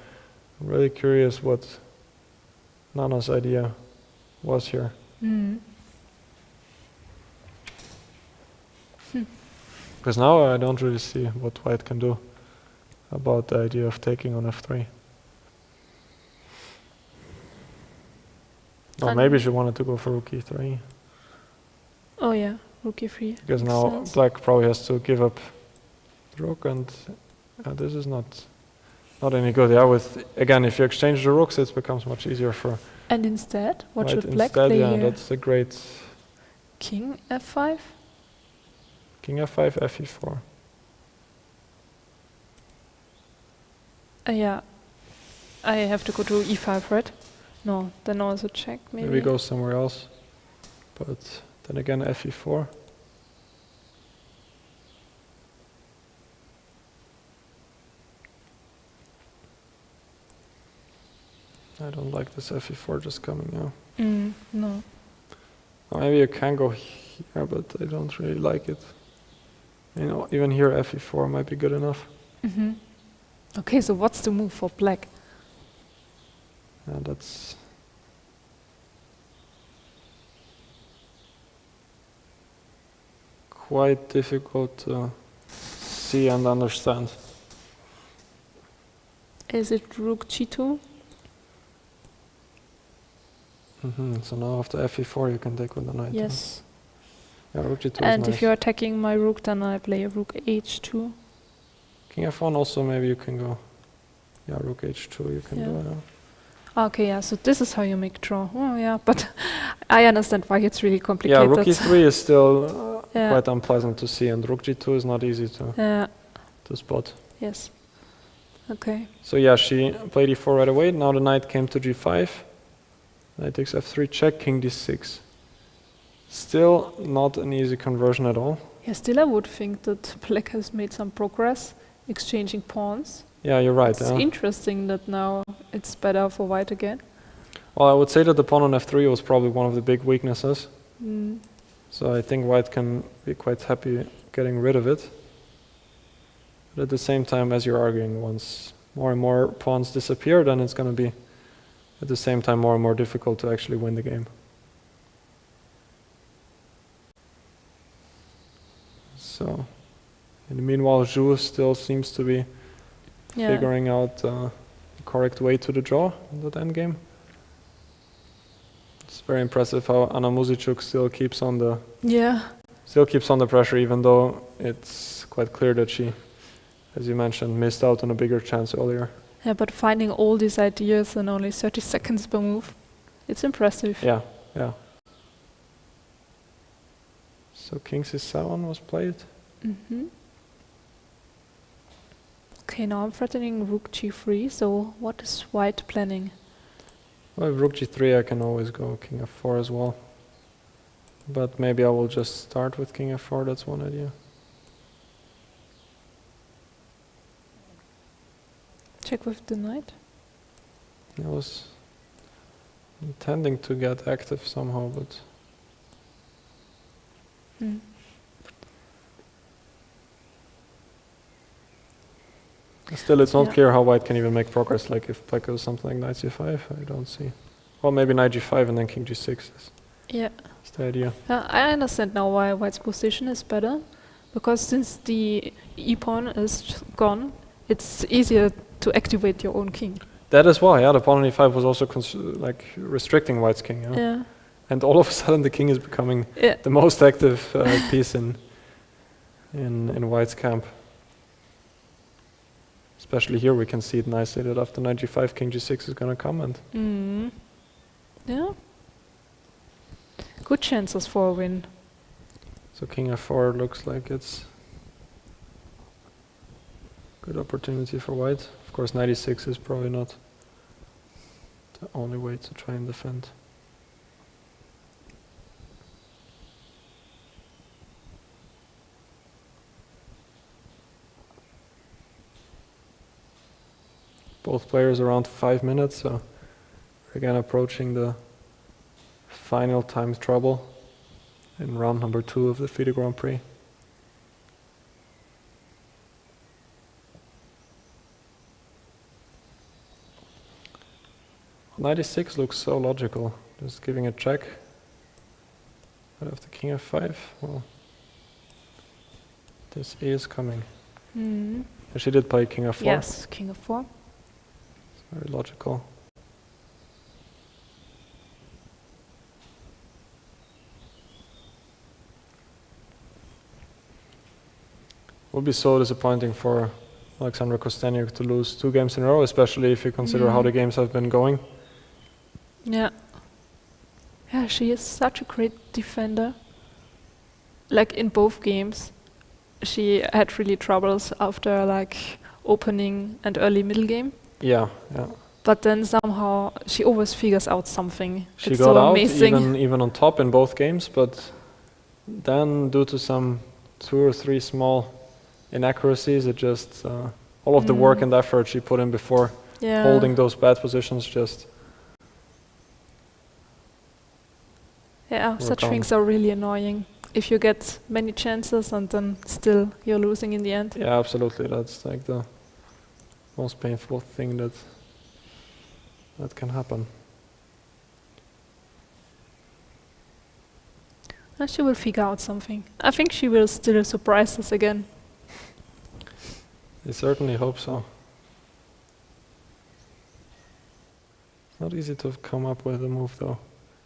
I'm really curious what Nana's idea was here. Because now I don't really see what white can do about the idea of taking on f3. Or maybe she wanted to go for rook e3. Oh yeah, rook e3. Because now black probably has to give up the rook, and this is not any good. Yeah, again, if you exchange the rooks, it becomes much easier for. And instead, what white should black play yeah, here? that's a great. King f5. King f5, fe4. Yeah, I have to go to e5, right? No, then also check maybe. Maybe go somewhere else, but then again fe4. I don't like this fe4 just coming now. No. Or maybe you can go here, but I don't really like it. You know, even here fe4 might be good enough. Okay, so what's the move for black? Yeah, that's quite difficult to see and understand. Is it rook g2? So now after fe4 you can take with the knight. Yes. Yeah, rook g2 And is nice. if you're attacking my rook, then I play a rook h2. King f1 also maybe you can go. Yeah, rook h2 you can do. Yeah. Okay, yeah, so this is how you make draw. Oh, yeah, but I understand why it's really complicated. Yeah, rook e3 is still Yeah. quite unpleasant to see, and rook g2 is not easy to spot. Yes. Okay. So yeah, she played e4 right away. Now the knight came to g5. Knight takes f3 check, king d6. Still not an easy conversion at all. Yeah, still I would think that black has made some progress, exchanging pawns. Yeah, you're right. It's interesting that now it's better for white again. Well, I would say that the pawn on f3 was probably one of the big weaknesses. Mm. So I think white can be quite happy getting rid of it. But at the same time, as you're arguing, once more and more pawns disappear, then it's going to be at the same time more and more difficult to actually win the game. So, in the meanwhile, Zhu still seems to be figuring out the correct way to the draw in that endgame. It's very impressive how Anna Muzychuk still keeps on the pressure, even though it's quite clear that she, as you mentioned, missed out on a bigger chance earlier. Yeah, but finding all these ideas in only 30 seconds per move, it's impressive. Yeah, yeah. So king c7 was played. Okay, now I'm threatening rook g3, so what is white planning? Well, with rook g3 I can always go king f4 as well. But maybe I will just start with king f4, that's one idea. Check with the knight. I was intending to get active somehow, but still it's not clear how white can even make progress. Like if black goes something like knight c5, I don't see. Well, maybe knight g5 and then king g6 is the idea. I understand now why white's position is better, because since the e-pawn is gone, it's easier to activate your own king. That as well, yeah. The pawn on e5 was also like restricting white's king. Yeah. And all of a sudden the king is becoming the most active piece in white's camp. Especially here we can see it nicely that after knight g5, king g6 is going to come and... Yeah. Good chances for a win. So king f4 looks like it's good opportunity for white. Of course, knight e6 is probably not the only way to try and defend. Both players around 5 minutes, so we're again approaching the final time trouble in round number 2 of the FIDE Grand Prix. Knight e6 looks so logical, just giving a check. But after king f5, well, this is coming. And she did play king f4. Yes, king f4. It's very logical. Would be so disappointing for Alexandra Kosteniuk to lose 2 games in a row, especially if you consider how the games have been going. Yeah. Yeah, she is such a great defender. Like in both games, she had really troubles after like opening and early middle game. Yeah, yeah. But then somehow she always figures out something. She it's got so out amazing. even on top in both games, but then due to some 2 or 3 small inaccuracies, it just all of the work and effort she put in before holding those bad positions just Yeah, Work such on. things are really annoying. If you get many chances and then still you're losing in the end. Yeah, absolutely. That's like the most painful thing that can happen. And she will figure out something. I think she will still surprise us again. I certainly hope so. It's not easy to come up with a move though.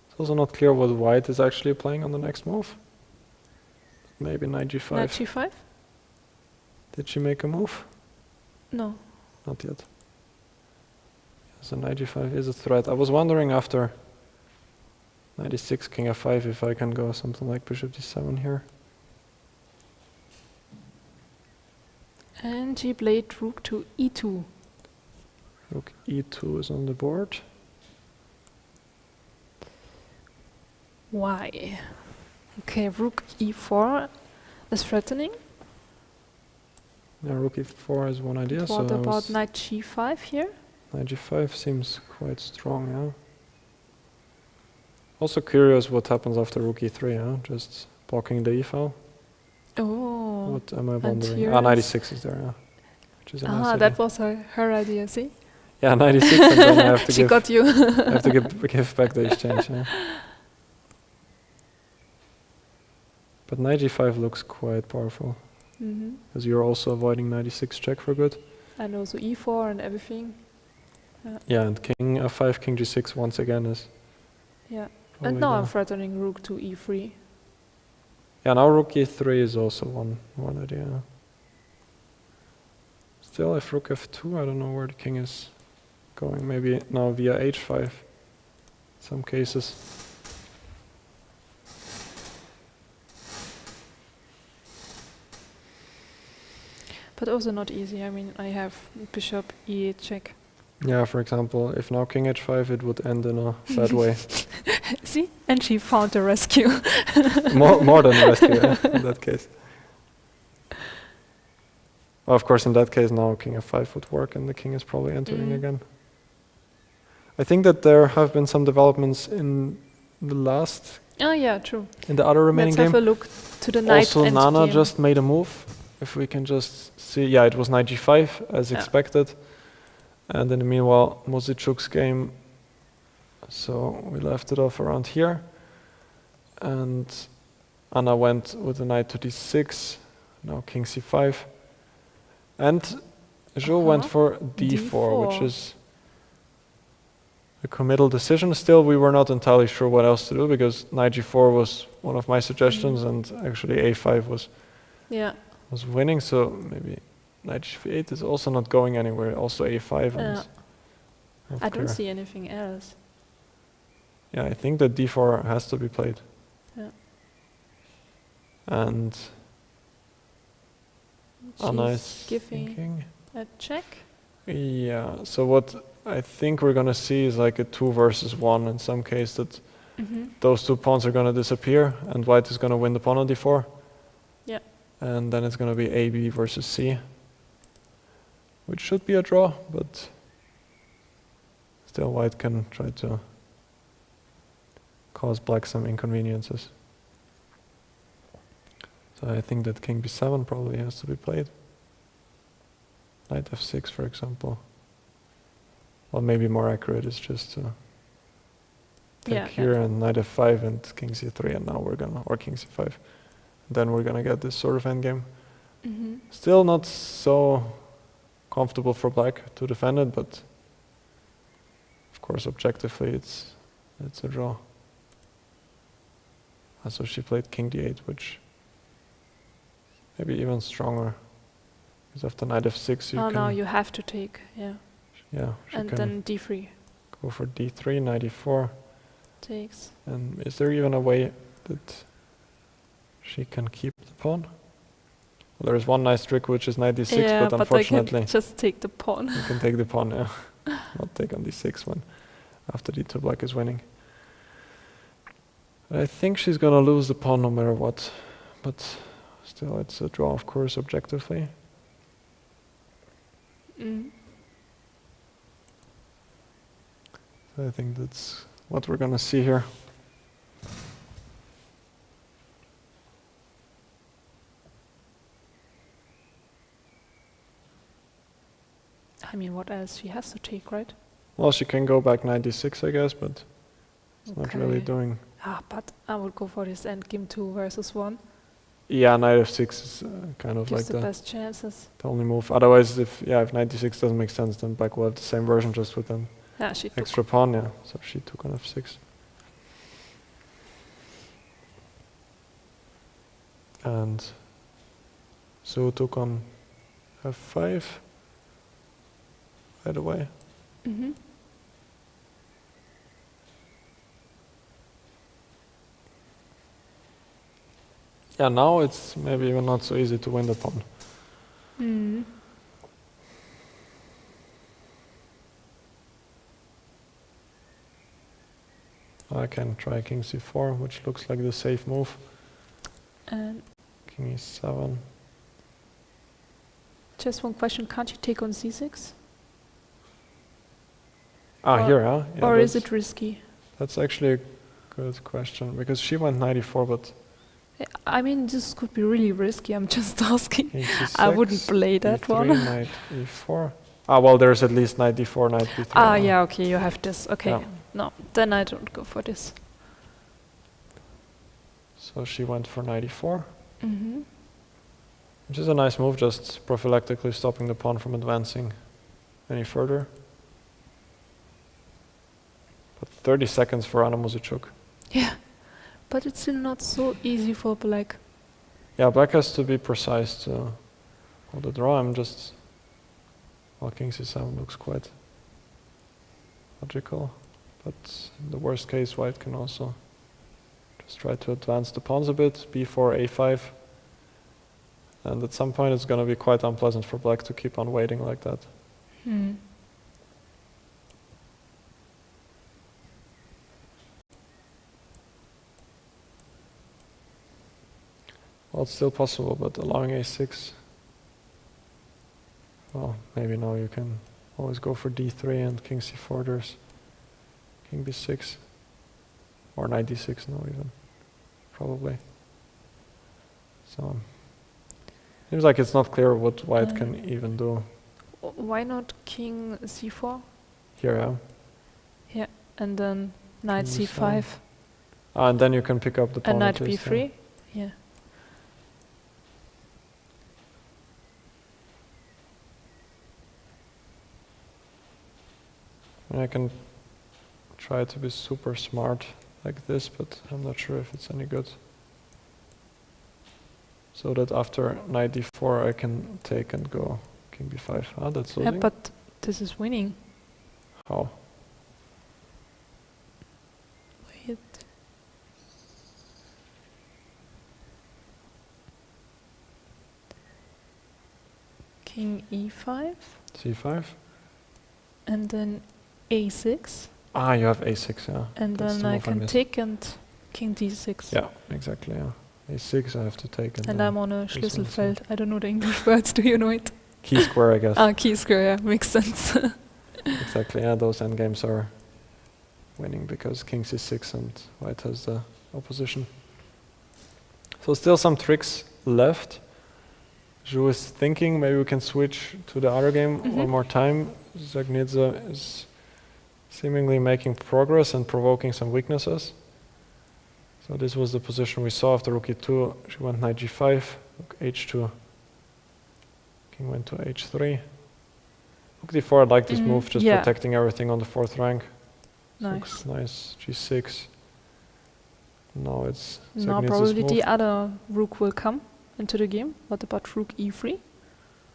It's also not clear what white is actually playing on the next move. Maybe knight g5. Knight g5? Did she make a move? No. Not yet. So knight g5 is a threat. I was wondering after knight e6, king f5 if I can go something like bishop d7 here. And she played rook to e2. Rook e2 is on the board. Why? Okay, rook e4 is threatening. Yeah, rook e4 is one idea. What so about knight g5 here? knight g5 seems quite strong, yeah. Also curious what happens after rook e3, yeah? Just blocking the e file. Oh. What am I and wondering? here Ah, knight is- e6 is there, yeah. Which is a nice that idea. was her idea, see? Yeah, knight e6 and then I have to She give, got you. I have to give back the exchange, yeah. But knight g5 looks quite powerful. Because you're also avoiding knight e6 check for good. And also e4 and everything. Yeah, and king f5, king g6 once again is Yeah. probably And now I'm gonna- threatening rook to e3. Yeah, now rook e3 is also one idea. Still, if rook f2, I don't know where the king is going. Maybe now via h5. Some cases. But also not easy. I mean, I have bishop e8 check. Yeah, for example, if now king h5, it would end in a bad way. See? And she found a rescue. more than a rescue, yeah, in that case. Well, of course, in that case, now king f5 would work, and the king is probably entering again. I think that there have been some developments in the last, Oh yeah, true. in the other remaining Let's have game. a look to the knight Also, end Nana game. just made a move. If we can just see, yeah, it was knight g5 as Yeah. expected. And in the meanwhile, Muzychuk's game. So we left it off around here. And Anna went with the knight to d6. Now king c5. And Zhou went for d4, which D4. is a committal decision. Still, we were not entirely sure what else to do because knight g4 was one of my suggestions, and actually a5 was winning. So maybe knight g8 is also not going anywhere. Also a5. And I don't see anything else. Yeah, I think that d4 has to be played. Yeah. And Anna She's is giving thinking. a check. Yeah, so what I think we're gonna see is like a 2 versus 1 in some case, that those two pawns are gonna disappear and white is gonna win the pawn on d4. Yeah. And then it's gonna be a, b versus c, which should be a draw, but still white can try to cause black some inconveniences. So I think that king b7 probably has to be played. Knight f6, for example. Well, maybe more accurate is just to take here and knight f5 and king c3, and now we're gonna, or king c5. Then we're gonna get this sort of endgame. Still not so comfortable for black to defend it, but of course objectively it's a draw. So she played king d8, which maybe even stronger, because after knight f6 you can... now you have to take, Yeah, she and can then d3 go for d3, knight e4. takes. And is there even a way that she can keep the pawn? Well, there is one nice trick, which is knight d6, Yeah, but but I unfortunately can just take the pawn. you can take the pawn, yeah. Not take on d6 when after d2 black is winning. I think she's gonna lose the pawn no matter what, but still it's a draw, of course, objectively. So I think that's what we're gonna see here. I mean, what else? She has to take, right? Well, she can go back 96, I guess, but it's not really Okay. doing. But I would go for this endgame 2 versus 1. Yeah, knight f6 is kind of Gives like the the best chances. only move. Otherwise, if 96 doesn't make sense, then black will have the same version just with an Yeah, she took. extra pawn. Yeah, so she took on f6. And Zhu took on f5 right away. Mhm. Yeah, now it's maybe even not so easy to win the pawn. Mm. I can try king c4, which looks like the safe move. And King e7. just one question: can't you take on c6? Ah, Or- here, huh? Yeah, or is that's- it risky? That's actually a good question, because she went 94, but I mean, this could be really risky. I'm just asking. king c6, I wouldn't play that e3, one. knight e4. Ah, well, there's at least knight d4, knight b3. Ah, now. yeah, okay, you have this. Okay, Yeah. no, then I don't go for this. So she went for knight e4, Mm-hmm. which is a nice move, just prophylactically stopping the pawn from advancing any further. But 30 seconds for Anna Muzychuk. Yeah, but it's still not so easy for black. Yeah, black has to be precise to hold the draw. I'm just... Well, king c7 looks quite logical, but in the worst case, white can also just try to advance the pawns a bit, b4, a5. And at some point it's going to be quite unpleasant for black to keep on waiting like that. Hmm. Well, it's still possible, but allowing a6... Well, maybe now you can always go for d3 and king c4, there's king b6. Or knight d6 now even, probably. So, seems like it's not clear what white can even do Why not king c4? here, yeah? And then knight King c5 Ah, and then you can pick up the pawn and knight at least, yeah. b3? Yeah. And I can try to be super smart like this, but I'm not sure if it's any good. So that after knight d4 I can take and go king b5. Ah, that's Yeah, losing. but this is winning. How? Wait. King e5 c5? and then a6 Ah, you have a6, yeah. and That's then the I move I can missed. take and king d6. Yeah, exactly, yeah. a6 I have to take and And then I'm on a this one's Schlüsselfeld. I don't know the English words. Do you know it? key square, I guess. Ah, key square. Yeah, makes sense. Exactly, yeah, those endgames are winning because king c6 and white has the opposition. So still some tricks left. Zhu is thinking maybe we can switch to the other game one more time. Dzagnidze is seemingly making progress and provoking some weaknesses. So this was the position we saw after rook e2. She went knight g5, rook h2. King went to h3. Rook d4, I like this move, just yeah. protecting everything on the fourth rank. Nice. Looks nice. G6. Now it's Now Dzagnidze's probably move. the other rook will come into the game. What about rook e3?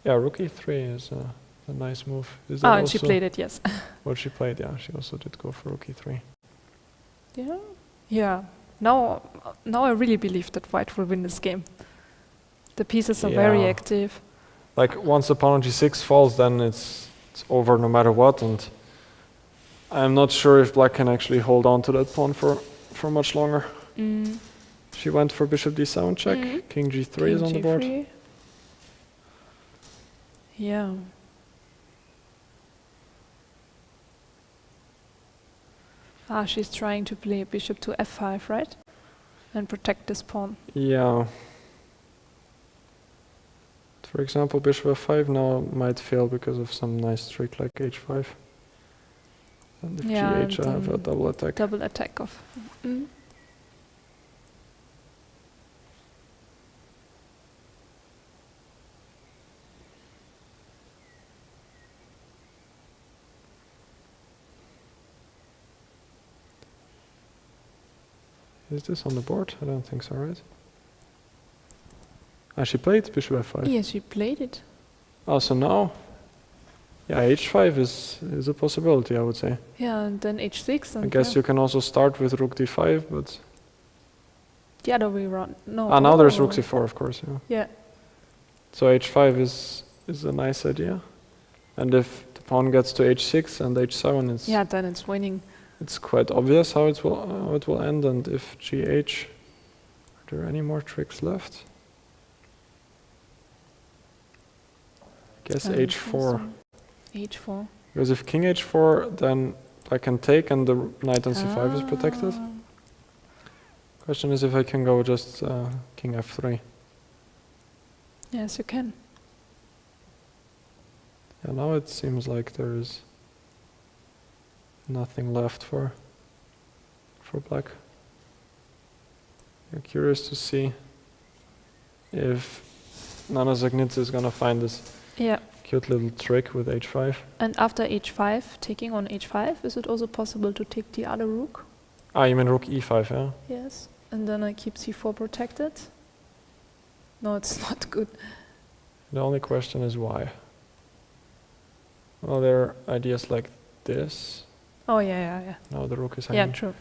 Yeah, rook e3 is a nice move. Is that Ah, and she also played it, yes. what she played? Yeah, she also did go for rook e3. Yeah. Yeah. Now I really believe that white will win this game. The pieces are very Yeah. active. Like once the pawn on g6 falls, then it's over no matter what. And I'm not sure if black can actually hold on to that pawn for much longer. Mm. She went for bishop d7 check. King g3 is on the board. G3. Yeah. Ah, she's trying to play bishop to f5, right? And protect this pawn. Yeah. For example, bishop f5 now might fail because of some nice trick like h5. And if gh, I have a double attack. Double attack of. Is this on the board? I don't think so, right? Ah, she played bishop f5. Yes, she played it. Oh, so now, yeah, h5 is a possibility, I would say. Yeah, and then h6. And I guess you can also start with rook d5, but the other way around. No. now there's rook c4, of course. Yeah. Yeah. So h5 is a nice idea, and if the pawn gets to h6 and h7, it's then it's winning. It's quite obvious how it will end, and if gh, are there any more tricks left? I guess h4. h4. Because if king h4, then I can take and the knight on c5 is protected. Question is if I can go just king f3. Yes, you can. Yeah, now it seems like there is nothing left for black. I'm curious to see if Nana Dzagnidze is gonna find this cute little trick with h5. And after h5, taking on h5, is it also possible to take the other rook? Ah, you mean rook e5, yeah? Yes. And then I keep c4 protected? No, it's not good. The only question is why. Well, there are ideas like this. Oh, yeah. Now the rook is hanging. Yeah, true.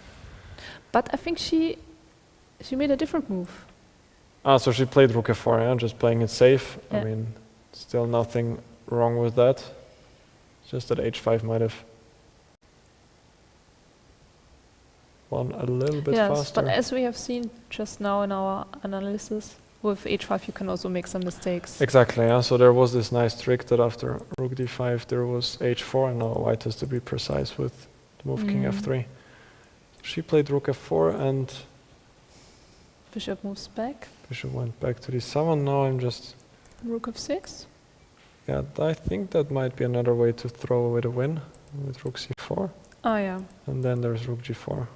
But I think she made a different move. Ah, so she played rook f4, yeah? Just playing it safe. Yeah. I mean, still nothing wrong with that. Just that h5 might have won a little bit faster. But as we have seen just now in our analysis, with h5 you can also make some mistakes. Exactly, yeah. So there was this nice trick that after rook d5 there was h4, and now white has to be precise with the move king f3. She played rook f4 and Bishop moves back. bishop went back to d7. Now I'm just... Rook f6. Yeah, I think that might be another way to throw away the win with rook c4. Oh, yeah. And then there's rook g4.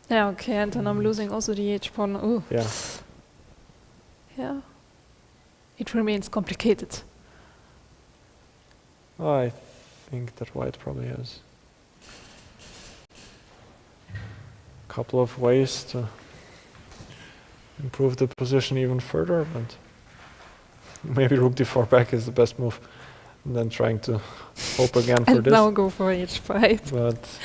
Yeah, okay, and then I'm losing also the h-pawn. Ooh. Yeah. Yeah. It remains complicated. I think that white probably has a couple of ways to improve the position even further, but maybe rook d4 back is the best move, and then trying to hope again for and this. now go for h5. But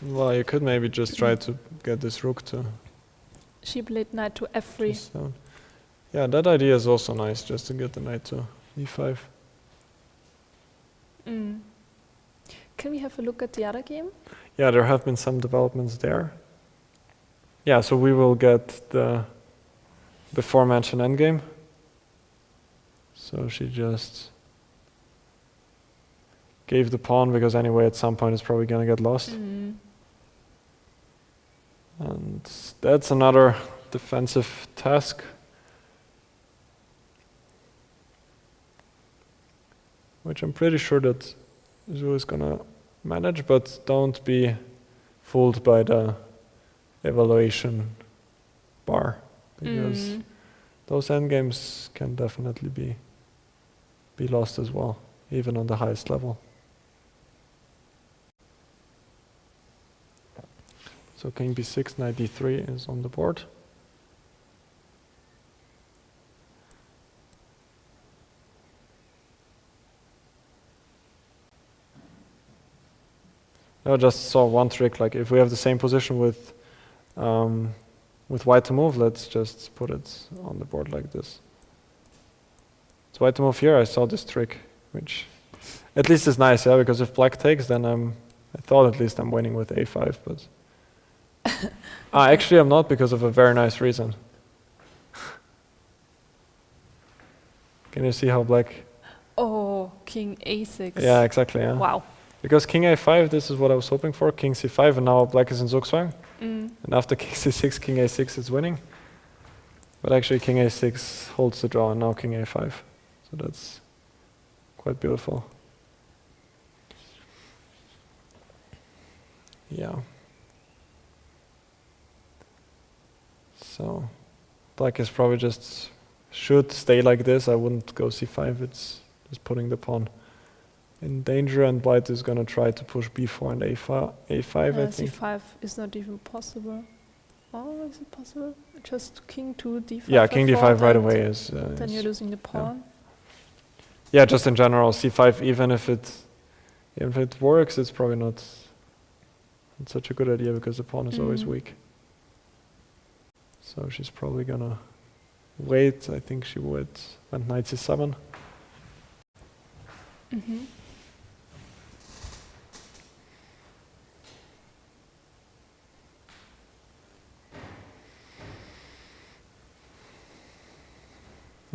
well, you could maybe just try to get this rook to... She played knight to f3. So, yeah, that idea is also nice, just to get the knight to e5. Can we have a look at the other game? Yeah, there have been some developments there. Yeah, so we will get the before mentioned endgame. So she just gave the pawn because anyway at some point it's probably gonna get lost. And that's another defensive task. Which I'm pretty sure that Zhu is gonna manage, but don't be fooled by the evaluation bar, because those endgames can definitely be lost as well, even on the highest level. So king b6, knight d3 is on the board. I just saw one trick, like if we have the same position with white to move, let's just put it on the board like this. It's white to move here, I saw this trick, which at least is nice, yeah, because if black takes, then I thought at least I'm winning with a5, but... actually I'm not, because of a very nice reason. Can you see how black... Oh, king a6. Yeah, exactly, yeah. Wow. Because king a5, this is what I was hoping for, king c5, and now black is in zugzwang. And after king c6, king a6 is winning. But actually king a6 holds the draw, and now king a5. So that's quite beautiful. Yeah. So black is probably just should stay like this. I wouldn't go c5. It's just putting the pawn in danger, and white is going to try to push b4 and a5, I think. c5 is not even possible. Oh, is it possible? Just king to d5. Yeah, king d5 right away is... then you're losing the pawn. Yeah, just in general, c5, even if it works, it's probably not such a good idea because the pawn is always weak. So she's probably gonna wait. I think she went knight c7.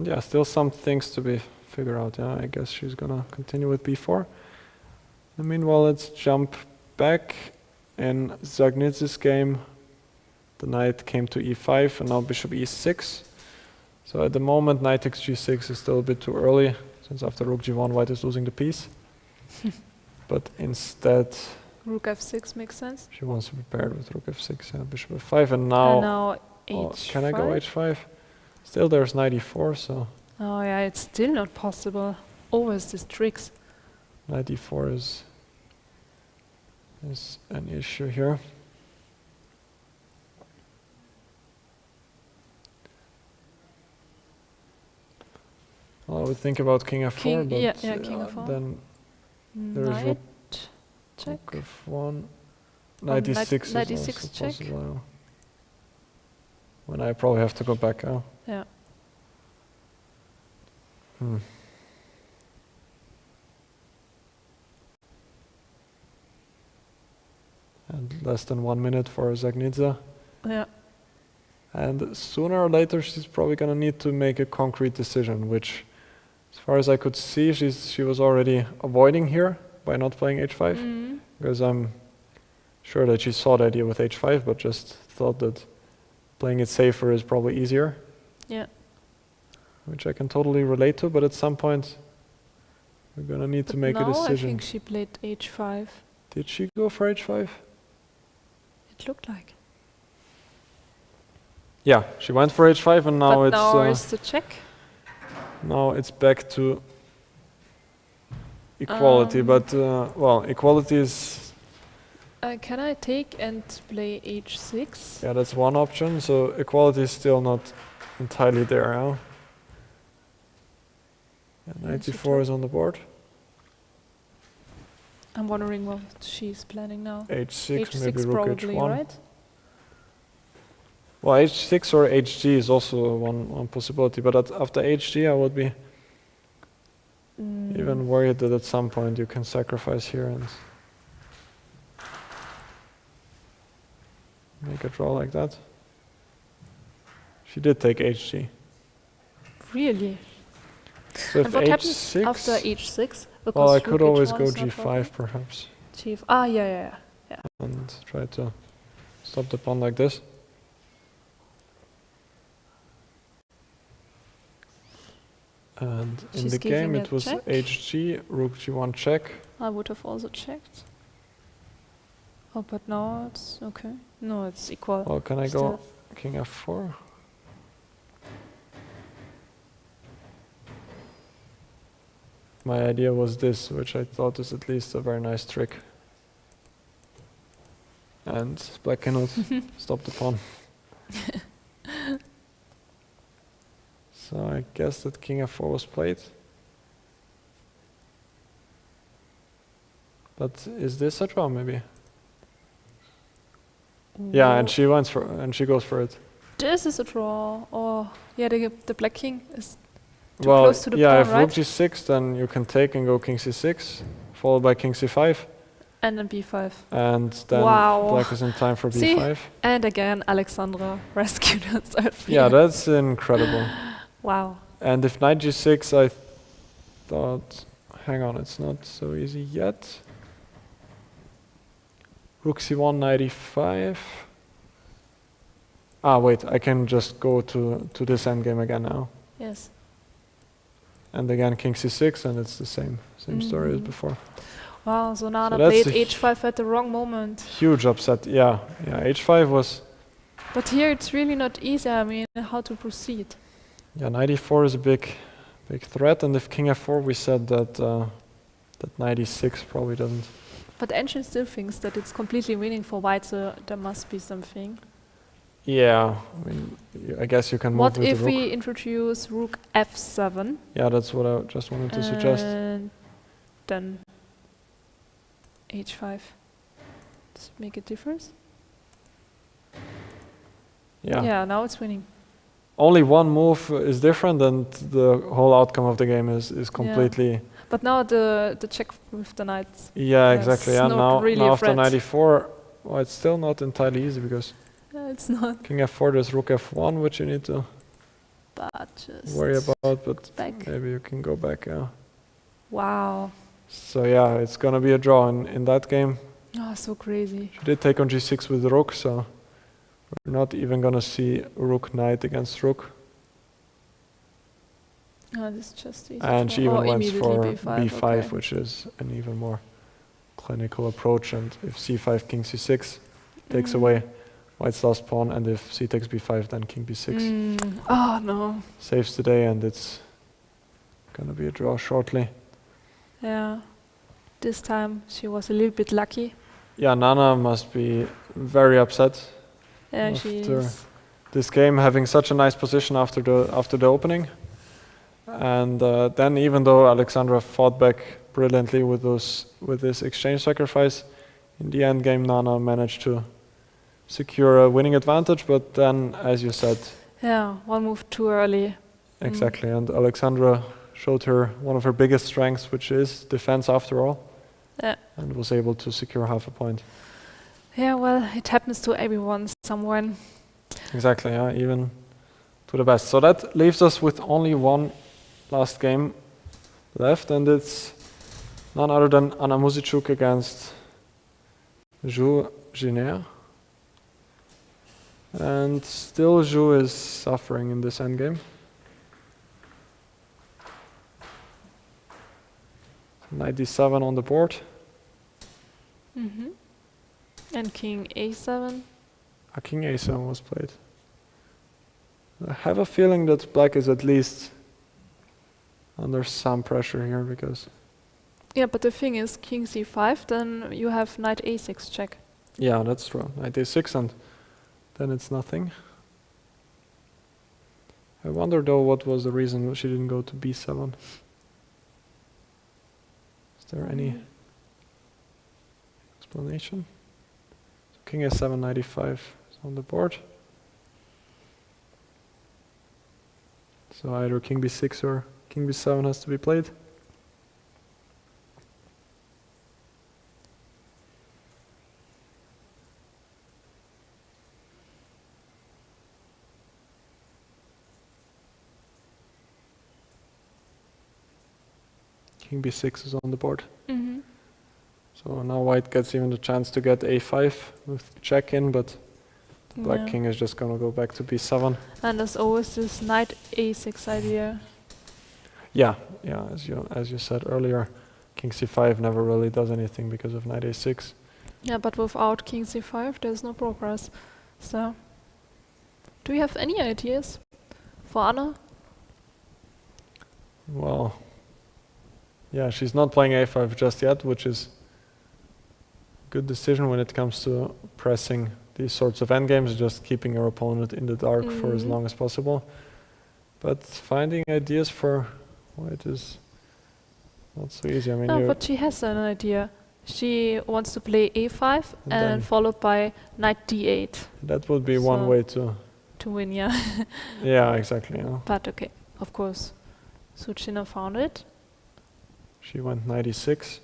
Yeah, still some things to be figured out. Yeah, I guess she's gonna continue with b4. And meanwhile, let's jump back. In Dzagnidze's game, the knight came to e5 and now bishop e6. So at the moment, knight takes g6 is still a bit too early, since after rook g1, white is losing the piece. But instead, Rook f6 makes sense. she wants to prepare with rook f6, yeah, bishop f5, and now h5. can I go h5? Still there's knight e4, so Oh yeah, it's still not possible. Always these tricks. knight e4 is an issue here. Well, I would think about king f4, but king f4. then there's Knight rook check. f1. Knight e6 knight is e6 also check. possible. When I probably have to go back out. Yeah. And less than 1 minute for Dzagnidze. Yeah. And sooner or later she's probably gonna need to make a concrete decision, which, as far as I could see, she was already avoiding here by not playing h5, because I'm sure that she saw the idea with h5, but just thought that playing it safer is probably easier. Yeah. Which I can totally relate to, but at some point we're gonna need to make a decision. I think she played h5. Did she go for h5? It looked like. Yeah, she went for h5, and now it's the check. Now it's back to equality, but well, equality is... Can I take and play h6? Yeah, that's one option, so equality is still not entirely there, huh? Yeah, knight e4 is on the board. I'm wondering what she's planning now. h6, maybe rook probably, h1. right? Well, h6 or hg is also one possibility, but after hg I would be even worried that at some point you can sacrifice here and make a draw like that. She did take hg. Really? So if And what happens h6, after h6? well, I Because could rook always h1 go is not g5 working. perhaps, Yeah. and try to stop the pawn like this. And in She's the game giving it a was check. hg, rook g1 check. I would have also checked. Oh, but now it's okay. No, it's equal. Well, can I Still. go king f4? My idea was this, which I thought is at least a very nice trick. And black cannot stop the pawn. So I guess that king f4 was played. But is this a draw maybe? Yeah, and she wants for and she goes for it. This is a draw. Oh, yeah, the black king is too Well, close to the yeah, pawn, if right? rook g6, then you can take and go king c6, followed by king c5, And then b5. and then Wow. black is in time for See? b5. And again, Alexandra rescued herself. Yeah, here. that's incredible. Wow. And if knight g6, I thought, hang on, it's not so easy yet. Rook c1, knight e5. Ah, wait, I can just go to this endgame again now. Yes. And again, king c6, and it's the same story as before. Wow, so Nana that's played a h5 at the wrong moment. Huge upset, yeah. H5 was... But here it's really not easy, I mean, how to proceed. Yeah, knight e4 is a big threat, and if king f4, we said that that knight e6 probably doesn't... But Ancient still thinks that it's completely winning for white, so there must be something. Yeah, I mean, I guess you can move What with if the rook. we introduce rook f7? Yeah, that's what I just wanted to suggest. And then h5. Does it make a difference? Yeah. Yeah, now it's winning. Only one move is different, and the whole outcome of the game is completely... But now the check with the knights. Yeah, exactly. It's And not really a after threat. knight e4, well, it's still not entirely easy because It's not. king f4, there's rook f1, which you need to But just worry about, but back. maybe you can go back. Wow. So yeah, it's gonna be a draw in that game. Oh, so crazy. She did take on g6 with the rook, so we're not even gonna see rook knight against rook. Oh, this is just easy. And she even went immediately for b5, b5, okay. which is an even more clinical approach. And if c5, king c6 takes away white's last pawn, and if c takes b5, then king b6 Oh, no. saves the day, and it's gonna be a draw shortly. Yeah. This time she was a little bit lucky. Yeah, Nana must be very upset Yeah, she after is. this game, having such a nice position after the opening. And then, even though Alexandra fought back brilliantly with this exchange sacrifice, in the end game Nana managed to secure a winning advantage. But then, as you said, Yeah, one move too early. exactly, and Alexandra showed her one of her biggest strengths, which is defense after all, Yeah. and was able to secure half a point. Yeah, well, it happens to everyone, someone. Exactly, yeah, even to the best. So that leaves us with only one last game left, and it's none other than Anna Muzychuk against Jiner. And still Zhu is suffering in this endgame. Knight d7 on the board. And king a7. A king a7 was played. I have a feeling that black is at least under some pressure here, because... Yeah, but the thing is, king c5, then you have knight a6 check. Yeah, that's true. Knight a6, and then it's nothing. I wonder though what was the reason she didn't go to b7. Is there any explanation? So king a7, knight e5 is on the board. So either king b6 or king b7 has to be played. King b6 is on the board. So now white gets even the chance to get a5 with check in, but the black king is just gonna go back to b7. And there's always this knight a6 idea. Yeah, as you said earlier, king c5 never really does anything because of knight a6. Yeah, but without king c5, there's no progress. So, do you have any ideas for Anna? Well, yeah, she's not playing a5 just yet, which is a good decision when it comes to pressing these sorts of endgames, just keeping your opponent in the dark for as long as possible. But finding ideas for white is not so easy. I mean, No, but she has an idea. She wants to play a5 and followed by knight d8 that would be one So- way to... to win, yeah. Yeah, exactly. Yeah. But okay, of course, Suchina found it. She went knight e6,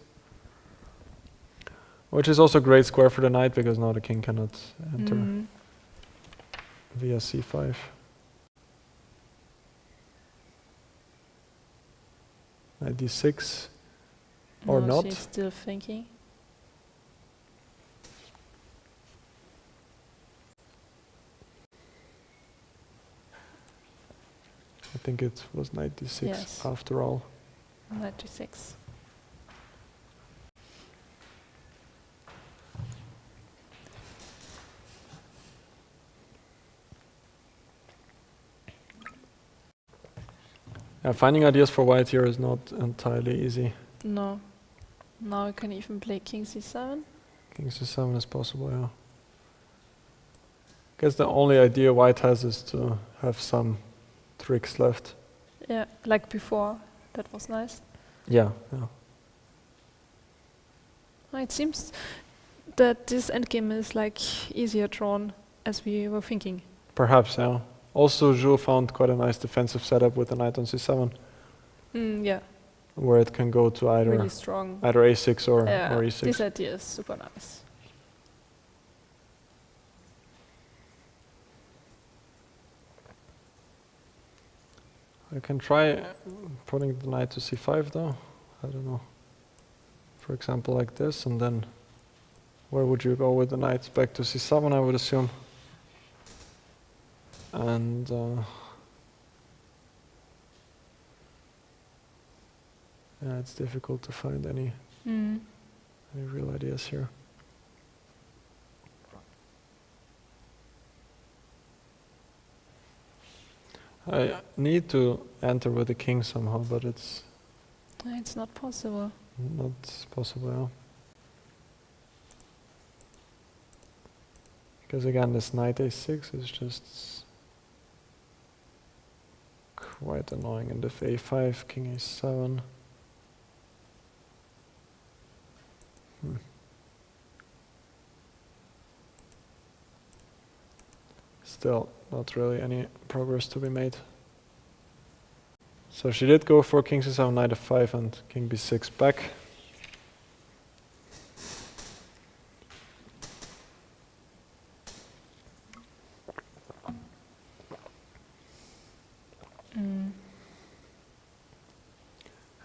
which is also a great square for the knight, because now the king cannot enter via c5. Knight d6, or No, not. She's still thinking. think it was knight d6 Yes. after all. Knight d6. Finding ideas for white here is not entirely easy. No. Now you can even play king c7. King c7 is possible, yeah. Guess the only idea white has is to have some tricks left. Yeah, like before. That was nice. Yeah, yeah. It seems that this endgame is like easier drawn as we were thinking. Perhaps, yeah. Also, Zhu found quite a nice defensive setup with the knight on c7, Yeah, where it can go to either really strong. either a6 or Yeah, e6. this idea is super nice. I can try putting the knight to c5 though. I don't know. For example, like this, and then where would you go with the knight? Back to c7, I would assume. And yeah, it's difficult to find any real ideas here. I need to enter with the king somehow, but it's It's not possible. not possible, yeah. Because again, this knight a6 is just quite annoying. And if a5, king a7. Still, not really any progress to be made. So she did go for king c7, knight f5, and king b6 back.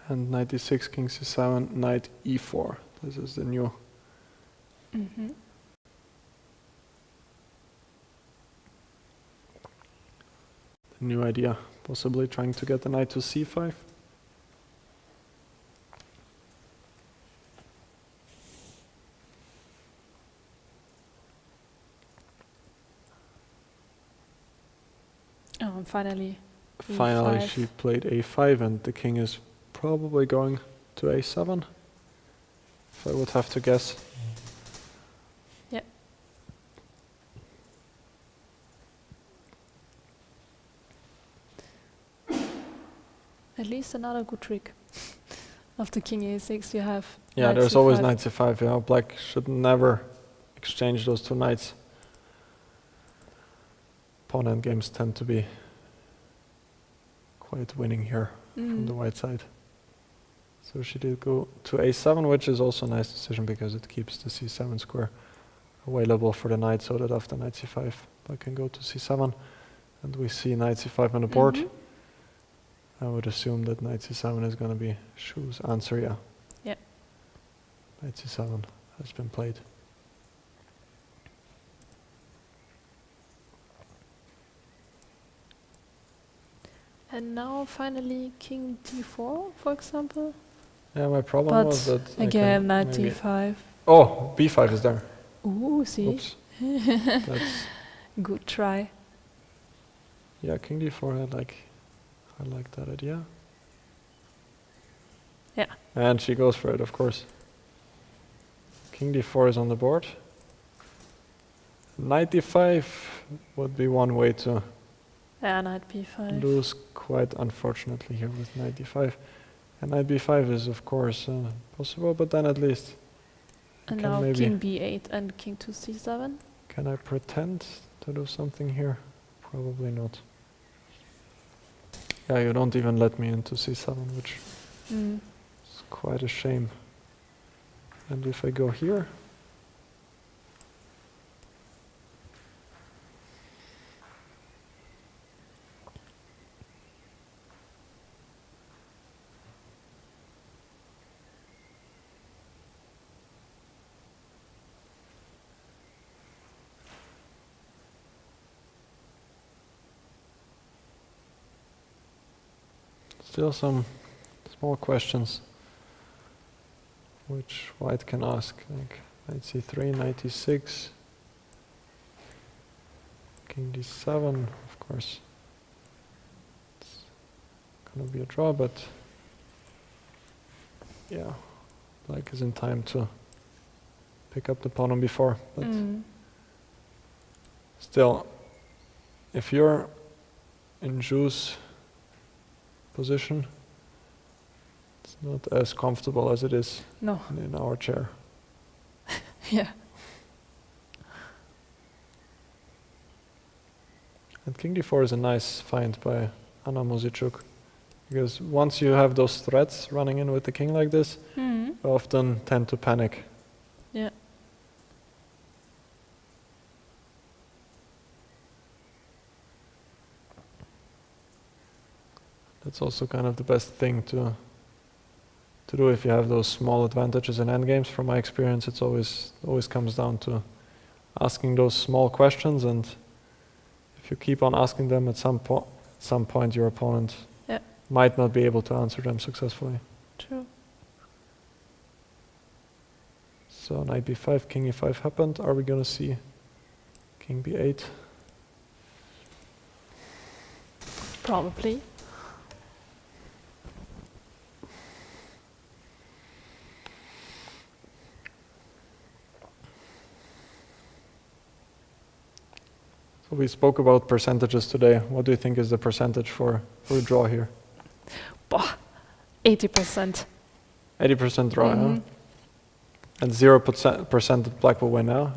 And knight e6, king c7, knight e4. This is the new. The new idea. Possibly trying to get the knight to c5. Oh, and finally. Finally, e5. she played a5, and the king is probably going to a7, if I would have to guess. Yeah. At least another good trick. After king a6, you have. Yeah, knight there's always c5. knight c5. Yeah, black should never exchange those two knights. Pawn endgames tend to be quite winning here from the white side. So she did go to a7, which is also a nice decision because it keeps the c7 square available for the knight, so that after knight c5 black can go to c7, and we see knight c5 on the board. I would assume that knight c7 is going to be Shu's answer, yeah. Yeah. Knight c7 has been played. And now finally king d4, for example. Yeah, my problem was But that I again, can knight maybe- d5. Oh, b5 is there. Ooh, see? Oops. That's, Good try. yeah, king d4, I like that idea. Yeah. And she goes for it, of course. King d4 is on the board. Knight d5 would be one way to Yeah, knight b5. lose, quite unfortunately, here with knight d5. And knight b5 is, of course, possible, but then at least And can now maybe- king b8 and king to c7. can I pretend to do something here? Probably not. Yeah, you don't even let me into c7, which is quite a shame. And if I go here, Still some small questions which white can ask, like knight c3, knight e6, king d7, of course. It's gonna be a draw, but yeah, black is in time to pick up the pawn on b4. But still, if you're in Zhu's position, it's not as comfortable as it is in our chair. Yeah. And king d4 is a nice find by Anna Muzychuk, because once you have those threats running in with the king like this, you often tend to panic. Yeah. That's also kind of the best thing to do if you have those small advantages in endgames. From my experience, it's always comes down to asking those small questions, and if you keep on asking them, at some point your opponent might not be able to answer them successfully. True. So knight b5, king e5 happened. Are we gonna see king b8? Probably. So we spoke about percentages today. What do you think is the percentage for a draw here? 80%. 80% draw, yeah? And 0% that black will win now.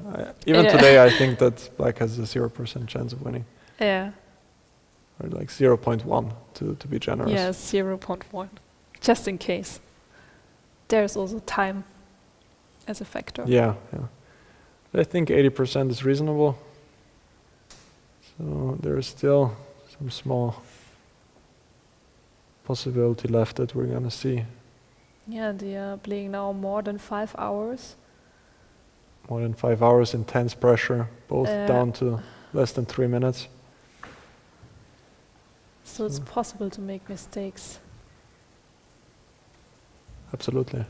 Even today, I think that black has a 0% chance of winning. Yeah. Or like 0.1 to be generous. Yeah, 0.1. Just in case. There's also time as a factor. Yeah. But I think 80% is reasonable. So there is still some small possibility left that we're gonna see. Yeah, they are playing now more than 5 hours. More than 5 hours, intense pressure, both down to less than 3 minutes. So it's possible to make mistakes. Absolutely.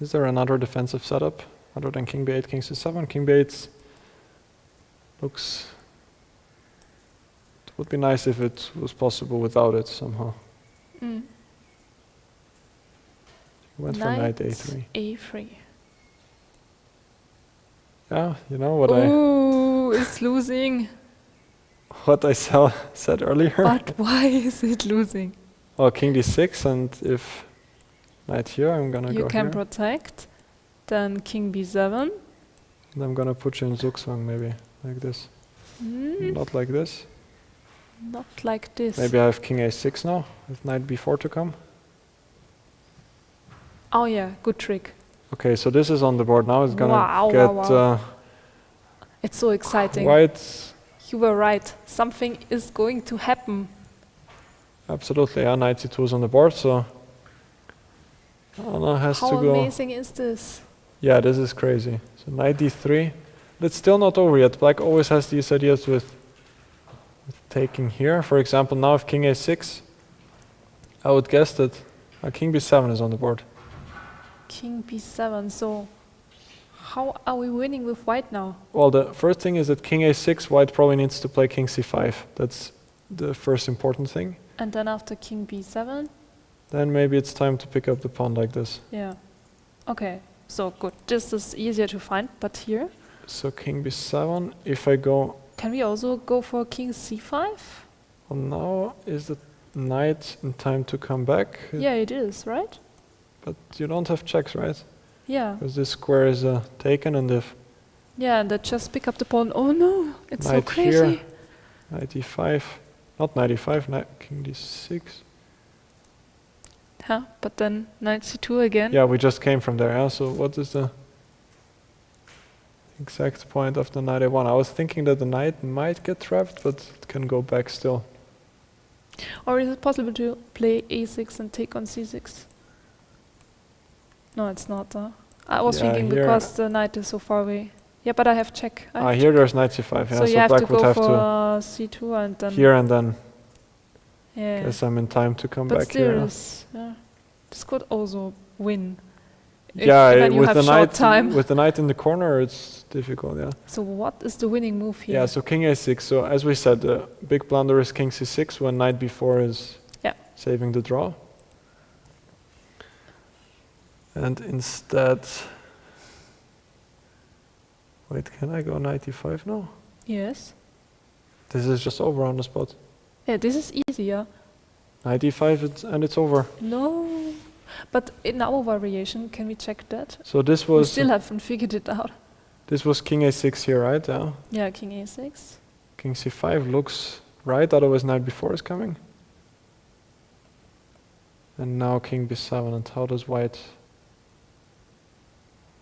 Is there another defensive setup other than king b8, king c7? King b8 looks... It would be nice if it was possible without it somehow. He went for knight a3. a3. Yeah, you know what It's losing. what I said earlier. But why is it losing? Oh, king d6, and if knight here, I'm gonna go here. You can protect. Then king b7. And I'm gonna put you in zugzwang maybe, like this. Not like this. Not like this. Maybe I have king a6 now, with knight b4 to come. Oh yeah, good trick. Okay, so this is on the board now. It's gonna Wow. It's so exciting. White. You were right. Something is going to happen. Absolutely, yeah, knight c2 is on the board, so Anna has to go. How amazing is this? Yeah, this is crazy. So knight d3. That's still not over yet. Black always has these ideas with taking here. For example, now if king a6, I would guess that king b7 is on the board. King b7, so how are we winning with white now? Well, the first thing is that king a6, white probably needs to play king c5. That's the first important thing. And then after king b7? Then maybe it's time to pick up the pawn like this. Yeah. Okay, so good. This is easier to find, but here? So king b7, if I go... Can we also go for king c5? Well, now is the knight in time to come back? Yeah, it is, right? But you don't have checks, right? Yeah. Because this square is taken, and if... Yeah, and then just pick up the pawn. Oh no, it's so knight crazy. Here, knight e5, not knight e5, knight king d6. Huh? But then knight c2 again? Yeah, we just came from there, yeah? So what is the exact point of the knight a1? I was thinking that the knight might get trapped, but it can go back still. Or is it possible to play a6 and take on c6? No, it's not. I was thinking here because the knight is so far away. Yeah, but I have check. I have Here there's knight c5. Yeah, so you have black to would go have for to c2 and then here and then. yeah. Guess I'm in time to come But back still, here. this could also win. If Yeah, when you with have the short knight time. with the knight in the corner, it's difficult. Yeah. So what is the winning move here? Yeah. So king a6. So as we said, the big blunder is king c6 when knight b4 is saving the draw. And instead, wait, can I go knight e5 now? Yes. This is just over on the spot. Yeah, this is easier. Knight e5 and it's over. No. But in our variation, can we check that? So this We was still haven't figured it out. this was king a6 here, right? Yeah. Yeah, king a6. King c5 looks right, otherwise knight b4 is coming. And now king b7, and how does white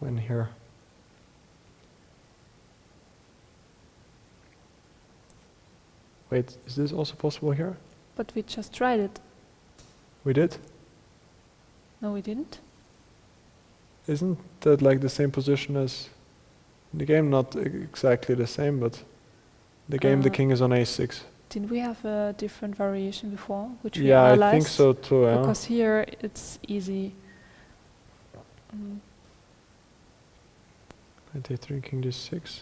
win here? Wait, is this also possible here? But we just tried it. We did? No, we didn't. Isn't that like the same position as in the game? Not exactly the same, but the game the king is on a6. Didn't we have a different variation before, which we Yeah, analyzed? I think so too. Yeah. Because here it's easy. Knight a3, king d6.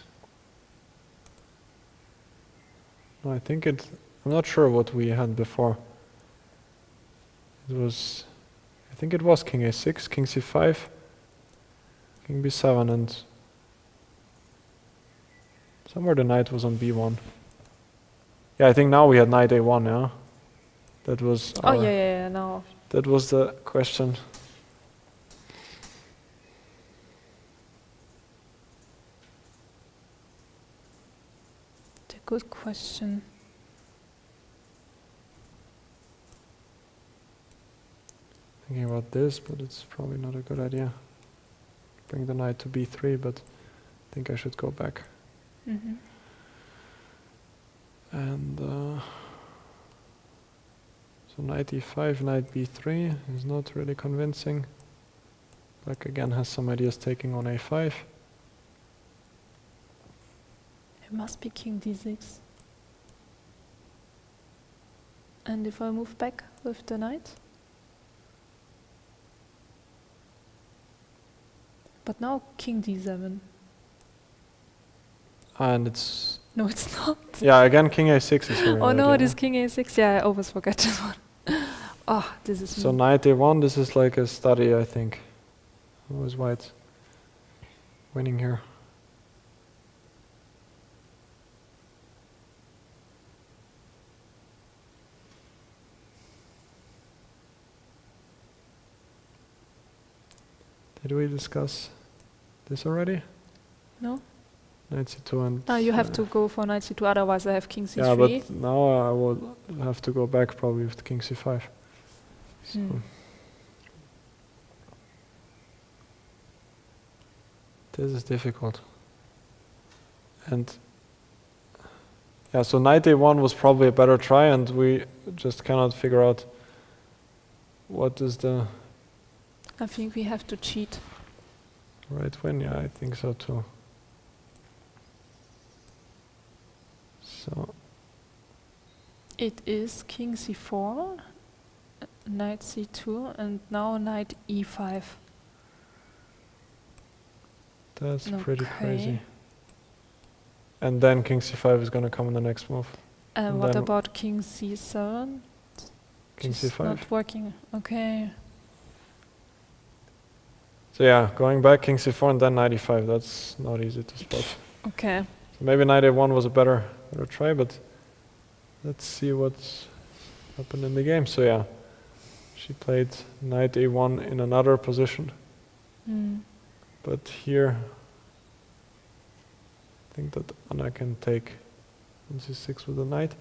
No, I think it. I'm not sure what we had before. It was. I think it was king a6, king c5, king b7, and somewhere the knight was on b1. Yeah, I think now we had knight a1. Yeah, that was. Oh yeah, no. That was the question. The good question. Thinking about this, but it's probably not a good idea. Bring the knight to b3, but I think I should go back. And so knight e5, knight b3 is not really convincing. Black again has some ideas taking on a5. It must be king d6. And if I move back with the knight? But now king d7. And it's... No, it's not. Yeah, again king a6 is here. Oh no, it is king a6. Yeah, I always forget this one. Oh, this is So me. knight a1, this is like a study, I think. Who is white winning here? Did we discuss this already? No? Knight c2 and... Now you have to go for knight c2, otherwise I have king c3. Yeah, but now I will have to go back probably with king c5. So this is difficult. And yeah, so knight a1 was probably a better try, and we just cannot figure out what is the I think we have to cheat. right win. Yeah, I think so too. So It is king c4, knight c2, and now knight e5. that's pretty Okay. crazy. And then king c5 is going to come in the next move. And And what then about king c7? King Just c5. not working. Okay. So yeah, going back king c4 and then knight e5. That's not easy to spot. Okay. So maybe knight a1 was a better try, but let's see what's happened in the game. So yeah, she played knight a1 in another position, but here I think that Anna can take c6 with the knight.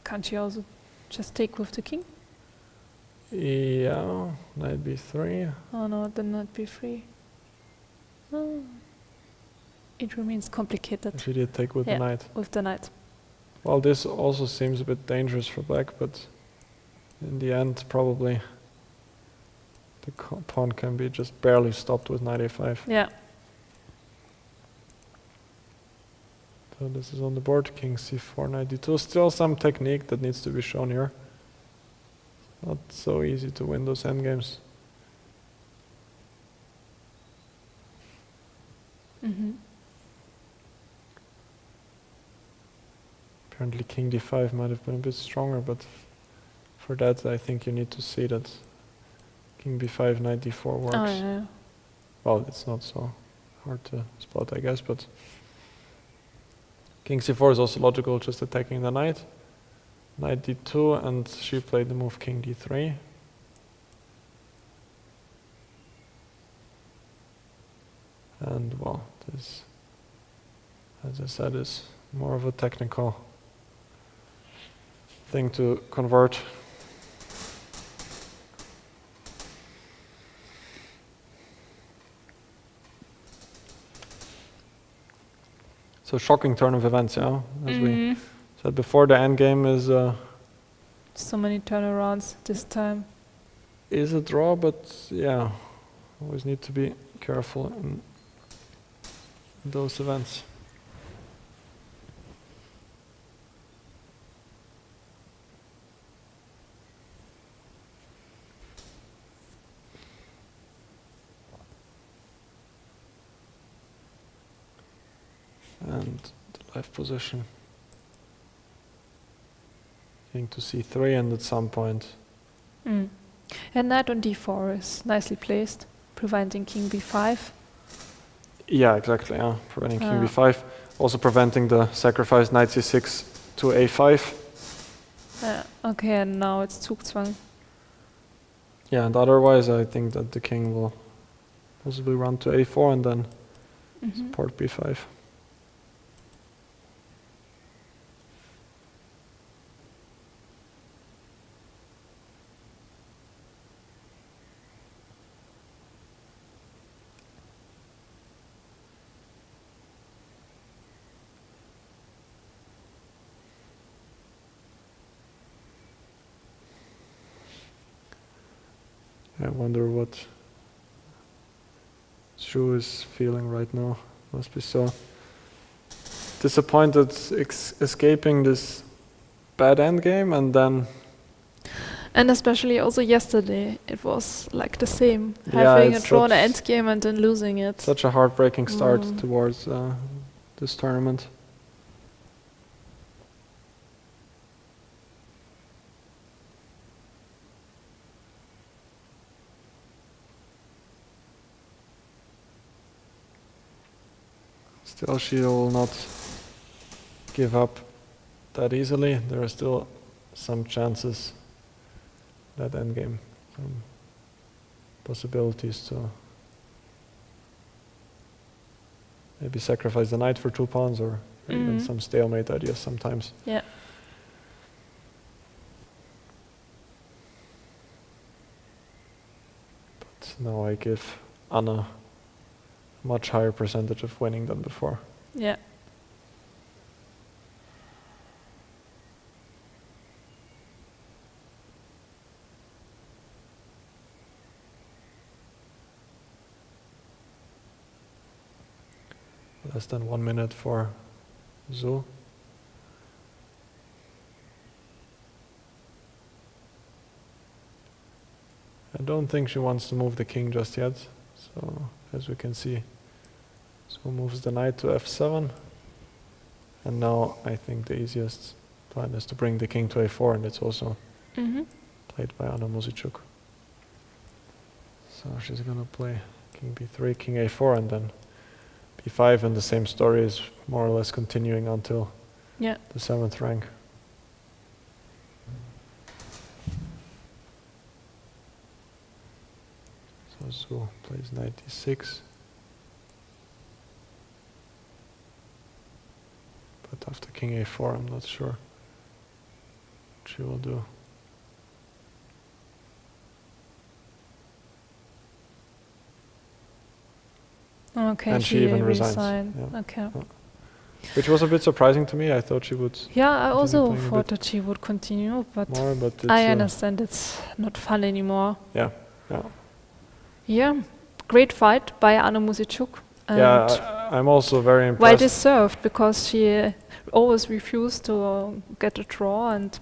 Can't you also just take with the king? Yeah, knight b3. Oh no, then knight b3. Oh. It remains complicated She did take with the Yeah. knight. with the knight. Well, this also seems a bit dangerous for black, but in the end, probably the pawn can be just barely stopped with knight a5. Yeah. So this is on the board, king c4, knight d2. Still some technique that needs to be shown here. Not so easy to win those endgames. Apparently king d5 might have been a bit stronger, but for that I think you need to see that king b5, knight d4 works. Oh, yeah. Well, it's not so hard to spot, I guess, but king c4 is also logical, just attacking the knight. Knight d2, and she played the move king d3. And well, this, as I said, is more of a technical thing to convert. So shocking turn of events, yeah. As we said before, the endgame is So many turnarounds this time. is a draw, but yeah, always need to be careful in those events. And the live position. King to c3, and at some point. And knight on d4 is nicely placed, preventing king b5. Yeah, exactly. Yeah, preventing king b5, also preventing the sacrifice knight c6 to a5. Okay, and now it's Zugzwang. Yeah, and otherwise, I think that the king will possibly run to a4 and then support b5. I wonder what Zhu is feeling right now. Must be so disappointed escaping this bad endgame, and then... And especially also yesterday, it was like the same. Yeah, Having a it's drawn such- endgame and then losing it. Such a heartbreaking start towards this tournament. Still, she will not give up that easily. There are still some chances, that endgame, some possibilities to maybe sacrifice the knight for 2 pawns, or even some stalemate ideas sometimes. Yeah. But now I give Anna much higher percentage of winning than before. Yeah. Less than 1 minute for Zhu. I don't think she wants to move the king just yet. So, as we can see, Zhu moves the knight to f7. And now I think the easiest plan is to bring the king to a4, and it's also played by Anna Muzychuk. So she's gonna play king b3, king a4, and then b5, and the same story is more or less continuing until the 7th rank. So Zhu plays knight d6. But after king a4, I'm not sure what she will do. Okay, And she even resigned. resigned. Yeah. Okay. Which was a bit surprising to me. I thought she would Yeah, I also playing a thought bit that she would continue, but more, but it's, I understand it's not fun anymore. yeah, yeah. Yeah, great fight by Anna Muzychuk. Yeah, I'm also very Well impressed. deserved, because she always refused to get a draw and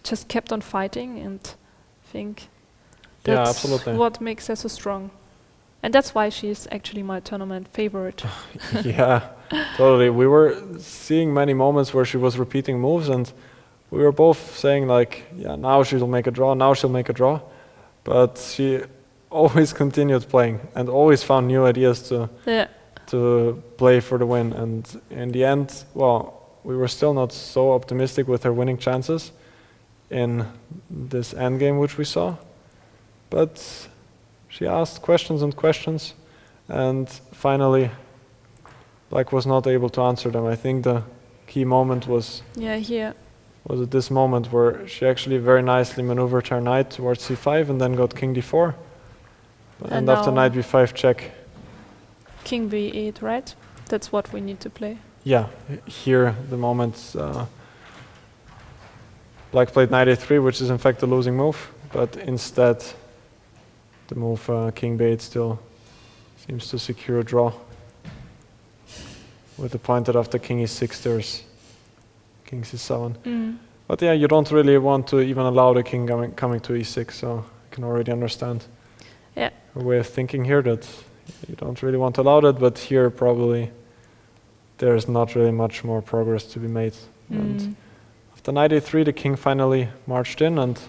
just kept on fighting, and I think Yeah, that's absolutely. what makes her so strong. And that's why she's actually my tournament favorite. Yeah, totally. We were seeing many moments where she was repeating moves, and we were both saying like, yeah, now she'll make a draw, now she'll make a draw. But she always continued playing and always found new ideas Yeah. to play for the win. And in the end, well, we were still not so optimistic with her winning chances in this endgame which we saw. But she asked questions and questions, and finally Black was not able to answer them. I think the key moment was Yeah, here. at this moment where she actually very nicely maneuvered her knight towards c5 and then got king d4. And after now knight b5 check, King b8, right? That's what we need to play. yeah, here the moment Black played knight a3, which is in fact a losing move, but instead the move king b8 still seems to secure a draw. With the point that after king e6 there's king c7. But yeah, you don't really want to even allow the king coming to e6, so I can already understand Yeah. her way of thinking here, that you don't really want to allow that, but here probably there's not really much more progress to be made. And after knight a3, the king finally marched in, and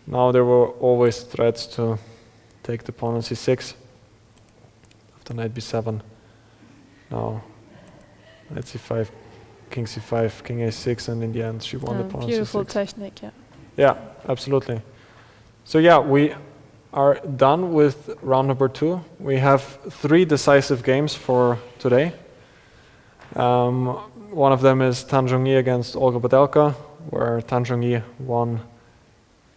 now there were always threats to take the pawn on c6. After knight b7, now knight c5, king c5, king a6, and in the end she won the pawn on Beautiful c6. technique, yeah. Yeah, absolutely. So yeah, we are done with round number 2. We have 3 decisive games for today. One of them is Zhongyi against Olga Badelka, where Zhongyi won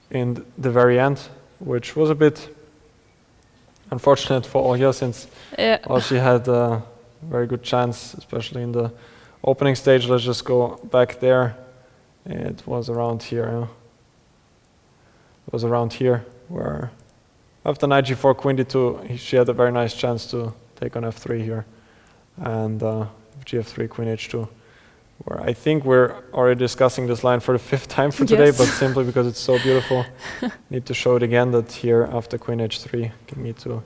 in the very end, which was a bit unfortunate for Olga, since Yeah. well, she had a very good chance, especially in the opening stage. Let's just go back there. It was around here. It was around here where after knight g4, queen d2, she had a very nice chance to take on f3 here. And gf3, queen h2, where I think we're already discussing this line for the 5th time for today, Yes. but simply because it's so beautiful. Need to show it again, that here after queen h3, king e2,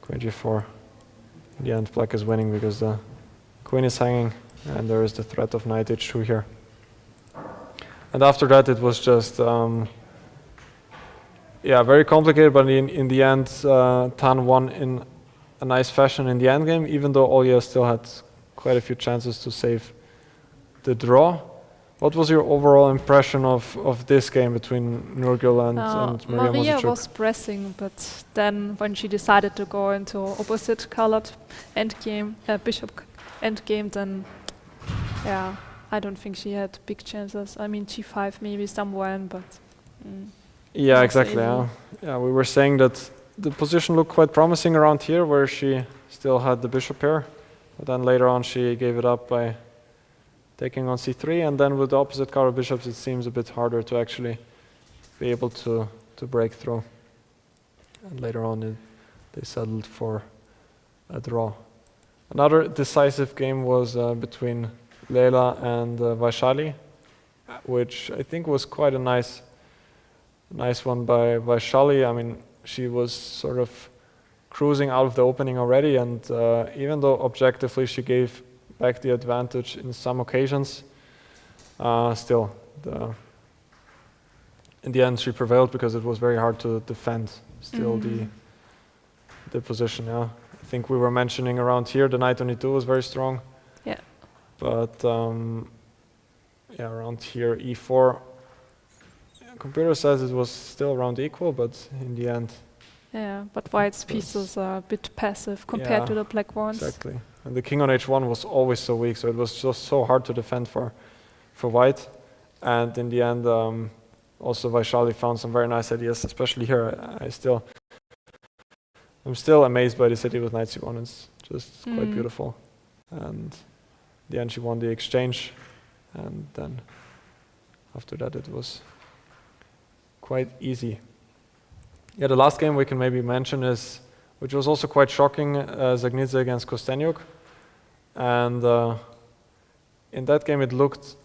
queen g4. In the end, Black is winning because the queen is hanging and there is the threat of knight h2 here. And after that it was just yeah, very complicated, but in the end Tan won in a nice fashion in the endgame, even though Olga still had quite a few chances to save the draw. What was your overall impression of this game between Nurgyul and Mariya Mariya Muzychuk? was pressing, but then when she decided to go into opposite colored endgame, bishop endgame, then yeah, I don't think she had big chances. I mean, g5 maybe somewhere in, but Yeah, not exactly. easy. Yeah, we were saying that the position looked quite promising around here, where she still had the bishop pair, but then later on she gave it up by taking on c3, and then with the opposite color bishops it seems a bit harder to actually be able to break through. And later on they settled for a draw. Another decisive game was between Lela and Vaishali, which I think was quite a nice one by Vaishali. I mean, she was sort of cruising out of the opening already, and even though objectively she gave back the advantage in some occasions, still in the end she prevailed because it was very hard to defend still the position. Yeah, I think we were mentioning around here the knight on e2 was very strong. Yeah. But yeah, around here e4, computer says it was still around equal, but in the end. yeah, but White's pieces are a bit passive compared to the black ones. Exactly. And the king on h1 was always so weak, so it was just so hard to defend for White. And in the end, also Vaishali found some very nice ideas, especially here. I'm still amazed by this idea with knight c1. It's just quite beautiful. And in the end, she won the exchange, and then after that, it was quite easy. Yeah, the last game we can maybe mention is, which was also quite shocking, Dzagnidze against Kosteniuk. And in that game it looked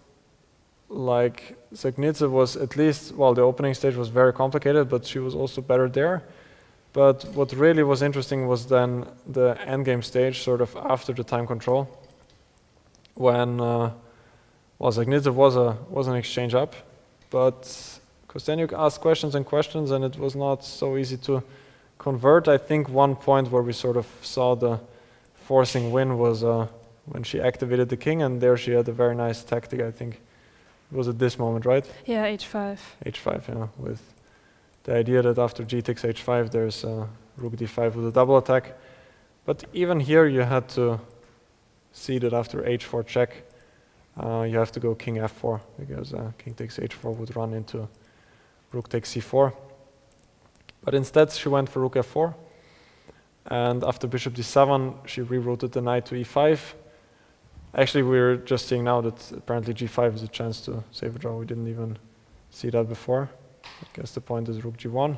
like Dzagnidze was at least, well, the opening stage was very complicated, but she was also better there. But what really was interesting was then the endgame stage, sort of after the time control, when well, Dzagnidze was an exchange up, but Kosteniuk asked questions and questions, and it was not so easy to convert. I think one point where we sort of saw the forcing win was when she activated the king, and there she had a very nice tactic, I think. It was at this moment, right? Yeah, h5. h5, yeah, with the idea that after g takes h5, there's rook d5 with a double attack. But even here, you had to see that after h4 check, you have to go king f4, because king takes h4 would run into rook takes c4. But instead, she went for rook f4. And after bishop d7, she rerouted the knight to e5. Actually, we're just seeing now that apparently g5 is a chance to save a draw. We didn't even see that before. I guess the point is rook g1.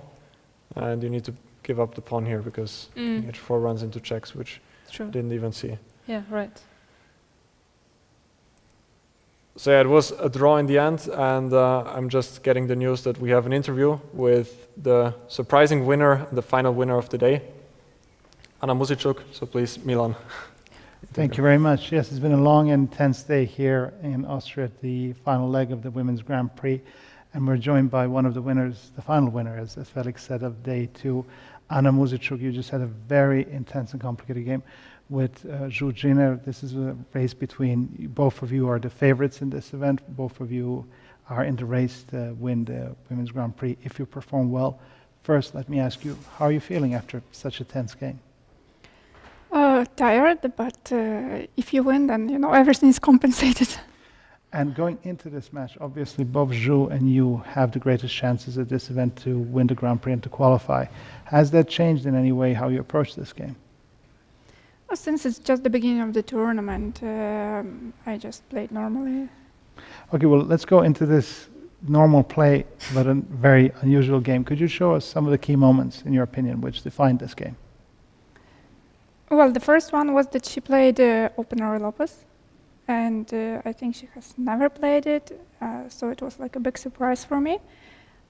And you need to give up the pawn here because h4 runs into checks, which True. didn't even see. Yeah, right. So yeah, it was a draw in the end, and I'm just getting the news that we have an interview with the surprising winner, the final winner of the day, Anna Muzychuk. So please, Milan. Thank you very much. Yes, it's been a long and intense day here in Austria at the final leg of the Women's Grand Prix. And we're joined by one of the winners, the final winner, as Felix said, of day 2, Anna Muzychuk. You just had a very intense and complicated game with Jiner. This is a race between, both of you are the favorites in this event. Both of you are in the race to win the Women's Grand Prix if you perform well. First, let me ask you, how are you feeling after such a tense game? Tired, but if you win, then everything is compensated. And going into this match, obviously both Zhu and you have the greatest chances at this event to win the Grand Prix and to qualify. Has that changed in any way how you approach this game? Well, since it's just the beginning of the tournament, I just played normally. Okay, well, let's go into this normal play, but a very unusual game. Could you show us some of the key moments, in your opinion, which defined this game? Well, the first one was that she played opener Lopez, and I think she has never played it, so it was like a big surprise for me.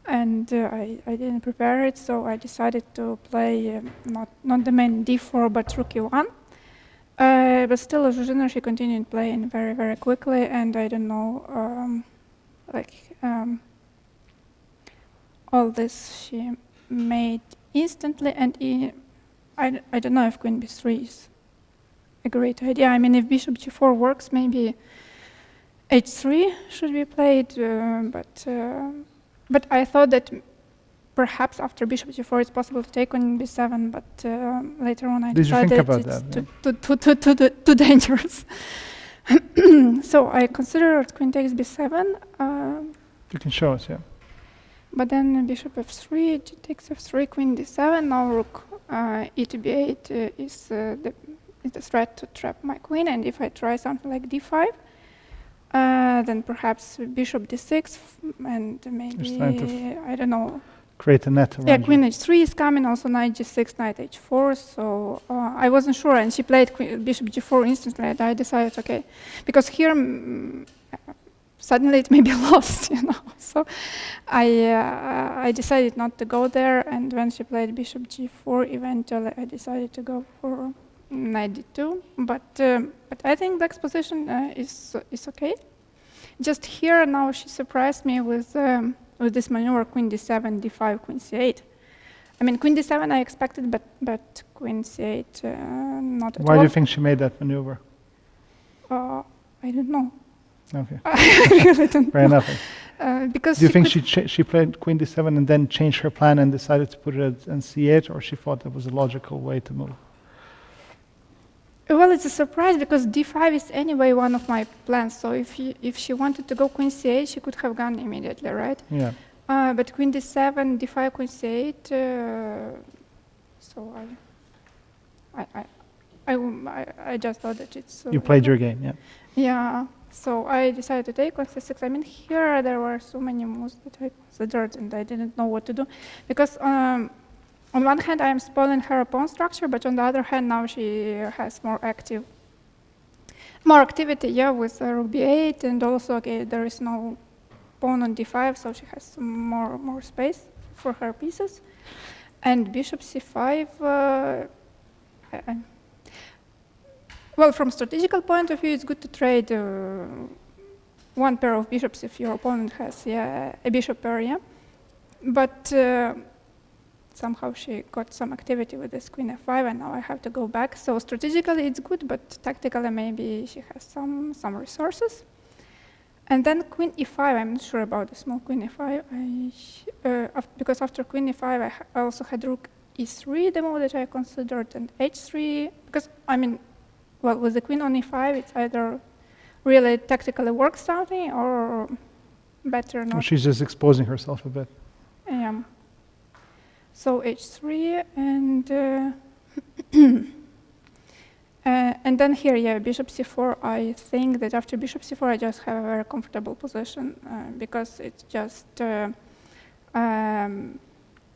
And I didn't prepare it, so I decided to play not the main d4, but rook e1. But still, Zhuzhina, she continued playing very, very quickly, and I don't know, all this she made instantly, and I don't know if queen b3 is a great idea. I mean, if bishop g4 works, maybe h3 should be played, but I thought that perhaps after bishop g4 it's possible to take on b7, but later on I decided it's too dangerous. So I considered queen takes b7. You can show us, yeah. But then bishop f3, g takes f3, queen d7. Now rook e to b8 is the threat to trap my queen. And if I try something like d5, then perhaps bishop d6 and maybe, I don't know. Create a net around Yeah, queen h3 is coming, also knight g6, knight h4, so I wasn't sure, and she played bishop g4 instantly, and I decided, okay, because here suddenly it may be lost, so I decided not to go there, and when she played bishop g4, eventually I decided to go for knight d2, but I think black's position is okay. Just here now she surprised me with this maneuver, queen d7, d5, queen c8. I mean, queen d7 I expected, but queen c8 not at all. Why do you think she made that maneuver? I don't know. Okay. I really don't Fair know. enough. Because do you think she played queen d7 and then changed her plan and decided to put it at c8, or she thought that was a logical way to move? Well, it's a surprise because d5 is anyway one of my plans. So if she wanted to go queen c8, she could have gone immediately, right? Yeah. But queen d7, d5, queen c8. So I just thought that it's. You played your game, yeah. Yeah. So I decided to take queen c6. I mean, here there were so many moves that I considered, and I didn't know what to do because on one hand, I am spoiling her pawn structure, but on the other hand, now she has more activity, yeah, with rook b8, and also, okay, there is no pawn on d5, so she has some more space for her pieces. And bishop c5, well, from strategical point of view, it's good to trade one pair of bishops if your opponent has a bishop pair, yeah. But somehow she got some activity with this queen f5, and now I have to go back. So strategically it's good, but tactically maybe she has some resources. And then queen e5, I'm not sure about the small queen e5, because after queen e5 I also had rook e3, the move that I considered, and h3, because I mean, well, with the queen on e5, it's either really tactically works something or better not. Well, she's just exposing herself a bit. So h3 and then here, yeah, bishop c4. I think that after bishop c4, I just have a very comfortable position because it's just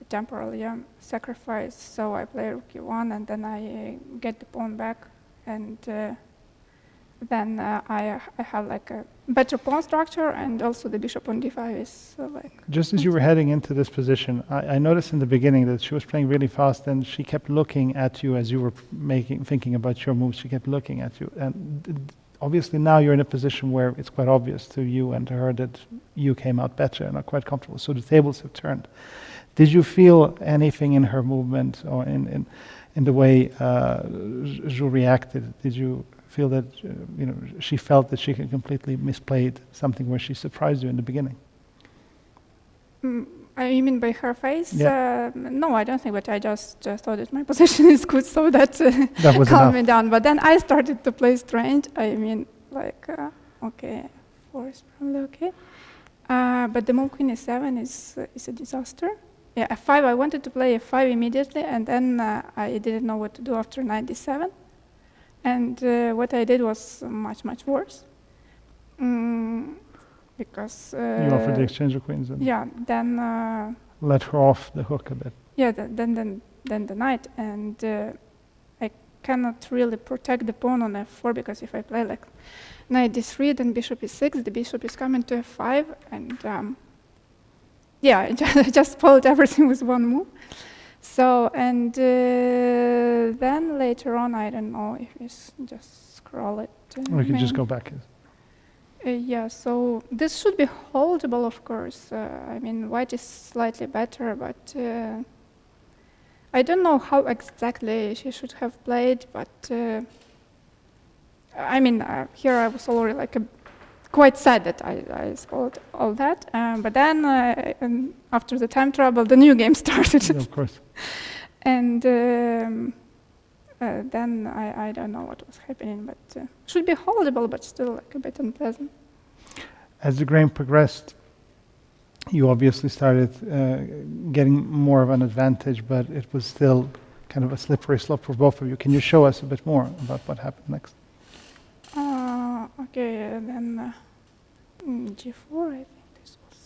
temporal, yeah, sacrifice. So I play rook e1, and then I get the pawn back, and then I have like a better pawn structure, and also the bishop on d5 is like... Just as you were heading into this position, I noticed in the beginning that she was playing really fast, and she kept looking at you as you were thinking about your moves. She kept looking at you, and obviously now you're in a position where it's quite obvious to you and to her that you came out better and are quite comfortable. So the tables have turned. Did you feel anything in her movement or in the way Zhu reacted? Did you feel that she felt that she had completely misplayed something where she surprised you in the beginning? You mean by her face? Yeah. No, I don't think, but I just thought that my position is good, so that, that was calmed me enough. down. But then I started to play strange. I mean, like, okay, 4 is probably okay. But the move queen e7 is a disaster. Yeah, f5, I wanted to play f5 immediately, and then I didn't know what to do after knight d7. And what I did was much worse, because you offered the exchange of queens. And yeah, then let her off the hook a bit. Yeah, then the knight, and I cannot really protect the pawn on f4, because if I play like knight d3, then bishop e6, the bishop is coming to f5, and yeah, I just spoiled everything with one move. So, and then later on, I don't know if it's just scroll it. We can just go back. Yeah, so this should be holdable, of course. I mean, white is slightly better, but I don't know how exactly she should have played, but I mean, here I was already like quite sad that I spoiled all that. But then after the time trouble, the new game started. Yeah, of course. And then I don't know what was happening, but should be holdable, but still like a bit unpleasant. As the game progressed, you obviously started getting more of an advantage, but it was still kind of a slippery slope for both of you. Can you show us a bit more about what happened next? Okay, then g4, I think this was.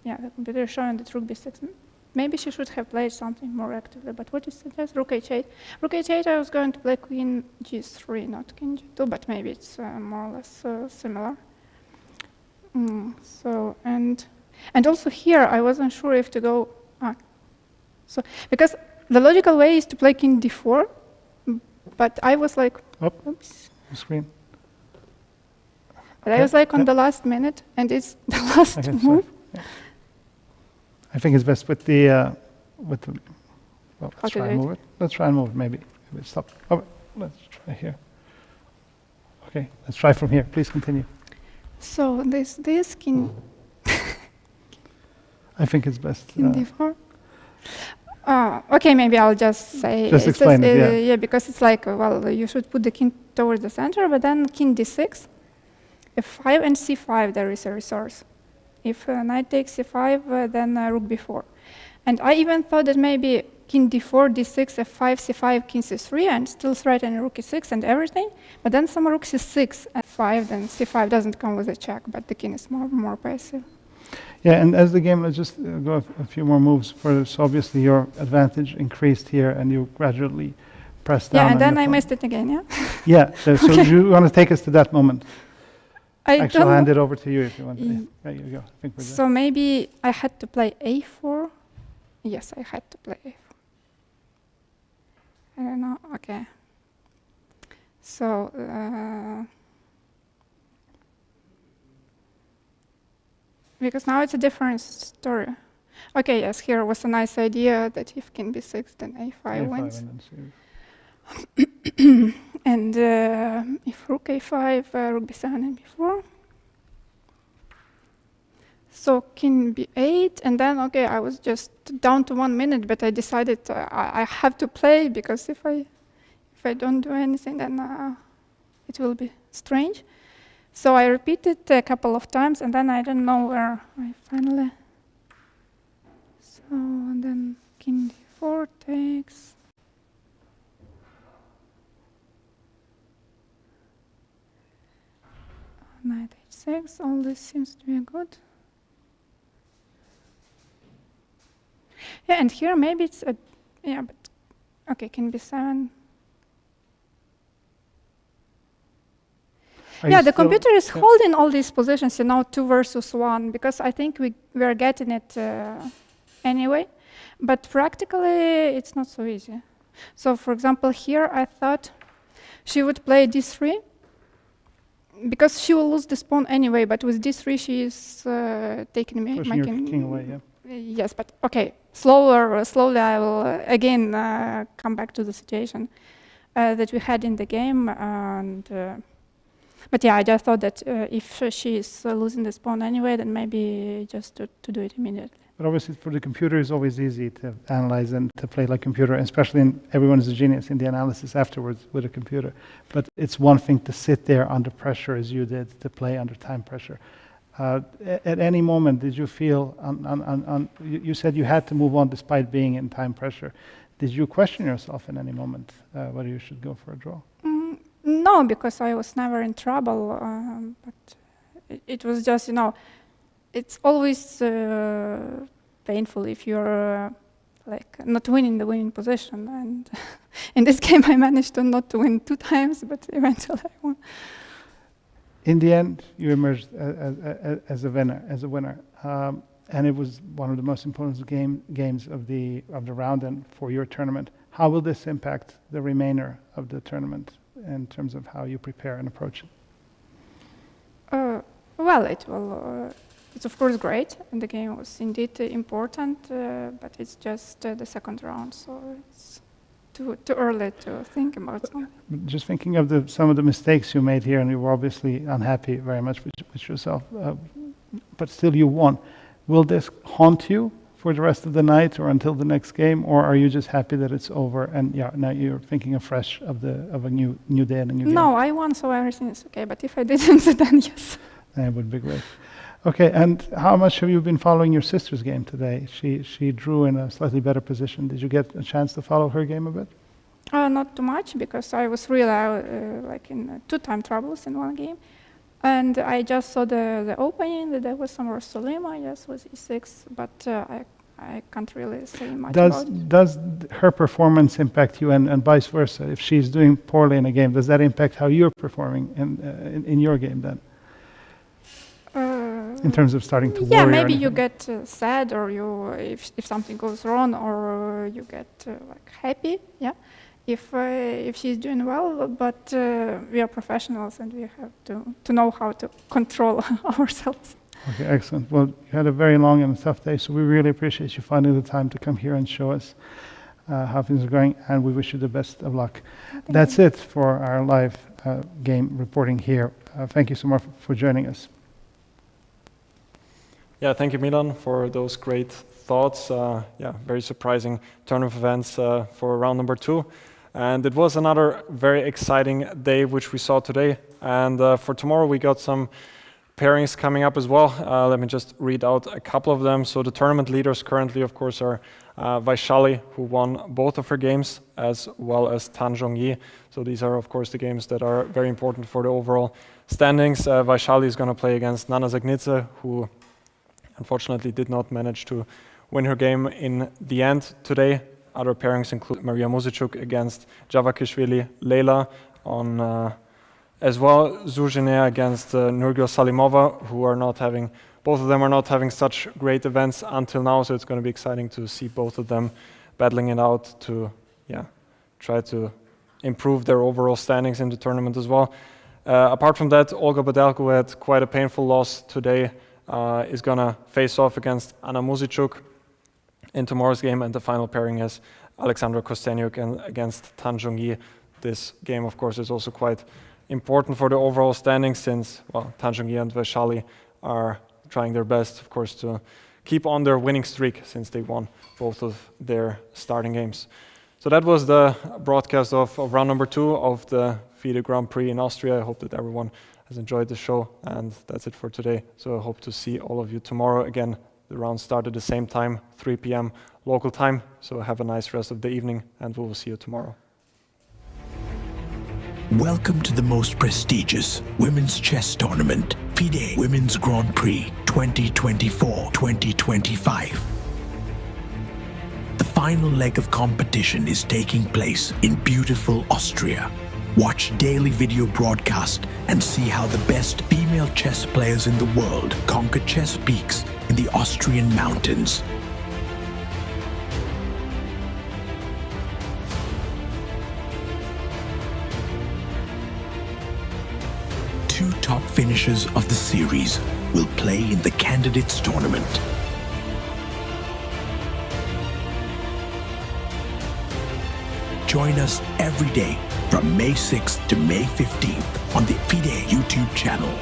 Yeah, the computer is showing that rook b6. Maybe she should have played something more actively, but what is suggest? Rook h8. Rook h8, I was going to play queen g3, not king g2, but maybe it's more or less similar. So, and also here, I wasn't sure if to go. So, because the logical way is to play king d4, but I was like, oops. The screen. But I was like on the last minute, and it's the last move. Yeah. I think it's best with the well, let's try and move it. Let's try and move it. Maybe stop. Oh, let's try here. Okay, let's try from here. Please continue. So this king. I think it's best. King d4. Okay, maybe I'll just say. Just explain it. Yeah. Yeah, because it's like, well, you should put the king towards the center, but then king d6, f5 and c5. There is a resource. If knight takes c5, then rook b4. And I even thought that maybe king d4, d6, f5, c5, king c3, and still threatening rook e6 and everything. But then some rook c6, f5, then c5 doesn't come with a check, but the king is more passive. Yeah, and as the game, let's just go a few more moves further. So obviously your advantage increased here, and you gradually pressed down. Yeah, and on then your I opponent. missed it again, yeah? Yeah, so do you want to take us to that moment? I Actually, I'll don't hand it over to you if you want. Mm. There you go. I think we're So maybe I had to play a4. Yes, I had to play a4. I don't know. Okay. So because now it's a different story. Okay, yes, here was a nice idea that if king b6, then a5 wins. and then And if rook a5, rook b7 and b4. So king b8, and then, okay, I was just down to 1 minute, but I decided I have to play, because if I don't do anything, then it will be strange. So I repeated a couple of times, and then I don't know where I finally... So, and then king d4 takes... Knight h6, all this seems to be good. Yeah, and here maybe it's a... Yeah, but... Okay, king b7. Yeah, the computer is holding all these positions, 2 versus 1, because I think we're getting it anyway. But practically, it's not so easy. So, for example, here I thought she would play d3, because she will lose this pawn anyway, but with d3 she is taking me, pushing your king away, yeah. Yes, but okay, slowly I will again come back to the situation that we had in the game. And but yeah, I just thought that if she is losing this pawn anyway, then maybe just to do it immediately. But obviously for the computer it's always easy to analyze and to play like computer, especially everyone is a genius in the analysis afterwards with a computer. But it's one thing to sit there under pressure as you did, to play under time pressure. At any moment, did you feel, you said you had to move on despite being in time pressure. Did you question yourself in any moment whether you should go for a draw? No, because I was never in trouble. But it was just, it's always painful if you're like not winning the winning position. And in this game, I managed to not to win 2 times, but eventually I won. In the end, you emerged as a winner, and it was one of the most important games of the round and for your tournament. How will this impact the remainder of the tournament in terms of how you prepare and approach it? Well, it will. It's of course great, and the game was indeed important, but it's just the second round, so it's too early to think about something. Just thinking of some of the mistakes you made here, and you were obviously unhappy very much with yourself, but still you won. Will this haunt you for the rest of the night or until the next game, or are you just happy that it's over and now you're thinking afresh of a new day and a new game? No, I won, so everything is okay. But if I didn't, then yes. That would be great. Okay, and how much have you been following your sister's game today? She drew in a slightly better position. Did you get a chance to follow her game a bit? Not too much, because I was really like in 2 time troubles in one game. And I just saw the opening, that there was some Salimova, yes, with e6, but I can't really say much about it. Does her performance impact you, and vice versa? If she's doing poorly in a game, does that impact how you're performing in your game then? In terms of starting to worry? Yeah, maybe you get sad, or if something goes wrong, or you get like happy. Yeah, if she's doing well, but we are professionals and we have to know how to control ourselves. Okay, excellent. Well, you had a very long and tough day, so we really appreciate you finding the time to come here and show us how things are going, and we wish you the best of luck. That's it for our live game reporting here. Thank you so much for joining us. Yeah, thank you, Milan, for those great thoughts. Yeah, very surprising turn of events for round number 2. And it was another very exciting day, which we saw today. And for tomorrow, we got some pairings coming up as well. Let me just read out a couple of them. So the tournament leaders currently, of course, are Vaishali, who won both of her games, as well as Zhongyi. So these are, of course, the games that are very important for the overall standings. Vaishali is going to play against Dzagnidze, who unfortunately did not manage to win her game in the end today. Other pairings include Mariya Muzychuk against Javakhishvili, Lela on as well Jiner against Nurgyul Salimova, who are not having, both of them are not having such great events until now, so it's going to be exciting to see both of them battling it out to try to improve their overall standings in the tournament as well. Apart from that, Olga Badelka, who had quite a painful loss today, is going to face off against Anna Muzychuk in tomorrow's game, and the final pairing is Alexandra Kosteniuk against Zhongyi. This game, of course, is also quite important for the overall standings since, well, Zhongyi and Vaishali are trying their best, of course, to keep on their winning streak since they won both of their starting games. So that was the broadcast of round number 2 of the FIDE Grand Prix in Austria. I hope that everyone has enjoyed the show, and that's it for today. So I hope to see all of you tomorrow. Again, the round start at the same time, 3 p.m. local time. So have a nice rest of the evening, and we will see you tomorrow. Welcome to the most prestigious women's chess tournament, FIDE Women's Grand Prix 2024-2025. The final leg of competition is taking place in beautiful Austria. Watch daily video broadcast and see how the best female chess players in the world conquer chess peaks in the Austrian mountains. Two top finishers of the series will play in the Candidates Tournament. Join us every day from May 6th to May 15th on the FIDE YouTube channel.